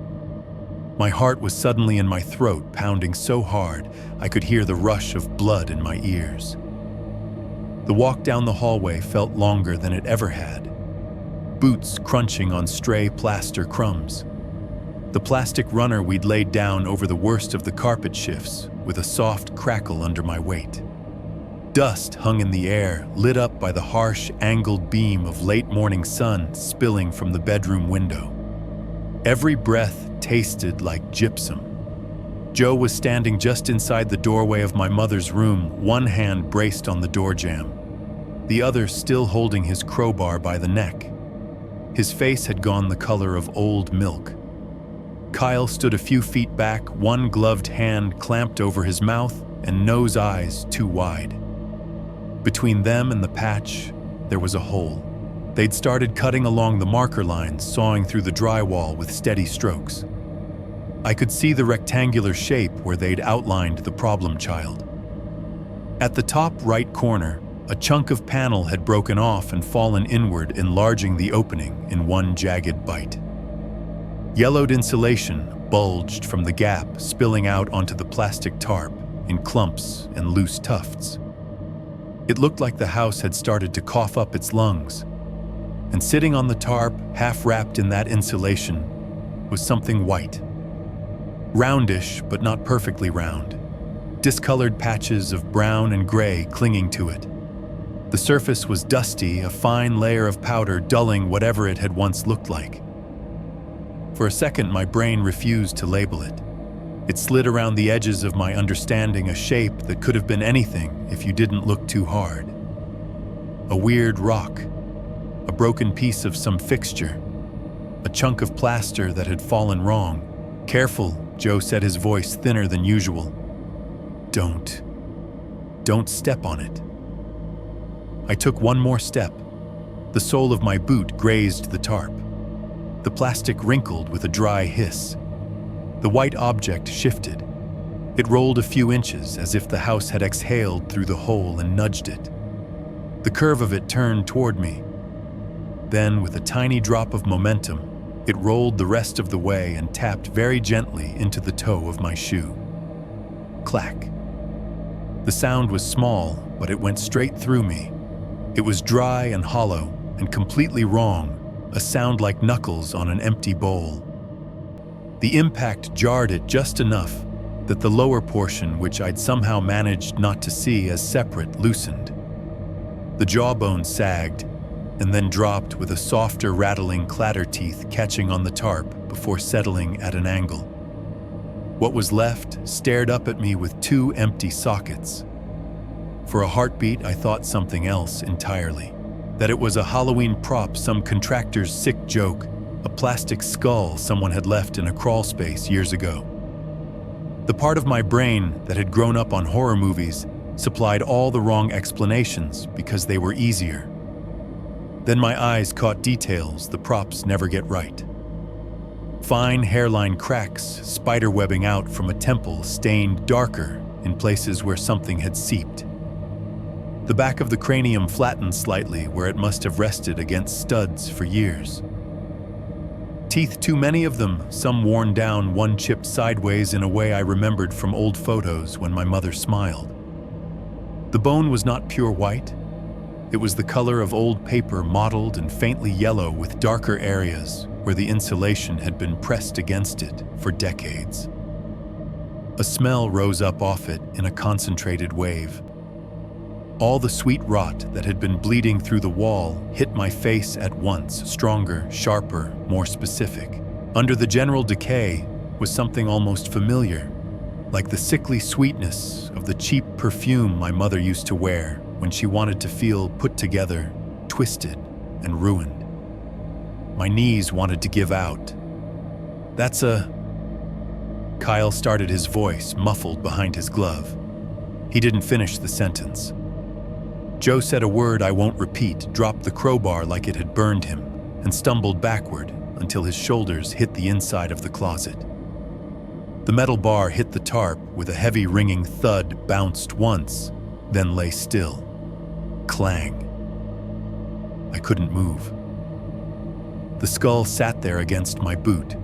My heart was suddenly in my throat, pounding so hard I could hear the rush of blood in my ears. The walk down the hallway felt longer than it ever had. Boots crunching on stray plaster crumbs. The plastic runner we'd laid down over the worst of the carpet shifts, with a soft crackle under my weight. Dust hung in the air, lit up by the harsh, angled beam of late morning sun spilling from the bedroom window. Every breath tasted like gypsum. Joe was standing just inside the doorway of my mother's room, one hand braced on the door jamb, the other still holding his crowbar by the neck. His face had gone the color of old milk. Kyle stood a few feet back, one gloved hand clamped over his mouth and nose eyes too wide. Between them and the patch, there was a hole. They'd started cutting along the marker lines, sawing through the drywall with steady strokes. I could see the rectangular shape where they'd outlined the problem child. At the top right corner, a chunk of panel had broken off and fallen inward, enlarging the opening in one jagged bite. Yellowed insulation bulged from the gap, spilling out onto the plastic tarp in clumps and loose tufts. It looked like the house had started to cough up its lungs. And sitting on the tarp, half wrapped in that insulation, was something white. Roundish, but not perfectly round. Discolored patches of brown and gray clinging to it. The surface was dusty, a fine layer of powder dulling whatever it had once looked like. For a second, my brain refused to label it. It slid around the edges of my understanding, a shape that could have been anything if you didn't look too hard. A weird rock, a broken piece of some fixture, a chunk of plaster that had fallen wrong. "Careful," Joe said, his voice thinner than usual. Don't step on it." I took one more step. The sole of my boot grazed the tarp. The plastic wrinkled with a dry hiss. The white object shifted. It rolled a few inches as if the house had exhaled through the hole and nudged it. The curve of it turned toward me. Then, with a tiny drop of momentum, it rolled the rest of the way and tapped very gently into the toe of my shoe. Clack. The sound was small, but it went straight through me. It was dry and hollow and completely wrong, a sound like knuckles on an empty bowl. The impact jarred it just enough that the lower portion, which I'd somehow managed not to see as separate, loosened. The jawbone sagged and then dropped with a softer rattling clatter, teeth catching on the tarp before settling at an angle. What was left stared up at me with two empty sockets. For a heartbeat, I thought something else entirely. That it was a Halloween prop, some contractor's sick joke, a plastic skull someone had left in a crawl space years ago. The part of my brain that had grown up on horror movies supplied all the wrong explanations because they were easier. Then my eyes caught details the props never get right. Fine hairline cracks spiderwebbing out from a temple stained darker in places where something had seeped. The back of the cranium flattened slightly where it must have rested against studs for years. Teeth, too many of them, some worn down, one chipped sideways in a way I remembered from old photos when my mother smiled. The bone was not pure white. It was the color of old paper, mottled and faintly yellow with darker areas where the insulation had been pressed against it for decades. A smell rose up off it in a concentrated wave. All the sweet rot that had been bleeding through the wall hit my face at once, stronger, sharper, more specific. Under the general decay was something almost familiar, like the sickly sweetness of the cheap perfume my mother used to wear when she wanted to feel put together, twisted, and ruined. My knees wanted to give out. "That's a..." Kyle started, his voice muffled behind his glove. He didn't finish the sentence. Joe said a word I won't repeat, dropped the crowbar like it had burned him, and stumbled backward until his shoulders hit the inside of the closet. The metal bar hit the tarp with a heavy ringing thud, bounced once, then lay still. Clang. I couldn't move. The skull sat there against my boot,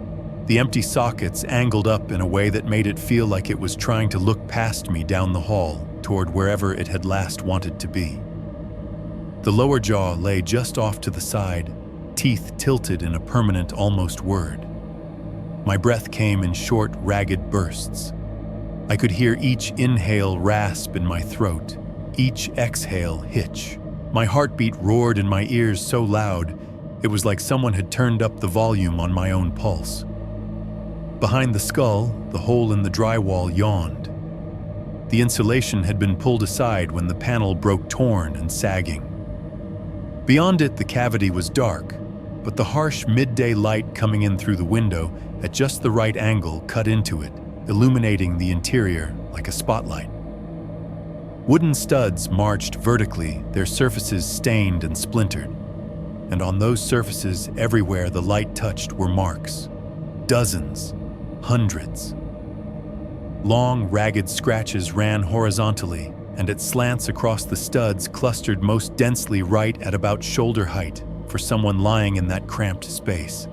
the empty sockets angled up in a way that made it feel like it was trying to look past me down the hall toward wherever it had last wanted to be. The lower jaw lay just off to the side, teeth tilted in a permanent almost word. My breath came in short, ragged bursts. I could hear each inhale rasp in my throat, each exhale hitch. My heartbeat roared in my ears so loud, it was like someone had turned up the volume on my own pulse. Behind the skull, the hole in the drywall yawned. The insulation had been pulled aside when the panel broke, torn and sagging. Beyond it, the cavity was dark, but the harsh midday light coming in through the window at just the right angle cut into it, illuminating the interior like a spotlight. Wooden studs marched vertically, their surfaces stained and splintered. And on those surfaces, everywhere the light touched were marks. Dozens, hundreds. Long, ragged scratches ran horizontally, and at slants across the studs clustered most densely right at about shoulder height for someone lying in that cramped space.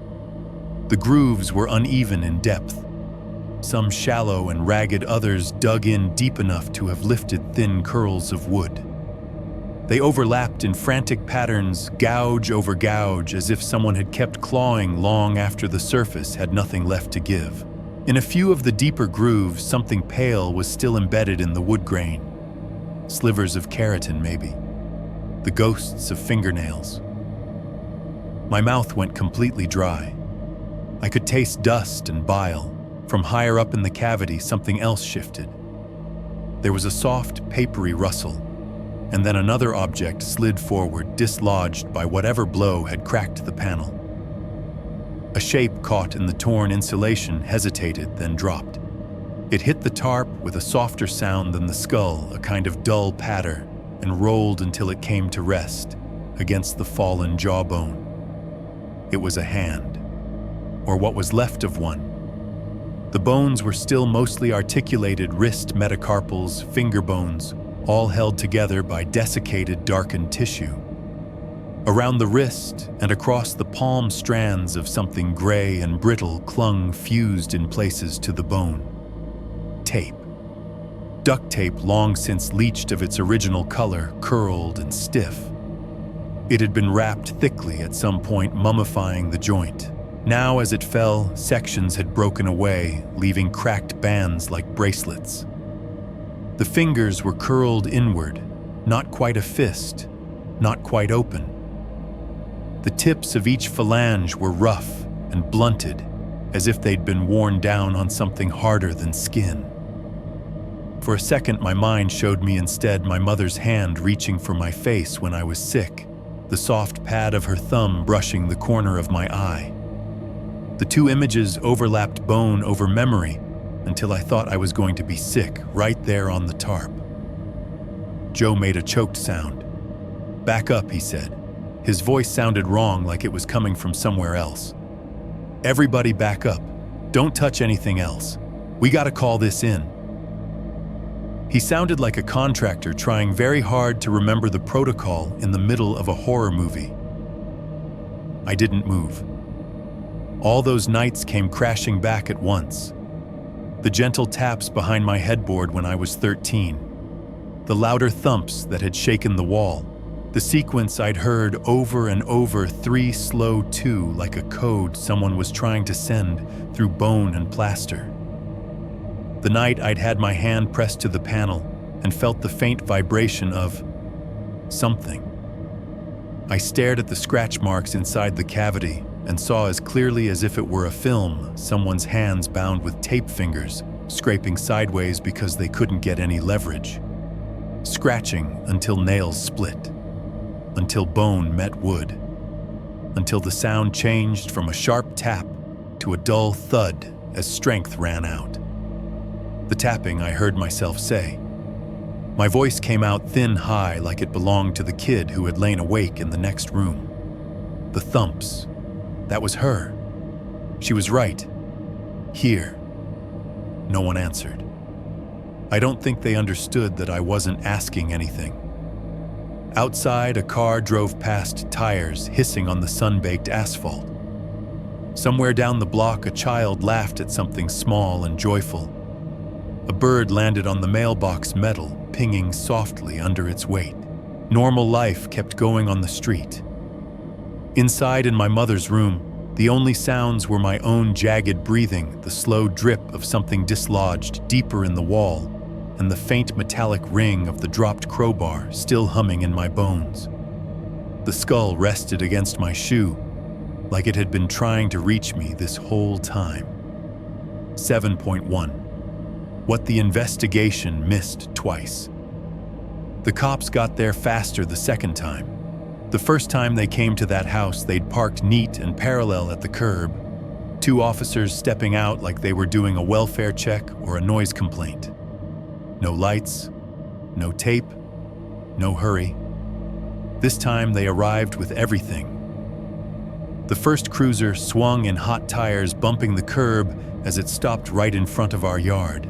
The grooves were uneven in depth. Some shallow and ragged, others dug in deep enough to have lifted thin curls of wood. They overlapped in frantic patterns, gouge over gouge, as if someone had kept clawing long after the surface had nothing left to give. In a few of the deeper grooves, something pale was still embedded in the wood grain. Slivers of keratin, maybe. The ghosts of fingernails. My mouth went completely dry. I could taste dust and bile. From higher up in the cavity, something else shifted. There was a soft, papery rustle, and then another object slid forward, dislodged by whatever blow had cracked the panel. A shape caught in the torn insulation hesitated, then dropped. It hit the tarp with a softer sound than the skull, a kind of dull patter, and rolled until it came to rest against the fallen jawbone. It was a hand, or what was left of one. The bones were still mostly articulated wrist metacarpals, finger bones, all held together by desiccated, darkened tissue. Around the wrist and across the palm, strands of something gray and brittle clung, fused in places to the bone. Tape. Duct tape long since leached of its original color, curled and stiff. It had been wrapped thickly at some point, mummifying the joint. Now, as it fell, sections had broken away, leaving cracked bands like bracelets. The fingers were curled inward, not quite a fist, not quite open. The tips of each phalange were rough and blunted, as if they'd been worn down on something harder than skin. For a second, my mind showed me instead my mother's hand reaching for my face when I was sick, the soft pad of her thumb brushing the corner of my eye. The two images overlapped bone over memory until I thought I was going to be sick right there on the tarp. Joe made a choked sound. "Back up," he said. His voice sounded wrong, like it was coming from somewhere else. "Everybody back up. Don't touch anything else. We gotta call this in." He sounded like a contractor trying very hard to remember the protocol in the middle of a horror movie. I didn't move. All those nights came crashing back at once. The gentle taps behind my headboard when I was 13. The louder thumps that had shaken the wall. The sequence I'd heard over and over, 3 slow 2, like a code someone was trying to send through bone and plaster. The night I'd had my hand pressed to the panel and felt the faint vibration of something. I stared at the scratch marks inside the cavity and saw as clearly as if it were a film someone's hands bound with tape fingers, scraping sideways because they couldn't get any leverage. Scratching until nails split, until bone met wood, until the sound changed from a sharp tap to a dull thud as strength ran out. The tapping I heard myself say. My voice came out thin high, like it belonged to the kid who had lain awake in the next room. The thumps. That was her. She was right. Here. No one answered. I don't think they understood that I wasn't asking anything. Outside, a car drove past, tires hissing on the sun-baked asphalt. Somewhere down the block, a child laughed at something small and joyful. A bird landed on the mailbox metal, pinging softly under its weight. Normal life kept going on the street. Inside in my mother's room, the only sounds were my own jagged breathing, the slow drip of something dislodged deeper in the wall, and the faint metallic ring of the dropped crowbar still humming in my bones. The skull rested against my shoe, like it had been trying to reach me this whole time. 7.1. What the investigation missed twice. The cops got there faster the second time. The first time they came to that house, they'd parked neat and parallel at the curb, 2 officers stepping out like they were doing a welfare check or a noise complaint. No lights, no tape, no hurry. This time they arrived with everything. The first cruiser swung in hot tires, bumping the curb as it stopped right in front of our yard.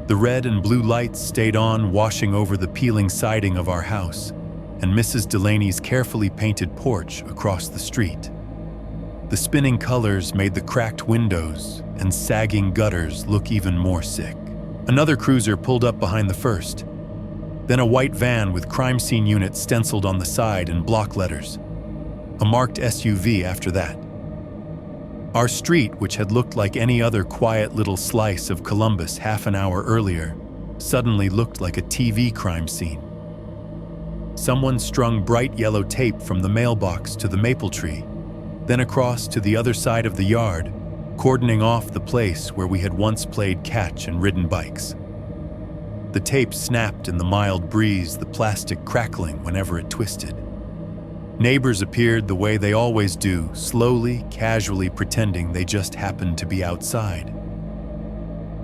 The red and blue lights stayed on, washing over the peeling siding of our house and Mrs. Delaney's carefully painted porch across the street. The spinning colors made the cracked windows and sagging gutters look even more sick. Another cruiser pulled up behind the first. Then a white van with crime scene unit stenciled on the side in block letters. A marked SUV after that. Our street, which had looked like any other quiet little slice of Columbus half an hour earlier, suddenly looked like a TV crime scene. Someone strung bright yellow tape from the mailbox to the maple tree, then across to the other side of the yard, cordoning off the place where we had once played catch and ridden bikes. The tape snapped in the mild breeze, the plastic crackling whenever it twisted. Neighbors appeared the way they always do, slowly, casually pretending they just happened to be outside.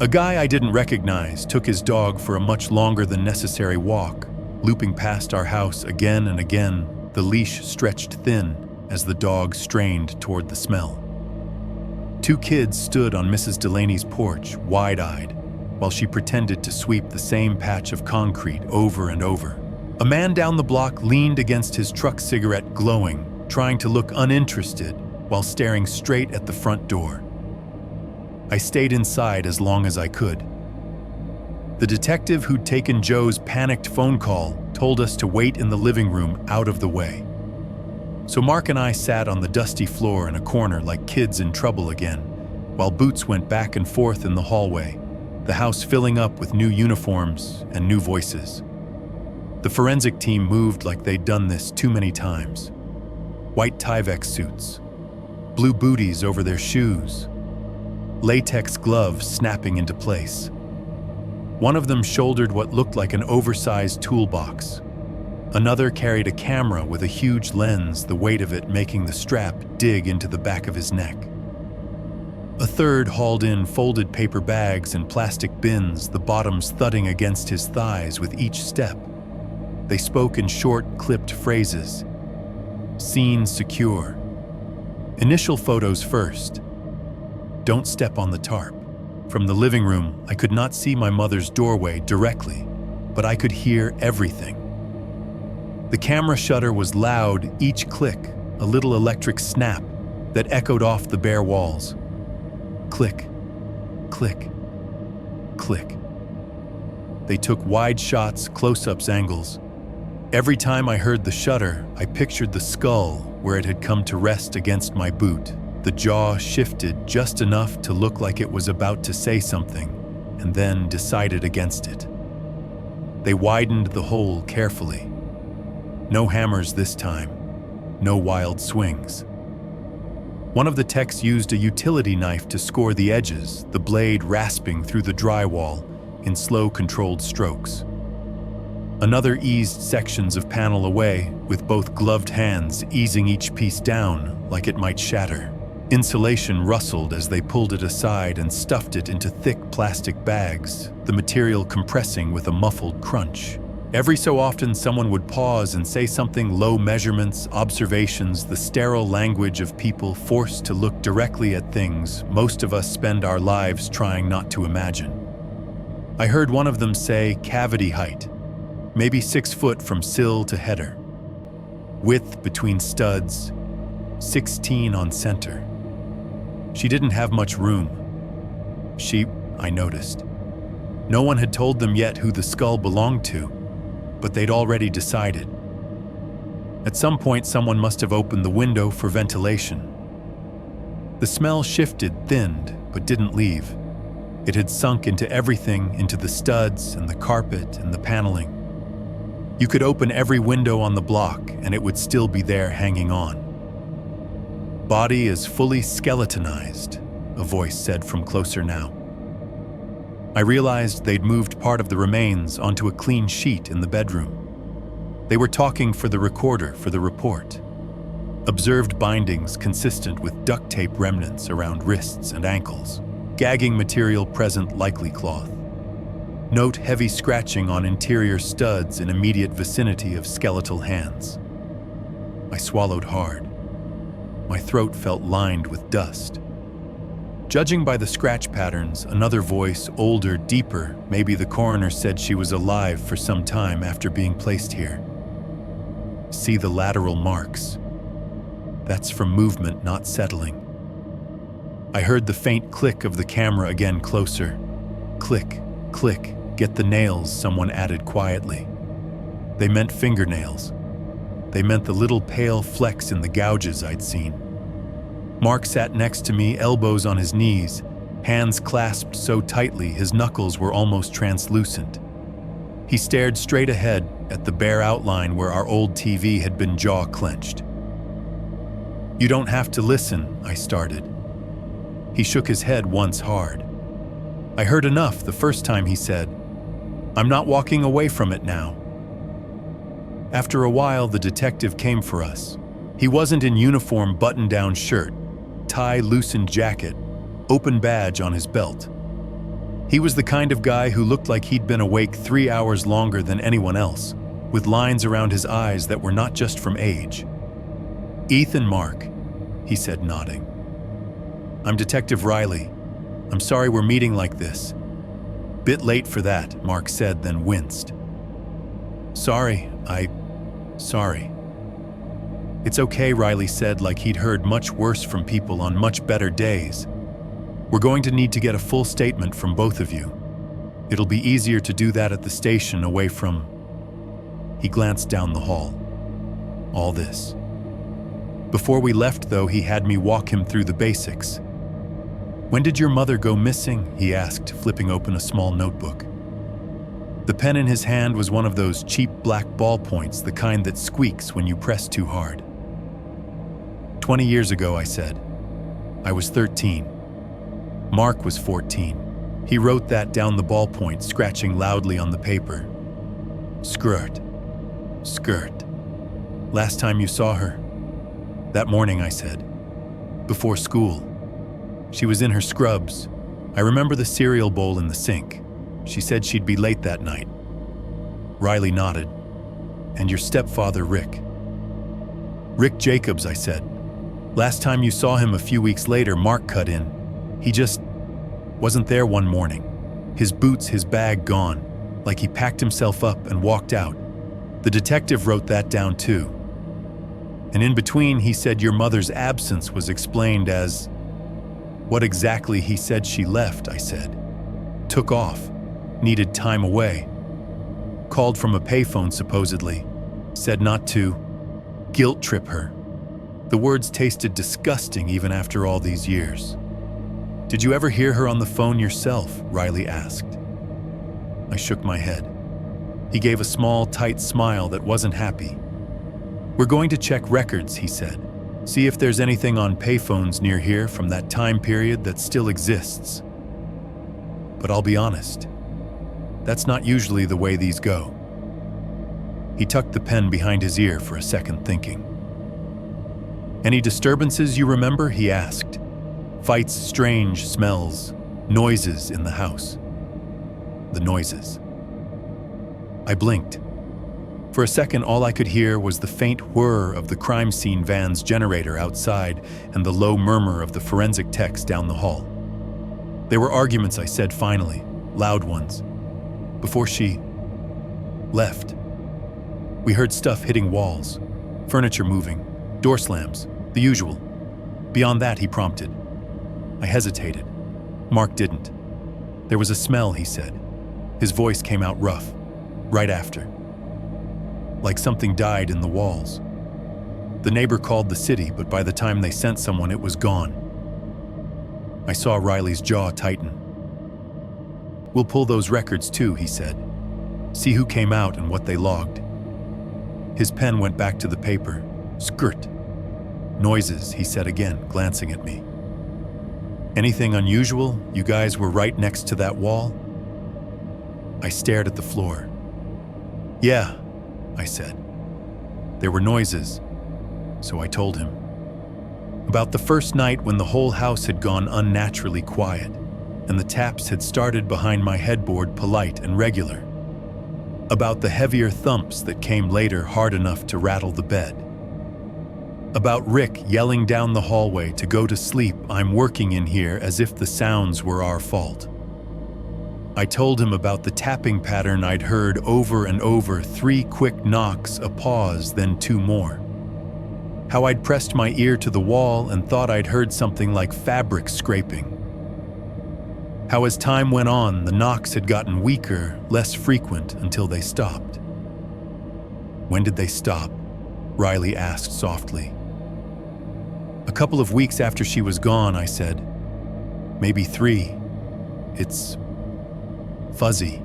A guy I didn't recognize took his dog for a much longer than necessary walk, looping past our house again and again, the leash stretched thin as the dog strained toward the smell. 2 kids stood on Mrs. Delaney's porch, wide-eyed, while she pretended to sweep the same patch of concrete over and over. A man down the block leaned against his truck cigarette, glowing, trying to look uninterested while staring straight at the front door. I stayed inside as long as I could. The detective who'd taken Joe's panicked phone call told us to wait in the living room out of the way. So Mark and I sat on the dusty floor in a corner like kids in trouble again, while Boots went back and forth in the hallway, the house filling up with new uniforms and new voices. The forensic team moved like they'd done this too many times. White Tyvek suits, blue booties over their shoes, latex gloves snapping into place. One of them shouldered what looked like an oversized toolbox. Another carried a camera with a huge lens, the weight of it making the strap dig into the back of his neck. A third hauled in folded paper bags and plastic bins, the bottoms thudding against his thighs with each step. They spoke in short, clipped phrases. Scene secure. Initial photos first. Don't step on the tarp. From the living room, I could not see my mother's doorway directly, but I could hear everything. The camera shutter was loud, each click, a little electric snap that echoed off the bare walls. Click, click, click. They took wide shots, close-ups, angles. Every time I heard the shutter, I pictured the skull where it had come to rest against my boot. The jaw shifted just enough to look like it was about to say something, and then decided against it. They widened the hole carefully. No hammers this time, no wild swings. One of the techs used a utility knife to score the edges, the blade rasping through the drywall in slow, controlled strokes. Another eased sections of panel away, with both gloved hands easing each piece down like it might shatter. Insulation rustled as they pulled it aside and stuffed it into thick plastic bags, the material compressing with a muffled crunch. Every so often, someone would pause and say something, low measurements, observations, the sterile language of people forced to look directly at things most of us spend our lives trying not to imagine. I heard one of them say cavity height, maybe 6 foot from sill to header. Width between studs, 16 on center. She didn't have much room. I noticed. No one had told them yet who the skull belonged to, but they'd already decided. At some point, someone must have opened the window for ventilation. The smell shifted, thinned, but didn't leave. It had sunk into everything, into the studs and the carpet and the paneling. You could open every window on the block, and it would still be there hanging on. Body is fully skeletonized, a voice said from closer now. I realized they'd moved part of the remains onto a clean sheet in the bedroom. They were talking for the recorder for the report. Observed bindings consistent with duct tape remnants around wrists and ankles. Gagging material present, likely cloth. Note heavy scratching on interior studs in immediate vicinity of skeletal hands. I swallowed hard. My throat felt lined with dust. Judging by the scratch patterns, another voice, older, deeper, maybe the coroner said she was alive for some time after being placed here. See the lateral marks. That's from movement not settling. I heard the faint click of the camera again, closer. Click, click, get the nails, someone added quietly. They meant fingernails. They meant the little pale flecks in the gouges I'd seen. Mark sat next to me, elbows on his knees, hands clasped so tightly his knuckles were almost translucent. He stared straight ahead at the bare outline where our old TV had been jaw-clenched. You don't have to listen, I started. He shook his head once hard. I heard enough the first time he said, I'm not walking away from it now. After a while, the detective came for us. He wasn't in uniform, button-down shirt, tie loosened jacket, open badge on his belt. He was the kind of guy who looked like he'd been awake 3 hours longer than anyone else, with lines around his eyes that were not just from age. Ethan Mark, he said, nodding. I'm Detective Riley. I'm sorry we're meeting like this. Bit late for that, Mark said, then winced. Sorry. It's okay, Riley said, like he'd heard much worse from people on much better days. We're going to need to get a full statement from both of you. It'll be easier to do that at the station away from... He glanced down the hall. All this. Before we left, though, he had me walk him through the basics. When did your mother go missing? He asked, flipping open a small notebook. The pen in his hand was one of those cheap black ballpoints, the kind that squeaks when you press too hard. 20 years ago, I said. I was 13. Mark was 14. He wrote that down the ballpoint, scratching loudly on the paper. Skirt. Last time you saw her? That morning, I said. Before school. She was in her scrubs. I remember the cereal bowl in the sink. She said she'd be late that night. Riley nodded. And your stepfather, Rick? Rick Jacobs, I said. Last time you saw him a few weeks later, Mark cut in. He just wasn't there one morning. His boots, his bag gone, like he packed himself up and walked out. The detective wrote that down too. And in between, he said your mother's absence was explained as... What exactly he said she left, I said. Took off. Needed time away. Called from a payphone, supposedly. Said not to guilt trip her. The words tasted disgusting even after all these years. Did you ever hear her on the phone yourself? Riley asked. I shook my head. He gave a small, tight smile that wasn't happy. We're going to check records, he said. See if there's anything on payphones near here from that time period that still exists. But I'll be honest, that's not usually the way these go. He tucked the pen behind his ear for a second, thinking. Any disturbances you remember? He asked. Fights, strange smells, noises in the house. The noises. I blinked. For a second, all I could hear was the faint whir of the crime scene van's generator outside and the low murmur of the forensic techs down the hall. There were arguments, I said finally, loud ones. Before she left, we heard stuff hitting walls, furniture moving, door slams, the usual. Beyond that, he prompted. I hesitated. Mark didn't. There was a smell, he said. His voice came out rough, right after. Like something died in the walls. The neighbor called the city, but by the time they sent someone, it was gone. I saw Riley's jaw tighten. We'll pull those records too, he said. See who came out and what they logged. His pen went back to the paper. Skirt. Noises, he said again, glancing at me. Anything unusual? You guys were right next to that wall? I stared at the floor. Yeah, I said. There were noises, so I told him. About the first night when the whole house had gone unnaturally quiet, and the taps had started behind my headboard, polite and regular. About the heavier thumps that came later, hard enough to rattle the bed. About Rick yelling down the hallway to go to sleep, I'm working in here, as if the sounds were our fault. I told him about the tapping pattern I'd heard over and over, 3 quick knocks, a pause, then 2 more. How I'd pressed my ear to the wall and thought I'd heard something like fabric scraping. How as time went on, the knocks had gotten weaker, less frequent, until they stopped. When did they stop? Riley asked softly. A couple of weeks after she was gone, I said. Maybe 3. It's fuzzy.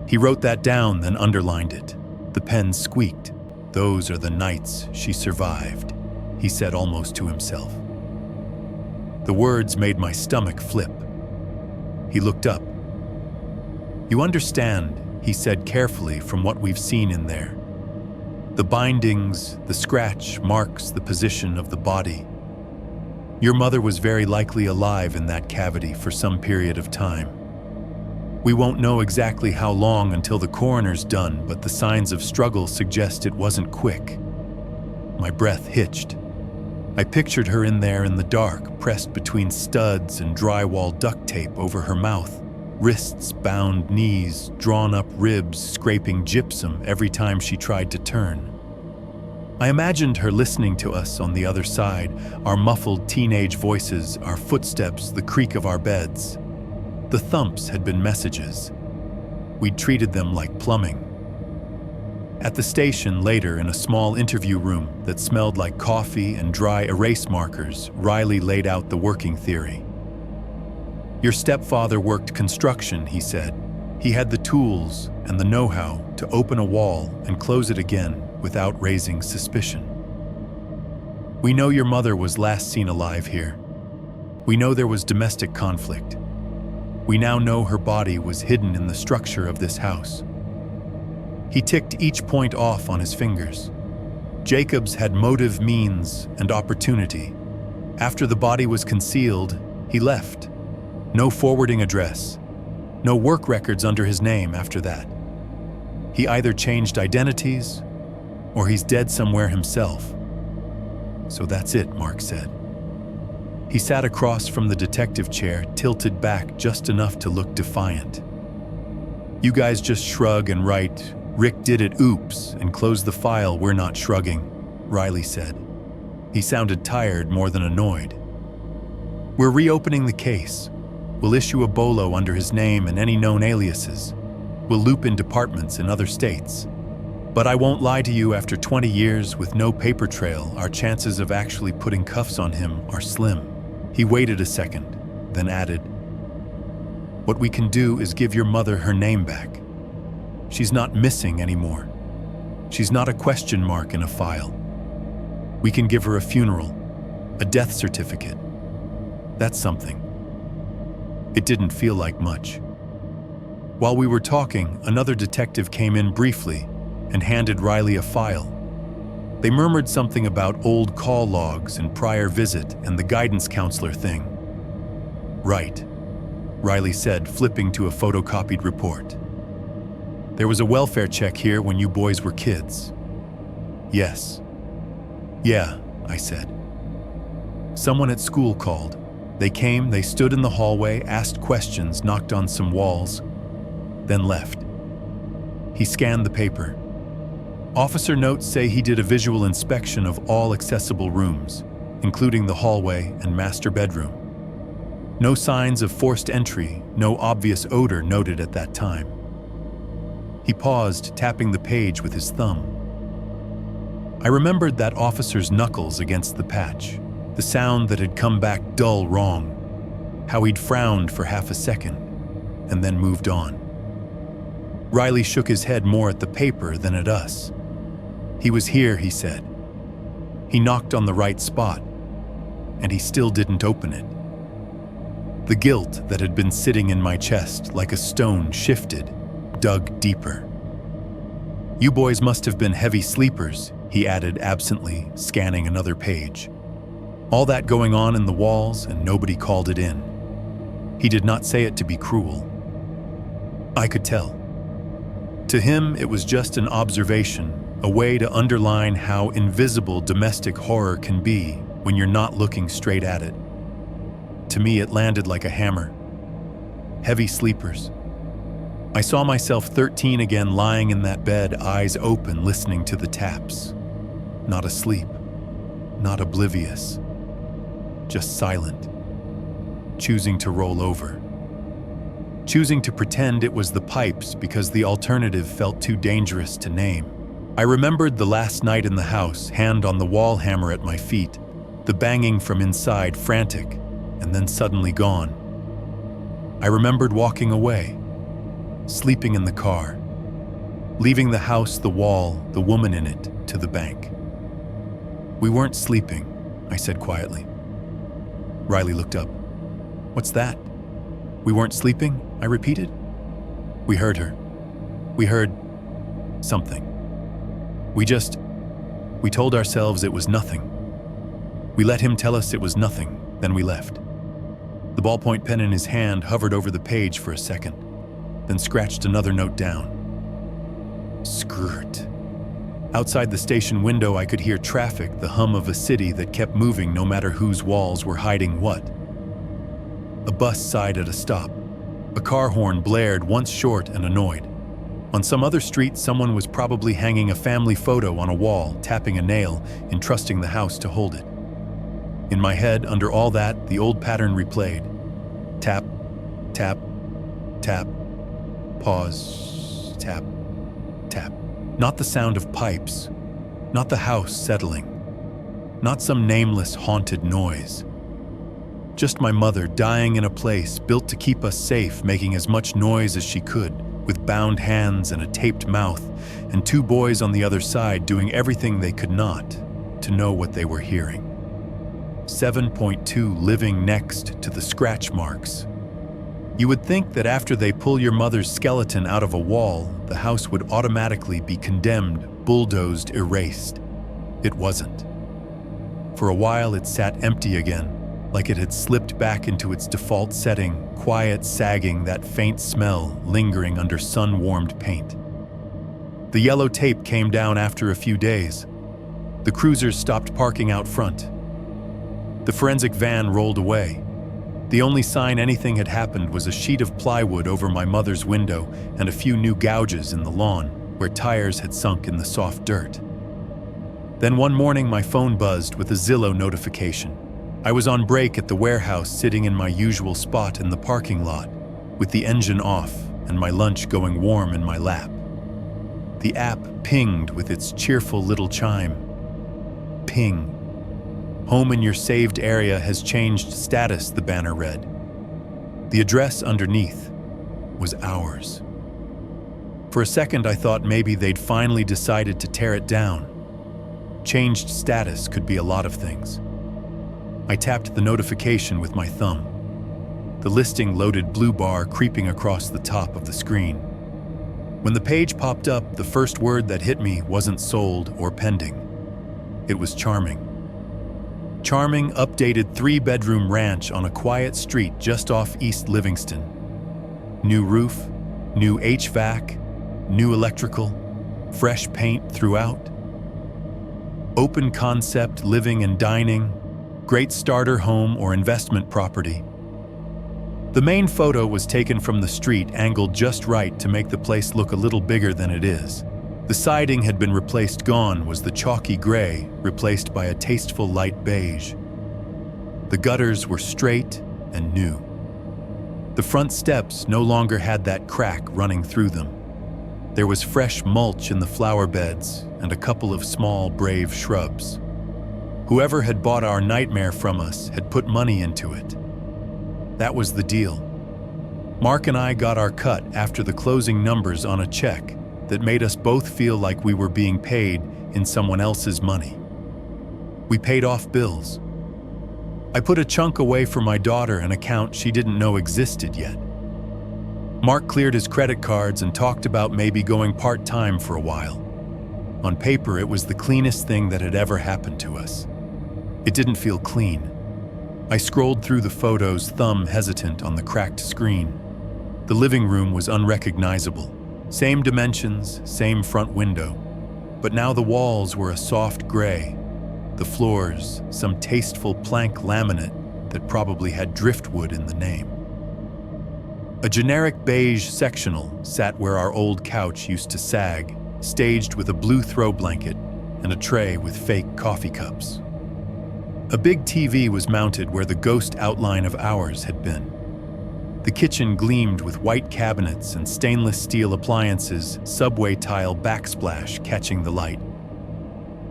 He wrote that down, then underlined it. The pen squeaked. Those are the nights she survived, he said almost to himself. The words made my stomach flip. He looked up. You understand, he said carefully, from what we've seen in there. The bindings, the scratch marks the position of the body. Your mother was very likely alive in that cavity for some period of time. We won't know exactly how long until the coroner's done, but the signs of struggle suggest it wasn't quick. My breath hitched. I pictured her in there in the dark, pressed between studs and drywall duct tape over her mouth, wrists bound, knees drawn up, ribs scraping gypsum every time she tried to turn. I imagined her listening to us on the other side, our muffled teenage voices, our footsteps, the creak of our beds. The thumps had been messages. We'd treated them like plumbing. At the station later, in a small interview room that smelled like coffee and dry erase markers, Riley laid out the working theory. Your stepfather worked construction, he said. He had the tools and the know-how to open a wall and close it again without raising suspicion. We know your mother was last seen alive here. We know there was domestic conflict. We now know her body was hidden in the structure of this house. He ticked each point off on his fingers. Jacobs had motive, means, and opportunity. After the body was concealed, he left. No forwarding address. No work records under his name after that. He either changed identities, or he's dead somewhere himself. So that's it, Mark said. He sat across from the detective chair, tilted back just enough to look defiant. You guys just shrug and write, Rick did it, oops, and close the file. We're not shrugging, Riley said. He sounded tired more than annoyed. We're reopening the case. We'll issue a bolo under his name and any known aliases. We'll loop in departments in other states. But I won't lie to you, after 20 years with no paper trail, our chances of actually putting cuffs on him are slim. He waited a second, then added, What we can do is give your mother her name back. She's not missing anymore. She's not a question mark in a file. We can give her a funeral, a death certificate. That's something. It didn't feel like much. While we were talking, another detective came in briefly and handed Riley a file. They murmured something about old call logs and prior visit and the guidance counselor thing. Right, Riley said, flipping to a photocopied report. There was a welfare check here when you boys were kids. Yes. Yeah, I said. Someone at school called. They came, they stood in the hallway, asked questions, knocked on some walls, then left. He scanned the paper. Officer notes say he did a visual inspection of all accessible rooms, including the hallway and master bedroom. No signs of forced entry, no obvious odor noted at that time. He paused, tapping the page with his thumb. I remembered that officer's knuckles against the patch, the sound that had come back dull wrong, how he'd frowned for half a second, and then moved on. Riley shook his head more at the paper than at us. He was here, he said. He knocked on the right spot, and he still didn't open it. The guilt that had been sitting in my chest like a stone shifted, dug deeper. You boys must have been heavy sleepers, he added absently, scanning another page. All that going on in the walls, and nobody called it in. He did not say it to be cruel. I could tell. To him, it was just an observation, a way to underline how invisible domestic horror can be when you're not looking straight at it. To me, it landed like a hammer. Heavy sleepers. I saw myself 13 again, lying in that bed, eyes open, listening to the taps. Not asleep, not oblivious, just silent, choosing to roll over. Choosing to pretend it was the pipes because the alternative felt too dangerous to name. I remembered the last night in the house, hand on the wall hammer at my feet, the banging from inside, frantic, and then suddenly gone. I remembered walking away, sleeping in the car, leaving the house, the wall, the woman in it, to the bank. We weren't sleeping. I said quietly. Riley looked up. What's that? We weren't sleeping, I repeated. We heard her. We heard something. We told ourselves it was nothing. We let him tell us it was nothing, then we left. The ballpoint pen in his hand hovered over the page for a second, then scratched another note down. Skirt. Outside the station window, I could hear traffic, the hum of a city that kept moving no matter whose walls were hiding what. A bus sighed at a stop. A car horn blared, once short and annoyed. On some other street, someone was probably hanging a family photo on a wall, tapping a nail, entrusting the house to hold it. In my head, under all that, the old pattern replayed. Tap, tap, tap, pause, tap, tap. Not the sound of pipes, not the house settling, not some nameless haunted noise. Just my mother dying in a place built to keep us safe, making as much noise as she could, with bound hands and a taped mouth, and two boys on the other side doing everything they could not to know what they were hearing. 7.2 living next to the scratch marks. You would think that after they pull your mother's skeleton out of a wall, the house would automatically be condemned, bulldozed, erased. It wasn't. For a while it sat empty again, like it had slipped back into its default setting, quiet, sagging, that faint smell lingering under sun-warmed paint. The yellow tape came down after a few days. The cruisers stopped parking out front. The forensic van rolled away. The only sign anything had happened was a sheet of plywood over my mother's window and a few new gouges in the lawn where tires had sunk in the soft dirt. Then one morning my phone buzzed with a Zillow notification. I was on break at the warehouse, sitting in my usual spot in the parking lot, with the engine off and my lunch going warm in my lap. The app pinged with its cheerful little chime. Ping. Home in your saved area has changed status, the banner read. The address underneath was ours. For a second I thought maybe they'd finally decided to tear it down. Changed status could be a lot of things. I tapped the notification with my thumb. The listing loaded blue bar creeping across the top of the screen. When the page popped up, the first word that hit me wasn't sold or pending. It was charming. Charming updated 3-bedroom ranch on a quiet street just off East Livingston. New roof, new HVAC, new electrical, fresh paint throughout. Open concept living and dining, great starter home or investment property. The main photo was taken from the street, angled just right to make the place look a little bigger than it is. The siding had been replaced. Gone was the chalky gray, replaced by a tasteful light beige. The gutters were straight and new. The front steps no longer had that crack running through them. There was fresh mulch in the flower beds and a couple of small, brave shrubs. Whoever had bought our nightmare from us had put money into it. That was the deal. Mark and I got our cut after the closing numbers on a check that made us both feel like we were being paid in someone else's money. We paid off bills. I put a chunk away for my daughter, an account she didn't know existed yet. Mark cleared his credit cards and talked about maybe going part-time for a while. On paper, it was the cleanest thing that had ever happened to us. It didn't feel clean. I scrolled through the photos, thumb hesitant on the cracked screen. The living room was unrecognizable. Same dimensions, same front window. But now the walls were a soft gray. The floors, some tasteful plank laminate that probably had driftwood in the name. A generic beige sectional sat where our old couch used to sag, staged with a blue throw blanket and a tray with fake coffee cups. A big TV was mounted where the ghost outline of ours had been. The kitchen gleamed with white cabinets and stainless steel appliances, subway tile backsplash catching the light.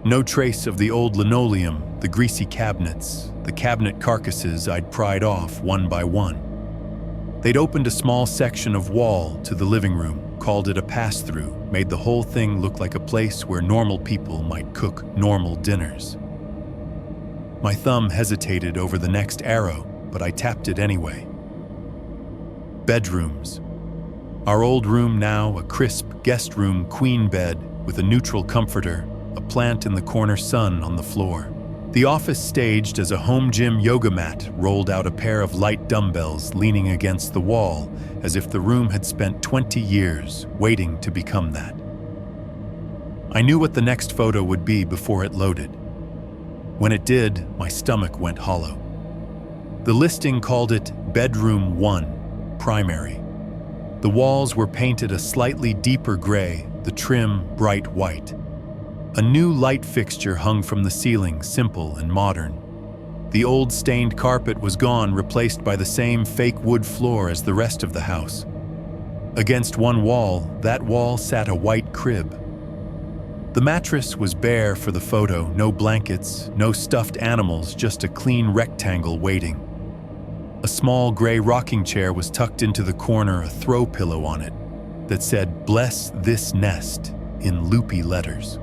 No trace of the old linoleum, the greasy cabinets, the cabinet carcasses I'd pried off one by one. They'd opened a small section of wall to the living room, called it a pass-through, made the whole thing look like a place where normal people might cook normal dinners. My thumb hesitated over the next arrow, but I tapped it anyway. Bedrooms. Our old room now, a crisp guest room queen bed with a neutral comforter, a plant in the corner sun on the floor. The office staged as a home gym yoga mat rolled out a pair of light dumbbells leaning against the wall as if the room had spent 20 years waiting to become that. I knew what the next photo would be before it loaded. When it did, my stomach went hollow. The listing called it Bedroom 1, Primary. The walls were painted a slightly deeper gray, the trim bright white. A new light fixture hung from the ceiling, simple and modern. The old stained carpet was gone, replaced by the same fake wood floor as the rest of the house. Against one wall, that wall sat a white crib. The mattress was bare for the photo, no blankets, no stuffed animals, just a clean rectangle waiting. A small gray rocking chair was tucked into the corner, a throw pillow on it that said, "Bless this nest," in loopy letters.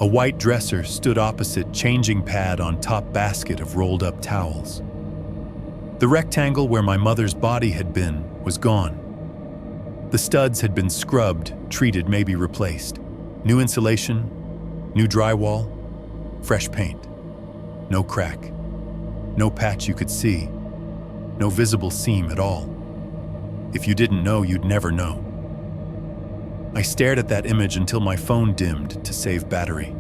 A white dresser stood opposite, changing pad on top basket of rolled up towels. The rectangle where my mother's body had been was gone. The studs had been scrubbed, treated, maybe replaced. New insulation, new drywall, fresh paint. No crack, no patch you could see, no visible seam at all. If you didn't know, you'd never know. I stared at that image until my phone dimmed to save battery.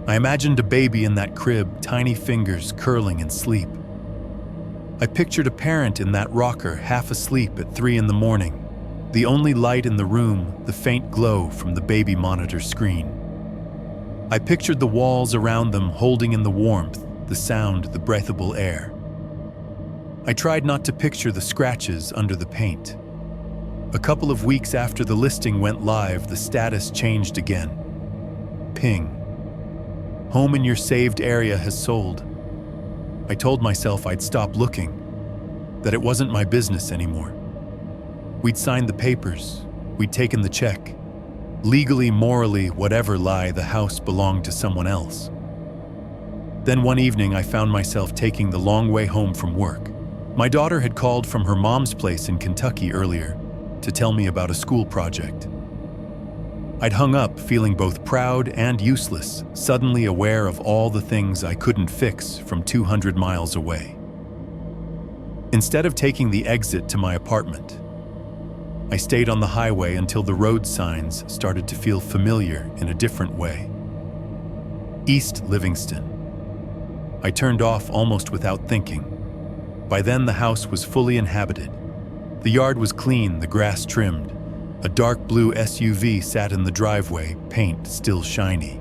I imagined a baby in that crib, tiny fingers curling in sleep. I pictured a parent in that rocker, half asleep at 3 in the morning. The only light in the room, the faint glow from the baby monitor screen. I pictured the walls around them holding in the warmth, the sound, the breathable air. I tried not to picture the scratches under the paint. A couple of weeks after the listing went live, the status changed again. Ping. Home in your saved area has sold. I told myself I'd stop looking, that it wasn't my business anymore. We'd signed the papers, we'd taken the check. Legally, morally, whatever lie, the house belonged to someone else. Then one evening I found myself taking the long way home from work. My daughter had called from her mom's place in Kentucky earlier to tell me about a school project. I'd hung up feeling both proud and useless, suddenly aware of all the things I couldn't fix from 200 miles away. Instead of taking the exit to my apartment, I stayed on the highway until the road signs started to feel familiar in a different way. East Livingston. I turned off almost without thinking. By then the house was fully inhabited. The yard was clean, the grass trimmed. A dark blue SUV sat in the driveway, paint still shiny.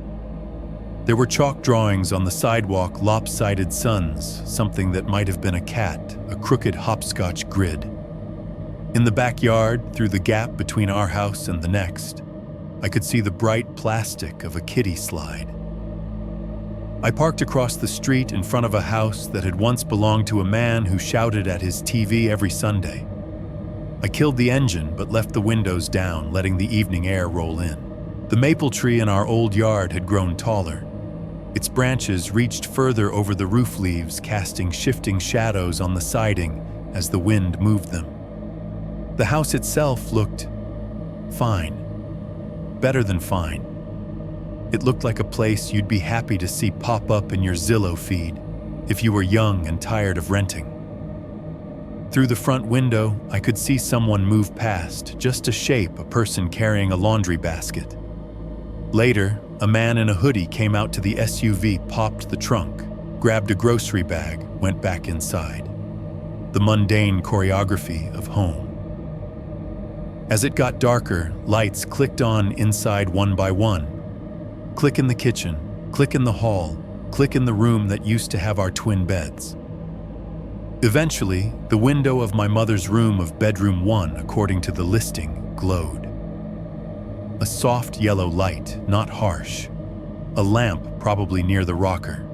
There were chalk drawings on the sidewalk, lopsided suns, something that might have been a cat, a crooked hopscotch grid. In the backyard, through the gap between our house and the next, I could see the bright plastic of a kiddie slide. I parked across the street in front of a house that had once belonged to a man who shouted at his TV every Sunday. I killed the engine but left the windows down, letting the evening air roll in. The maple tree in our old yard had grown taller. Its branches reached further over the roof leaves, casting shifting shadows on the siding as the wind moved them. The house itself looked fine, better than fine. It looked like a place you'd be happy to see pop up in your Zillow feed if you were young and tired of renting. Through the front window, I could see someone move past, just a shape, a person carrying a laundry basket. Later, a man in a hoodie came out to the SUV, popped the trunk, grabbed a grocery bag, went back inside. The mundane choreography of home. As it got darker, lights clicked on inside one by one. Click in the kitchen, click in the hall, click in the room that used to have our twin beds. Eventually, the window of my mother's room of bedroom 1, according to the listing, glowed. A soft yellow light, not harsh. A lamp probably near the rocker.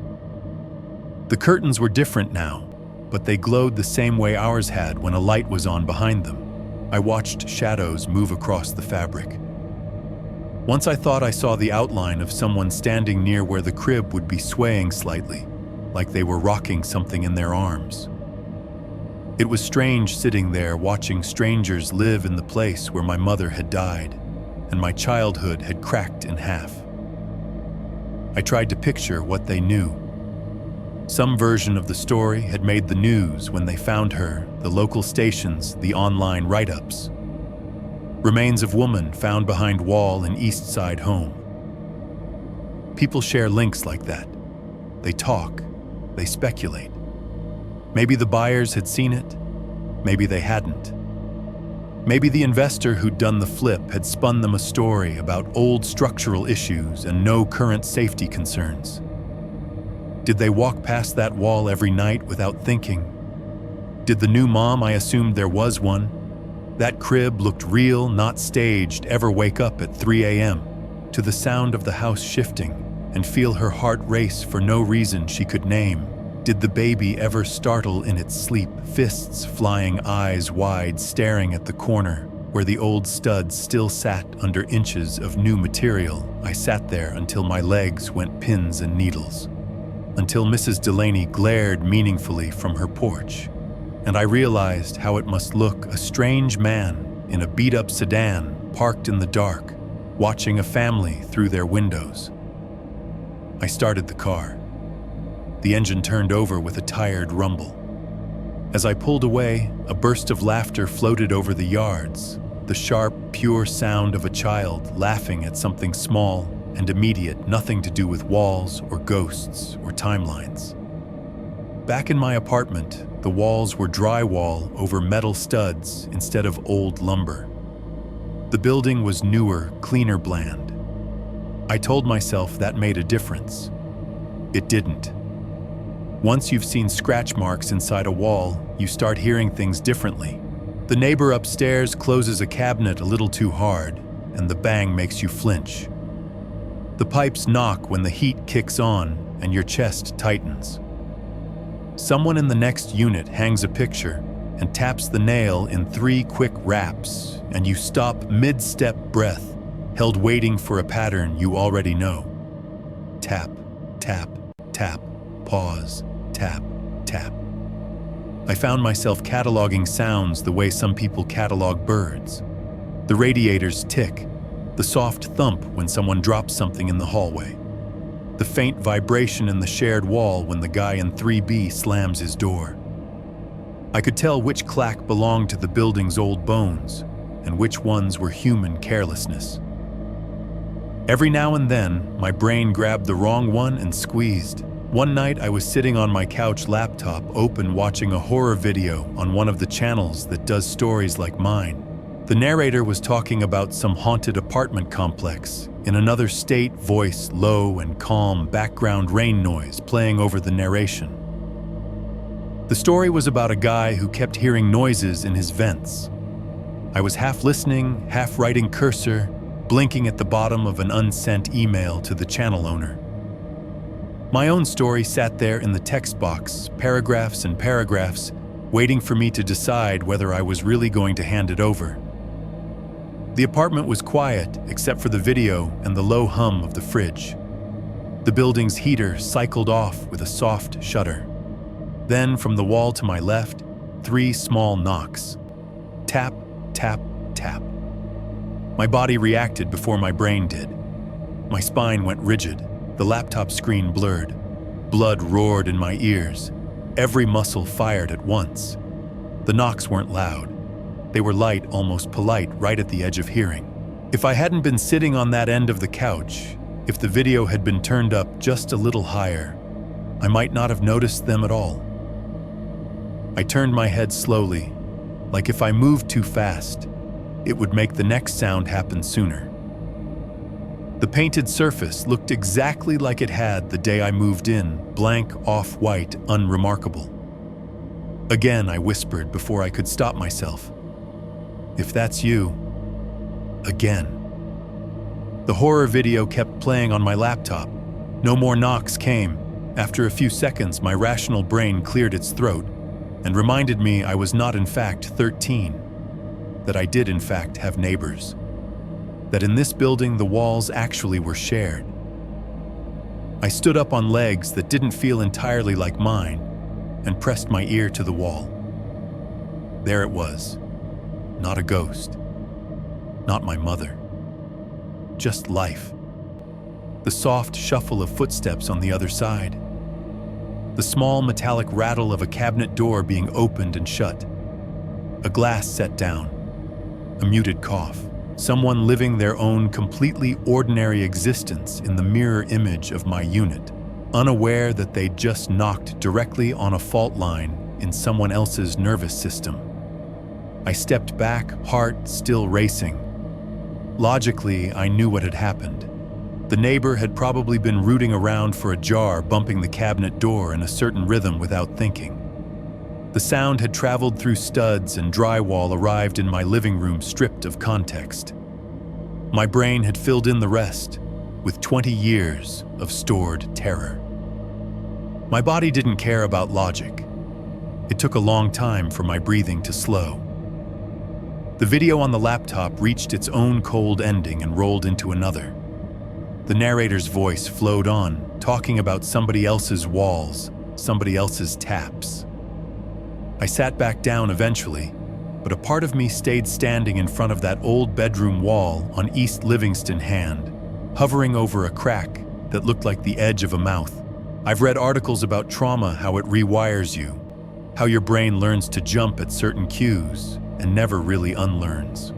The curtains were different now, but they glowed the same way ours had when a light was on behind them. I watched shadows move across the fabric. Once I thought I saw the outline of someone standing near where the crib would be, swaying slightly. like they were rocking something in their arms. It was strange sitting there watching strangers live in the place where my mother had died, and my childhood had cracked in half. I tried to picture what they knew. Some version of the story had made the news when they found her, the local stations, the online write-ups. Remains of woman found behind wall in East Side home. People share links like that. They talk, they speculate. Maybe the buyers had seen it, maybe they hadn't. Maybe the investor who'd done the flip had spun them a story about old structural issues and no current safety concerns. Did they walk past that wall every night without thinking? Did the new mom I assumed there was one, that crib looked real, not staged, ever wake up at 3 a.m. to the sound of the house shifting and feel her heart race for no reason she could name? Did the baby ever startle in its sleep, fists flying, eyes wide, staring at the corner where the old studs still sat under inches of new material? I sat there until my legs went pins and needles, until Mrs. Delaney glared meaningfully from her porch, and I realized how it must look, a strange man in a beat-up sedan parked in the dark, watching a family through their windows. I started the car. The engine turned over with a tired rumble. As I pulled away, a burst of laughter floated over the yards, the sharp, pure sound of a child laughing at something small and immediate, nothing to do with walls or ghosts or timelines. Back in my apartment, the walls were drywall over metal studs instead of old lumber. The building was newer, cleaner, bland. I told myself that made a difference. It didn't. Once you've seen scratch marks inside a wall, you start hearing things differently. The neighbor upstairs closes a cabinet a little too hard, and the bang makes you flinch. The pipes knock when the heat kicks on and your chest tightens. Someone in the next unit hangs a picture and taps the nail in 3 quick raps, and you stop mid-step, breath held, waiting for a pattern you already know. Tap, tap, tap, pause, tap, tap. I found myself cataloging sounds the way some people catalog birds. The radiator's tick, the soft thump when someone drops something in the hallway, the faint vibration in the shared wall when the guy in 3B slams his door. I could tell which clack belonged to the building's old bones and which ones were human carelessness. Every now and then, my brain grabbed the wrong one and squeezed. One night, I was sitting on my couch, laptop open, watching a horror video on one of the channels that does stories like mine. The narrator was talking about some haunted apartment complex in another state, voice low and calm, background rain noise playing over the narration. The story was about a guy who kept hearing noises in his vents. I was half listening, half writing cursor, blinking at the bottom of an unsent email to the channel owner. My own story sat there in the text box, paragraphs and paragraphs, waiting for me to decide whether I was really going to hand it over. The apartment was quiet, except for the video and the low hum of the fridge. The building's heater cycled off with a soft shudder. Then, from the wall to my left, 3 small knocks. Tap, tap, tap. My body reacted before my brain did. My spine went rigid. The laptop screen blurred. Blood roared in my ears. Every muscle fired at once. The knocks weren't loud. They were light, almost polite, right at the edge of hearing. If I hadn't been sitting on that end of the couch, if the video had been turned up just a little higher, I might not have noticed them at all. I turned my head slowly, like if I moved too fast, it would make the next sound happen sooner. The painted surface looked exactly like it had the day I moved in, blank, off-white, unremarkable. Again, I whispered before I could stop myself. If that's you, again. The horror video kept playing on my laptop. No more knocks came. After a few seconds, my rational brain cleared its throat and reminded me I was not in fact 13, that I did in fact have neighbors, that in this building the walls actually were shared. I stood up on legs that didn't feel entirely like mine and pressed my ear to the wall. There it was. Not a ghost. Not my mother. Just life. The soft shuffle of footsteps on the other side. The small metallic rattle of a cabinet door being opened and shut. A glass set down. A muted cough. Someone living their own completely ordinary existence in the mirror image of my unit, unaware that they'd just knocked directly on a fault line in someone else's nervous system. I stepped back, heart still racing. Logically, I knew what had happened. The neighbor had probably been rooting around for a jar bumping the cabinet door in a certain rhythm without thinking. The sound had traveled through studs and drywall, arrived in my living room stripped of context. My brain had filled in the rest with 20 years of stored terror. My body didn't care about logic. It took a long time for my breathing to slow. The video on the laptop reached its own cold ending and rolled into another. The narrator's voice flowed on, talking about somebody else's walls, somebody else's taps. I sat back down eventually, but a part of me stayed standing in front of that old bedroom wall on East Livingston Hand, hovering over a crack that looked like the edge of a mouth. I've read articles about trauma, how it rewires you, how your brain learns to jump at certain cues and never really unlearns.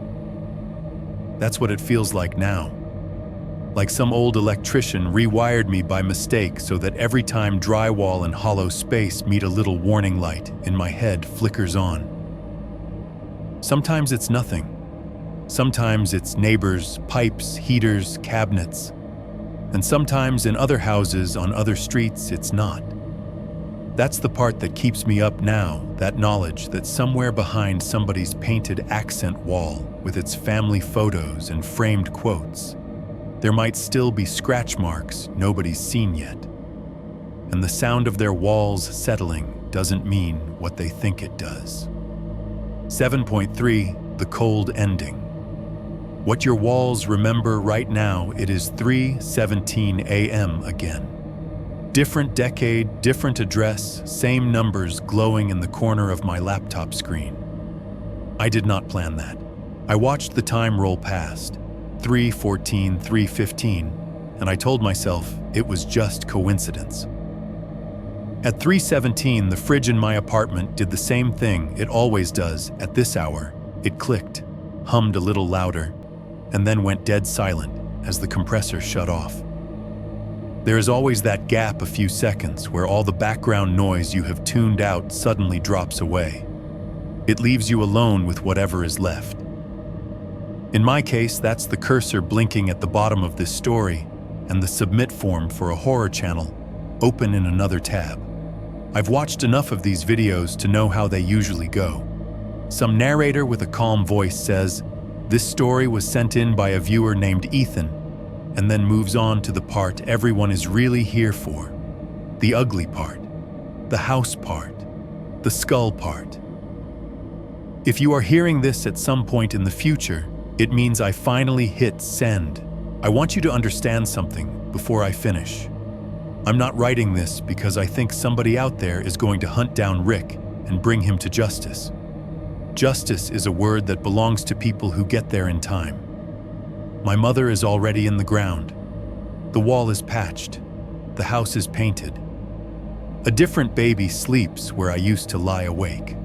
That's what it feels like now. Like some old electrician rewired me by mistake so that every time drywall and hollow space meet, a little warning light in my head flickers on. Sometimes it's nothing. Sometimes it's neighbors, pipes, heaters, cabinets. And sometimes in other houses on other streets, it's not. That's the part that keeps me up now, that knowledge that somewhere behind somebody's painted accent wall with its family photos and framed quotes, there might still be scratch marks nobody's seen yet. And the sound of their walls settling doesn't mean what they think it does. 7.3, the cold ending. What your walls remember right now, it is 3:17 a.m. again. Different decade, different address, same numbers glowing in the corner of my laptop screen. I did not plan that. I watched the time roll past. 3:14, 3:15, and I told myself it was just coincidence. At 3:17, the fridge in my apartment did the same thing it always does at this hour. It clicked, hummed a little louder, and then went dead silent as the compressor shut off. There is always that gap, a few seconds, where all the background noise you have tuned out suddenly drops away. It leaves you alone with whatever is left. In my case, that's the cursor blinking at the bottom of this story and the submit form for a horror channel open in another tab. I've watched enough of these videos to know how they usually go. Some narrator with a calm voice says, "This story was sent in by a viewer named Ethan," and then moves on to the part everyone is really here for. The ugly part, the house part, the skull part. If you are hearing this at some point in the future, it means I finally hit send. I want you to understand something before I finish. I'm not writing this because I think somebody out there is going to hunt down Rick and bring him to justice. Justice is a word that belongs to people who get there in time. My mother is already in the ground. The wall is patched. The house is painted. A different baby sleeps where I used to lie awake.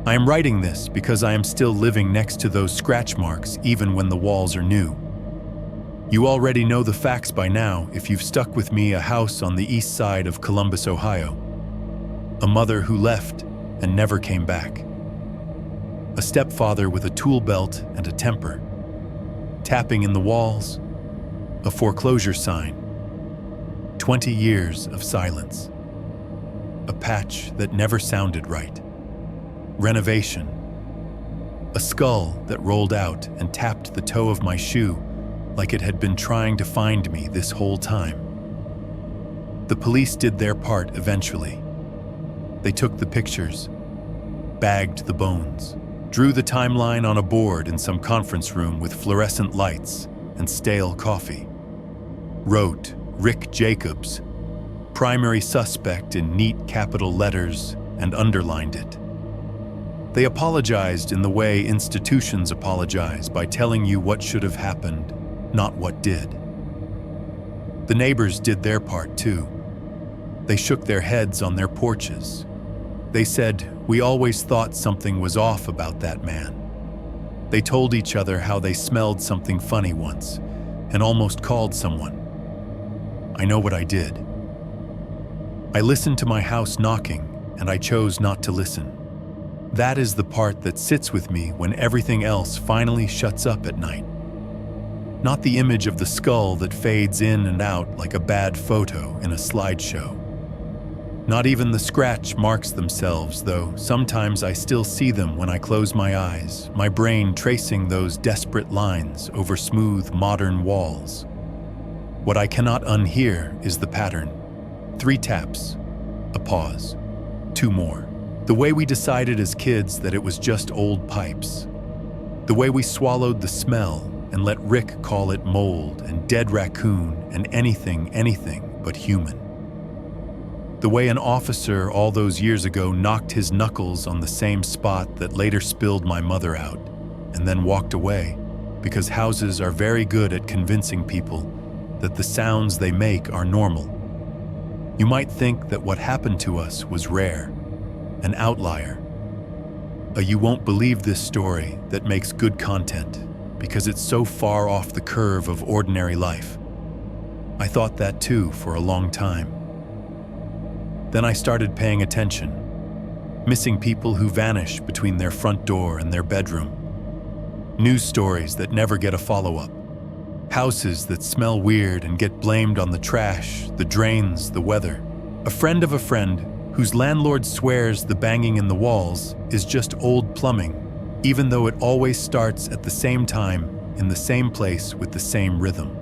I am writing this because I am still living next to those scratch marks even when the walls are new. You already know the facts by now if you've stuck with me. A house on the east side of Columbus, Ohio. A mother who left and never came back. A stepfather with a tool belt and a temper. Tapping in the walls. A foreclosure sign. 20 years of silence. A patch that never sounded right. Renovation. A skull that rolled out and tapped the toe of my shoe like it had been trying to find me this whole time. The police did their part eventually. They took the pictures, bagged the bones, drew the timeline on a board in some conference room with fluorescent lights and stale coffee, wrote Rick Jacobs, primary suspect in neat capital letters, and underlined it. They apologized in the way institutions apologize, by telling you what should have happened, not what did. The neighbors did their part too. They shook their heads on their porches. They said, "We always thought something was off about that man." They told each other how they smelled something funny once and almost called someone. I know what I did. I listened to my house knocking, and I chose not to listen. That is the part that sits with me when everything else finally shuts up at night. Not the image of the skull that fades in and out like a bad photo in a slideshow. Not even the scratch marks themselves, though sometimes I still see them when I close my eyes, my brain tracing those desperate lines over smooth, modern walls. What I cannot unhear is the pattern. 3 taps, a pause, 2 more. The way we decided as kids that it was just old pipes. The way we swallowed the smell and let Rick call it mold and dead raccoon and anything but human. The way an officer all those years ago knocked his knuckles on the same spot that later spilled my mother out, and then walked away, because houses are very good at convincing people that the sounds they make are normal. You might think that what happened to us was rare, an outlier. A you won't believe this story that makes good content, because it's so far off the curve of ordinary life. I thought that too for a long time. Then I started paying attention. Missing people who vanish between their front door and their bedroom. News stories that never get a follow-up. Houses that smell weird and get blamed on the trash, the drains, the weather. A friend of a friend whose landlord swears the banging in the walls is just old plumbing, even though it always starts at the same time, in the same place with the same rhythm.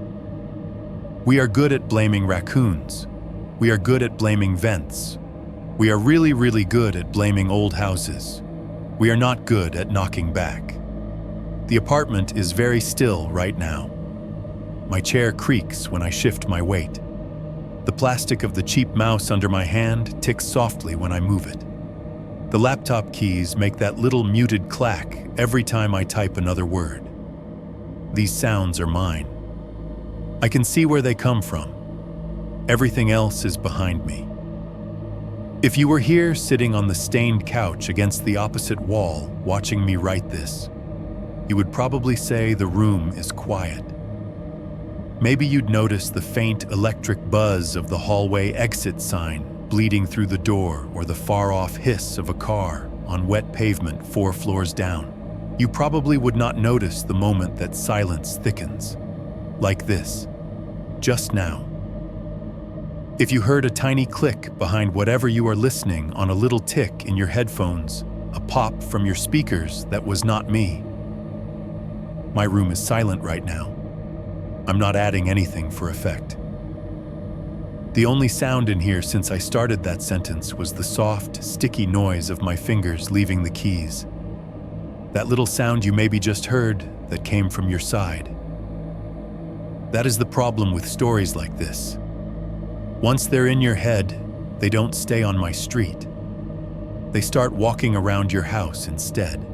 We are good at blaming raccoons. We are good at blaming vents. We are really good at blaming old houses. We are not good at knocking back. The apartment is very still right now. My chair creaks when I shift my weight. The plastic of the cheap mouse under my hand ticks softly when I move it. The laptop keys make that little muted clack every time I type another word. These sounds are mine. I can see where they come from. Everything else is behind me. If you were here sitting on the stained couch against the opposite wall watching me write this, you would probably say the room is quiet. Maybe you'd notice the faint electric buzz of the hallway exit sign bleeding through the door, or the far-off hiss of a car on wet pavement 4 floors down. You probably would not notice the moment that silence thickens. Like this, just now. If you heard a tiny click behind whatever you are listening on a little tick in your headphones, a pop from your speakers, that was not me. My room is silent right now. I'm not adding anything for effect. The only sound in here since I started that sentence was the soft, sticky noise of my fingers leaving the keys. That little sound you maybe just heard that came from your side. That is the problem with stories like this. Once they're in your head, they don't stay on my street. They start walking around your house instead.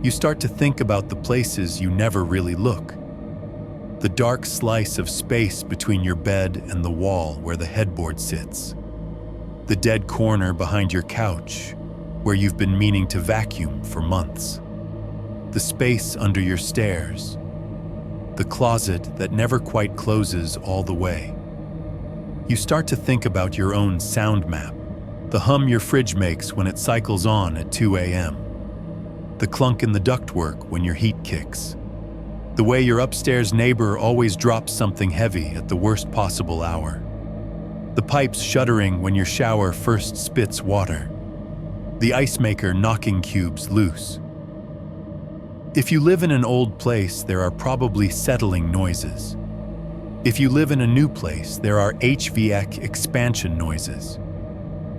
You start to think about the places you never really look. The dark slice of space between your bed and the wall where the headboard sits. The dead corner behind your couch where you've been meaning to vacuum for months. The space under your stairs. The closet that never quite closes all the way. You start to think about your own sound map, the hum your fridge makes when it cycles on at 2 a.m., the clunk in the ductwork when your heat kicks, the way your upstairs neighbor always drops something heavy at the worst possible hour, the pipes shuddering when your shower first spits water, the ice maker knocking cubes loose. If you live in an old place, there are probably settling noises. If you live in a new place, there are HVAC expansion noises.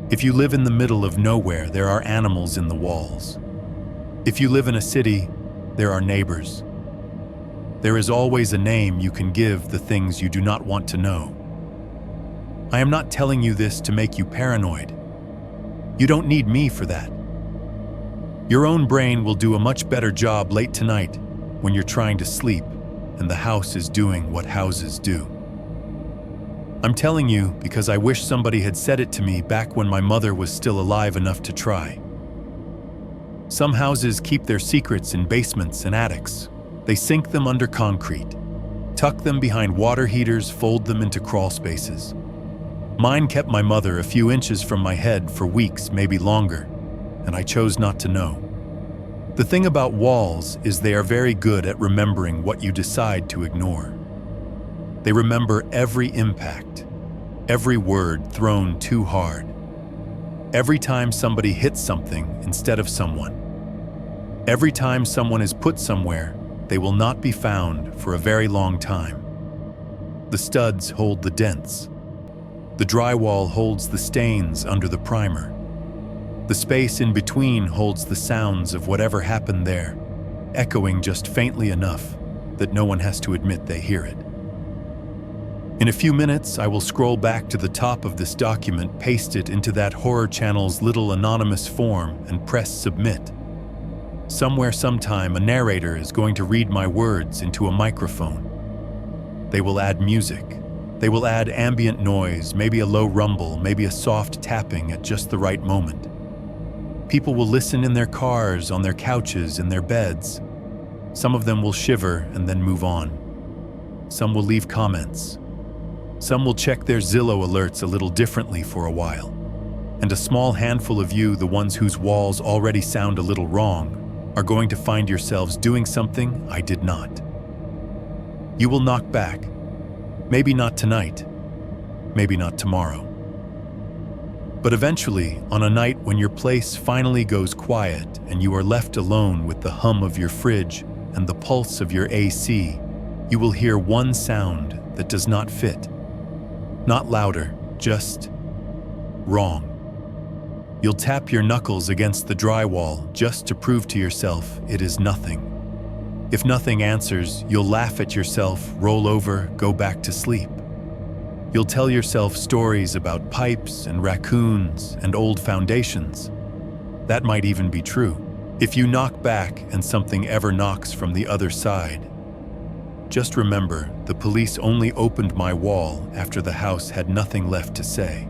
If you live in the middle of nowhere, there are animals in the walls. If you live in a city, there are neighbors. There is always a name you can give the things you do not want to know. I am not telling you this to make you paranoid. You don't need me for that. Your own brain will do a much better job late tonight when you're trying to sleep and the house is doing what houses do. I'm telling you because I wish somebody had said it to me back when my mother was still alive enough to try. Some houses keep their secrets in basements and attics. They sink them under concrete, tuck them behind water heaters, fold them into crawl spaces. Mine kept my mother a few inches from my head for weeks, maybe longer, and I chose not to know. The thing about walls is they are very good at remembering what you decide to ignore. They remember every impact, every word thrown too hard, every time somebody hits something instead of someone, every time someone is put somewhere they will not be found for a very long time. The studs hold the dents. The drywall holds the stains under the primer. The space in between holds the sounds of whatever happened there, echoing just faintly enough that no one has to admit they hear it. In a few minutes, I will scroll back to the top of this document, paste it into that horror channel's little anonymous form, and press submit. Somewhere, sometime, a narrator is going to read my words into a microphone. They will add music. They will add ambient noise, maybe a low rumble, maybe a soft tapping at just the right moment. People will listen in their cars, on their couches, in their beds. Some of them will shiver and then move on. Some will leave comments. Some will check their Zillow alerts a little differently for a while. And a small handful of you, the ones whose walls already sound a little wrong, are going to find yourselves doing something I did not. You will knock back. Maybe not tonight. Maybe not tomorrow. But eventually, on a night when your place finally goes quiet and you are left alone with the hum of your fridge and the pulse of your AC, you will hear one sound that does not fit. Not louder, just wrong. You'll tap your knuckles against the drywall just to prove to yourself it is nothing. If nothing answers, you'll laugh at yourself, roll over, go back to sleep. You'll tell yourself stories about pipes and raccoons and old foundations. That might even be true. If you knock back and something ever knocks from the other side, just remember, the police only opened my wall after the house had nothing left to say.